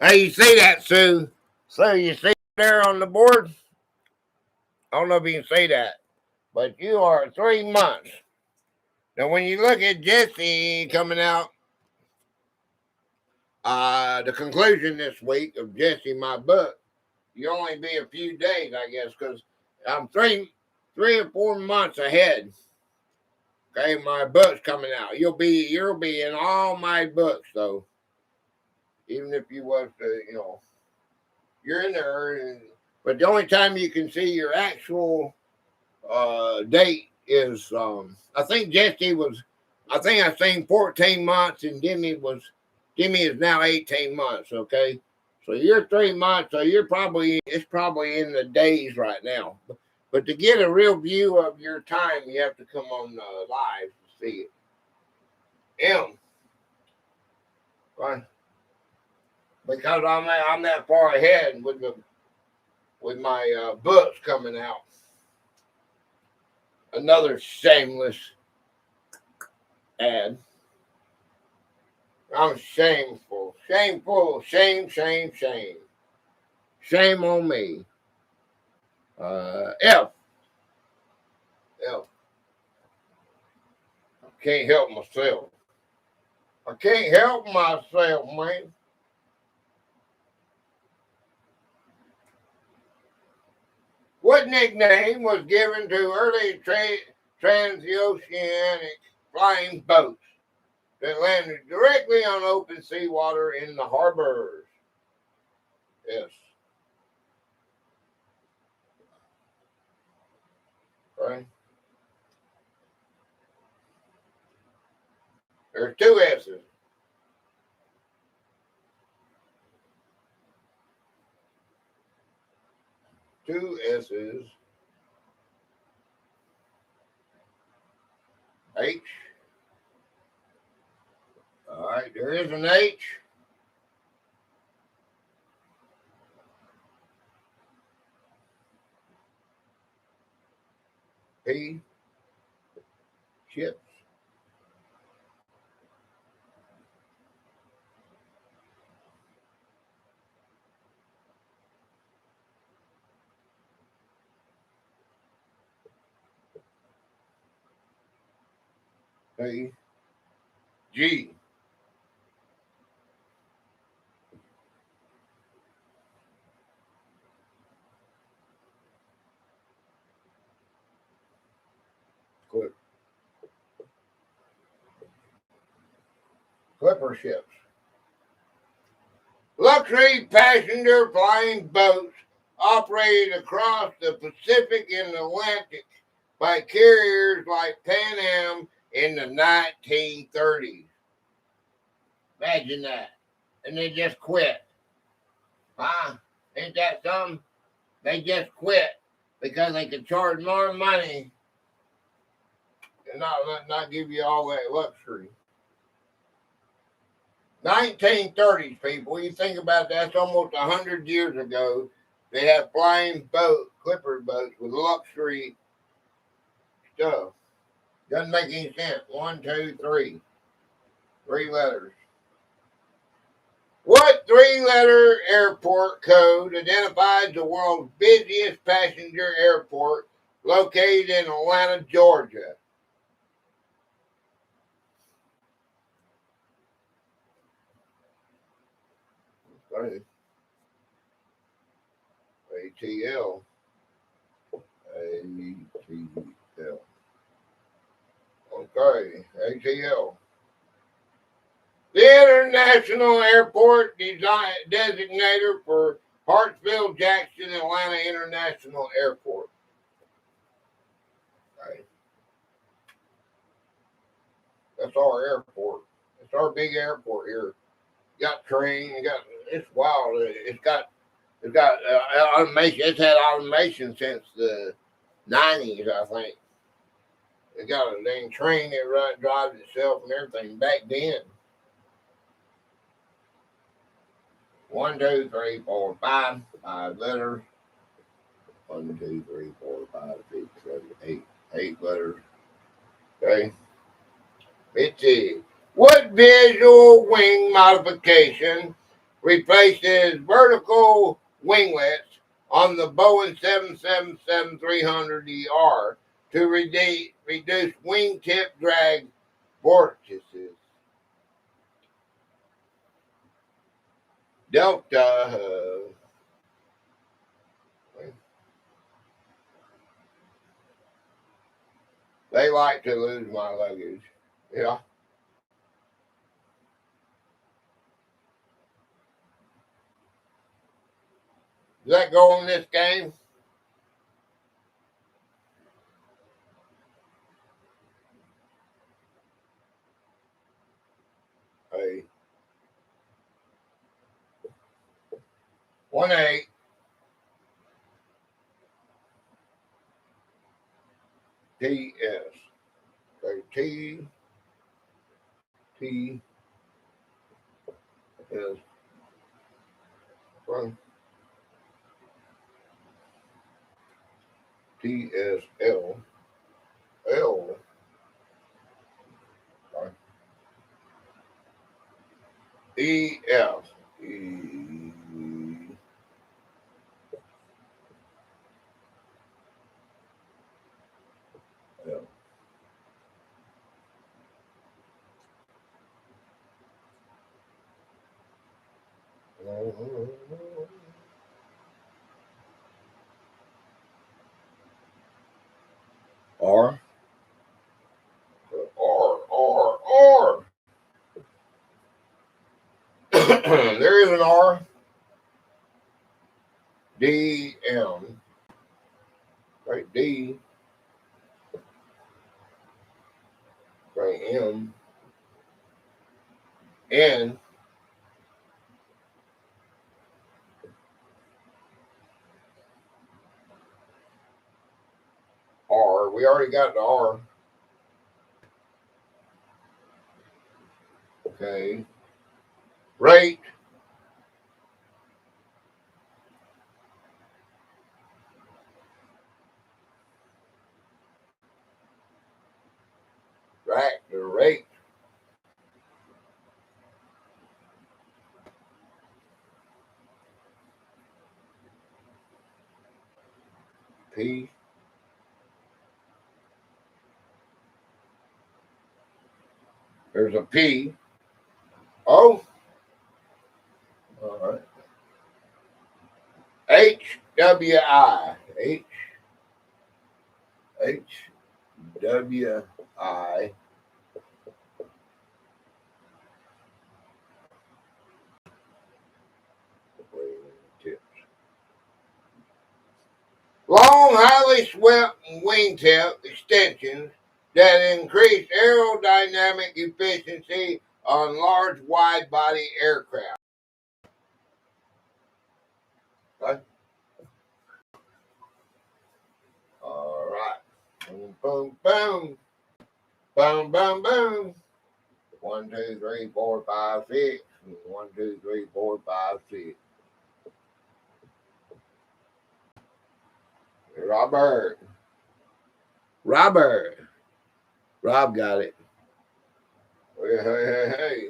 Hey, you see that, Sue? Sue, you see there on the board? I don't know if you can see that, but you are 3 months. Now, when you look at Jesse coming out, the conclusion this week of Jesse, my book, you only be a few days, I guess, because I'm 3 or 4 months ahead. Okay, my book's coming out. You'll be in all my books, though. Even if you was to, you're in there. But the only time you can see your actual date is, I think I've seen 14 months, and Demi is now 18 months. Okay, so you're 3 months, so it's probably in the days right now. But to get a real view of your time, you have to come on live to see it. Right? Because I'm that far ahead with my books coming out. Another shameless ad. I'm shameful. Shameful. Shame. Shame on me. F. I can't help myself. Man. What nickname was given to early transoceanic flying boats that landed directly on open seawater in the harbors? Yes. Right? There's 2 S's. 2 S's. H. All right, there is an H. P. Chips. A G. Clipper ships. Luxury passenger flying boats operated across the Pacific and Atlantic by carriers like Pan Am in the 1930s. Imagine that. And they just quit. Huh? Ain't that something? They just quit because they could charge more money and not give you all that luxury. 1930s, people. You think about that, that's almost 100 years ago. They had flying clipper boats with luxury stuff. Doesn't make any sense. 1, 2, 3. 3 letters. What 3-letter airport code identifies the world's busiest passenger airport located in Atlanta, Georgia? Okay. ATL. ATL. Okay. ATL. The international airport designator for Hartsfield-Jackson Atlanta International Airport. Okay. That's our airport. It's our big airport here. Got train. It's wild. It's got automation. It's had automation since the 90s, I think. It got a dang train that drives itself and everything back then. 1, 2, 3, 4, 5. 5 letters. 1, 2, 3, 4, 5, 6, 7, 8. 8 letters. Okay. Let's see. What visual wing modification replaces vertical winglets on the Boeing 777-300ER to reduce wingtip drag vortices? Delta. They like to lose my luggage. Yeah. Does that go on this game? A 1-8. TS. Okay, T is from TSL. L. EF. E. L. R. R. There is an R. D. M. Right. D. Right. M. N. R. We already got the R. Okay. Rate. Rack. The rate. P. There's a P. Oh. All right. HWI. HWI. Long, highly swept wingtip extensions that increase aerodynamic efficiency on large, wide-body aircraft. Okay. All right. Boom, boom, boom. Boom, boom, boom. 1, 2, 3, 4, 5, 6. 1, 2, 3, 4, 5, 6. Robert. Rob got it. Hey, hey, hey, hey.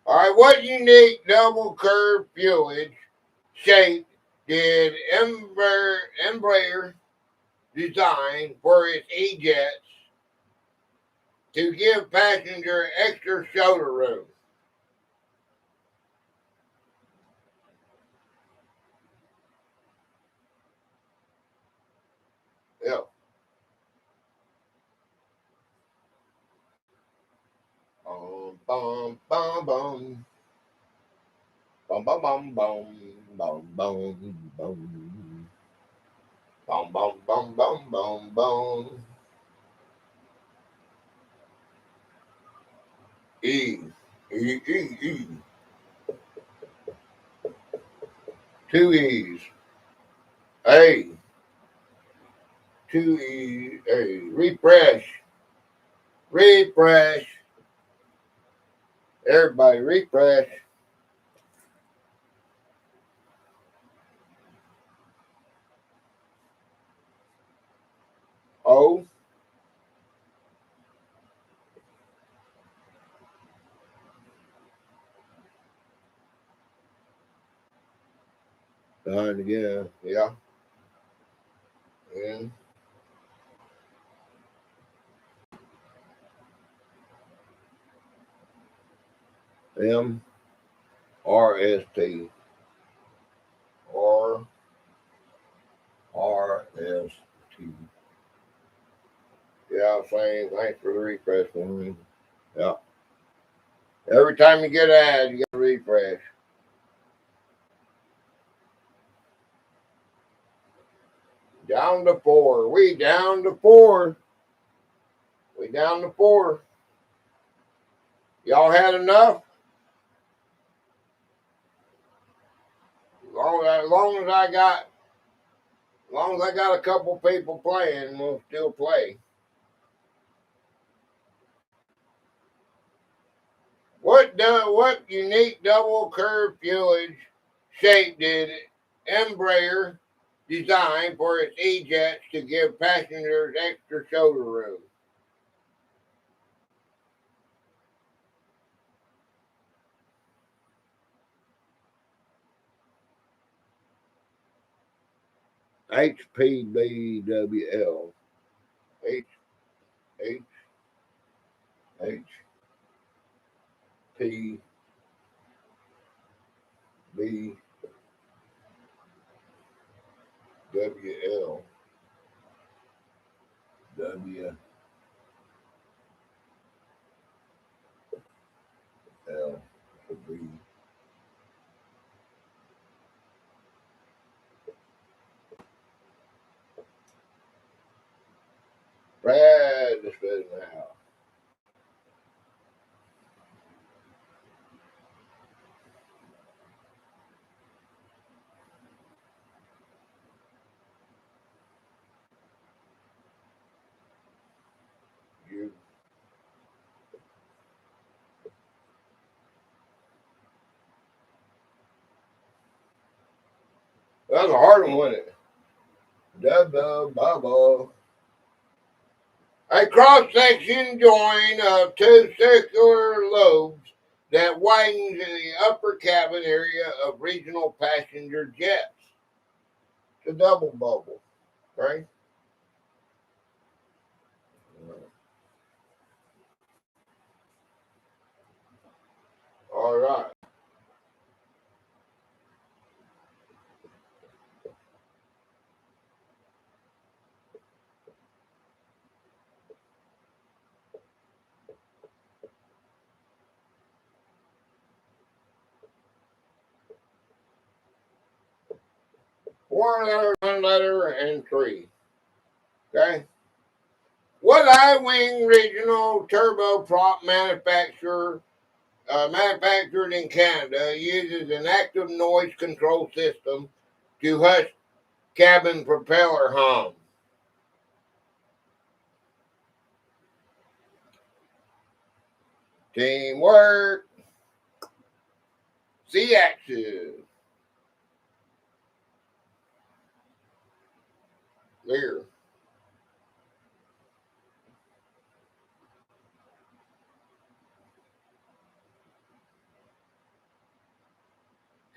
All right, what unique double curve fuelage shape did Embraer design for its E-jets to give passenger extra shoulder room? Yeah. Bum, bum, bum, bum. Bum, bum, bum, bum. Bum, bum, bum. Bum, bum, bum, bum, bum, bum. E. E, E, E. 2 E's. A. 2 E's. A. Refresh. Refresh. Everybody refresh. O. Done again. Yeah. N. M. R. S. T. R. R. S. T. Yeah, same. Thanks for the refresh one. Yeah. Every time you get an ad, you got to refresh. Down to 4. We down to 4. We down to 4. Y'all had enough? As long as I got a couple people playing, we'll still play. What unique double curve fuelage shape did Embraer design for its E-jets to give passengers extra shoulder room? HPBWL. H H H P B W L W L B. Brad is in the house. You. That was a hard one, wasn't it? Double bubble. A cross-section join of two circular lobes that widens in the upper cabin area of regional passenger jets. It's a double bubble, right? one letter, and 3. Okay? What I-Wing regional turboprop manufacturer manufactured in Canada uses an active noise control system to hush cabin propeller hum. Teamwork. C-axis. There.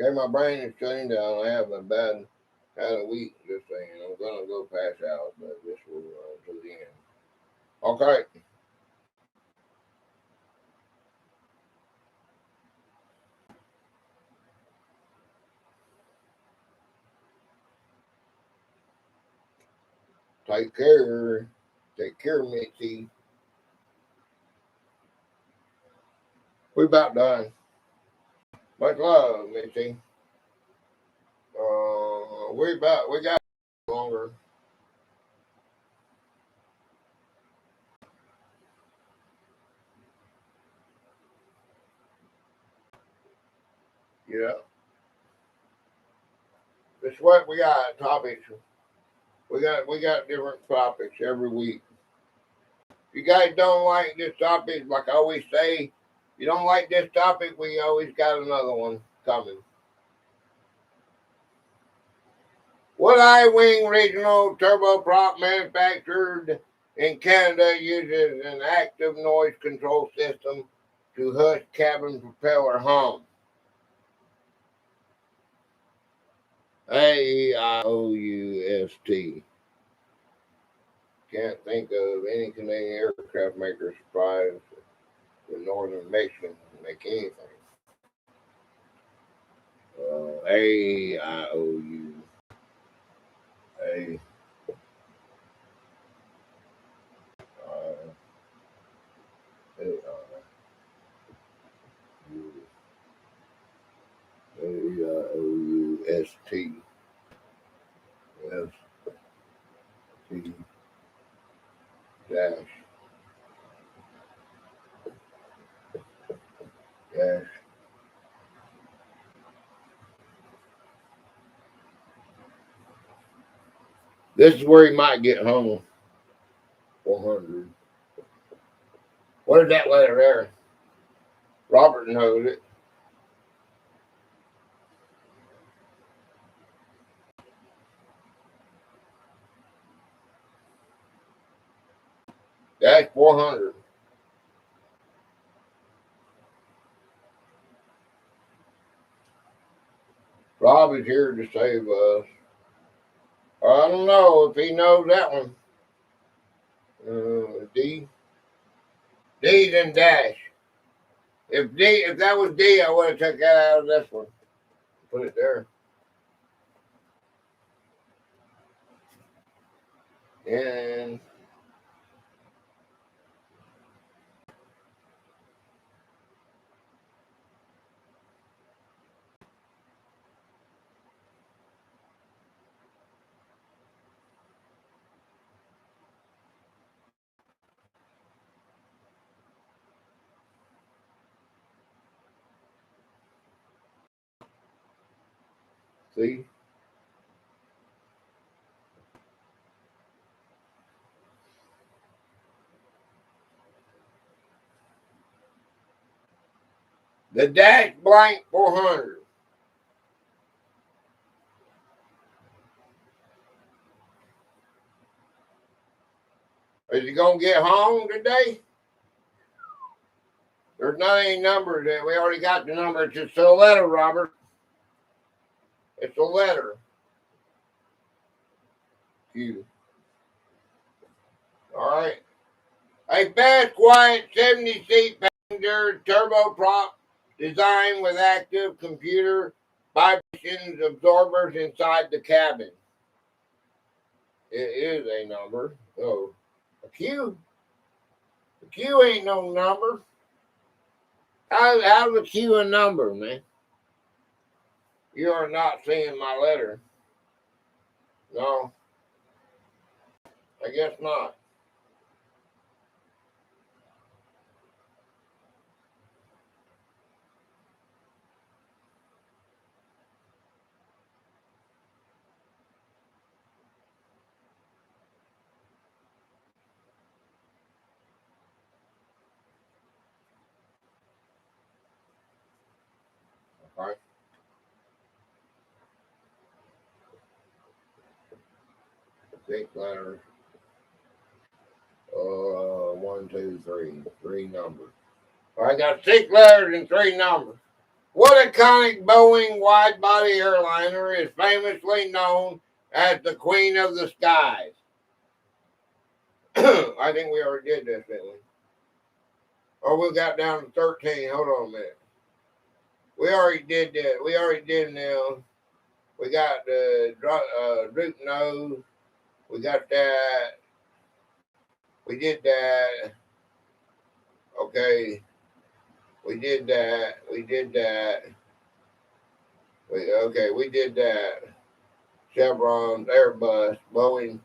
Okay, my brain is shutting down. I have had a week just saying. I'm gonna go pass out, but this will run to the end. Okay. Take care. Take care, Mitzi. We about done. Much love, Mitzi. We got longer. Yeah. This what we got topics. We got different topics every week. If you guys don't like this topic, like I always say, you don't like this topic, we always got another one coming. What I-Wing regional turboprop manufactured in Canada uses an active noise control system to hush cabin propeller hum. AEIOUST. Can't think of any Canadian aircraft maker surprised the northern Mexicans make anything. AEIOU. A AEIOUST. ST dash dash. This is where he might get hung. 400. What is that letter there? Robert knows it. Dash 400. Rob is here to save us. I don't know if he knows that one. D. D then dash. If that was D, I would have took that out of this one. Put it there. And see. The dash blank 400. Is he gonna get home today? There's not any numbers there. We already got the number. It's just a letter, Robert. It's a letter. Q. All right. A fast, quiet 70-seat passenger turboprop designed with active computer vibrations absorbers inside the cabin. It is a number. Oh, a Q. A Q ain't no number. How's a Q a number, man? You are not seeing my letter. No, I guess not. Okay. 6 letters. 1, 2, 3. 3 numbers. I got 6 letters and 3 numbers. What iconic Boeing wide-body airliner is famously known as the Queen of the Skies? I think we already did this, didn't we? Oh, we got down to 13. Hold on a minute. We already did that. We already did now. We got the root nose. We got that. We did that. Okay. We did that. We did that. We did that. Chevrons, Airbus, Boeing.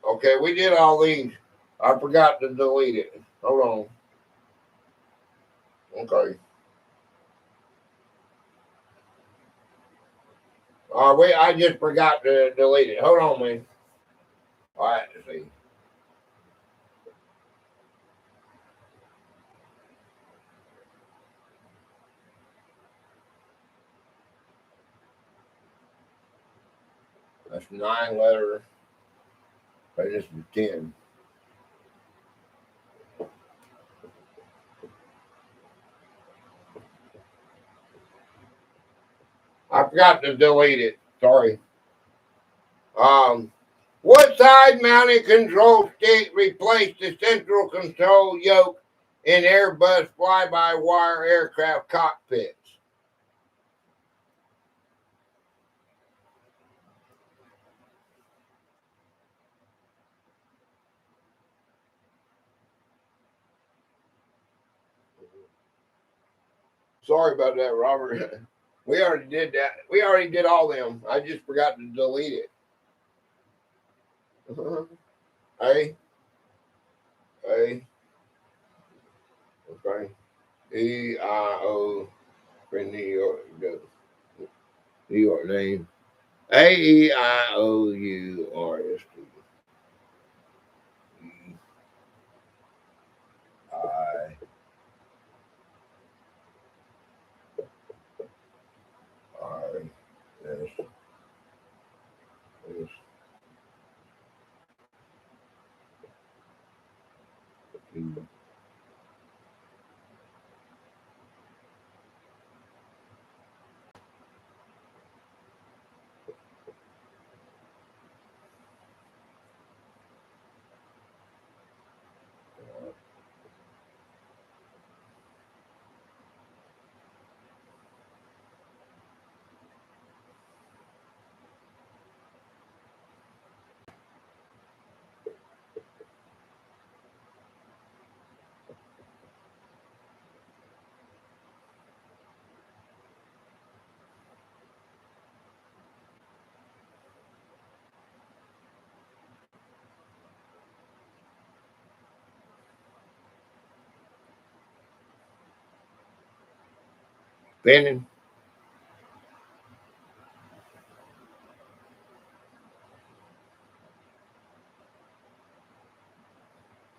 Okay, we did all these. I forgot to delete it. Hold on. Okay. Wait, I just forgot to delete it. Hold on, man. All right, let's see. That's 9 letters. But this is 10. I forgot to delete it. Sorry. What side-mounted control stick replaced the central control yoke in Airbus fly-by-wire aircraft cockpits? Sorry about that, Robert. We already did that. We already did all them. I just forgot to delete it. A, A, okay. E-I-O, for New York, New York name. A-E-I-O-U-R-S-T. E-I-R-S-T. Spinning.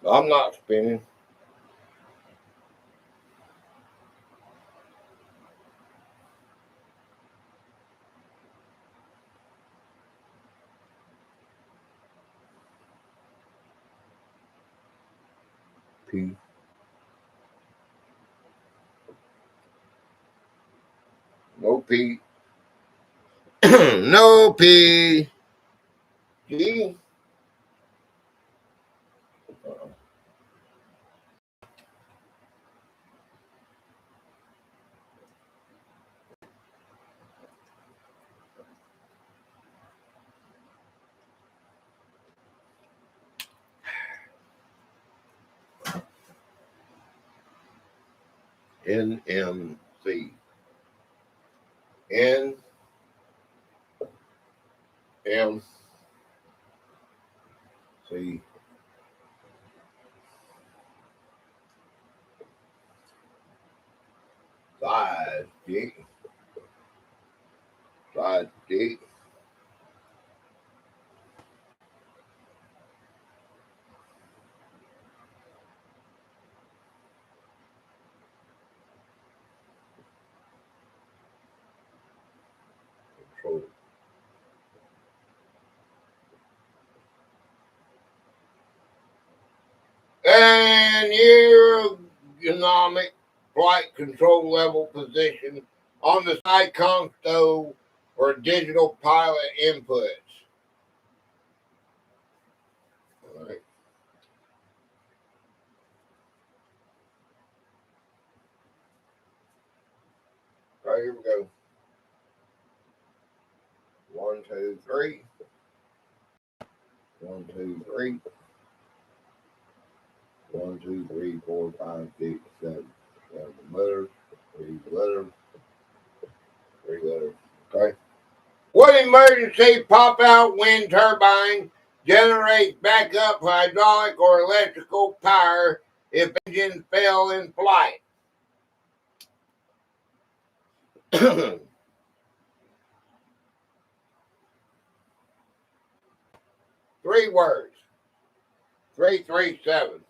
I'm not spinning. P. No P. No P. G. N-M-C. N. M, C, side stick, control. And ergonomic flight control level position on the side console for digital pilot inputs. All right. All right, here we go. 1, 2, 3. 1, 2, 3. 1, 2, 3, 4, 5, 6, 7. 7 letters. 3 letters. 3 letters. Okay. What emergency pop-out wind turbine generates backup hydraulic or electrical power if engine fail in flight? 3 words. 337.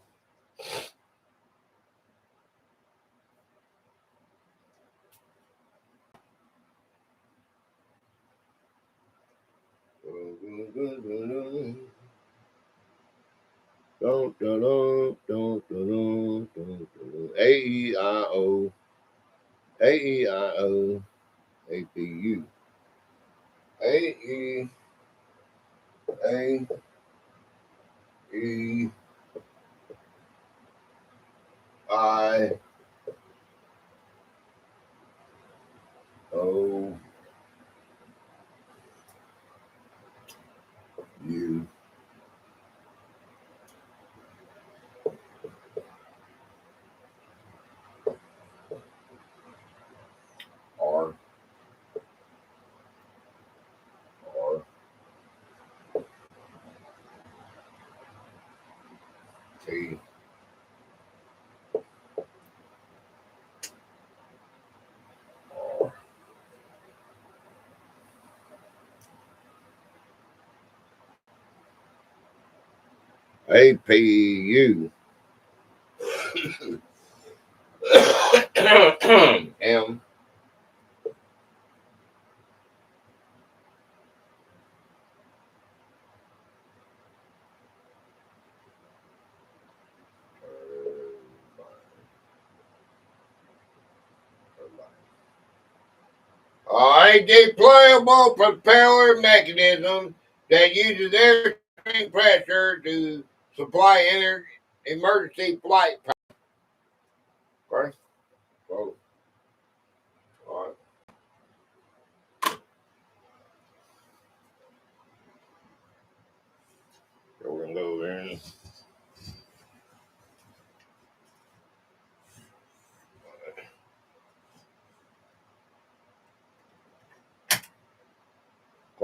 A-E-I-O. A-E-I-O. A-P-U. A-E-A-E-I-O-U. R. R. T. R. A-P-U. M. A deployable propeller mechanism that uses airstream pressure to supply emergency flight power. Okay. So, all right. So we're going to go there.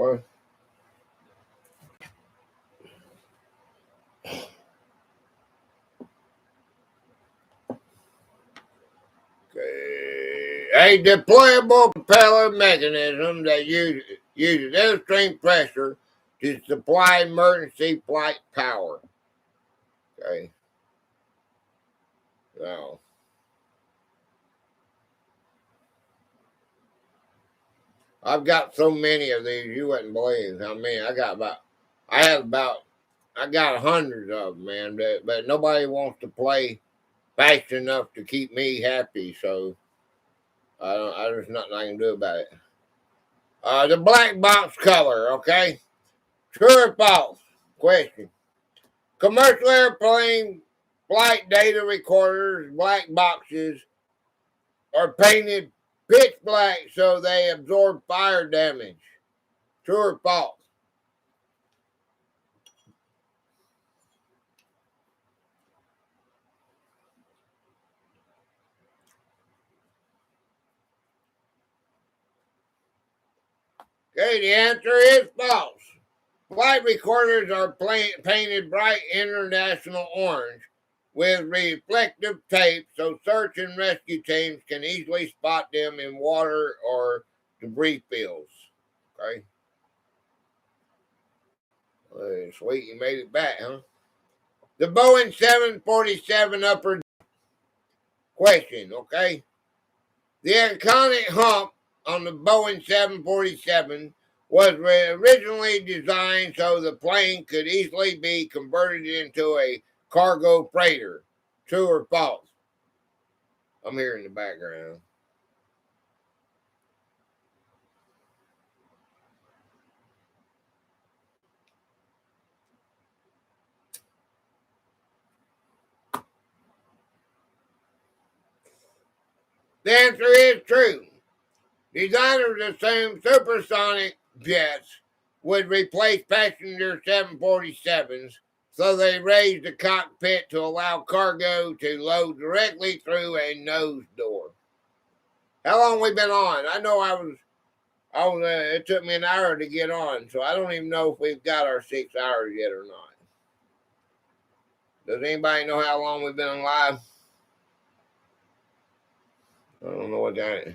Okay. A deployable propeller mechanism that uses airstream pressure to supply emergency flight power. Okay. Now, I've got so many of these, you wouldn't believe how many. I got hundreds of them, man, but nobody wants to play fast enough to keep me happy, so there's nothing I can do about it. The black box color, okay? True or false? Question. Commercial airplane flight data recorders, black boxes, are painted pitch black so they absorb fire damage. True or false? Okay, the answer is false. Flight recorders are painted bright international orange with reflective tape so search and rescue teams can easily spot them in water or debris fields. Okay. Sweet, you made it back, huh? The Boeing 747 upper question, okay? The iconic hump on the Boeing 747 was originally designed so the plane could easily be converted into a cargo freighter. True or false? I'm hearing the background. The answer is true. Designers assumed supersonic jets would replace passenger 747s, so they raised the cockpit to allow cargo to load directly through a nose door. How long we been on? I know it took me an hour to get on, so I don't even know if we've got our 6 hours yet or not. Does anybody know how long we've been live? I don't know what that is.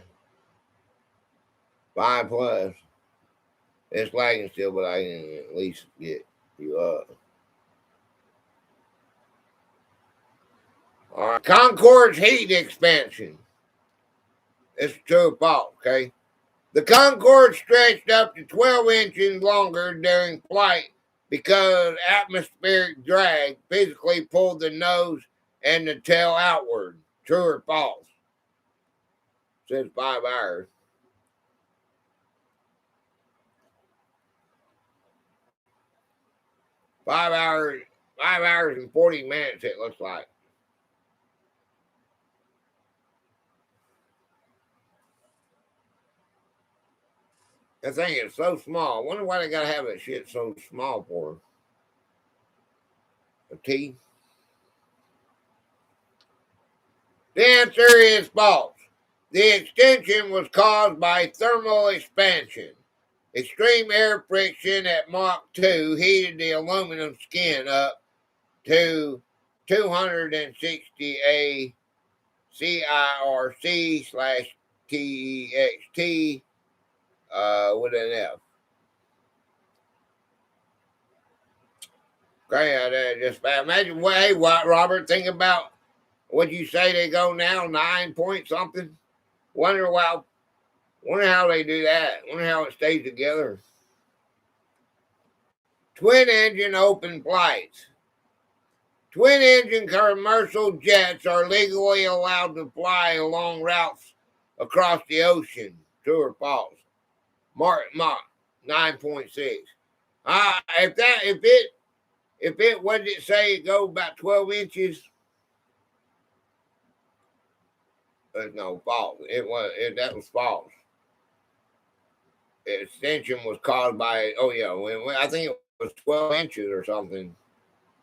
5 plus. It's lagging still, but I can at least get you up. All right, Concorde's heat expansion. It's true or false, okay? The Concorde stretched up to 12 inches longer during flight because atmospheric drag physically pulled the nose and the tail outward. True or false? Says 5 hours. 5 hours, 5 hours and 40 minutes, it looks like. That thing is so small. I wonder why they gotta have that shit so small for. A T? The answer is false. The extension was caused by thermal expansion. Extreme air friction at Mach 2 heated the aluminum skin up to 260 ACIRC/TEXT with an F. Okay, just imagine what Robert, think about what you say they go now, 9 point something. Wonder how they do that. Wonder how it stays together. Twin engine open flights. Twin engine commercial jets are legally allowed to fly along routes across the ocean. True or false? Mach 9.6. If it what did it say? It go about 12 inches. No, false. That was false. The extension was caused by I think it was 12 inches or something.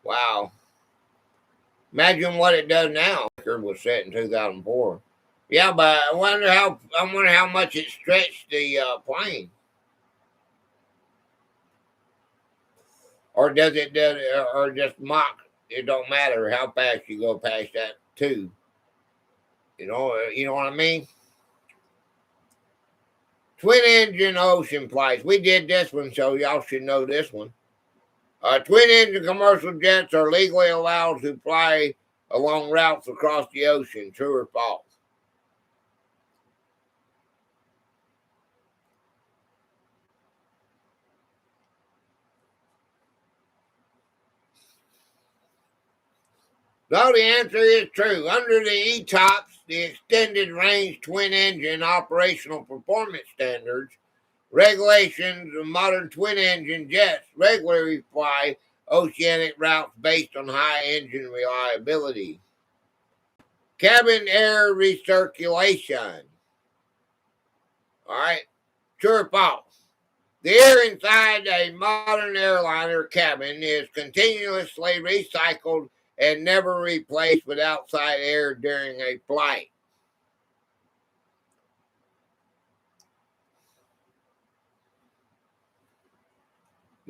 Wow. Imagine what it does now. Record was set in 2004. Yeah, but I wonder how much it stretched the plane. Or does it or just Mach? It don't matter how fast you go past that tube. You know what I mean? Twin engine ocean flights. We did this one, so y'all should know this one. Twin engine commercial jets are legally allowed to fly along routes across the ocean. True or false? No, the answer is true. Under the ETOPS, the Extended Range Twin Engine Operational Performance Standards, regulations of modern twin engine jets regularly fly oceanic routes based on high engine reliability. Cabin air recirculation. All right, true or false? The air inside a modern airliner cabin is continuously recycled and never replaced with outside air during a flight.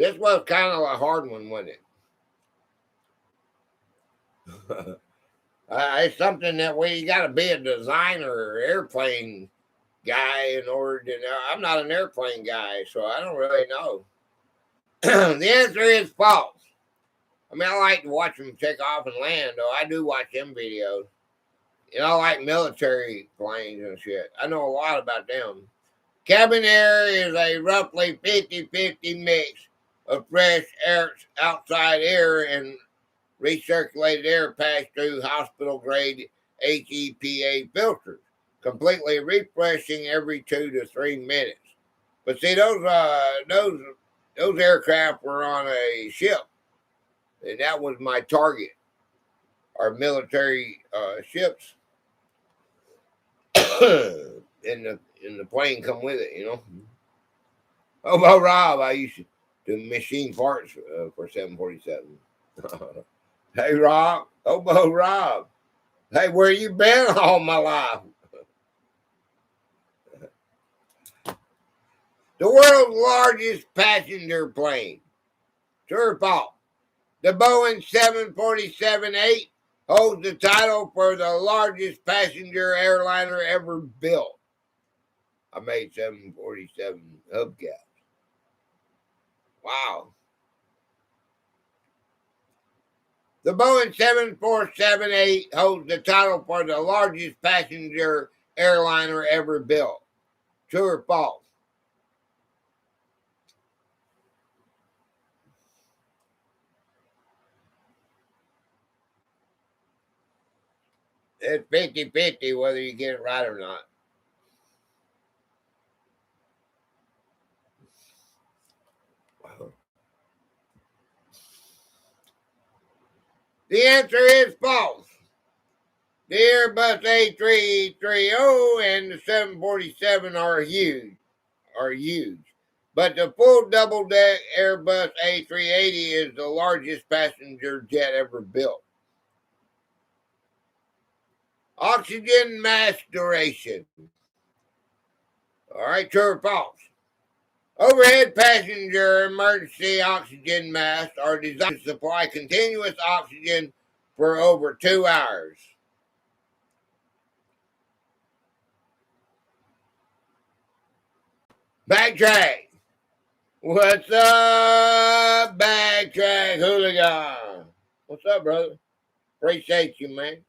This was kind of a hard one, wasn't it? It's something that you got to be a designer or airplane guy in order to know. I'm not an airplane guy, so I don't really know. The answer is false. I mean, I like to watch them take off and land, though. I do watch them videos. I like military planes and shit. I know a lot about them. Cabin air is a roughly 50-50 mix of fresh air, outside air and recirculated air passed through hospital-grade HEPA filters, completely refreshing every 2 to 3 minutes. But see, those aircraft were on a ship, and that was my target. Our military ships, and the plane come with it. Oh, well, Rob, I used to do machine parts for 747. Hey, Rob. Oh, Rob. Hey, where you been all my life? The world's largest passenger plane. True or false? The Boeing 747-8 holds the title for the largest passenger airliner ever built. I made 747 hubcaps. Wow. The Boeing 747-8 holds the title for the largest passenger airliner ever built. True or false? It's 50-50 whether you get it right or not. The answer is false. The Airbus A330 and the 747 are huge. But the full double-deck Airbus A380 is the largest passenger jet ever built. Oxygen mask duration. All right, true or false? Overhead passenger emergency oxygen masks are designed to supply continuous oxygen for over 2 hours. Backtrack. What's up, Backtrack Hooligan? What's up, brother? Appreciate you, man.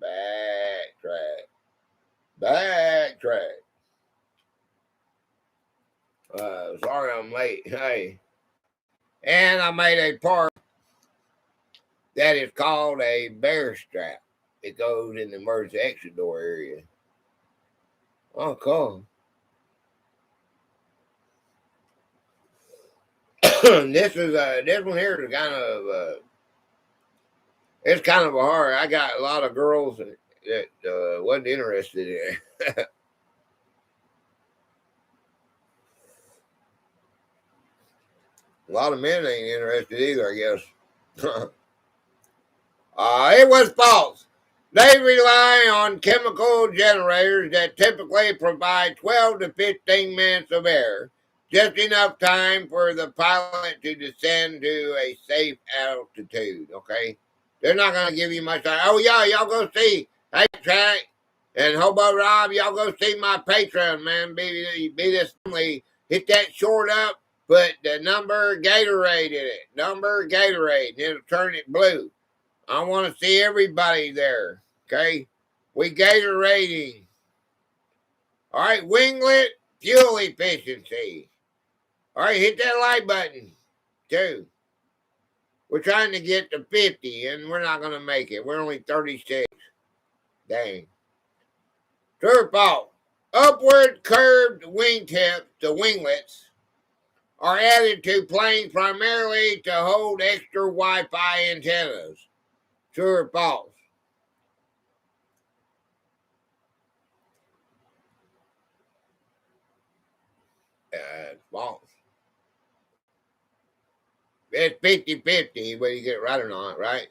Backtrack. Sorry I'm late. Hey. And I made a part that is called a bear strap. It goes in the emergency exit door area. Oh, cool. This one here is kind of it's kind of a hard. I got a lot of girls that wasn't interested in it. A lot of men ain't interested either, I guess. It was false. They rely on chemical generators that typically provide 12 to 15 minutes of air, just enough time for the pilot to descend to a safe altitude, okay? They're not going to give you much time. Oh, yeah, y'all go see Track and Hobo Rob. Y'all go see my Patreon, man. Be this family. Hit that short up, put the number Gatorade in it. Number Gatorade, and it'll turn it blue. I want to see everybody there, okay? We Gatorading. All right, winglet fuel efficiency. All right, hit that like button, too. We're trying to get to 50, and we're not going to make it. We're only 36. Dang. True or false? Upward curved wingtips, the winglets, are added to planes primarily to hold extra Wi-Fi antennas. True or false? It's false. It's 50-50 whether you get it right or not, right?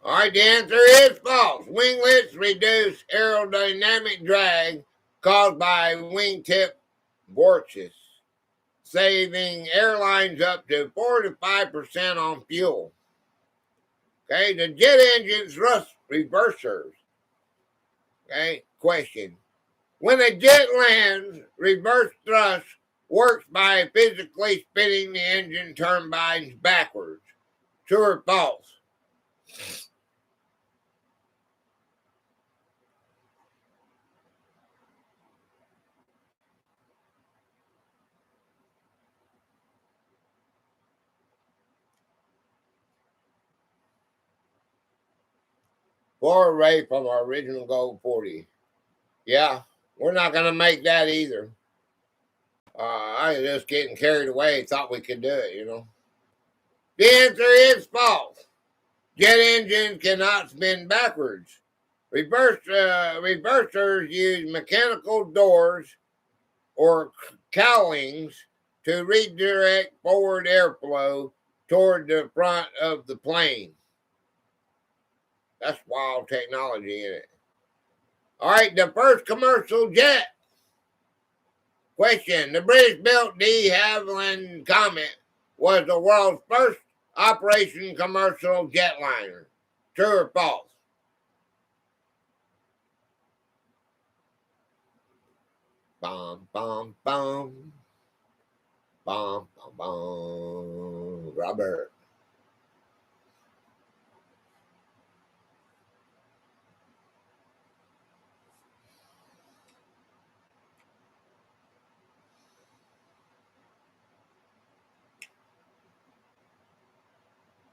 All right, the answer is false. Winglets reduce aerodynamic drag caused by wingtip vortices, saving airlines up to 4 to 5% on fuel. Okay, the jet engine thrust reversers. Okay, question. When a jet lands, reverse thrust works by physically spinning the engine turbines backwards. True or false? Far away from our original goal 40. Yeah, we're not going to make that either. I was just getting carried away, thought we could do it, you know. The answer is false. Jet engines cannot spin backwards. Reversers use mechanical doors or cowlings to redirect forward airflow toward the front of the plane. That's wild technology in it. All right, the first commercial jet. Question. The British built de Havilland Comet was the world's first operation commercial jetliner. True or false? Bum, bum, bum. Bum, bum, bum. Robert.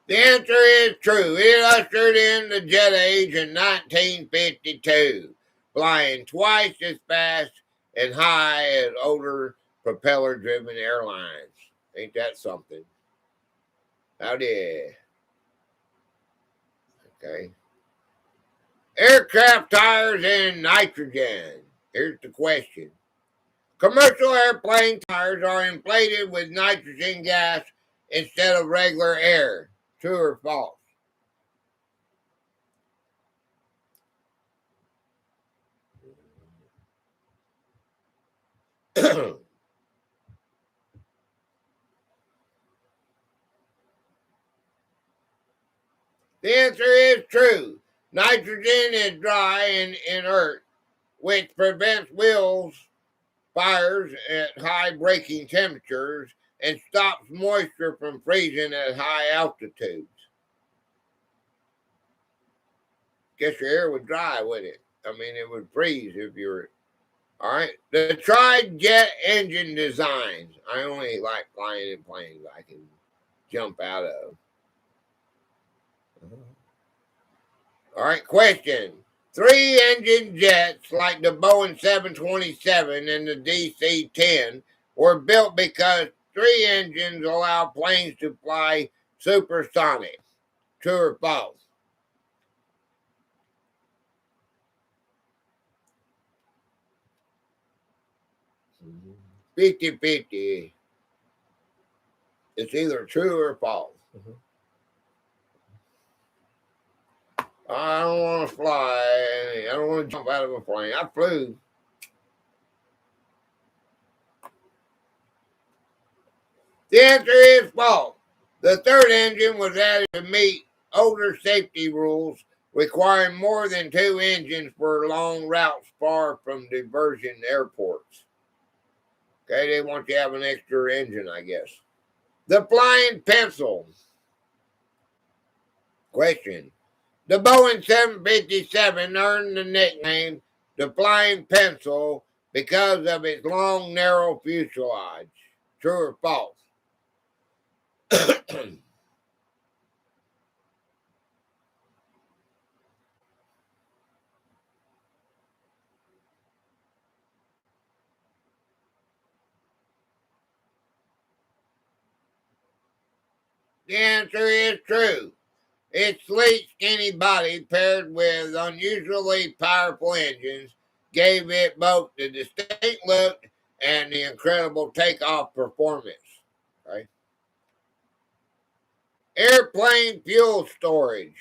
The answer is true. It ushered in the jet age in 1952, flying twice as fast and high as older propeller-driven airlines. Ain't that something? Howdy. Okay. Aircraft tires and nitrogen. Here's the question. Commercial airplane tires are inflated with nitrogen gas instead of regular air. True or false? The answer is true. Nitrogen is dry and inert, which prevents wheels fires at high braking temperatures and stops moisture from freezing at high altitudes. Guess your air would dry, wouldn't it? I mean, it would freeze if you were. All right. The tri-jet engine designs. I only like flying in planes I can jump out of. All right. Question. 3-engine jets like the Boeing 727 and the DC-10 were built because 3 engines allow planes to fly supersonic. True or false? 50-50. It's either true or false. I don't want to fly. I don't want to jump out of a plane. I flew. The answer is false. The third engine was added to meet older safety rules requiring more than 2 engines for long routes far from diversion airports. Okay, they want you to have an extra engine, I guess. The flying pencil. Question. The Boeing 757 earned the nickname the Flying Pencil because of its long, narrow fuselage. True or false? The answer is true. Its sleek, skinny body paired with unusually powerful engines gave it both the distinct look and the incredible takeoff performance. Right? Airplane fuel storage.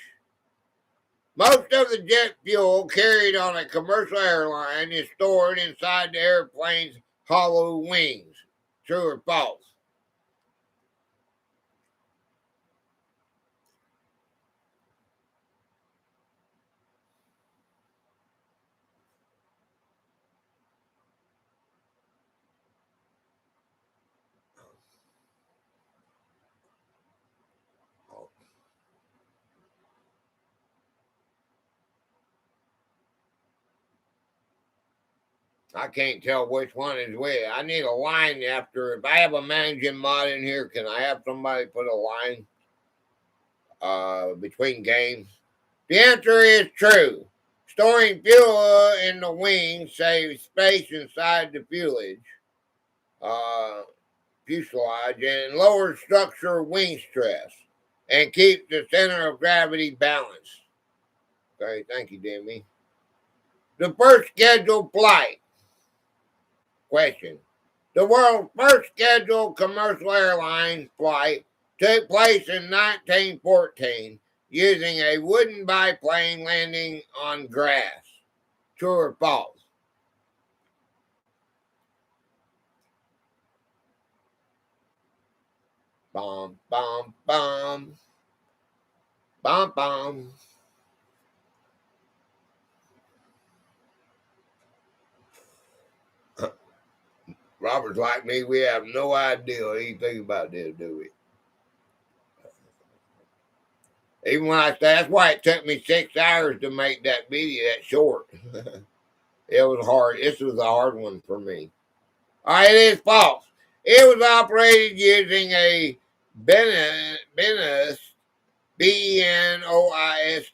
Most of the jet fuel carried on a commercial airline is stored inside the airplane's hollow wings. True or false? I can't tell which one is which. I need a line after. If I have a managing mod in here, can I have somebody put a line between games? The answer is true. Storing fuel in the wings saves space inside the uh, fuselage and lowers structural wing stress and keeps the center of gravity balanced. Okay, thank you, Demi. The first scheduled flight. Question. The world's first scheduled commercial airline flight took place in 1914 using a wooden biplane landing on grass. True or false? Bum, bum, bum. Bum, bum. Robert's like me. We have no idea anything about this, do we? Even when I say that's why it took me 6 hours to make that video that short. It was hard. This was a hard one for me. All right, it is false. It was operated using a Benoist, Benoist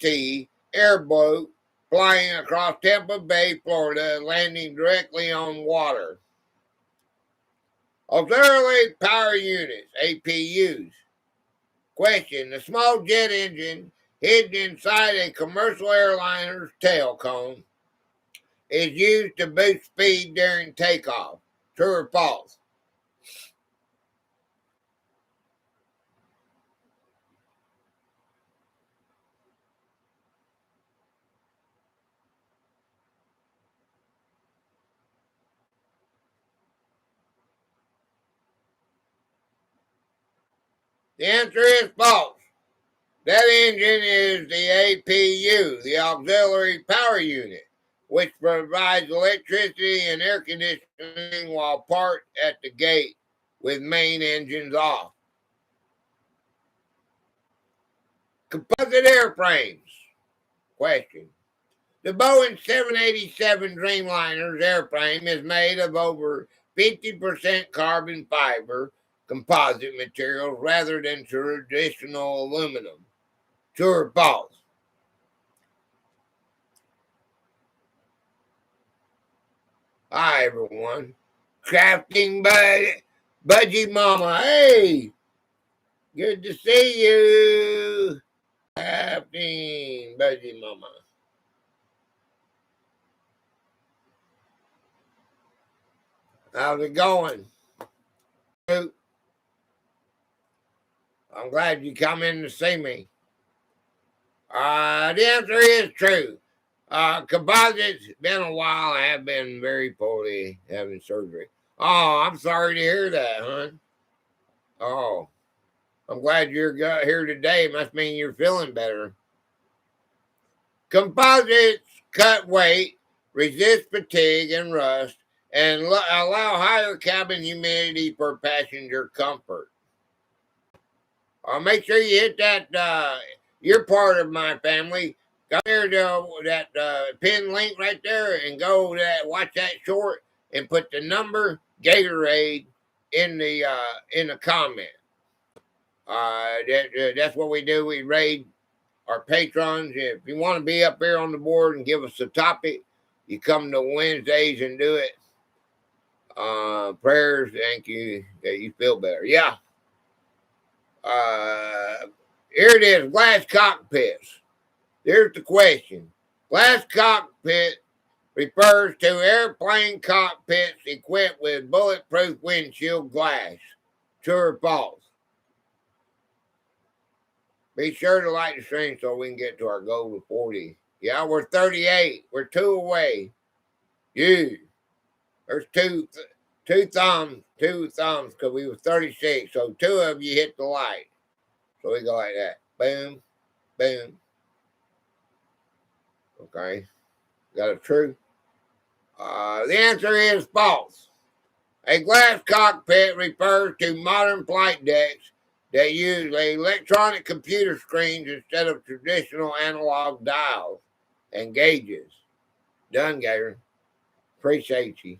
airboat flying across Tampa Bay, Florida, landing directly on water. Auxiliary power units, APUs. Question. The small jet engine hidden inside a commercial airliner's tail cone is used to boost speed during takeoff. True or false? The answer is false. That engine is the APU, the auxiliary power unit, which provides electricity and air conditioning while parked at the gate with main engines off. Composite airframes. Question. The Boeing 787 Dreamliner's airframe is made of over 50% carbon fiber composite materials rather than traditional aluminum. True or false? Hi, everyone. Crafting Budgie Mama. Hey, good to see you. Crafting Budgie Mama. How's it going? I'm glad you come in to see me. The answer is true. Composites, been a while. I have been very poorly having surgery. Oh, I'm sorry to hear that, hon. Oh, I'm glad you're here today. Must mean you're feeling better. Composites cut weight, resist fatigue and rust, and allow higher cabin humidity for passenger comfort. Make sure you hit that. You're part of my family. Go there to that pin link right there and go watch that short and put the number Gatorade in the comment. That's what we do. We raid our patrons. If you want to be up here on the board and give us a topic, you come to Wednesdays and do it. Prayers, thank you. That you feel better. Yeah. Here it is. Glass cockpits. Here's the question. Glass cockpit refers to airplane cockpits equipped with bulletproof windshield glass. True or false? Be sure to like the stream so we can get to our goal of 40. Yeah, we're 38. We're 2 away. You. There's 2. Two thumbs, because we were 36. So two of you hit the light. So we go like that. Boom, boom. Okay. Got a true? The answer is false. A glass cockpit refers to modern flight decks that use electronic computer screens instead of traditional analog dials and gauges. Done, Gator. Appreciate you.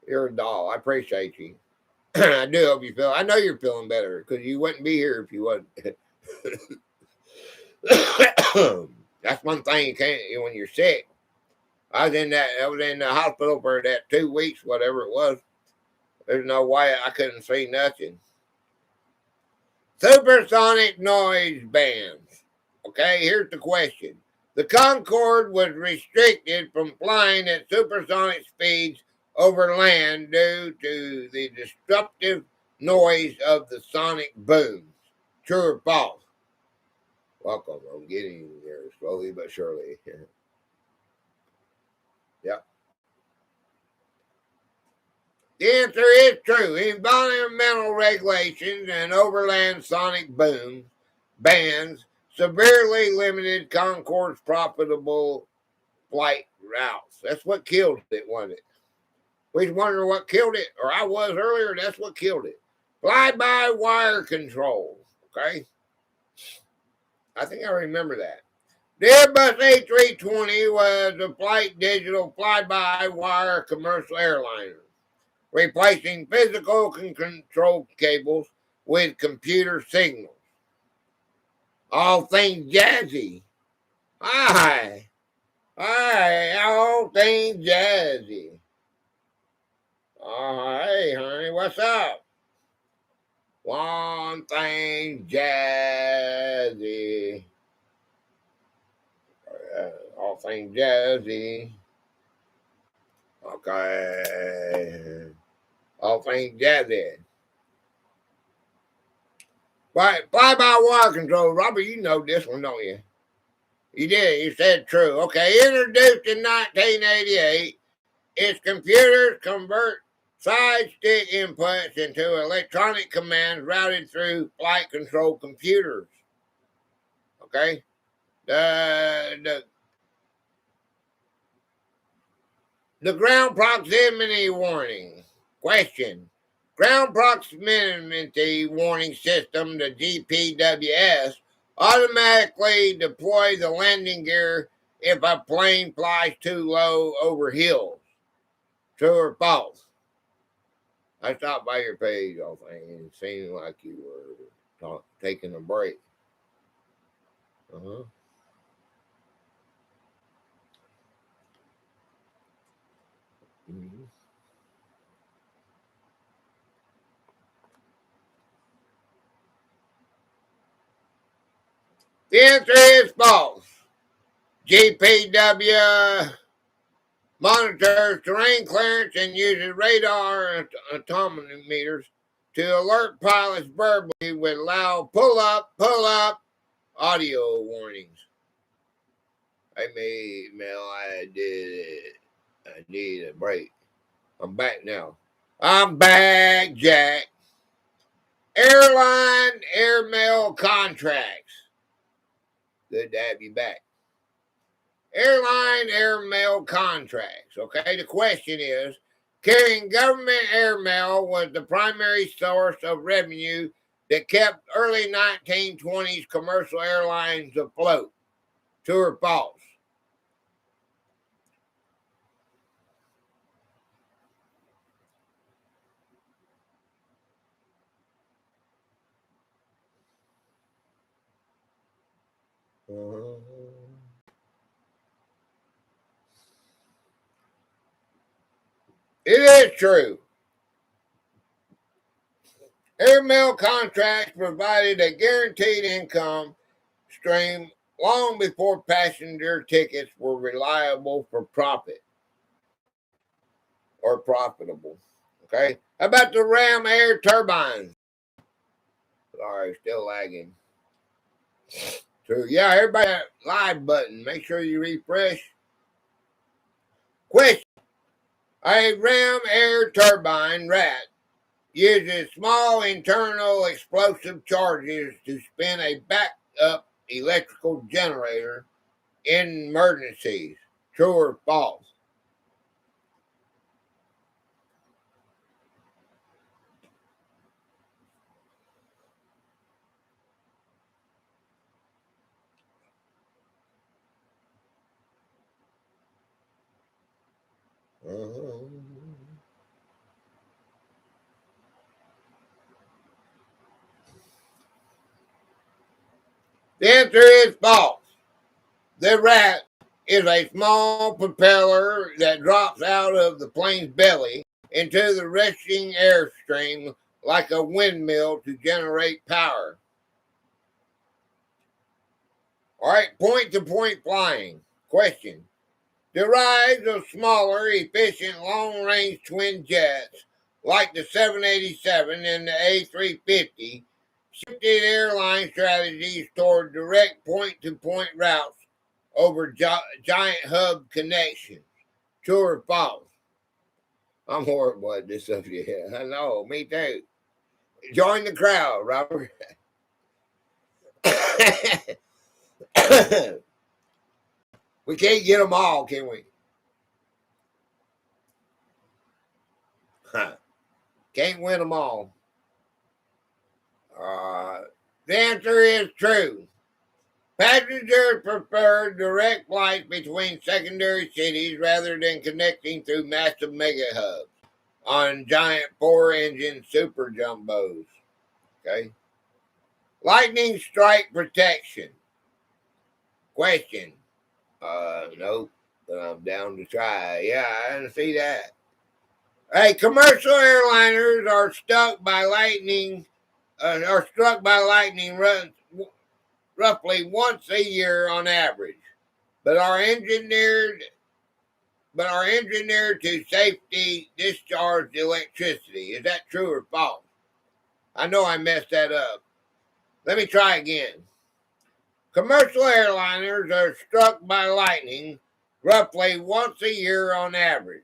You're a doll. I appreciate you. I do hope you feel. I know you're feeling better because you wouldn't be here if you wasn't. That's one thing you can't when you're sick. I was in the hospital for that 2 weeks, whatever it was. There's no way I couldn't see nothing. Supersonic noise bands. Okay, here's the question. The Concorde was restricted from flying at supersonic speeds over land due to the disruptive noise of the sonic booms. True or false? Welcome. I'm getting there slowly but surely. Yep. The answer is true. Environmental regulations and overland sonic boom bans severely limited Concorde's profitable flight routes. That's what killed it, wasn't it? We was wondering what killed it, or I was earlier. That's what killed it. Fly-by-wire control. Okay, I think I remember that. The Airbus A320 was a flight digital fly-by-wire commercial airliner, replacing physical control cables with computer signals. All things jazzy. Hi. Hi, all things jazzy. Oh, hey, honey, what's up? One thing jazzy. All things jazzy. Okay. All things jazzy. Fly-by-wire control. Robert, you know this one, don't you? You did. You said true. Okay. Introduced in 1988, its computers convert side stick inputs into electronic commands routed through flight control computers. Okay. The ground proximity warning. Question. Ground proximity warning system, the GPWS, automatically deploy the landing gear if a plane flies too low over hills. True or false? I stopped by your page, I think, and it seemed like you were taking a break. Uh-huh. Mm-hmm. The answer is false. GPW monitors terrain clearance and uses radar and altimeters to alert pilots verbally with loud pull up audio warnings. Hey, Mel, I did it. I need a break. I'm back now. I'm back, Jack. Airline airmail contracts. Good to have you back. Airline airmail contracts. Okay, the question is, carrying government airmail was the primary source of revenue that kept early 1920s commercial airlines afloat. True or false? It is true. Airmail contracts provided a guaranteed income stream long before passenger tickets were reliable for profit or profitable. Okay. How about the Ram air turbines? Sorry, still lagging. True. Yeah, everybody live button. Make sure you refresh. Question. A ram air turbine rat uses small internal explosive charges to spin a backup electrical generator in emergencies. True or false? Uh-huh. The answer is false. The rat is a small propeller that drops out of the plane's belly into the rushing airstream like a windmill to generate power. All right, point to point flying. Question. The rise of smaller, efficient, long range twin jets like the 787 and the A350 shifted airline strategies toward direct point to point routes over giant hub connections. True or false? I'm horrible at this stuff. Yeah, I know. Me too. Join the crowd, Robert. We can't get them all, can we? Can't win them all. The answer is true. Passengers prefer direct flights between secondary cities rather than connecting through massive mega hubs on giant four-engine super jumbos. Okay. Lightning strike protection. Question. Nope. But I'm down to try. Yeah, I didn't see that. Hey, commercial airliners are struck by lightning. Are struck by lightning roughly once a year on average, but are engineered to safety discharge electricity. Is that true or false? I know I messed that up. Let me try again. Commercial airliners are struck by lightning roughly once a year on average,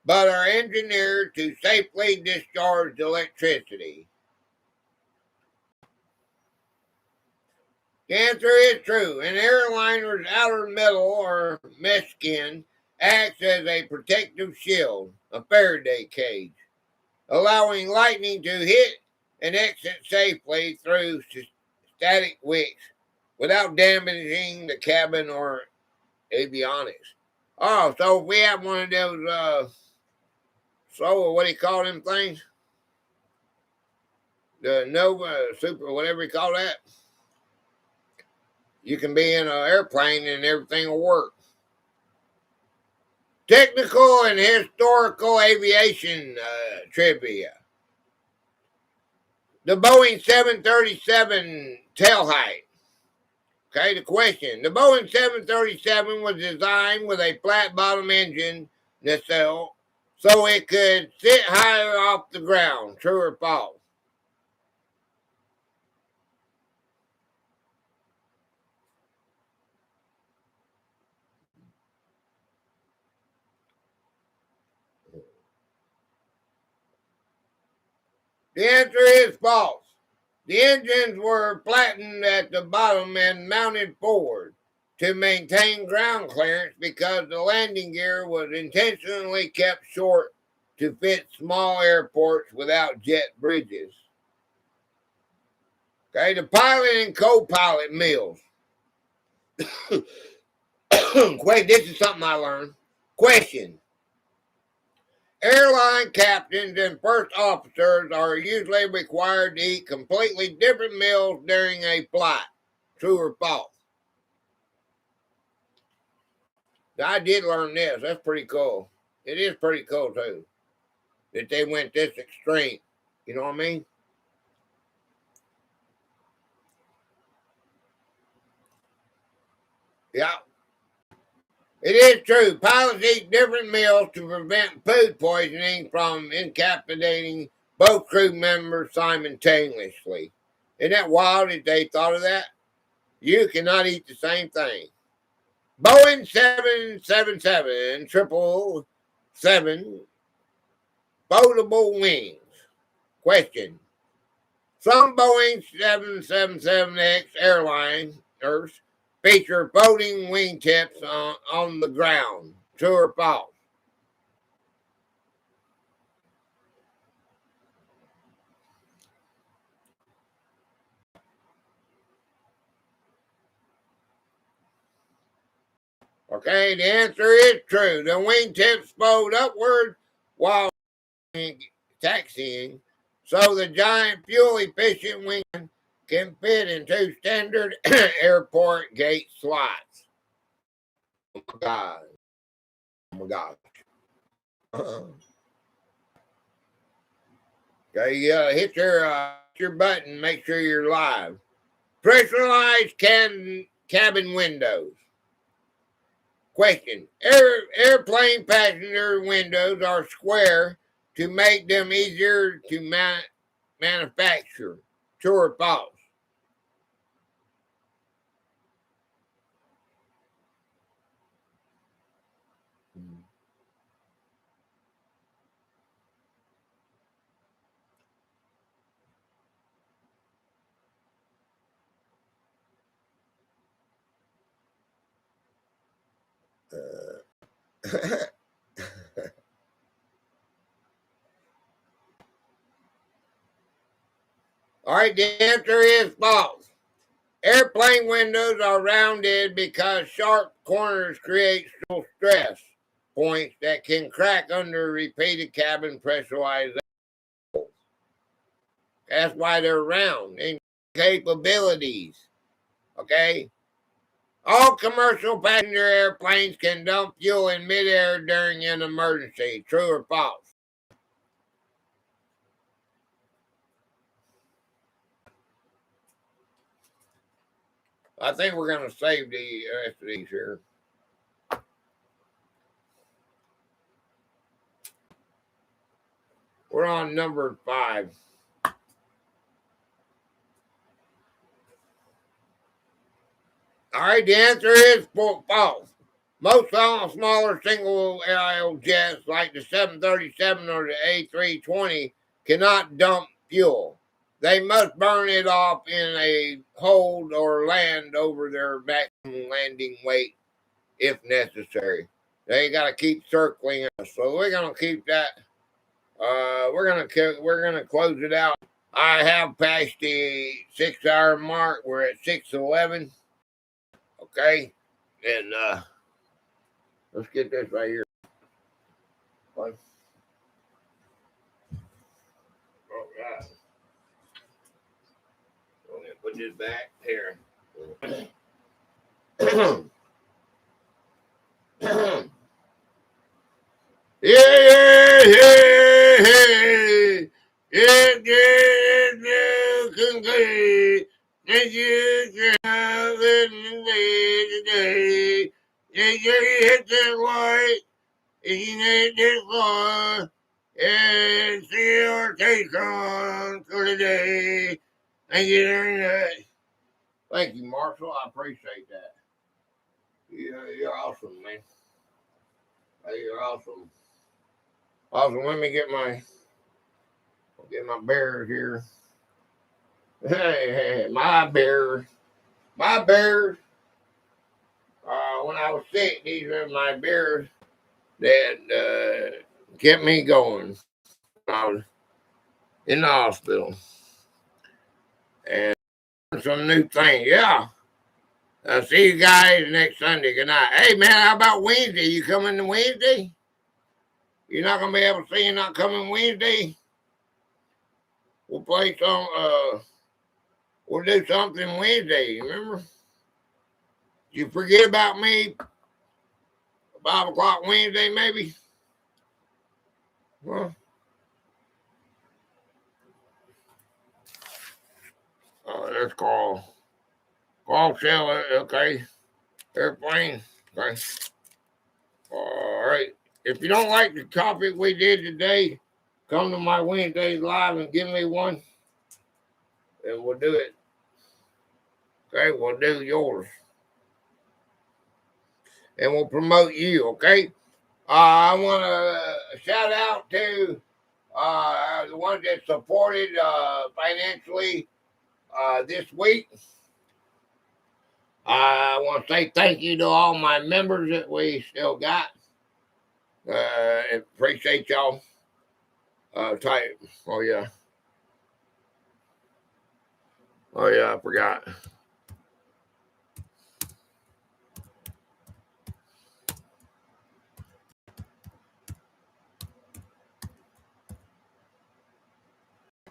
but are engineered to safely discharge electricity. The answer is true. An airliner's outer metal or mesh skin acts as a protective shield, a Faraday cage, allowing lightning to hit and exit safely through static wicks without damaging the cabin or avionics. Oh, so if we have one of those, what do you call them things? The Nova Super, whatever you call that. You can be in an airplane and everything will work. Technical and historical aviation trivia. The Boeing 737 tail height. Okay, the question. The Boeing 737 was designed with a flat bottom engine nacelle so it could sit higher off the ground. True or false? The answer is false. The engines were flattened at the bottom and mounted forward to maintain ground clearance because the landing gear was intentionally kept short to fit small airports without jet bridges. Okay, the pilot and co-pilot meals. Wait, this is something I learned. Question. Airline captains and first officers are usually required to eat completely different meals during a flight. True or false? I did learn this. That's pretty cool. It is pretty cool, too, that they went this extreme. You know what I mean? Yeah. It is true. Pilots eat different meals to prevent food poisoning from incapacitating both crew members simultaneously. Isn't that wild that they thought of that? You cannot eat the same thing. Boeing 777 triple 7. Foldable wings. Question. Some Boeing 777X airliners feature folding wingtips on the ground. True or false? Okay, the answer is true. The wingtips fold upward while taxiing, so the giant fuel-efficient wing can fit into standard airport gate slots. Oh my God. Oh my gosh. Okay, you hit your button, make sure you're live. Pressurized cabin windows. Question. Airplane passenger windows are square to make them easier to manufacture. True or false? All right, the answer is false. Airplane windows are rounded because sharp corners create stress points that can crack under repeated cabin pressurization. That's why they're round. And capabilities. Okay? All commercial passenger airplanes can dump fuel in midair during an emergency. True or false? I think we're going to save the rest of these here. We're on number 5. All right, the answer is false. Most smaller single-aisle jets like the 737 or the A320 cannot dump fuel. They must burn it off in a hold or land over their maximum landing weight if necessary. They got to keep circling us, so we're gonna keep that. We're gonna close it out. I have passed the 6-hour mark. We're at 6:11. Okay, and let's get this right here. Oh God. I'm gonna put this back here. Yeah, you can go. And you have it today. You hit that light, and you need this one, and see your take on for the day. Thank you very much. Thank you, Marshall. I appreciate that. You're awesome, man. You're awesome. Awesome. Let me get my bears here. Hey, my bears. My bears. When I was sick, these are my bears that kept me going. I was in the hospital. And some new things. Yeah. I'll see you guys next Sunday. Good night. Hey, man, how about Wednesday? You coming Wednesday? You're not going to be able to see you not coming Wednesday? We'll play some, we'll do something Wednesday, remember? You forget about me? 5 o'clock Wednesday, maybe? Well, let's call Shell, okay. Airplane, okay. All right. If you don't like the topic we did today, come to my Wednesday live and give me one, and we'll do it. Okay, we'll do yours. And we'll promote you, okay? I want to shout out to the ones that supported financially this week. I want to say thank you to all my members that we still got. Appreciate y'all. Type. Oh yeah. Oh yeah. I forgot.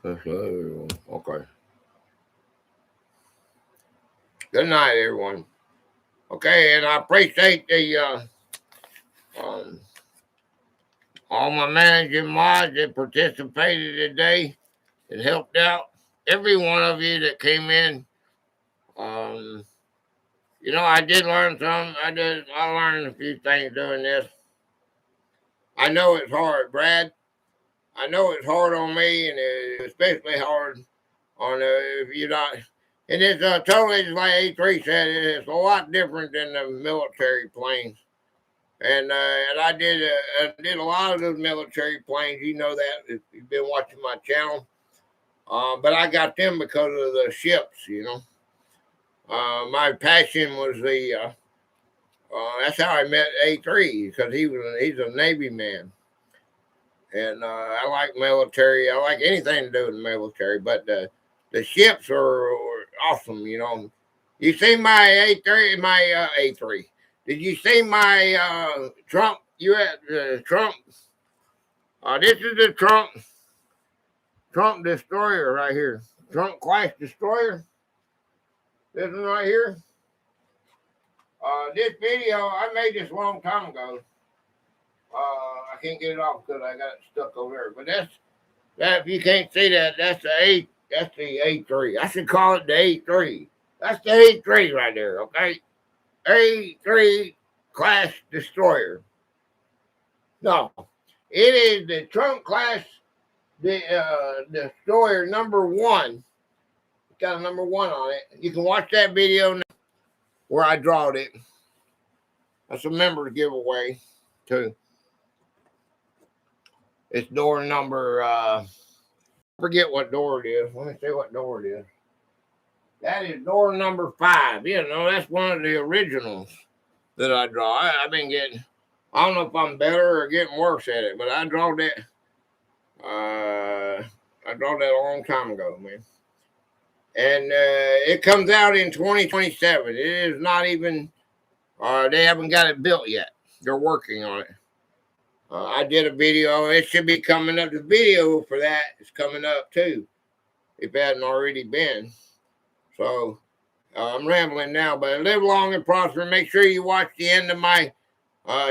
Okay. Good night, everyone. Okay, and I appreciate the um, all my managing mods that participated today and helped out. Every one of you that came in. Um, I did learn some. I learned a few things doing this. I know it's hard, Brad. I know it's hard on me, and it's especially hard on if you're not. And it's totally just like A3 said. It's a lot different than the military planes. And I did a lot of those military planes. You know that if you've been watching my channel. But I got them because of the ships. My passion was the. That's how I met A3 because he's a Navy man, and I like military. I like anything to do with the military, but the ships are awesome. You see my A3, my A3. Did you see my Trump? Trump. This is the Trump destroyer right here. Trump class destroyer. This one right here. This video I made this a long time ago. I can't get it off because I got it stuck over there. But that. If you can't see that, that's the A3. I should call it the A3. That's the A3 right there. Okay, A3 class destroyer. No, it is the Trump class destroyer #1. It's got a #1 on it. You can watch that video now where I drawed it. That's a member giveaway too. It's door number. Forget what door it is. Let me see what door it is. That is door number 5. That's one of the originals that I draw. I've been getting. I don't know if I'm better or getting worse at it, but I draw that. I draw that a long time ago, man. And it comes out in 2027. It is not even. They haven't got it built yet. They're working on it. I did a video. It should be coming up. The video for that is coming up too, if it hadn't already been. So I'm rambling now, but live long and prosper. Make sure you watch the end of my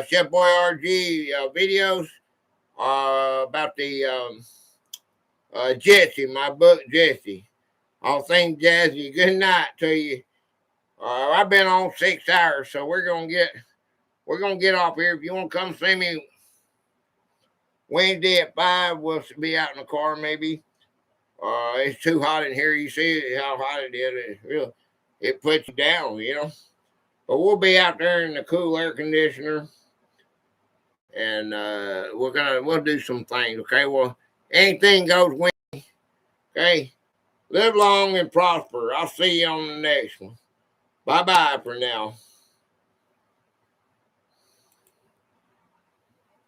Chef Boy RG videos about the Jesse, my book Jesse. All things Jazzy. Good night to you. I've been on 6 hours, so we're gonna get off here. If you want to come see me Wednesday at 5, we'll be out in the car maybe. It's too hot in here. You see how hot it is. It puts you down, But we'll be out there in the cool air conditioner, and we'll do some things. Okay. Well, anything goes with. Okay. Live long and prosper. I'll see you on the next one. Bye bye for now.